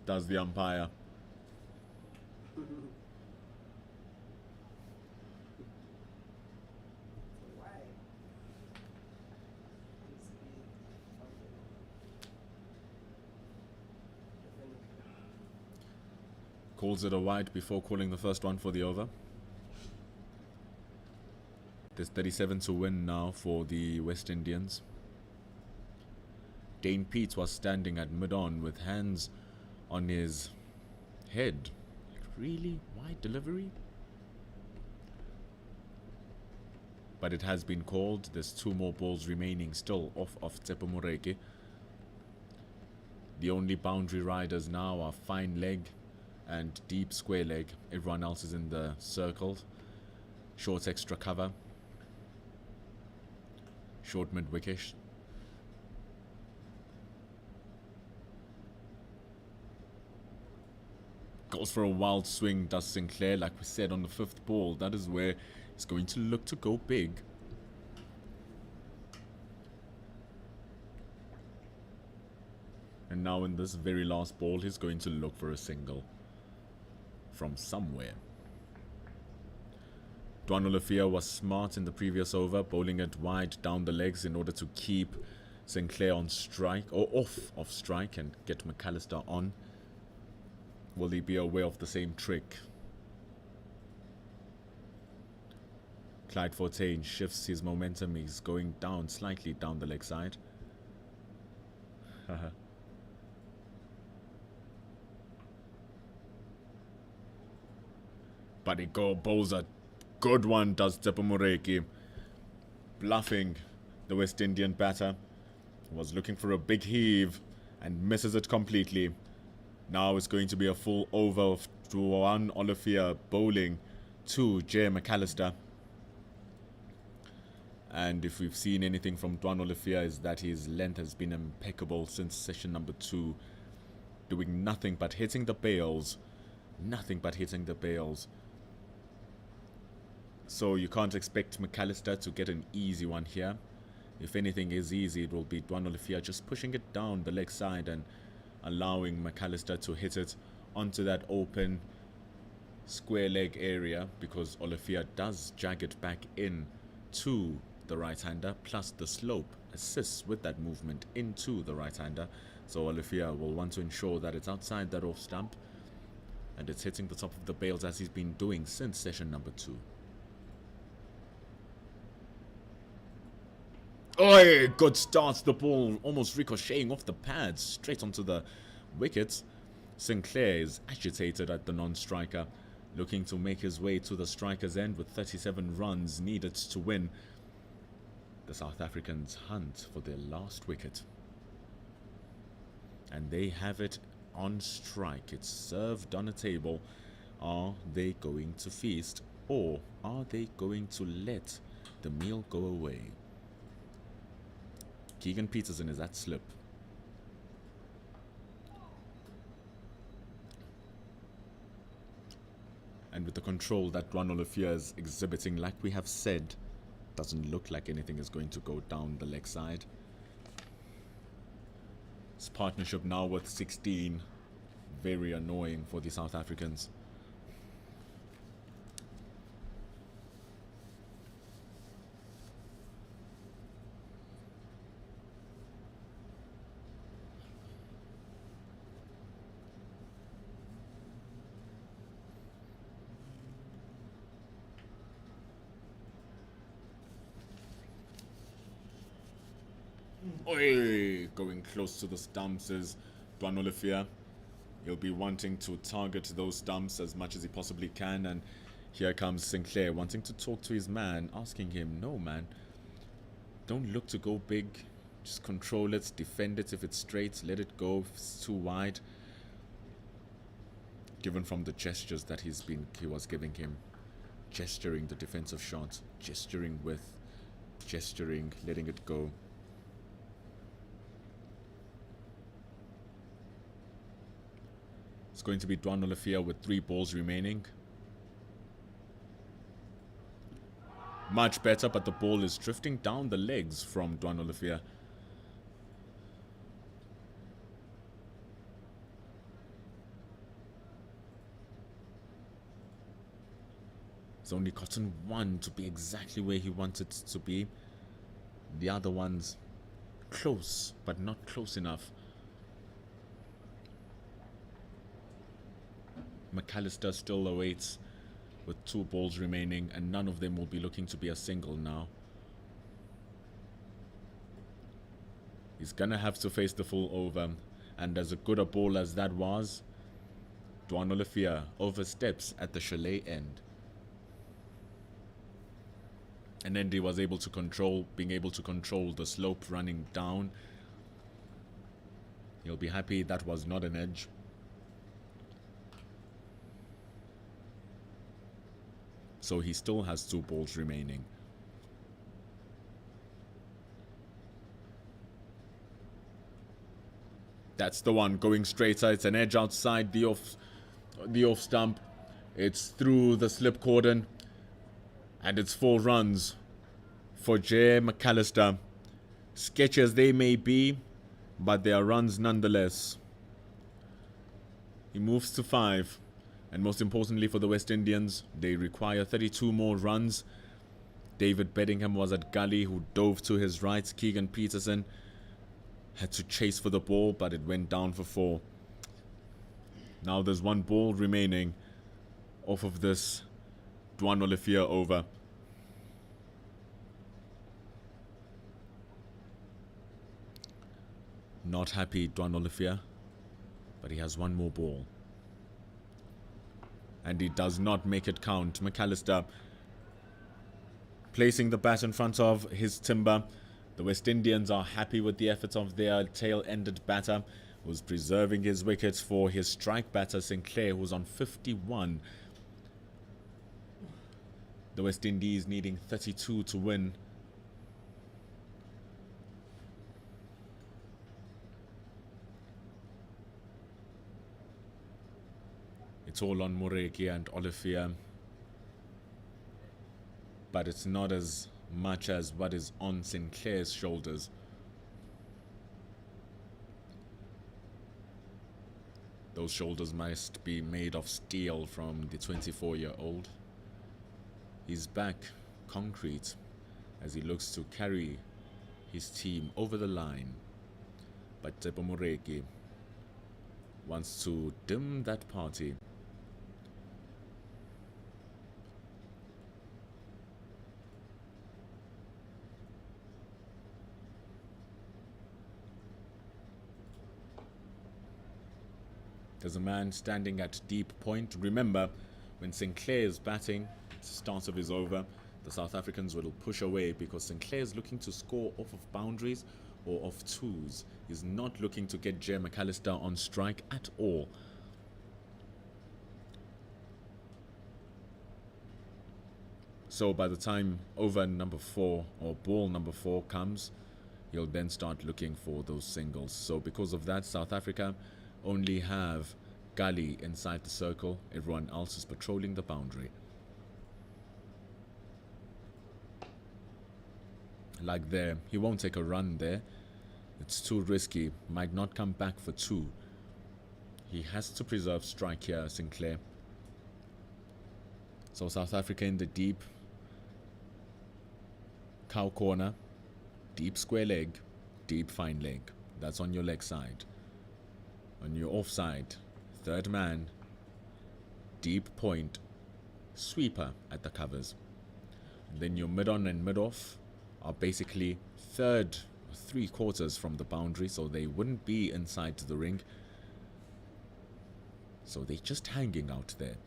does the umpire. Calls it a wide before calling the first one for the over. There's 37 to win now for the West Indians. Dane Pete was standing at mid-on with hands on his head. Really? Wide delivery? But it has been called. There's 2 more balls remaining still off of Tsepo Moreki. The only boundary riders now are fine leg and deep square leg. Everyone else is in the circle. Short extra cover. Short mid wicket. Goes for a wild swing, does Sinclair, like we said on the 5th ball. That is where he's going to look to go big. And now in this very last ball, he's going to look for a single from somewhere. Dwan Olafia was smart in the previous over, bowling it wide down the legs in order to keep Sinclair on strike, or off strike, and get McAllister on. Will he be aware of the same trick? Clyde Fortain shifts his momentum. He's going down, slightly down the leg side. But he bowls a good one, does Tsepo Moreki. Bluffing the West Indian batter. Was looking for a big heave and misses it completely. Now it's going to be a full over of Dwan Olafia bowling to Jay McAllister. And if we've seen anything from Dwan Olafia, is that his length has been impeccable since session number 2. Doing nothing but hitting the bails. Nothing but hitting the bails. So you can't expect McAllister to get an easy one here. If anything is easy, it will be Dwan Olafia just pushing it down the leg side and allowing McAllister to hit it onto that open square leg area, because Olafia does jag it back in to the right-hander, plus the slope assists with that movement into the right-hander. So Olafia will want to ensure that it's outside that off stump and it's hitting the top of the bails as he's been doing since session number 2. Oh, good start. The ball almost ricocheting off the pads straight onto the wickets. Sinclair is agitated at the non-striker, looking to make his way to the striker's end with 37 runs needed to win. The South Africans hunt for their last wicket. And they have it on strike. It's served on a table. Are they going to feast, or are they going to let the meal go away? Keegan Peterson is at slip. And with the control that Dwan Olafia is exhibiting, like we have said, doesn't look like anything is going to go down the leg side. This partnership now with 16. Very annoying for the South Africans. Oi, going close to the stumps is Dwan Olafia. He'll be wanting to target those stumps as much as he possibly can, and here comes Sinclair wanting to talk to his man, asking him, no man, don't look to go big, just control it, defend it if it's straight, let it go if it's too wide. given from the gestures that he was giving him, gesturing the defensive shot, gesturing with, gesturing, letting it go. It's going to be Dwan Olafia with 3 balls remaining. Much better, but the ball is drifting down the legs from Dwan Olafia. He's only gotten 1 to be exactly where he wanted it to be. The other one's close, but not close enough. McAllister still awaits with 2 balls remaining, and none of them will be looking to be a single now. He's gonna have to face the full over, and as good a ball as that was, Dwan Olafia oversteps at the chalet end. And then he was able to control the slope running down. He'll be happy that was not an edge. So he still has 2 balls remaining. That's the one going straighter. It's an edge outside the off stump. It's through the slip cordon. And it's 4 runs for J. McAllister. Sketchy as they may be, but they are runs nonetheless. He moves to 5. And most importantly for the West Indians, they require 32 more runs. David Bedingham was at gully, who dove to his right. Keegan Peterson had to chase for the ball, but it went down for 4. Now there's 1 ball remaining off of this Dwan Olafia over. Not happy, Dwan Olafia, but he has 1 more ball. And he does not make it count. McAllister placing the bat in front of his timber. The West Indians are happy with the efforts of their tail-ended batter, who's preserving his wickets for his strike batter, Sinclair, who's on 51. The West Indies needing 32 to win. It's all on Moreki and Olafia, but it's not as much as what is on Sinclair's shoulders. Those shoulders must be made of steel from the 24-year-old. He's back concrete as he looks to carry his team over the line. But Tsepo Moreki wants to dim that party. There's a man standing at deep point. Remember, when Sinclair is batting, it's the start of his over, the South Africans will push away because Sinclair is looking to score off of boundaries or off 2s. He's not looking to get J. McAllister on strike at all. So by the time over number 4 or ball number 4 comes, he'll then start looking for those singles. So because of that, South Africa only have Gully inside the circle. Everyone else is patrolling the boundary. Like there, he won't take a run there. It's too risky. Might not come back for 2. He has to preserve strike here, Sinclair. So South Africa in the deep cow corner, deep square leg, deep fine leg. That's on your leg side. On your offside, 3rd man, deep point, sweeper at the covers. And then your mid-on and mid-off are basically 3/4 from the boundary, so they wouldn't be inside the ring. So they're just hanging out there.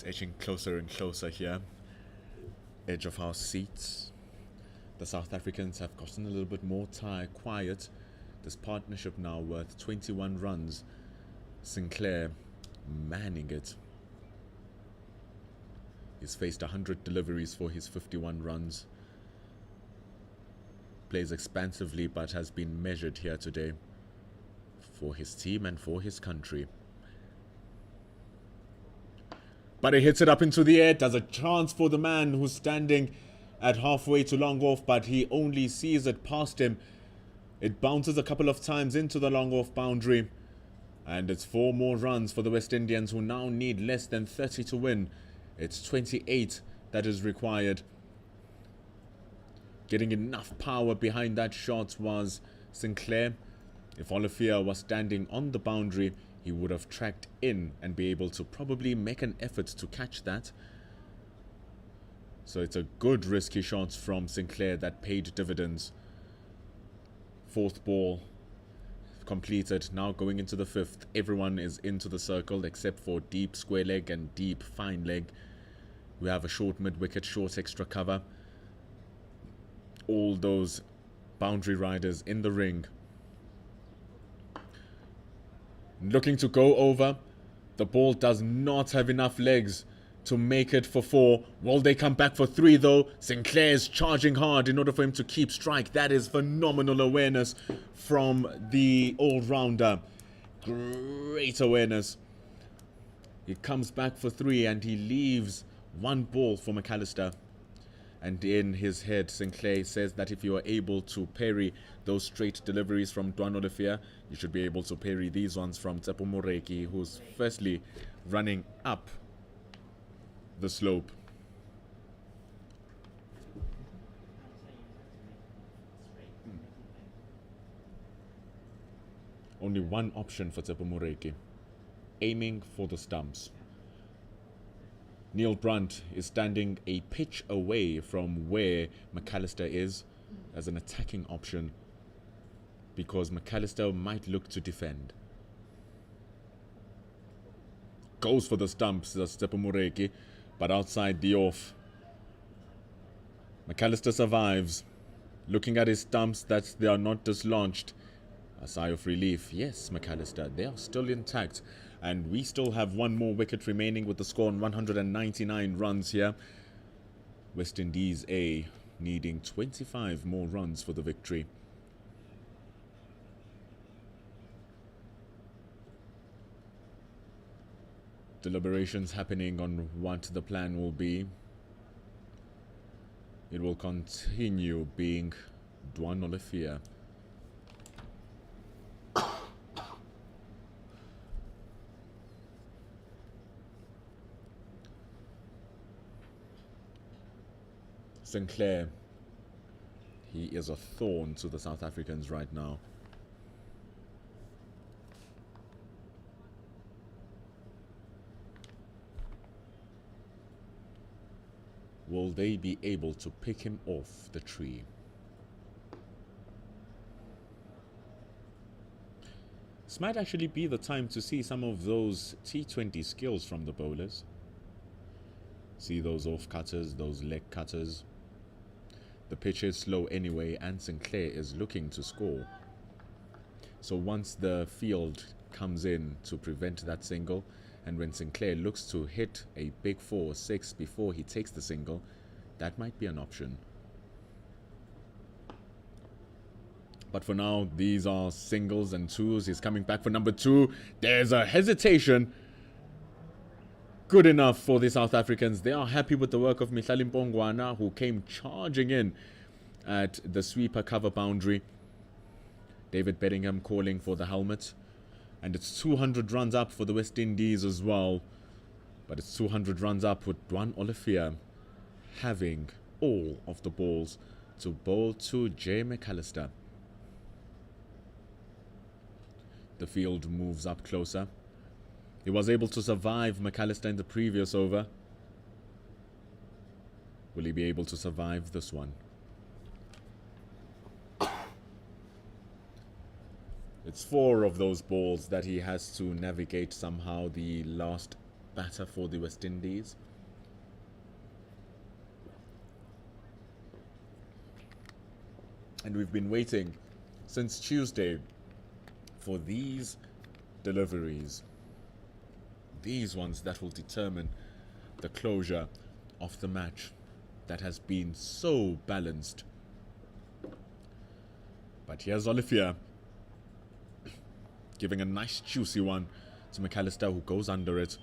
It's edging closer and closer here. Edge of our seats. The South Africans have gotten a little bit more quiet. This partnership now worth 21 runs. Sinclair manning it. He's faced 100 deliveries for his 51 runs. Plays expansively but has been measured here today for his team and for his country. But he hits it up into the air. There's a chance for the man who's standing at halfway to long off, but he only sees it past him. It bounces a couple of times into the long off boundary. And it's 4 more runs for the West Indians, who now need less than 30 to win. It's 28 that is required. Getting enough power behind that shot was Sinclair. If Olivier was standing on the boundary, he would have tracked in and be able to probably make an effort to catch that. So it's a good risky shot from Sinclair that paid dividends. 4th ball completed. Now going into the 5th. Everyone is into the circle except for deep square leg and deep fine leg. We have a short mid wicket, short extra cover. All those boundary riders in the ring. Looking to go over. The ball does not have enough legs to make it for 4. Will they come back for 3 though? Sinclair's charging hard in order for him to keep strike. That is phenomenal awareness from the all-rounder. Great awareness. He comes back for 3 and he leaves 1 ball for McAllister. And in his head, Sinclair says that if you are able to parry those straight deliveries from Dwan Olivier, you should be able to parry these ones from Tsepo Moreki, who's firstly running up the slope. Only one option for Tsepo Moreki, aiming for the stumps. Neil Brunt is standing a pitch away from where McAllister is as an attacking option, because McAllister might look to defend. Goes for the stumps, that's Tsepo Moreki, but outside the off. McAllister survives, looking at his stumps that they are not dislodged. A sigh of relief. Yes, McAllister, they are still intact. And we still have 1 more wicket remaining with the score on 199 runs here. West Indies A needing 25 more runs for the victory. Deliberations happening on what the plan will be. It will continue being Dwan Olivier. Sinclair, he is a thorn to the South Africans right now. Will they be able to pick him off the tree? This might actually be the time to see some of those T20 skills from the bowlers. See those off cutters, those leg cutters. The pitch is slow anyway, and Sinclair is looking to score. So once the field comes in to prevent that single, and when Sinclair looks to hit a big 4 or 6 before he takes the single, that might be an option. But for now, these are singles and 2s. He's coming back for number 2. There's a hesitation. Good enough for the South Africans. They are happy with the work of Mihlali Mpongwana, who came charging in at the sweeper cover boundary. David Bedingham calling for the helmet. And it's 200 runs up for the West Indies as well. But it's 200 runs up with Dwan Olivier having all of the balls to bowl to Jay McAllister. The field moves up closer. He was able to survive McAllister in the previous over. Will he be able to survive this one? It's 4 of those balls that he has to navigate somehow. The last batter for the West Indies. And we've been waiting since Tuesday for these deliveries. These ones that will determine the closure of the match that has been so balanced. But here's Olivier giving a nice juicy one to McAllister, who goes under it.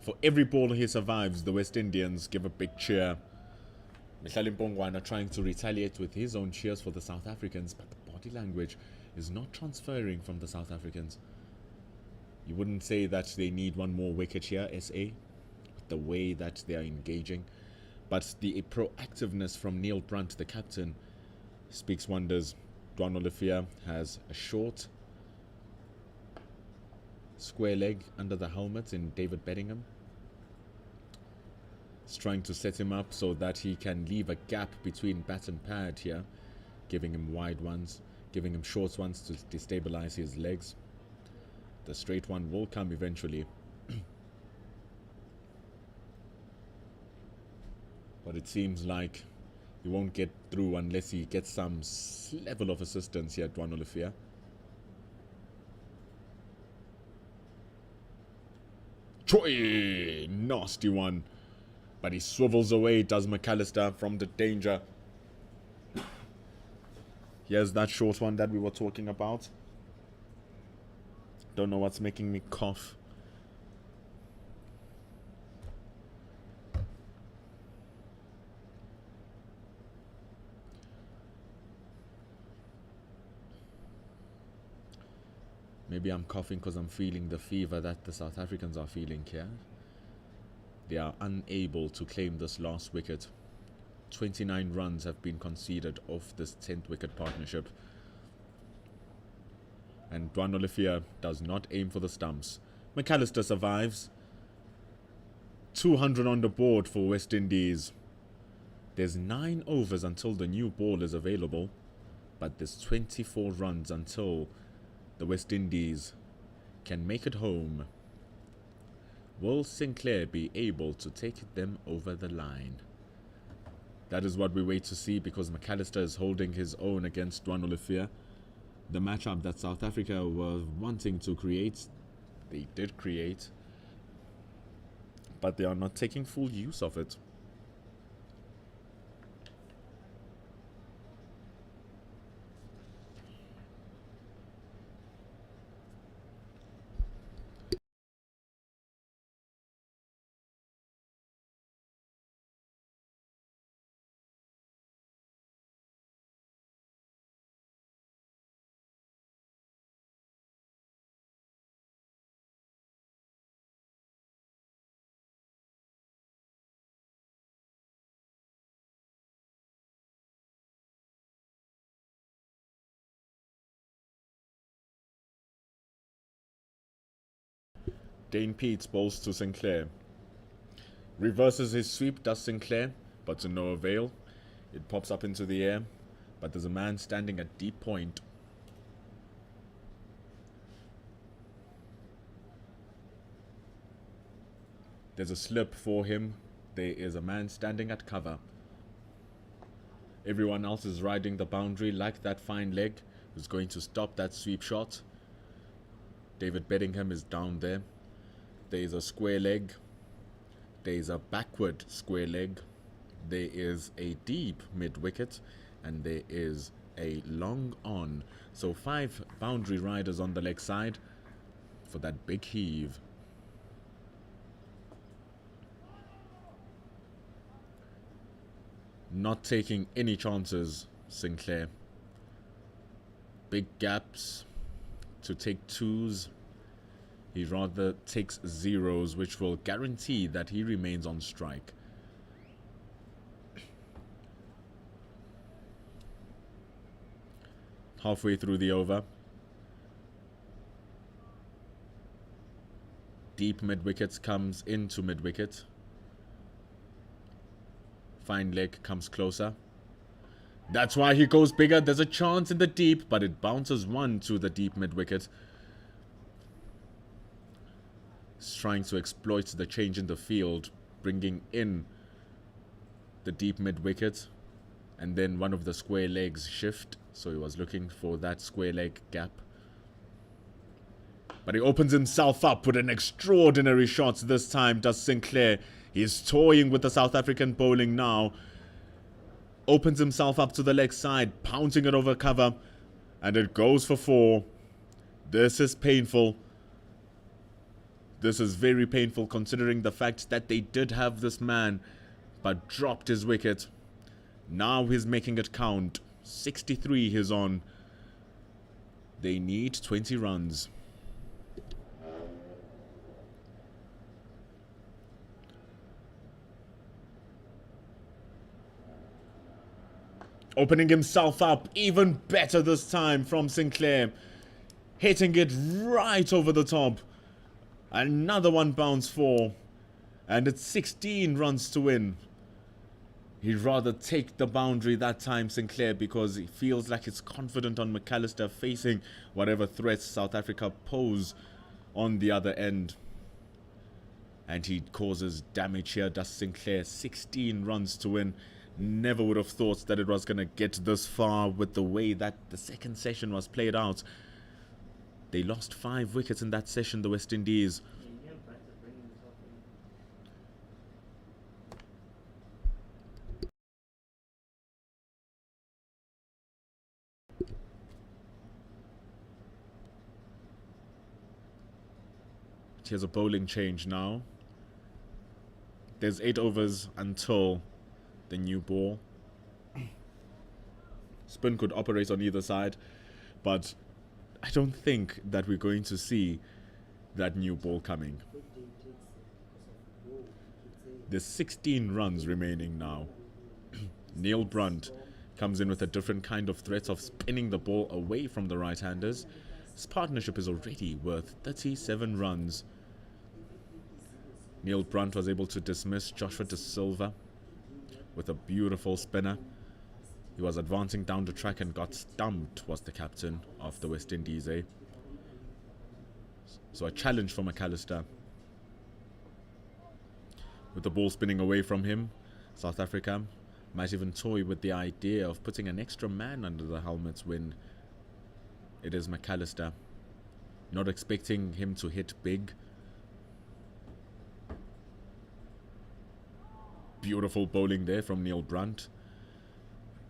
For every ball he survives, the West Indians give a big cheer. Mihlali Mpongwana trying to retaliate with his own cheers for the South Africans, but the body language is not transferring from the South Africans. You wouldn't say that they need one more wicket here, SA, the way that they are engaging. But the proactiveness from Neil Brunt, the captain, speaks wonders. Dwan Olivier has a short square leg under the helmet in David Bedingham. He's trying to set him up so that he can leave a gap between bat and pad here, giving him wide ones, giving him short ones to destabilize his legs. The straight one will come eventually. But it seems like he won't get through unless he gets some level of assistance here at Dwan Olivier. Choi! Nasty one. But he swivels away, does McAllister, from the danger. Here's that short one that we were talking about. Don't know what's making me cough. Maybe I'm coughing because I'm feeling the fever that the South Africans are feeling here. They are unable to claim this last wicket. 29 runs have been conceded off this 10th wicket partnership. And Dwan Olivier does not aim for the stumps. McAllister survives. 200 on the board for West Indies. There's 9 overs until the new ball is available. But there's 24 runs until the West Indies can make it home. Will Sinclair be able to take them over the line? That is what we wait to see, because McAllister is holding his own against Dwan Olivier. The matchup that South Africa was wanting to create, they did create, but they are not taking full use of it. Dane Peets bowls to Sinclair. Reverses his sweep, does Sinclair, but to no avail. It pops up into the air, but there's a man standing at deep point. There's a slip for him. There is a man standing at cover. Everyone else is riding the boundary like that fine leg who's going to stop that sweep shot. David Bedingham is down there. There is a square leg. There is a backward square leg. There is a deep mid-wicket. And there is a long on. So 5 boundary riders on the leg side for that big heave. Not taking any chances, Sinclair. Big gaps to take 2s. He rather takes 0s, which will guarantee that he remains on strike. Halfway through the over. Deep mid-wicket comes into mid-wicket. Fine leg comes closer. That's why he goes bigger. There's a chance in the deep, but it bounces one to the deep mid-wicket. He's trying to exploit the change in the field, bringing in the deep mid wicket and then one of the square legs shift. So he was looking for that square leg gap. But he opens himself up with an extraordinary shot this time, does Sinclair. He's toying with the South African bowling now. Opens himself up to the leg side, pouncing it over cover. And it goes for 4. This is painful. This is very painful considering the fact that they did have this man, but dropped his wicket. Now he's making it count. 63 he's on. They need 20 runs. Opening himself up even better this time from Sinclair. Hitting it right over the top. Another one bounce 4. And it's 16 runs to win. He'd rather take the boundary that time, Sinclair, because he feels like it's confident on McAllister facing whatever threats South Africa pose on the other end. And he causes damage here, does Sinclair. 16 runs to win. Never would have thought that it was going to get this far with the way that the second session was played out. They lost 5 wickets in that session, the West Indies. Here's a bowling change now. There's 8 overs until the new ball. Spin could operate on either side, but I don't think that we're going to see that new ball coming. There's 16 runs remaining now. Neil Brunt comes in with a different kind of threat of spinning the ball away from the right-handers. His partnership is already worth 37 runs. Neil Brunt was able to dismiss Joshua De Silva with a beautiful spinner. He was advancing down the track and got stumped, was the captain of the West Indies, eh? So a challenge for McAllister. With the ball spinning away from him, South Africa might even toy with the idea of putting an extra man under the helmets when it is McAllister. Not expecting him to hit big. Beautiful bowling there from Neil Brunt.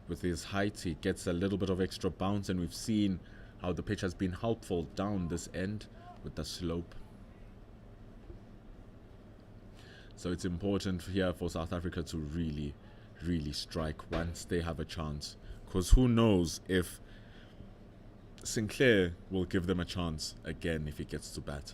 With his height, he gets a little bit of extra bounce, and we've seen how the pitch has been helpful down this end with the slope. So it's important here for South Africa to really, really strike once they have a chance. Because who knows if Sinclair will give them a chance again if he gets to bat.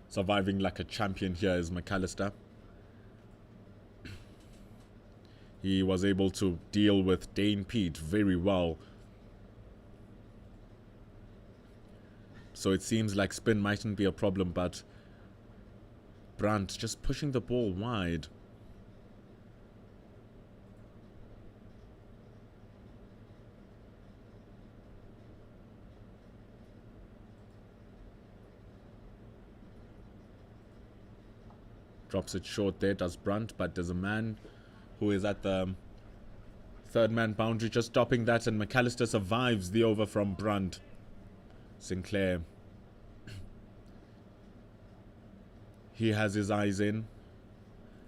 Surviving like a champion here is McAllister. He was able to deal with Dane Pete very well. So it seems like spin mightn't be a problem, but Brandt just pushing the ball wide. Drops it short there, does Brandt, but there's a man who is at the third man boundary just stopping that, and McAllister survives the over from Brandt. Sinclair. He has his eyes in,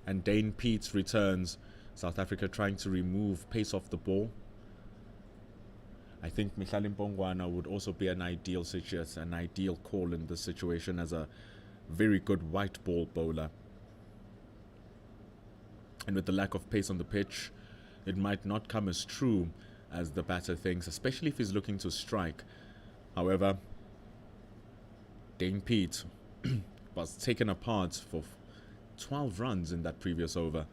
and Dane Peets returns. South Africa trying to remove pace off the ball. I think Mihlali Mpongwana would also be an ideal situation, an ideal call in this situation as a very good white ball bowler. And with the lack of pace on the pitch, it might not come as true as the batter thinks, especially if he's looking to strike. However, Dane Pete was taken apart for 12 runs in that previous over.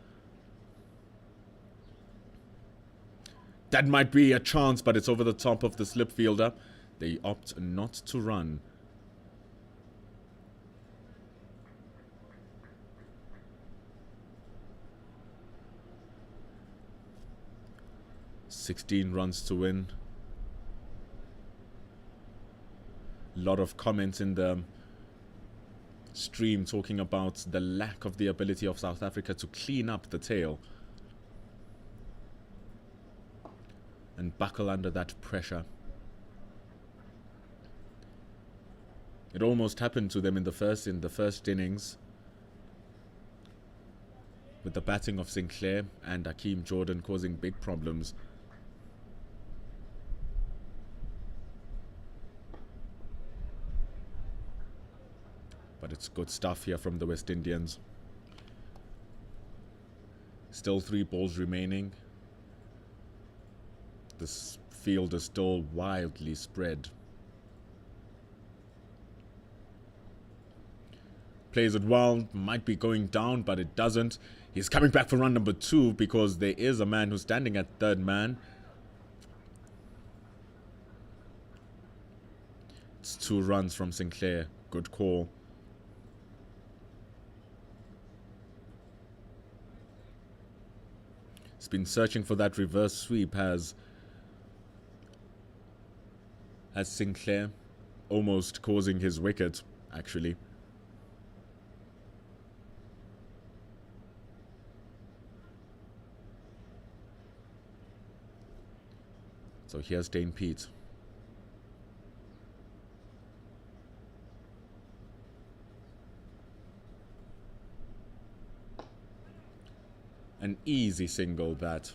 That might be a chance, but it's over the top of the slip fielder. They opt not to run. "16 runs to win." A lot of comments in the stream talking about the lack of the ability of South Africa to clean up the tail and buckle under that pressure. It almost happened to them in the first innings, with the batting of Sinclair and Akeem Jordan causing big problems. But it's good stuff here from the West Indians. Still 3 balls remaining. This field is still wildly spread. Plays it well, might be going down, but it doesn't. He's coming back for run number 2 because there is a man who's standing at third man. It's 2 runs from Sinclair. Good call. He's been searching for that reverse sweep as Sinclair, almost causing his wicket, actually. So here's Dane Pete. An easy single that.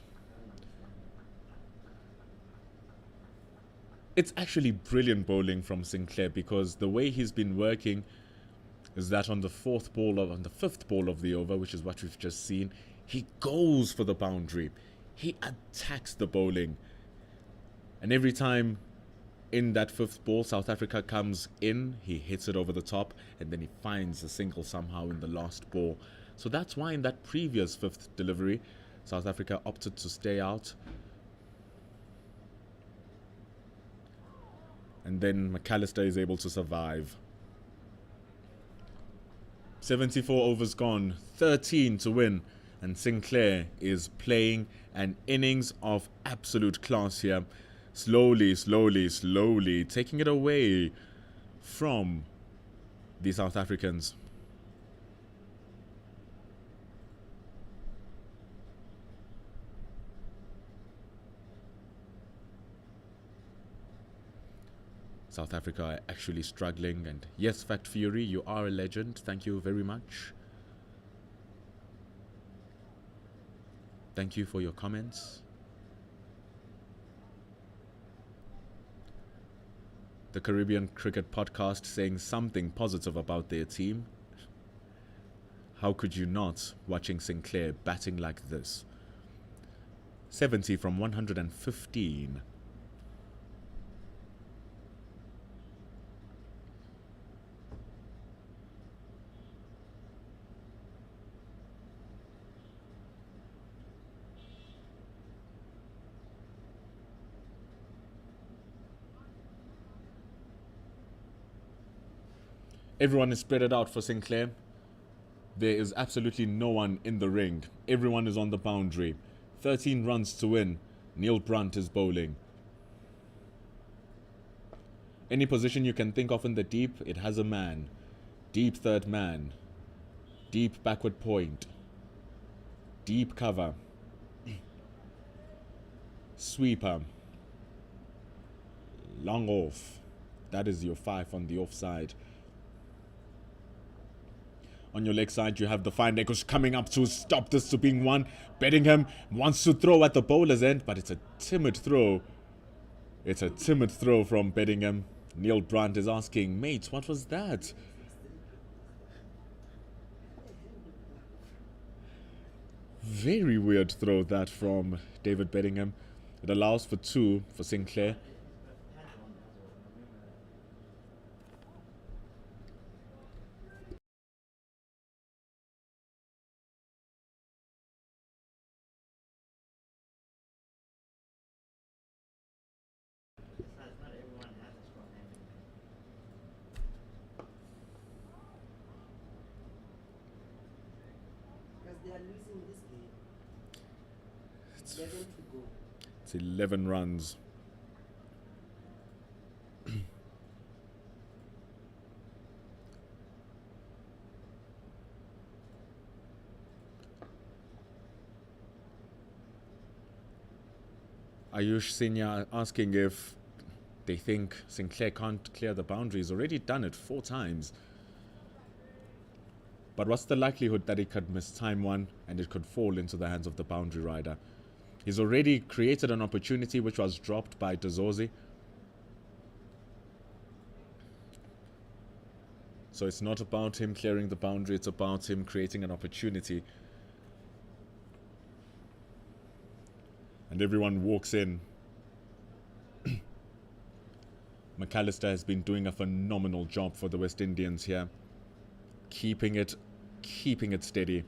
It's actually brilliant bowling from Sinclair because the way he's been working is that on the fifth ball of the over, which is what we've just seen, he goes for the boundary. He attacks the bowling. And every time in that 5th ball, South Africa comes in, he hits it over the top, and then he finds a single somehow in the last ball. So that's why in that previous 5th delivery, South Africa opted to stay out. And then McAllister is able to survive. 74 overs gone, 13 to win. And Sinclair is playing an innings of absolute class here. Slowly, slowly, slowly taking it away from the South Africans. South Africa are actually struggling, and yes, Fact Fury, you are a legend. Thank you very much. Thank you for your comments. The Caribbean Cricket Podcast saying something positive about their team. How could you not, watching Sinclair batting like this? 70 from 115. Everyone is spread out for Sinclair. There is absolutely no one in the ring. Everyone is on the boundary. 13 runs to win. Neil Brunt is bowling. Any position you can think of in the deep, it has a man. Deep third man. Deep backward point. Deep cover. Sweeper. Long off. That is your 5 on the offside. On your leg side, you have the fine Nekosh coming up to stop this to being 1. Bedingham wants to throw at the bowler's end, but it's a timid throw. It's a timid throw from Bedingham. Neil Brunt is asking, mate, what was that? Very weird throw that from David Bedingham. It allows for 2 for Sinclair. they are losing this game. 11 to go. It's 11 runs. Ayush Senior asking if they think Sinclair can't clear the boundary. He's already done it 4 times. But what's the likelihood that he could mistime one and it could fall into the hands of the boundary rider? He's already created an opportunity which was dropped by Dezorzi. So it's not about him clearing the boundary, it's about him creating an opportunity. And everyone walks in. McAllister has been doing a phenomenal job for the West Indians here. Keeping it steady.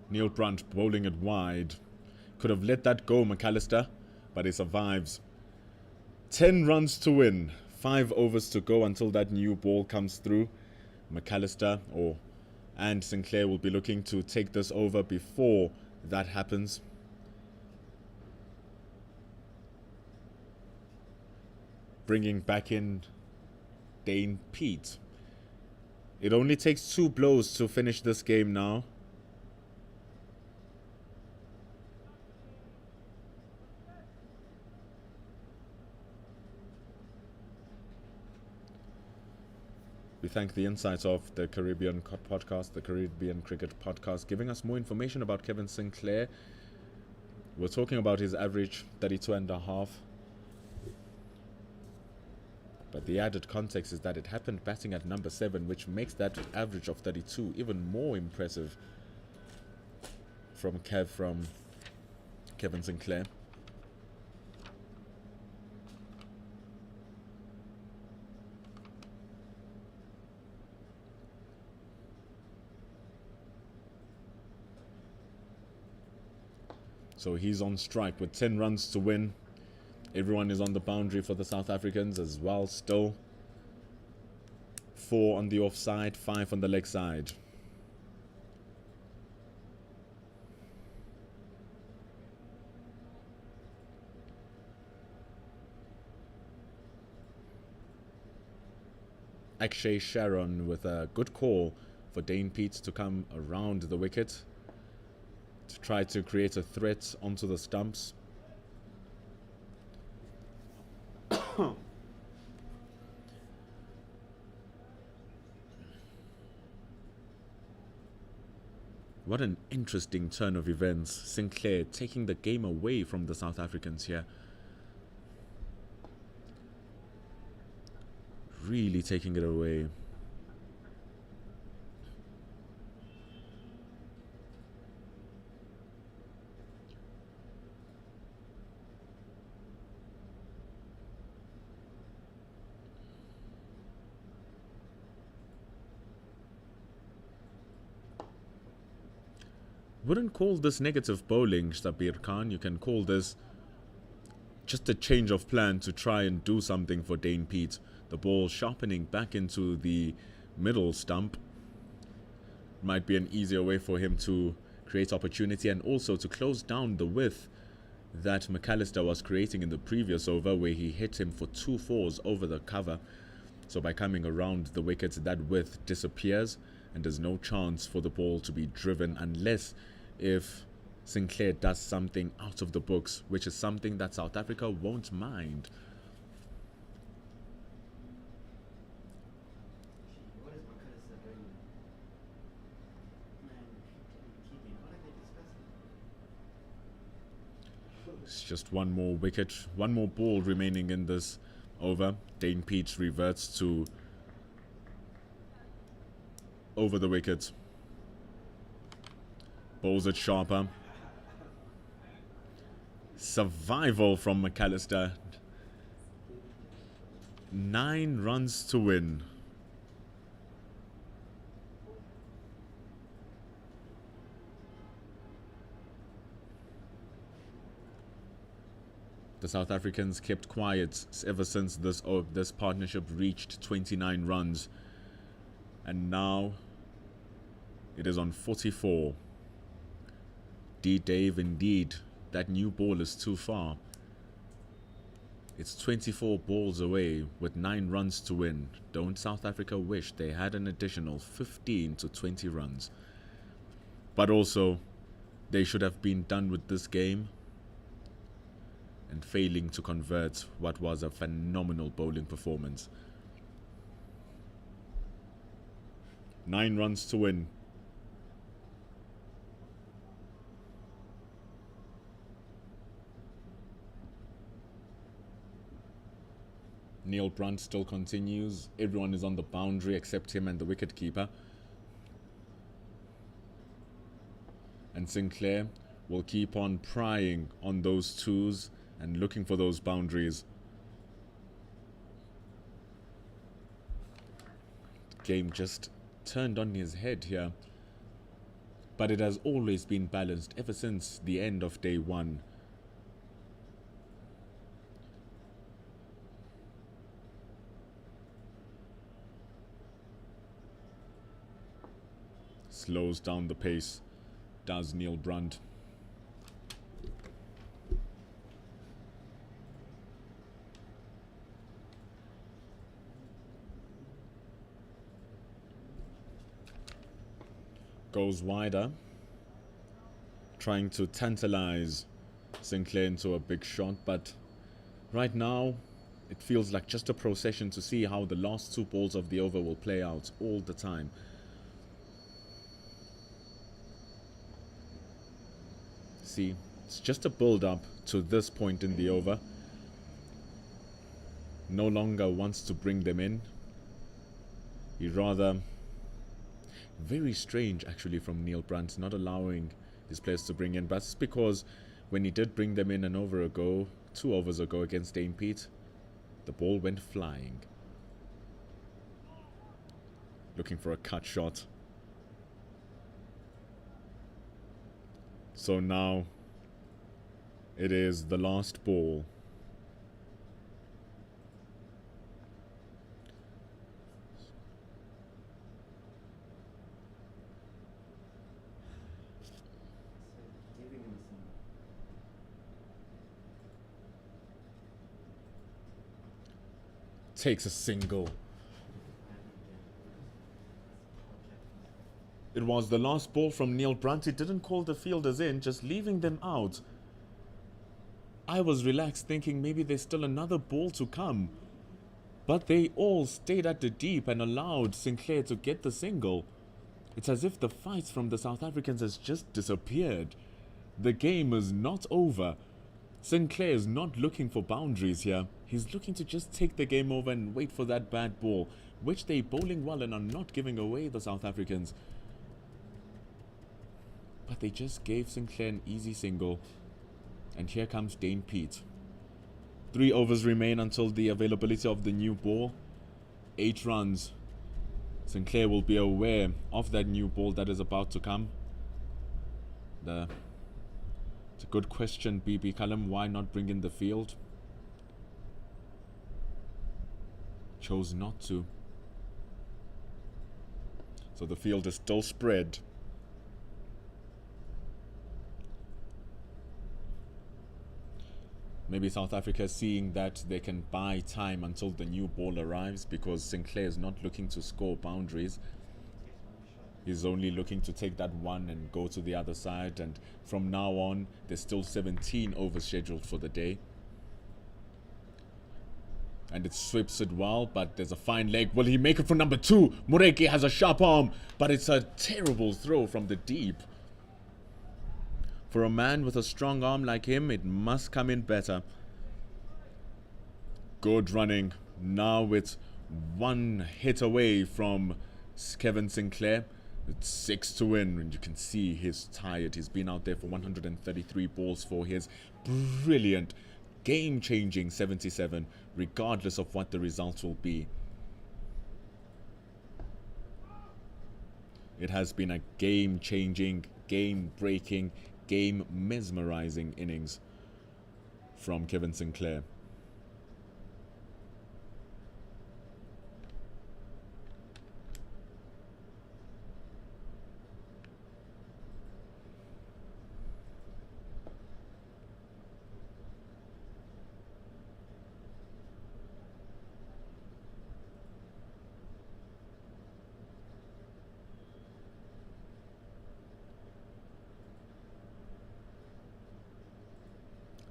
Neil Brunt bowling it wide. Could have let that go, McAllister, but he survives. 10 runs to win. 5 overs to go until that new ball comes through. McAllister and Sinclair will be looking to take this over before that happens. Bringing back in Dane Pete. It only takes 2 blows to finish this game now. We thank the insights of the Caribbean podcast, the Caribbean Cricket podcast, giving us more information about Kevin Sinclair. We're talking about his average 32.5. But the added context is that it happened batting at number 7, which makes that average of 32 even more impressive from Kevin Sinclair. So he's on strike with 10 runs to win. Everyone is on the boundary for the South Africans as well still. 4 on the offside, 5 on the leg side. Akshay Sharon with a good call for Dane Pete to come around the wicket to try to create a threat onto the stumps. What an interesting turn of events. Sinclair taking the game away from the South Africans here. Really taking it away. Wouldn't call this negative bowling, Sabir Khan. You can call this just a change of plan to try and do something for Dane Pete. The ball sharpening back into the middle stump might be an easier way for him to create opportunity and also to close down the width that McAllister was creating in the previous over, where he hit him for 2 fours over the cover. So by coming around the wicket, that width disappears and there's no chance for the ball to be driven unless if Sinclair does something out of the books, which is something that South Africa won't mind. What is McAllister doing? Man, keeping. What are they discussing? It's just one more wicket, one more ball remaining in this over. Dane Pete reverts to over the wicket. Bowls it sharper. Survival from McAllister. 9 runs to win. The South Africans kept quiet ever since this partnership reached 29 runs. And now it is on 44. Dave, indeed, that new ball is too far. It's 24 balls away with 9 runs to win. Don't South Africa wish they had an additional 15 to 20 runs? But also, they should have been done with this game and failing to convert what was a phenomenal bowling performance. 9 runs to win. Neil Brunt still continues. Everyone is on the boundary except him and the wicket-keeper. And Sinclair will keep on prying on those twos and looking for those boundaries. The game just turned on his head here. But it has always been balanced ever since the end of day 1. Slows down the pace, does Neil Brunt. Goes wider, trying to tantalize Sinclair into a big shot, but right now it feels like just a procession to see how the last 2 balls of the over will play out all the time. See, it's just a build-up to this point in the over. No longer wants to bring them in. He rather... Very strange, actually, from Neil Brunt, not allowing his players to bring in. But it's because when he did bring them in an over ago, 2 overs ago against Dane Pete, the ball went flying. Looking for a cut shot. So now it is the last ball. Takes a single. It was the last ball from Neil Brunt. He didn't call the fielders in, just leaving them out. I was relaxed thinking maybe there's still another ball to come. But they all stayed at the deep and allowed Sinclair to get the single. It's as if the fight from the South Africans has just disappeared. The game is not over. Sinclair is not looking for boundaries here. He's looking to just take the game over and wait for that bad ball, which they're bowling well and are not giving away, the South Africans. But they just gave Sinclair an easy single. And here comes Dane Pete. 3 overs remain until the availability of the new ball. 8 runs. Sinclair will be aware of that new ball that is about to come. It's a good question, BB Callum. Why not bring in the field? Chose not to. So the field is still spread. Maybe South Africa seeing that they can buy time until the new ball arrives, because Sinclair is not looking to score boundaries. He's only looking to take that one and go to the other side, and from now on there's still 17 overs scheduled for the day. And it sweeps it well, but there's a fine leg. Will he make it for number 2? Moreki has a sharp arm, but it's a terrible throw from the deep. For a man with a strong arm like him, it must come in better. Good running. Now it's 1 hit away from Kevin Sinclair. It's 6 to win, and you can see he's tired. He's been out there for 133 balls for his brilliant, game-changing 77, regardless of what the results will be. It has been a game-changing, game-breaking, game-mesmerizing innings from Kevin Sinclair.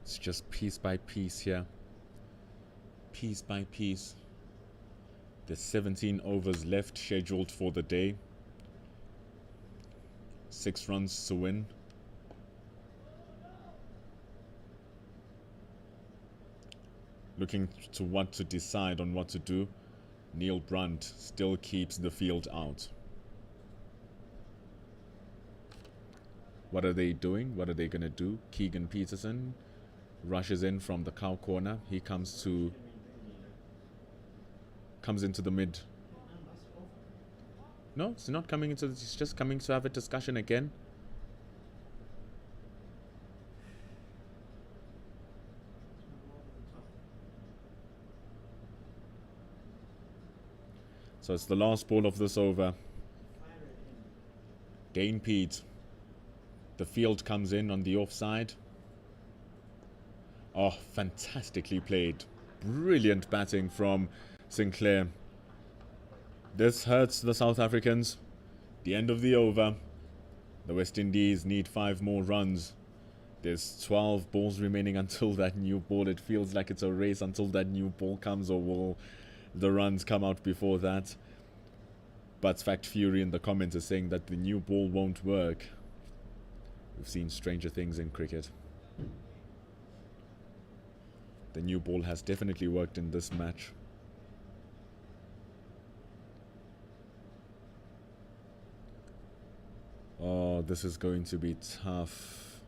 It's just piece by piece here. Piece by piece. There's 17 overs left scheduled for the day. 6 runs to win. Looking to what to decide on what to do. Neil Brunt still keeps the field out. What are they doing? What are they going to do? Keegan Peterson rushes in from the cow corner. He comes into the mid. No, it's not coming into this. It's just coming to have a discussion again. So it's the last ball of this over. Dane Pete. The field comes in on the offside. Oh, fantastically played. Brilliant batting from Sinclair. This hurts the South Africans. The end of the over. The West Indies need 5 more runs. There's 12 balls remaining until that new ball. It feels like it's a race until that new ball comes, or will the runs come out before that? But Fact Fury in the comments is saying that the new ball won't work. We've seen stranger things in cricket. The new ball has definitely worked in this match. Oh, this is going to be tough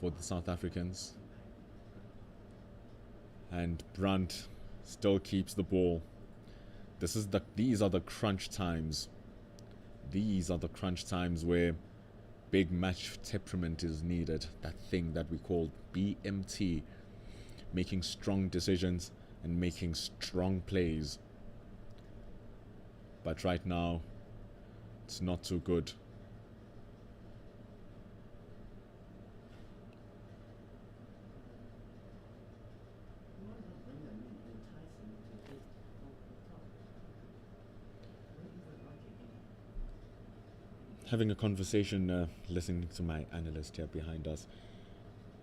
for the South Africans. And Brunt still keeps the ball. These are the crunch times. These are the crunch times where big match temperament is needed. That thing that we call BMT. Making strong decisions and making strong plays. But right now, it's not too good. Having a conversation, listening to my analyst here behind us,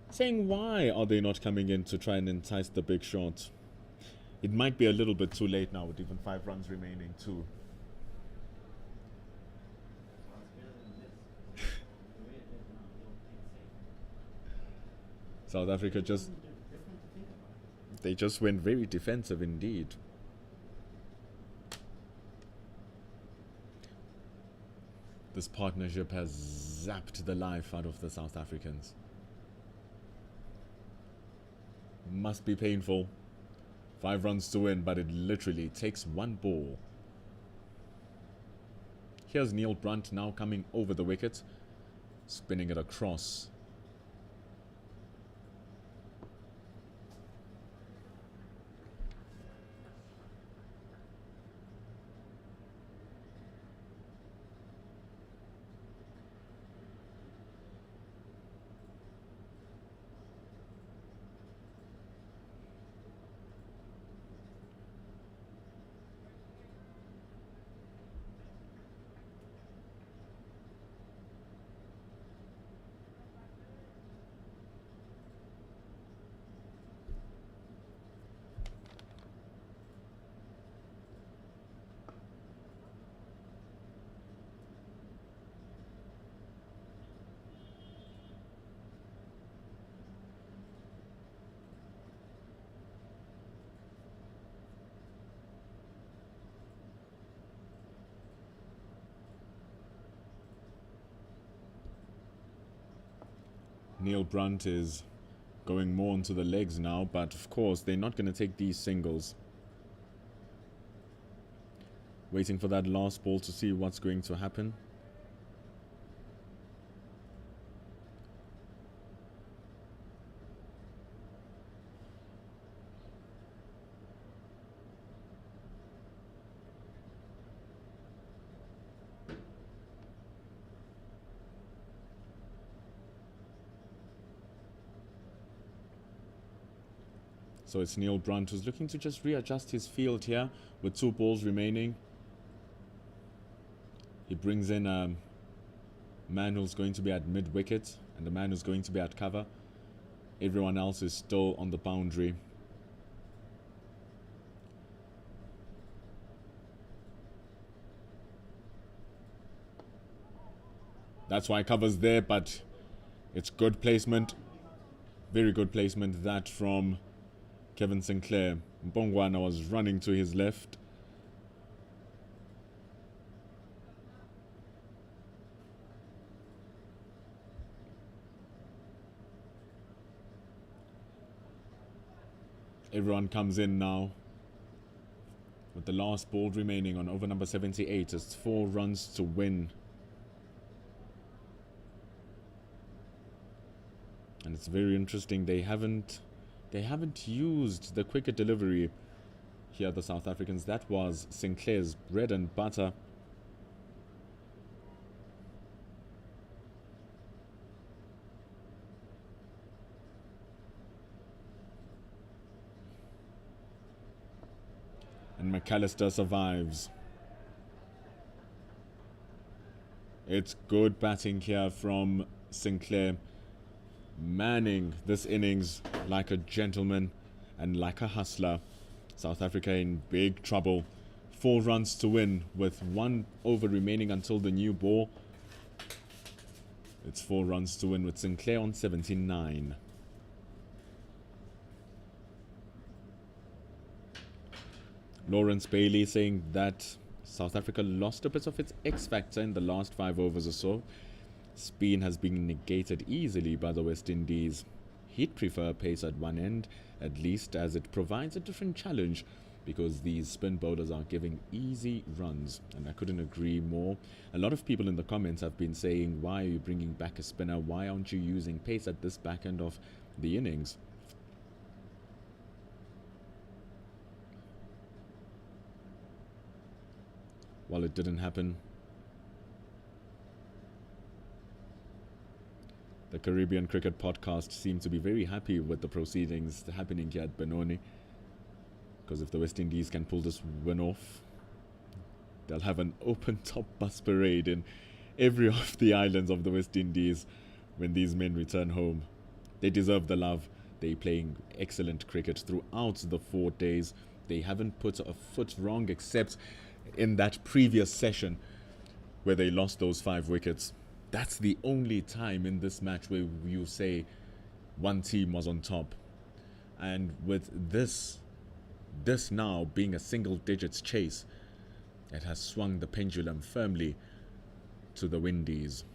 saying why are they not coming in to try and entice the big shot? It might be a little bit too late now with even 5 runs remaining too. South Africa they just went very defensive indeed. This partnership has zapped the life out of the South Africans. Must be painful. 5 runs to win, but it literally takes 1 ball. Here's Neil Brunt now coming over the wicket, spinning it across. Neil Brunt is going more onto the legs now, but of course they're not going to take these singles. Waiting for that last ball to see what's going to happen. So it's Neil Brunt who's looking to just readjust his field here with 2 balls remaining. He brings in a man who's going to be at mid-wicket and a man who's going to be at cover. Everyone else is still on the boundary. That's why cover's there, but it's good placement. Very good placement, that from Kevin Sinclair. Mbongwana was running to his left. Everyone comes in now. With the last ball remaining on over number 78, it's 4 runs to win. And it's very interesting, they haven't used the quicker delivery here, the South Africans. That was Sinclair's bread and butter. And McAllister survives. It's good batting here from Sinclair, manning this innings like a gentleman and like a hustler. South Africa in big trouble. 4 runs to win with 1 over remaining until the new ball. It's 4 runs to win with Sinclair on 79. Lawrence Bailey saying that South Africa lost a bit of its X-factor in the last 5 overs or so. Spin has been negated easily by the West Indies. He'd prefer pace at one end, at least, as it provides a different challenge, because these spin bowlers are giving easy runs, and I couldn't agree more. A lot of people in the comments have been saying, why are you bringing back a spinner? Why aren't you using pace at this back end of the innings? Well, it didn't happen. The Caribbean Cricket Podcast seemed to be very happy with the proceedings happening here at Benoni, because if the West Indies can pull this win off, they'll have an open top bus parade in every of the islands of the West Indies when these men return home. They deserve the love. They're playing excellent cricket throughout the 4 days. They haven't put a foot wrong, except in that previous session where they lost those 5 wickets. That's the only time in this match where you say one team was on top. And with this now being a single digits chase, it has swung the pendulum firmly to the Windies.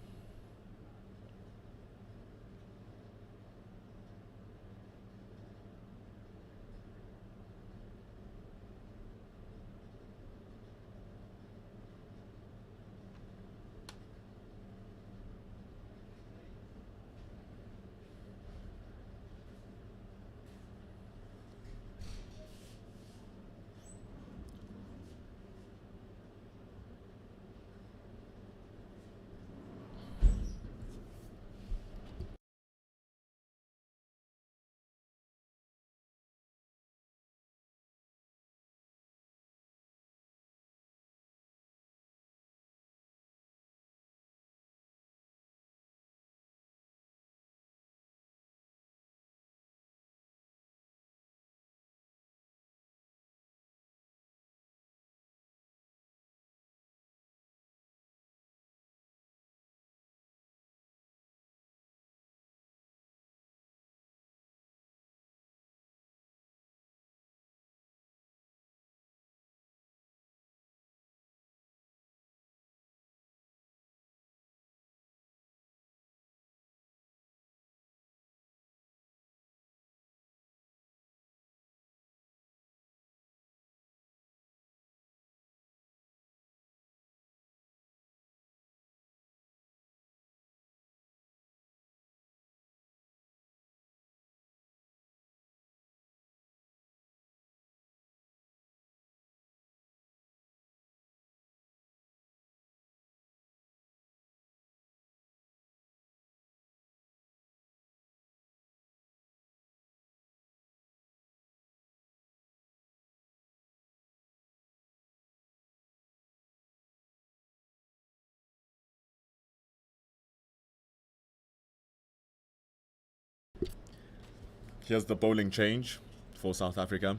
Here's the bowling change for South Africa.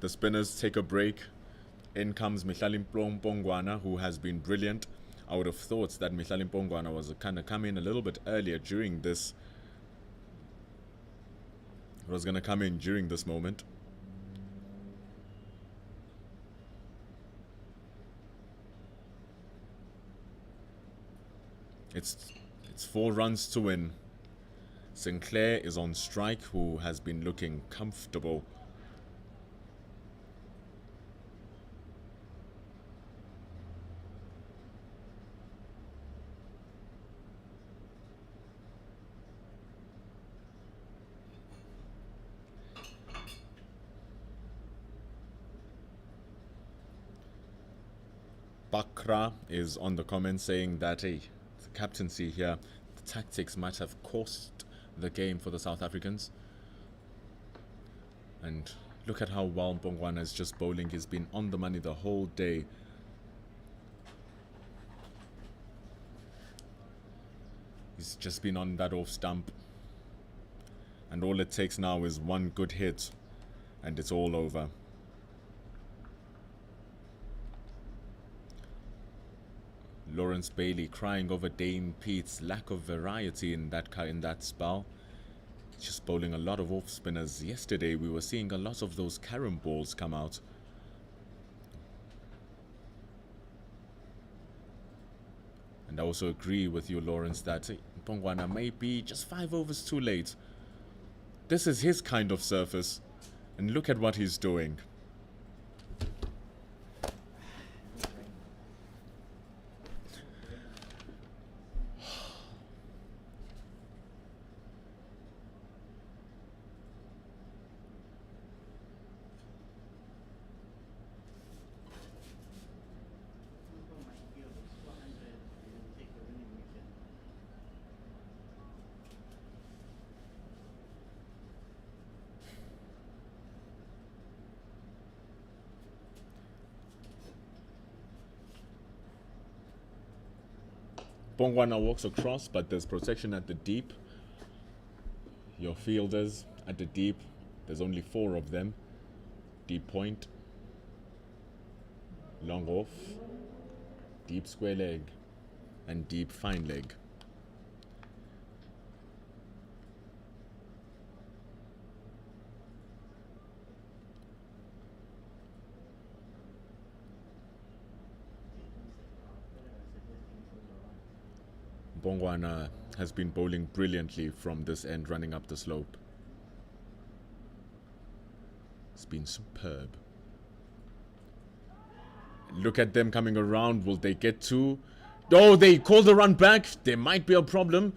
The spinners take a break. In comes Mpongwana, who has been brilliant. I would have thought that Mpongwana was kind of come in a little bit earlier during this. Was going to come in during this moment. It's 4 runs to win. Sinclair is on strike, who has been looking comfortable. Bakra is on the comment saying that, hey, the captaincy here, the tactics might have cost the game for the South Africans. And look at how well Mpongwana is just bowling. He's been on the money the whole day. He's just been on that off stump. And all it takes now is one good hit and it's all over. Lawrence Bailey crying over Dame Pete's lack of variety in that spell. Just bowling a lot of off spinners. Yesterday we were seeing a lot of those carom balls come out. And I also agree with you, Lawrence, that Mpongwana may be just 5 overs too late. This is his kind of surface. And look at what he's doing. Mpongwana walks across, but there's protection at the deep. Your fielders at the deep, there's only 4 of them. Deep point, long off, deep square leg, and deep fine leg. Mpongwana has been bowling brilliantly from this end, running up the slope. It's been superb. Look at them coming around. Will they get to? Oh, they call the run back. There might be a problem,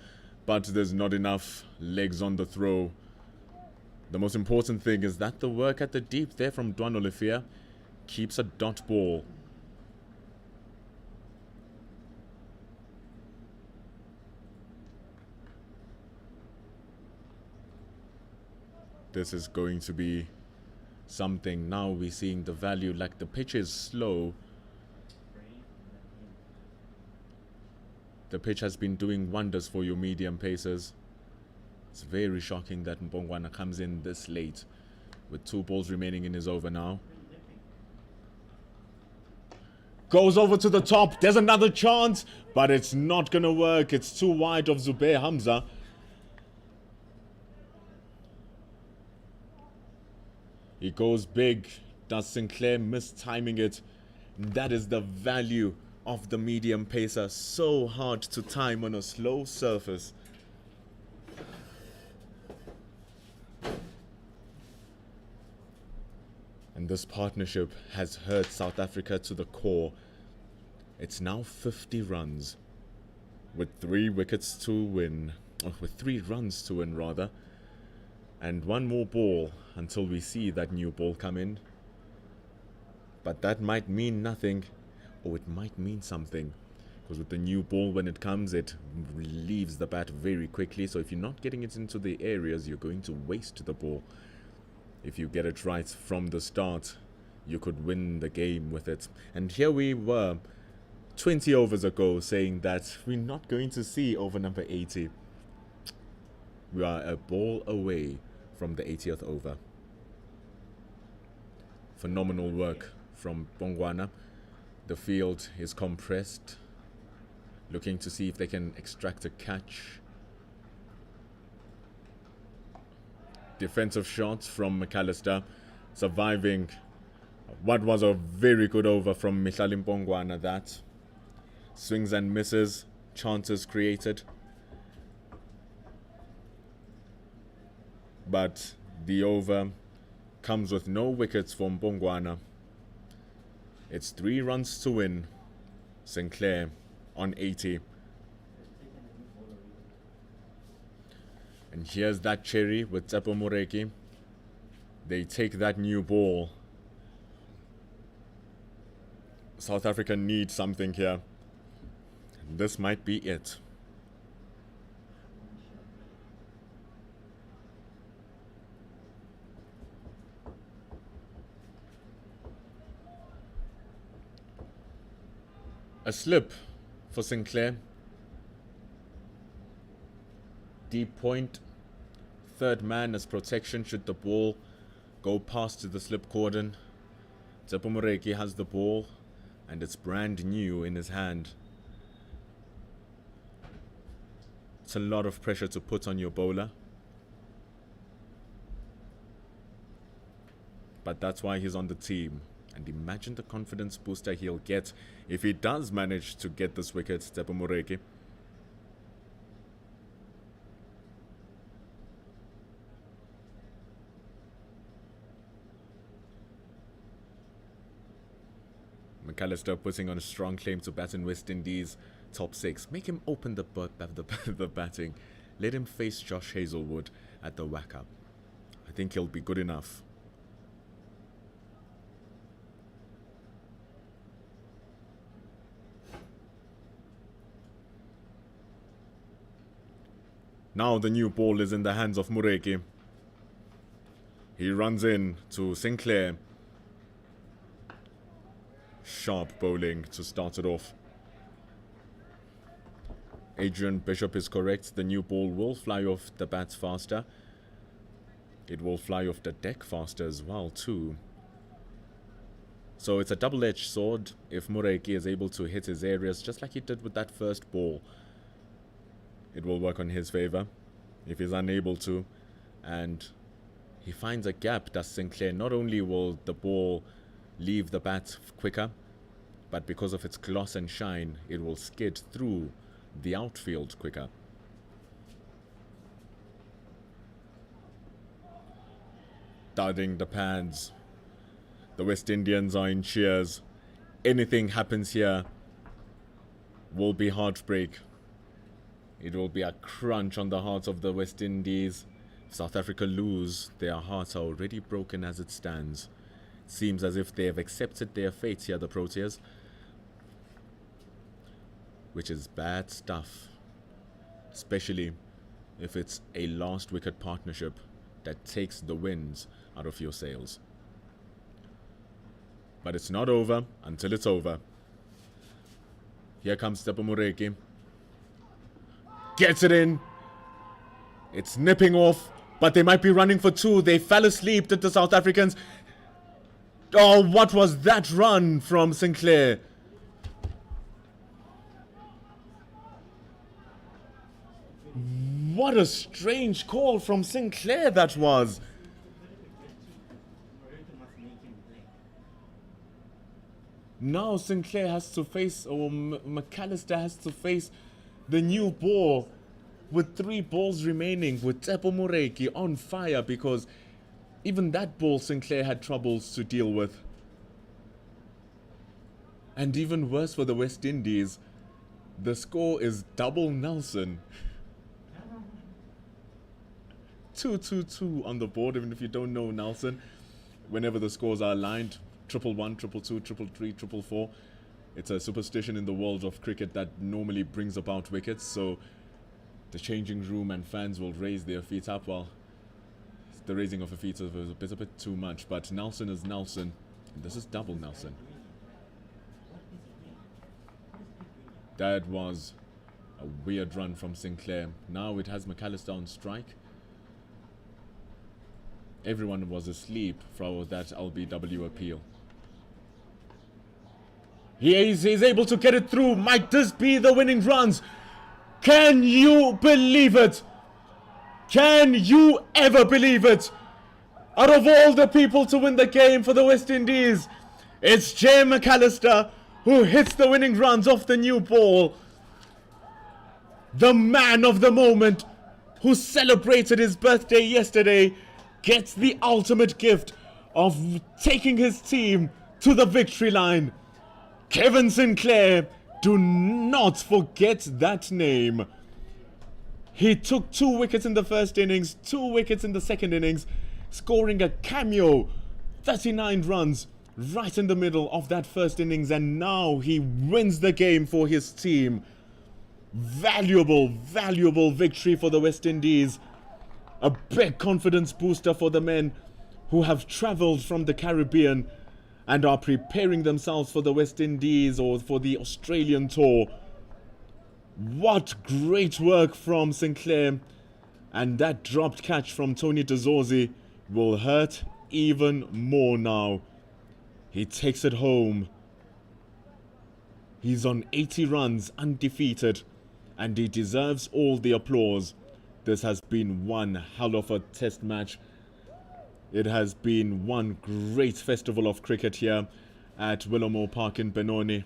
but there's not enough legs on the throw. The most important thing is that the work at the deep there from Dwan Olifia keeps a dot ball. This is going to be something. Now we're seeing the value, like the pitch is slow. The pitch has been doing wonders for your medium pacers. It's very shocking that Mpongwana comes in this late with 2 balls remaining in his over now. Goes over to the top. There's another chance, but it's not going to work. It's too wide of Zubair Hamza. He goes big. Does Sinclair miss timing it? That is the value of the medium pacer. So hard to time on a slow surface. And this partnership has hurt South Africa to the core. It's now 50 runs with 3 wickets to win, or with 3 runs to win rather, and 1 more ball until we see that new ball come in. But that might mean nothing, or it might mean something, because with the new ball, when it comes, it leaves the bat very quickly. So if you're not getting it into the areas, you're going to waste the ball. If you get it right from the start, you could win the game with it. And here we were 20 overs ago saying that we're not going to see over number 80. We are a ball away from the 80th over. Phenomenal work from Bongwana. The field is compressed, looking to see if they can extract a catch. Defensive shots from McAllister, surviving what was a very good over from Mihlalim Bongwana. That swings and misses, chances created, but the over comes with no wickets from Bongwana. It's 3 runs to win. Sinclair on 80. And here's that cherry with Tsepo Moreki. They take that new ball. South Africa needs something here. This might be it. A slip for Sinclair. Deep point. Third man as protection should the ball go past to the slip cordon. Tsepo Moreki has the ball and it's brand new in his hand. It's a lot of pressure to put on your bowler. But that's why he's on the team. And imagine the confidence booster he'll get if he does manage to get this wicket, Tsepo Moreki. McAllister putting on a strong claim to bat in West Indies top 6. Make him open the batting. Let him face Josh Hazlewood at the whack-up. I think he'll be good enough. Now the new ball is in the hands of Moreki. He runs in to Sinclair. Sharp bowling to start it off. Adrian Bishop is correct. The new ball will fly off the bat faster. It will fly off the deck faster as well too. So it's a double-edged sword if Moreki is able to hit his areas just like he did with that first ball. It will work on his favour. If he's unable to and he finds a gap, does Sinclair, not only will the ball leave the bat quicker, but because of its gloss and shine, it will skid through the outfield quicker. Thudding the pads. The West Indians are in cheers. Anything happens here will be heartbreak. It will be a crunch on the hearts of the West Indies. If South Africa lose, their hearts are already broken as it stands. Seems as if they have accepted their fate here, the Proteas. Which is bad stuff. Especially if it's a last wicket partnership that takes the winds out of your sails. But it's not over until it's over. Here comes Tsepo Moreki. Gets it in. It's nipping off, but they might be running for 2. They fell asleep, did the South Africans. Oh, what was that run from Sinclair? What a strange call from Sinclair that was. Now Sinclair has to face, or McAllister has to face the new ball with 3 balls remaining, with Tsepo Moreki on fire, because even that ball Sinclair had troubles to deal with. And even worse for the West Indies, the score is double Nelson. 2-2-2 on the board, even if you don't know Nelson. Whenever the scores are aligned, 1-1, 2-2, 3-3, 4-4. It's a superstition in the world of cricket that normally brings about wickets, so the changing room and fans will raise their feet up. Well, the raising of a feet is a bit too much, but Nelson is Nelson. This is double Nelson. That was a weird run from Sinclair. Now it has McAllister on strike. everyone was asleep for that LBW appeal. He's able to get it through. Might this be the winning runs? Can you believe it? Can you ever believe it? Out of all the people to win the game for the West Indies, it's Jay McAllister who hits the winning runs off the new ball. The man of the moment who celebrated his birthday yesterday gets the ultimate gift of taking his team to the victory line. Kevin Sinclair, do not forget that name. He took 2 wickets in the first innings, 2 wickets in the second innings, scoring a cameo 39 runs right in the middle of that first innings, and now he wins the game for his team. Valuable victory for the West Indies. A big confidence booster for the men who have travelled from the Caribbean and are preparing themselves for the West Indies or for the Australian tour. What great work from Sinclair, and that dropped catch from Tony DeZorzi will hurt even more now. He takes it home. He's on 80 runs, undefeated, and he deserves all the applause. This has been one hell of a test match. It has been one great festival of cricket here at Willowmoore Park in Benoni,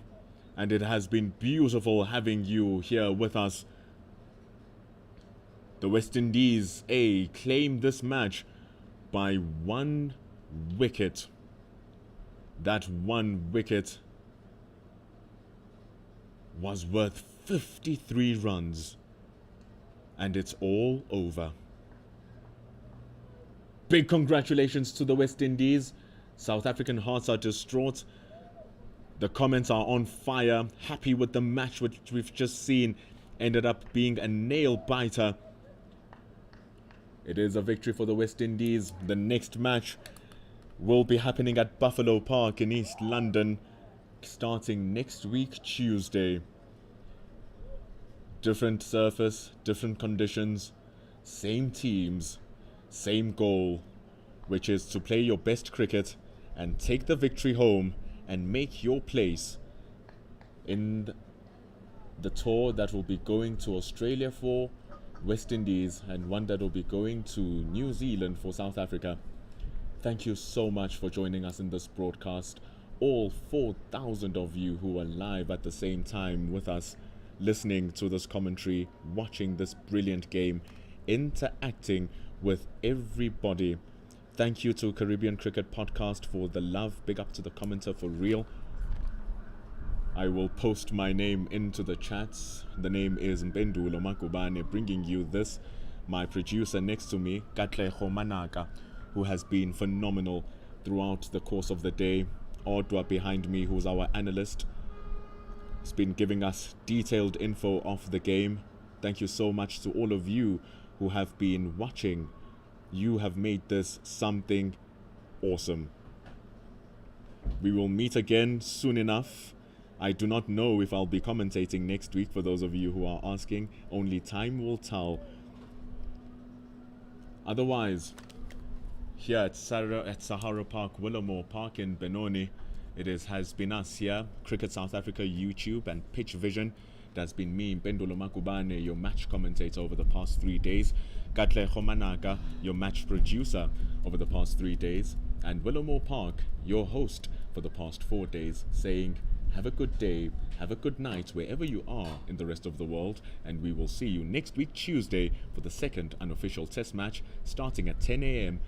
and it has been beautiful having you here with us. The West Indies claim this match by 1 wicket. That 1 wicket was worth 53 runs, and it's all over. Big congratulations to the West Indies. South African hearts are distraught. The comments are on fire. Happy with the match which we've just seen. Ended up being a nail biter. It is a victory for the West Indies. The next match will be happening at Buffalo Park in East London, starting next week Tuesday. Different surface, different conditions, same teams, same goal, which is to play your best cricket and take the victory home and make your place in the tour that will be going to Australia for West Indies, and one that will be going to New Zealand for South Africa. Thank you so much for joining us in this broadcast. All 4,000 of you who are live at the same time with us, listening to this commentary, watching this brilliant game, interacting with everybody. Thank you to Caribbean Cricket Podcast for the love. Big up to the commenter for real. I will post my name into the chats. The name is Mpendulo Makubane, bringing you this. My producer next to me, Katleho Manaka, who has been phenomenal throughout the course of the day. Odwa behind me, who's our analyst. He's been giving us detailed info of the game. Thank you so much to all of you who have been watching. You have made this something awesome. We will meet again soon enough. I do not know if I'll be commentating next week, for those of you who are asking. Only time will tell. Otherwise, here at Sahara Park, Willowmoore Park in Benoni, has been us here, Cricket South Africa YouTube and Pitch Vision. It has been me, Mpendulo Makubane, your match commentator over the past 3 days. Katle Khomanaka, your match producer over the past 3 days. And Willowmoore Park, your host for the past 4 days, saying, have a good day, have a good night wherever you are in the rest of the world, and we will see you next week Tuesday for the second unofficial test match starting at 10 a.m.